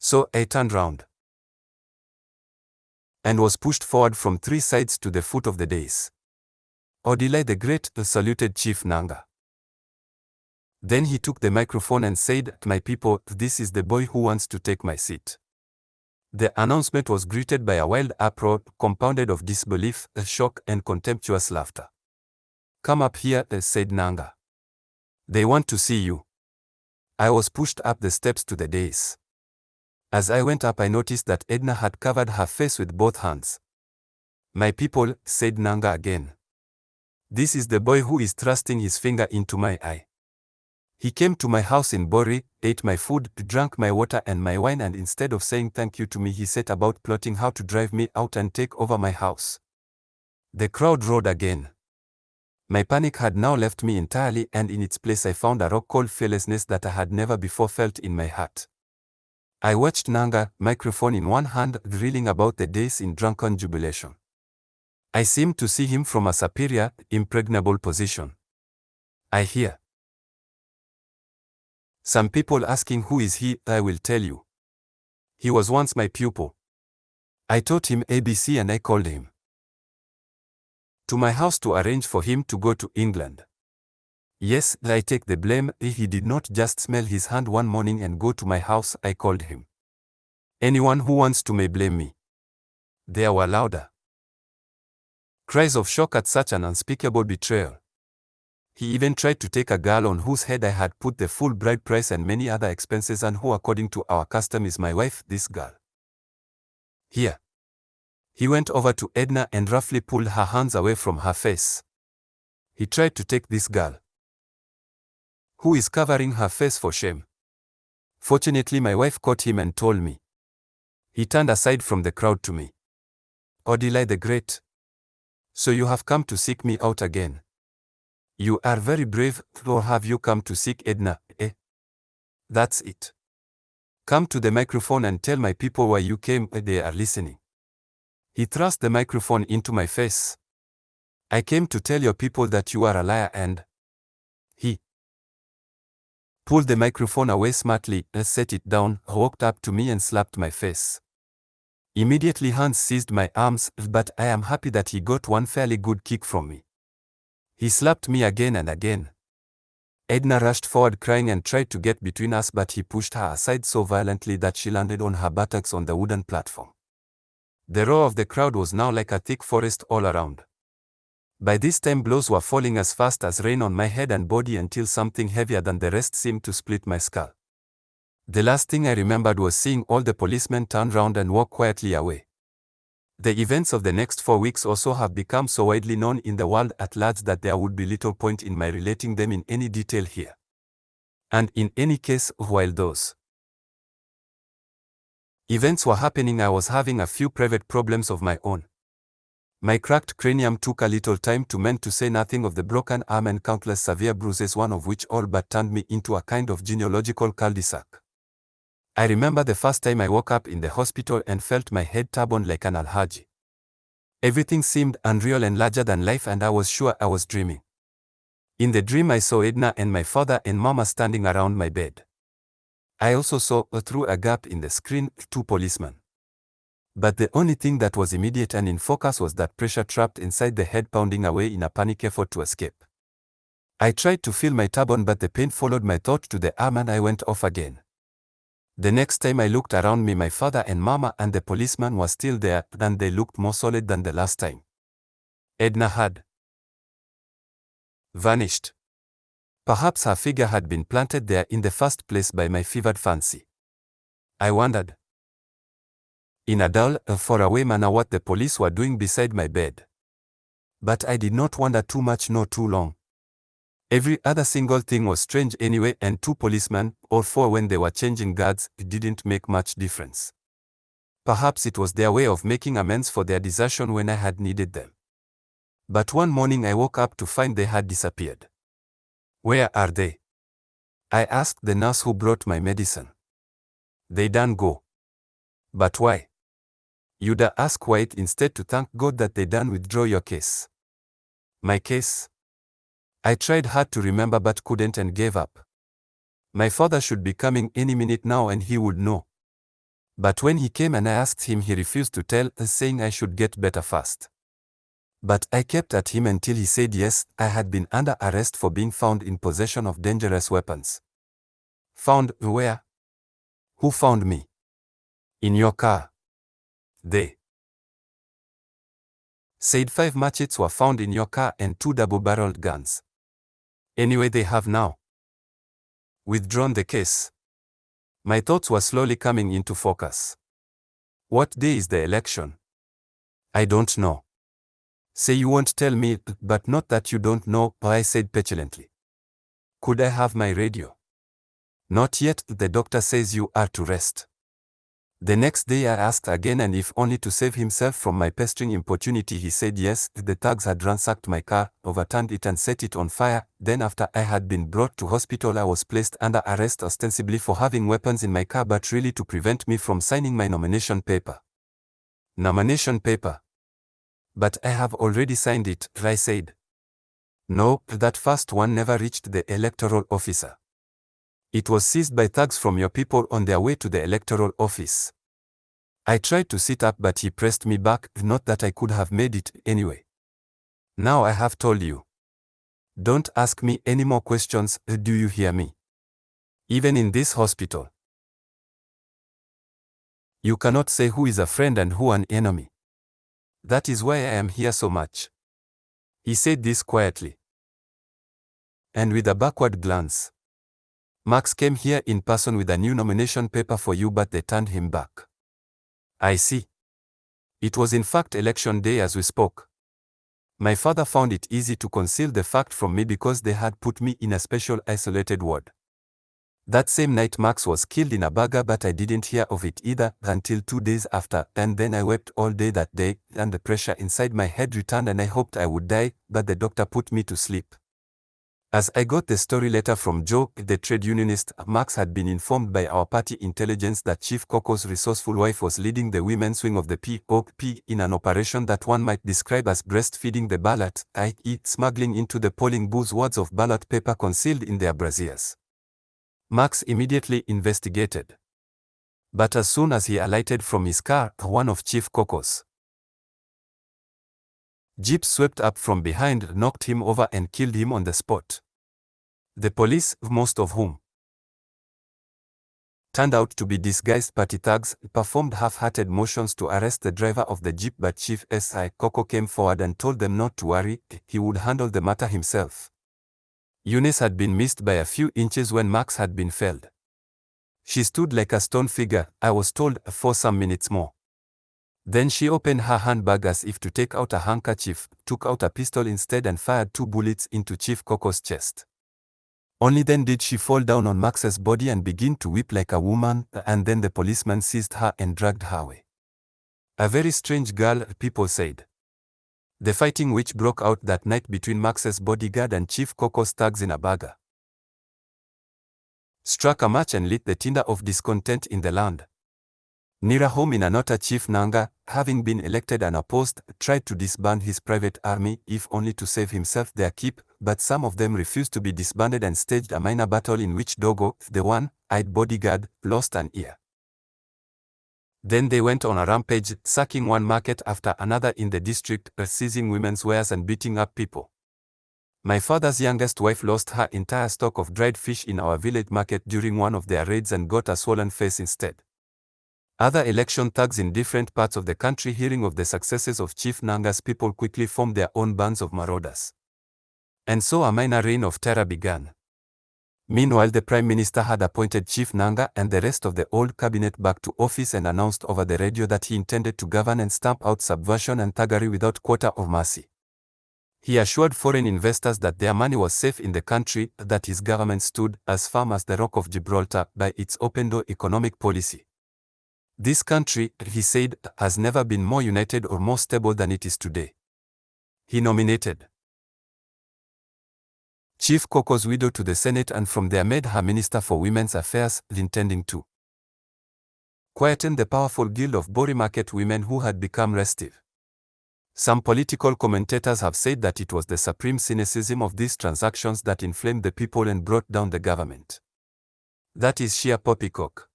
Speaker 1: So I turned round and was pushed forward from 3 sides to the foot of the dais. Odili the Great saluted Chief Nanga. Then he took the microphone and said, "My people, this is the boy who wants to take my seat." The announcement was greeted by a wild uproar, compounded of disbelief, shock, and contemptuous laughter. "Come up here," said Nanga. "They want to see you." I was pushed up the steps to the dais. As I went up, I noticed that Edna had covered her face with both hands. "My people," said Nanga again. "This is the boy who is thrusting his finger into my eye. He came to my house in Bori, ate my food, drank my water and my wine, and instead of saying thank you to me, he set about plotting how to drive me out and take over my house." The crowd roared again. My panic had now left me entirely, and in its place I found a rock-cold fearlessness that I had never before felt in my heart. I watched Nanga, microphone in one hand, reeling about the dais in drunken jubilation. I seemed to see him from a superior, impregnable position. I hear some people asking, "Who is he?" I will tell you. He was once my pupil. I taught him ABC and I called him to my house to arrange for him to go to England. Yes, I take the blame. He did not just smell his hand one morning and go to my house, I called him. Anyone who wants to may blame me. There were louder cries of shock at such an unspeakable betrayal. He even tried to take a girl on whose head I had put the full bride price and many other expenses, and who according to our custom is my wife, this girl. Here. He went over to Edna and roughly pulled her hands away from her face. He tried to take this girl, who is covering her face for shame. Fortunately, my wife caught him and told me. He turned aside from the crowd to me. "Odili the Great. So you have come to seek me out again. You are very brave, or have you come to seek Edna, eh? That's it. Come to the microphone and tell my people why you came, they are listening." He thrust the microphone into my face. "I came to tell your people that you are a liar and..." He pulled the microphone away smartly, set it down, walked up to me and slapped my face. Immediately hands seized my arms, but I am happy that he got one fairly good kick from me. He slapped me again and again. Edna rushed forward crying and tried to get between us, but he pushed her aside so violently that she landed on her buttocks on the wooden platform. The roar of the crowd was now like a thick forest all around. By this time blows were falling as fast as rain on my head and body until something heavier than the rest seemed to split my skull. The last thing I remembered was seeing all the policemen turn round and walk quietly away. The events of the next 4 weeks also have become so widely known in the world at large that there would be little point in my relating them in any detail here. And in any case, while those events were happening, I was having a few private problems of my own. My cracked cranium took a little time to mend, to say nothing of the broken arm and countless severe bruises, one of which all but turned me into a kind of genealogical cul-de-sac. I remember the first time I woke up in the hospital and felt my head turbaned like an alhaji. Everything seemed unreal and larger than life, and I was sure I was dreaming. In the dream I saw Edna and my father and Mama standing around my bed. I also saw, through a gap in the screen, 2 policemen. But the only thing that was immediate and in focus was that pressure trapped inside the head pounding away in a panic effort to escape. I tried to feel my turban, but the pain followed my thought to the arm and I went off again. The next time I looked around me, my father and Mama and the policeman were still there, and they looked more solid than the last time. Edna had vanished. Perhaps her figure had been planted there in the first place by my fevered fancy. I wondered, in a dull, faraway manner, what the police were doing beside my bed. But I did not wonder too much nor too long. Every other single thing was strange anyway, and 2 policemen, or 4 when they were changing guards, it didn't make much difference. Perhaps it was their way of making amends for their desertion when I had needed them. But one morning I woke up to find they had disappeared. "Where are they?" I asked the nurse who brought my medicine. "They done go." "But why?" "You'd ask why instead to thank God that they done withdraw your case." "My case?" I tried hard to remember but couldn't and gave up. My father should be coming any minute now and he would know. But when he came and I asked him, he refused to tell, saying I should get better fast. But I kept at him until he said yes, I had been under arrest for being found in possession of dangerous weapons. Found where? Who found me? In your car. They said 5 machetes were found in your car and 2 double-barreled guns. Anyway, they have now withdrawn the case. My thoughts were slowly coming into focus. What day is the election? I don't know. Say you won't tell me, but not that you don't know, I said petulantly. Could I have my radio? Not yet, the doctor says you are to rest. The next day I asked again, and if only to save himself from my pestering importunity, he said yes, the thugs had ransacked my car, overturned it and set it on fire. Then after I had been brought to hospital, I was placed under arrest ostensibly for having weapons in my car, but really to prevent me from signing my nomination paper. Nomination paper? But I have already signed it, I said. No, that first one never reached the electoral officer. It was seized by thugs from your people on their way to the electoral office. I tried to sit up, but he pressed me back, not that I could have made it anyway. Now I have told you. Don't ask me any more questions, do you hear me? Even in this hospital. You cannot say who is a friend and who an enemy. That is why I am here so much. He said this quietly. And with a backward glance. Max came here in person with a new nomination paper for you, but they turned him back. I see. It was in fact election day as we spoke. My father found it easy to conceal the fact from me because they had put me in a special isolated ward. That same night Max was killed in a burger, but I didn't hear of it either until 2 days after, and then I wept all day that day, and the pressure inside my head returned and I hoped I would die, but the doctor put me to sleep. As I got the story letter from Joe, the trade unionist, Max had been informed by our party intelligence that Chief Coco's resourceful wife was leading the women's wing of the POP in an operation that one might describe as breastfeeding the ballot, i.e. smuggling into the polling booths wads of ballot paper concealed in their brassieres. Max immediately investigated. But as soon as he alighted from his car, one of Chief Coco's jeeps swept up from behind, knocked him over and killed him on the spot. The police, most of whom turned out to be disguised party thugs, performed half-hearted motions to arrest the driver of the jeep, but Chief S.I. Coco came forward and told them not to worry, he would handle the matter himself. Eunice had been missed by a few inches when Max had been felled. She stood like a stone figure, I was told, for some minutes more. Then she opened her handbag as if to take out a handkerchief, took out a pistol instead and fired 2 bullets into Chief Coco's chest. Only then did she fall down on Max's body and begin to weep like a woman, and then the policeman seized her and dragged her away. A very strange girl, people said. The fighting which broke out that night between Max's bodyguard and Chief Coco's thugs in a burger struck a match and lit the tinder of discontent in the land. Near a home in Anota, Chief Nanga, having been elected unopposed, tried to disband his private army, if only to save himself their keep, but some of them refused to be disbanded and staged a minor battle in which Dogo, the one-eyed bodyguard, lost an ear. Then they went on a rampage, sacking one market after another in the district, seizing women's wares and beating up people. My father's youngest wife lost her entire stock of dried fish in our village market during one of their raids and got a swollen face instead. Other election thugs in different parts of the country, hearing of the successes of Chief Nanga's people, quickly formed their own bands of marauders. And so a minor reign of terror began. Meanwhile, the Prime Minister had appointed Chief Nanga and the rest of the old cabinet back to office and announced over the radio that he intended to govern and stamp out subversion and thuggery without quarter of mercy. He assured foreign investors that their money was safe in the country, that his government stood, as firm as the Rock of Gibraltar, by its open-door economic policy. This country, he said, has never been more united or more stable than it is today. He nominated Chief Coco's widow to the Senate and from there made her Minister for Women's Affairs, intending to quieten the powerful guild of Bori market women who had become restive. Some political commentators have said that it was the supreme cynicism of these transactions that inflamed the people and brought down the government. That is sheer poppycock.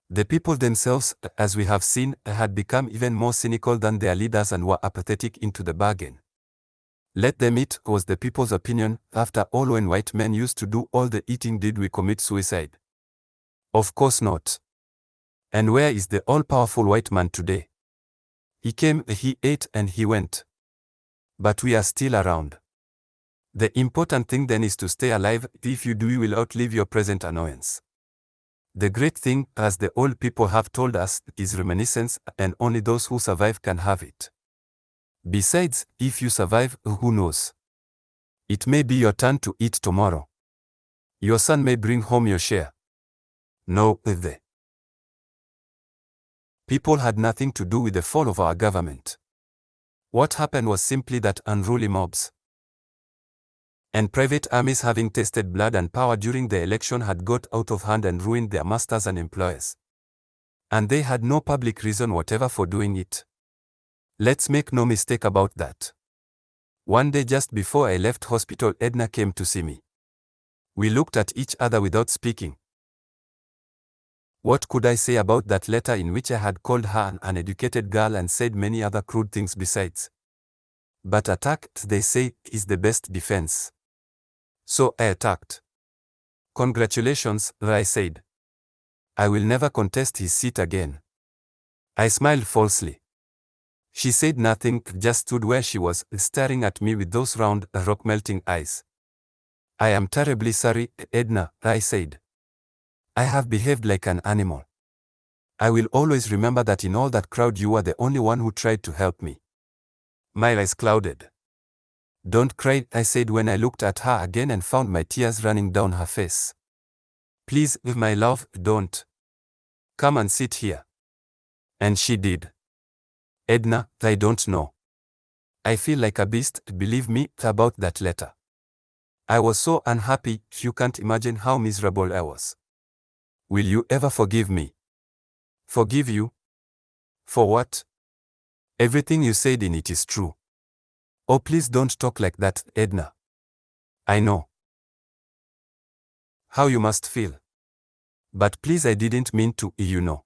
Speaker 1: The people themselves, as we have seen, had become even more cynical than their leaders and were apathetic into the bargain. Let them eat, was the people's opinion. After all, when white men used to do all the eating, did we commit suicide? Of course not. And where is the all-powerful white man today? He came, he ate, and he went. But we are still around. The important thing then is to stay alive. If you do, you will outlive your present annoyance. The great thing, as the old people have told us, is reminiscence, and only those who survive can have it. Besides, if you survive, who knows? It may be your turn to eat tomorrow. Your son may bring home your share. No, the people had nothing to do with the fall of our government. What happened was simply that unruly mobs and private armies, having tasted blood and power during the election, had got out of hand and ruined their masters and employers. And they had no public reason whatever for doing it. Let's make no mistake about that. One day just before I left hospital, Edna came to see me. We looked at each other without speaking. What could I say about that letter in which I had called her an uneducated girl and said many other crude things besides? But attack, they say, is the best defense. So I attacked. Congratulations, I said. I will never contest his seat again. I smiled falsely. She said nothing, just stood where she was, staring at me with those round, rock-melting eyes. I am terribly sorry, Edna, I said. I have behaved like an animal. I will always remember that in all that crowd you were the only one who tried to help me. My eyes clouded. Don't cry, I said when I looked at her again and found my tears running down her face. Please, my love, don't. Come and sit here. And she did. Edna, I don't know. I feel like a beast, believe me, about that letter. I was so unhappy, you can't imagine how miserable I was. Will you ever forgive me? Forgive you? For what? Everything you said in it is true. Oh, please don't talk like that, Edna. I know how you must feel. But please, I didn't mean to, you know.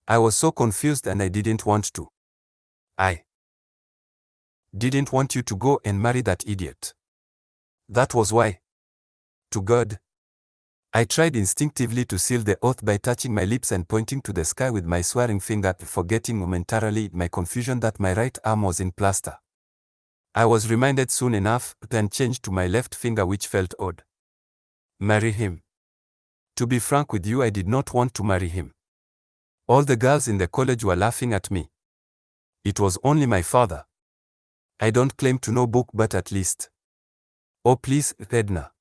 Speaker 1: I was so confused and I didn't want to. I didn't want you to go and marry that idiot. That was why. To God. I tried instinctively to seal the oath by touching my lips and pointing to the sky with my swearing finger, forgetting momentarily in my confusion that my right arm was in plaster. I was reminded soon enough, then changed to my left finger, which felt odd. Marry him. To be frank with you, I did not want to marry him. All the girls in the college were laughing at me. It was only my father. I don't claim to know book, but at least. Oh please, Edna.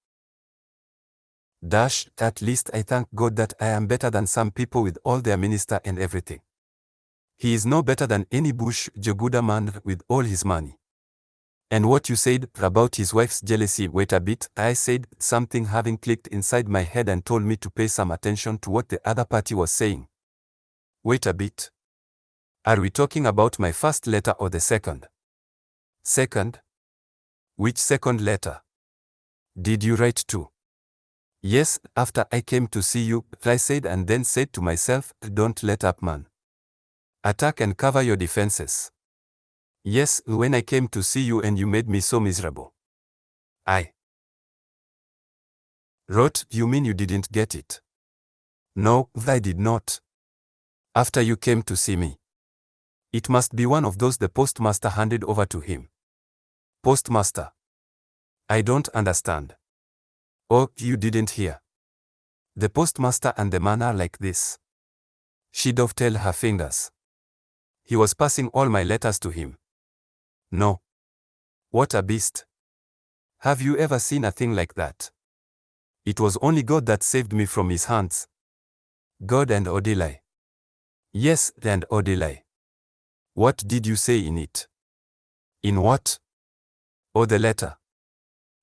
Speaker 1: At least I thank God that I am better than some people with all their minister and everything. He is no better than any bush Jaguda man with all his money. And what you said about his wife's jealousy, wait a bit, I said, something having clicked inside my head and told me to pay some attention to what the other party was saying. Wait a bit. Are we talking about my first letter or the second? Second? Which second letter? Did you write to? Yes, after I came to see you, I said, and then said to myself, don't let up, man. Attack and cover your defenses. Yes, when I came to see you and you made me so miserable. I wrote, you mean you didn't get it? No, I did not. After you came to see me. It must be one of those the postmaster handed over to him. Postmaster. I don't understand. Oh, you didn't hear. The postmaster and the man are like this. She dovetailed her fingers. He was passing all my letters to him. No. What a beast. Have you ever seen a thing like that? It was only God that saved me from his hands. God and Odili. Yes, and Odili. What did you say in it? In what? Oh, the letter.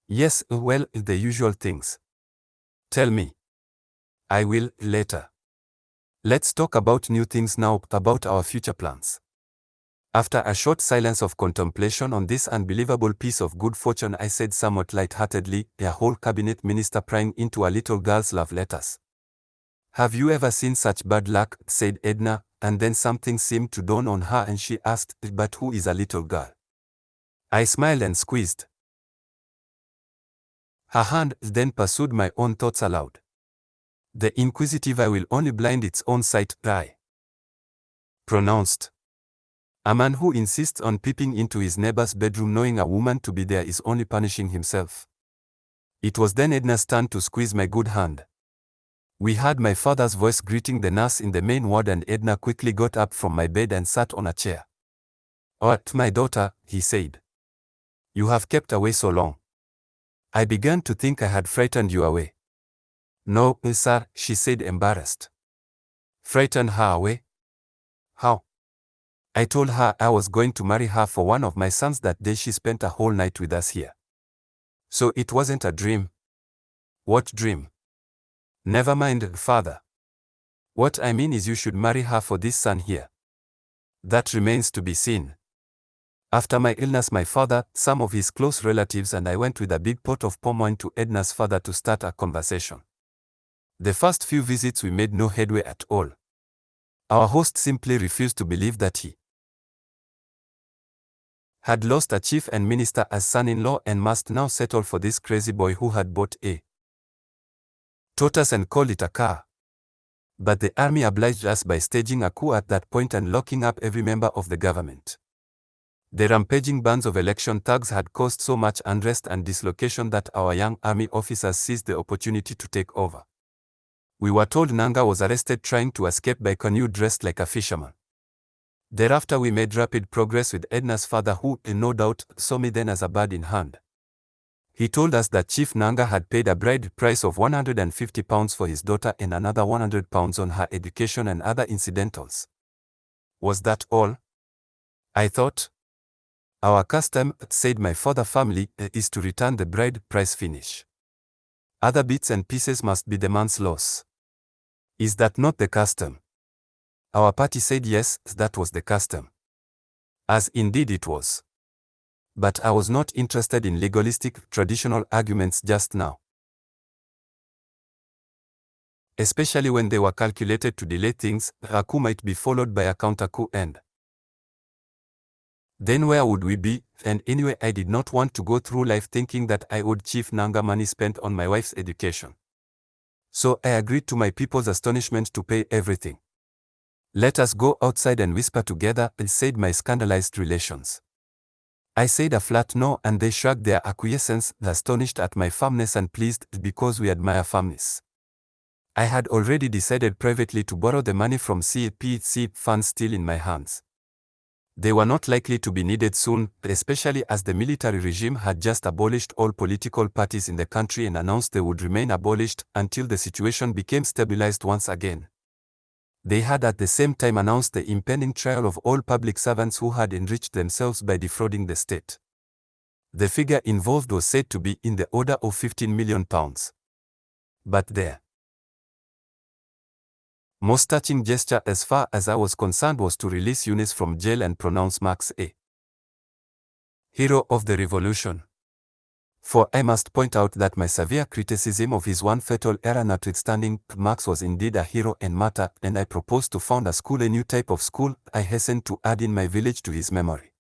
Speaker 1: Yes, well, the usual things. Tell me. I will, later. Let's talk about new things now, about our future plans. After a short silence of contemplation on this unbelievable piece of good fortune, I said somewhat light-heartedly, a whole cabinet minister prying into a little girl's love letters. Have you ever seen such bad luck? Said Edna, and then something seemed to dawn on her and she asked, but who is a little girl? I smiled and squeezed her hand, then pursued my own thoughts aloud. The inquisitive eye will only blind its own sight, I pronounced. A man who insists on peeping into his neighbor's bedroom knowing a woman to be there is only punishing himself. It was then Edna's turn to squeeze my good hand. We heard my father's voice greeting the nurse in the main ward and Edna quickly got up from my bed and sat on a chair. "What, my daughter," he said. "You have kept away so long. I began to think I had frightened you away." "No, sir," she said, embarrassed. "Frightened her away? How?" I told her I was going to marry her for one of my sons that day she spent a whole night with us here. So it wasn't a dream. What dream? Never mind, father. What I mean is you should marry her for this son here. That remains to be seen. After my illness, my father, some of his close relatives and I went with a big pot of palm wine to Edna's father to start a conversation. The first few visits we made no headway at all. Our host simply refused to believe that he had lost a chief and minister as son-in-law and must now settle for this crazy boy who had bought a tortoise and called it a car. But the army obliged us by staging a coup at that point and locking up every member of the government. The rampaging bands of election thugs had caused so much unrest and dislocation that our young army officers seized the opportunity to take over. We were told Nanga was arrested trying to escape by canoe dressed like a fisherman. Thereafter we made rapid progress with Edna's father who, no doubt, saw me then as a bird in hand. He told us that Chief Nanga had paid a bride price of £150 for his daughter and another £100 on her education and other incidentals. Was that all? I thought. Our custom, said my father family, is to return the bride price finish. Other bits and pieces must be the man's loss. Is that not the custom? Our party said yes, that was the custom. As indeed it was. But I was not interested in legalistic, traditional arguments just now. Especially when they were calculated to delay things, a coup might be followed by a counter-coup and then where would we be? And anyway, I did not want to go through life thinking that I owed Chief Nanga money spent on my wife's education. So I agreed to my people's astonishment to pay everything. "Let us go outside and whisper together," said my scandalized relations. I said a flat no and they shrugged their acquiescence, astonished at my firmness and pleased because we admire firmness. I had already decided privately to borrow the money from CPC funds still in my hands. They were not likely to be needed soon, especially as the military regime had just abolished all political parties in the country and announced they would remain abolished until the situation became stabilized once again. They had at the same time announced the impending trial of all public servants who had enriched themselves by defrauding the state. The figure involved was said to be in the order of £15 million. But their most touching gesture as far as I was concerned was to release Eunice from jail and pronounce Marx a hero of the revolution. For I must point out that my severe criticism of his one fatal error notwithstanding, Marx was indeed a hero and martyr, and I proposed to found a school, a new type of school, I hastened to add in my village to his memory.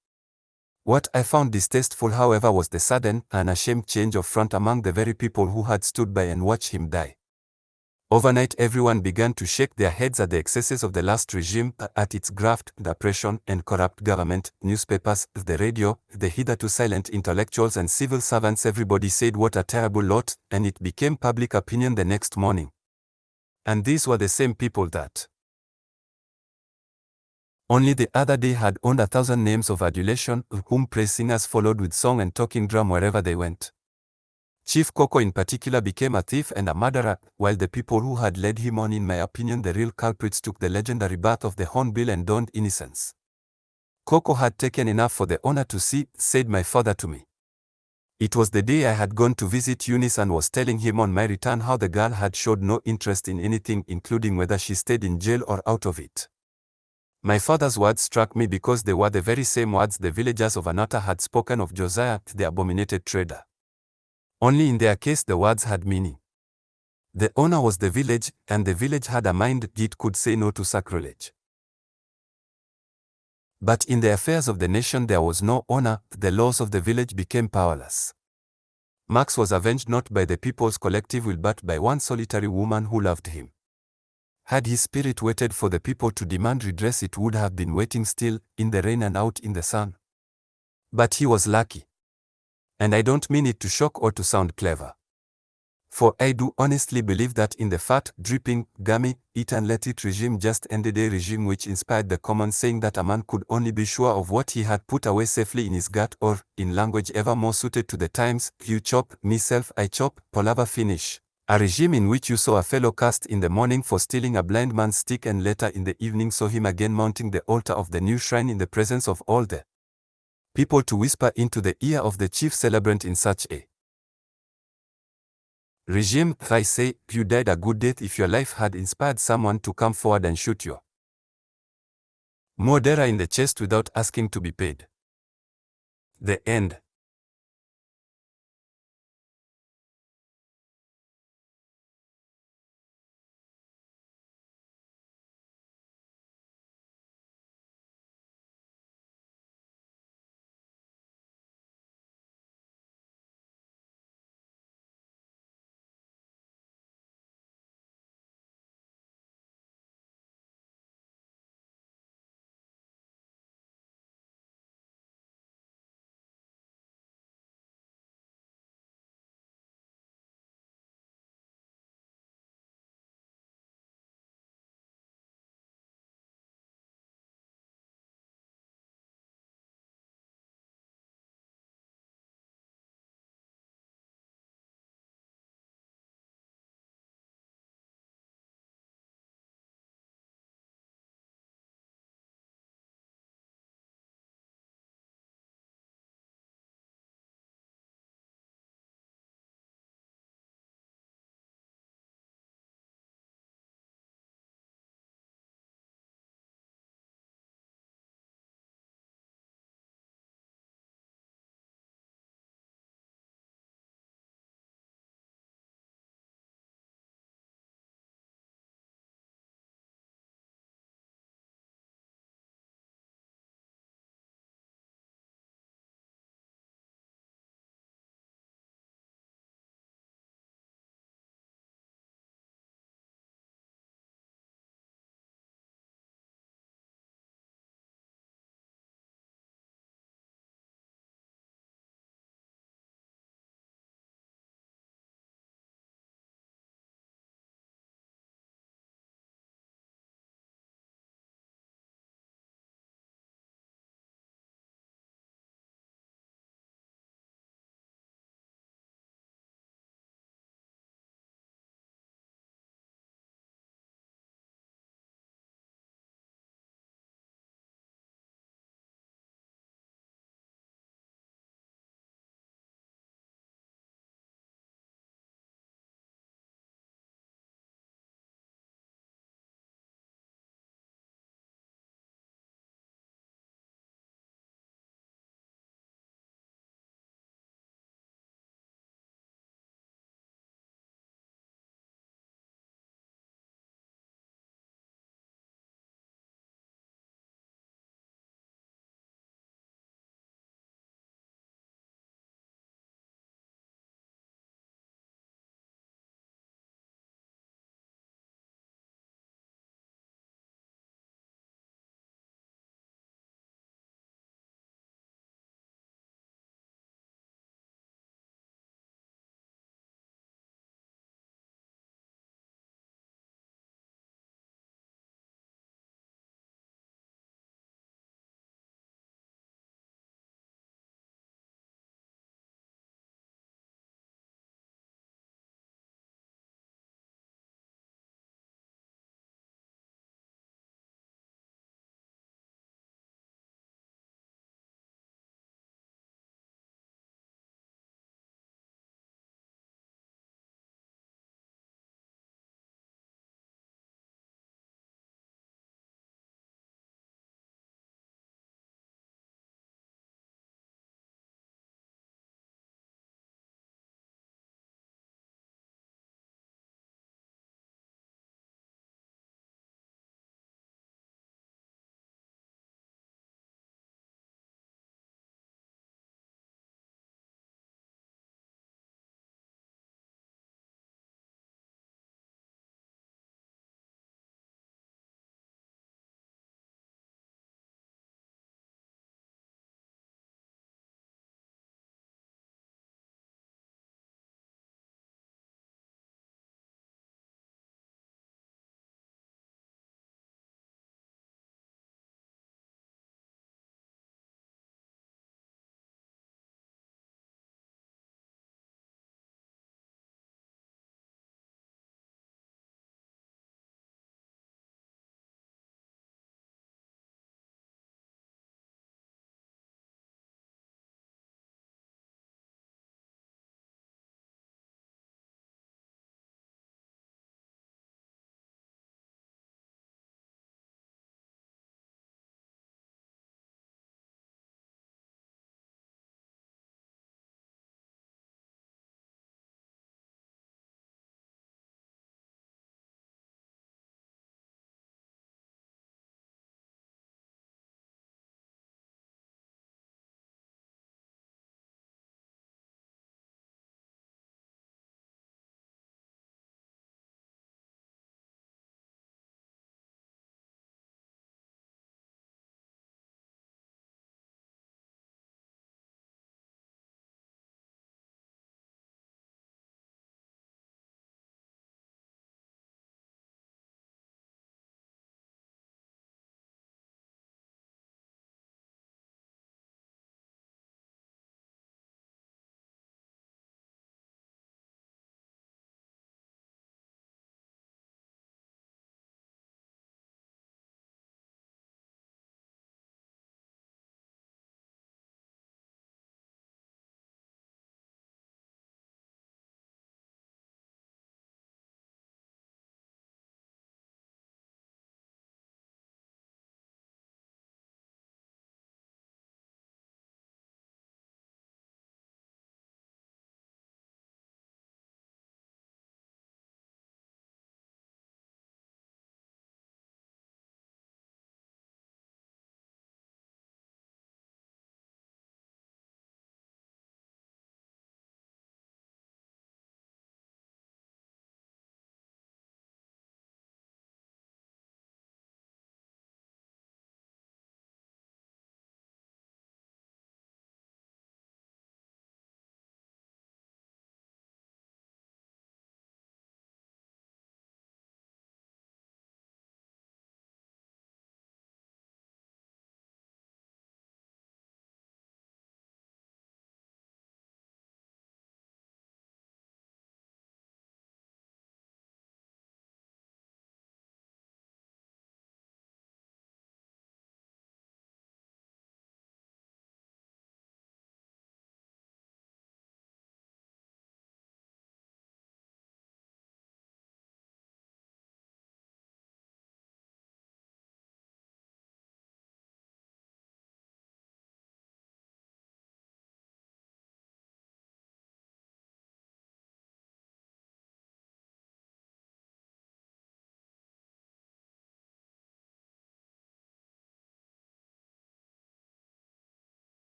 Speaker 1: What I found distasteful, however, was the sudden, unashamed change of front among the very people who had stood by and watched him die. Overnight everyone began to shake their heads at the excesses of the last regime, at its graft, oppression, and corrupt government. Newspapers, the radio, the hitherto silent intellectuals and civil servants, everybody said what a terrible lot, and it became public opinion the next morning. And these were the same people that only the other day had owned 1,000 names of adulation, whom praise singers followed with song and talking drum wherever they went. Chief Coco in particular became a thief and a murderer, while the people who had led him on, in my opinion the real culprits, took the legendary bath of the hornbill and donned innocence. Coco had taken enough for the honor to see, said my father to me. It was the day I had gone to visit Eunice and was telling him on my return how the girl had showed no interest in anything, including whether she stayed in jail or out of it. My father's words struck me because they were the very same words the villagers of Anata had spoken of Josiah, the abominated trader. Only in their case the words had meaning. The owner was the village, and the village had a mind it could say no to sacrilege. But in the affairs of the nation there was no honor, the laws of the village became powerless. Max was avenged not by the people's collective will but by one solitary woman who loved him. Had his spirit waited for the people to demand redress, it would have been waiting still, in the rain and out in the sun. But he was lucky. And I don't mean it to shock or to sound clever. For I do honestly believe that in the fat, dripping, gummy, eat and let it regime just ended a regime which inspired the common saying that a man could only be sure of what he had put away safely in his gut, or, in language ever more suited to the times, you chop, me self I chop, palaver finish. A regime in which you saw a fellow cast in the morning for stealing a blind man's stick and later in the evening saw him again mounting the altar of the new shrine in the presence of all the people to whisper into the ear of the chief celebrant in such a regime. I say, you died a good death if your life had inspired someone to come forward and shoot your murderer in the chest without asking to be paid. The end.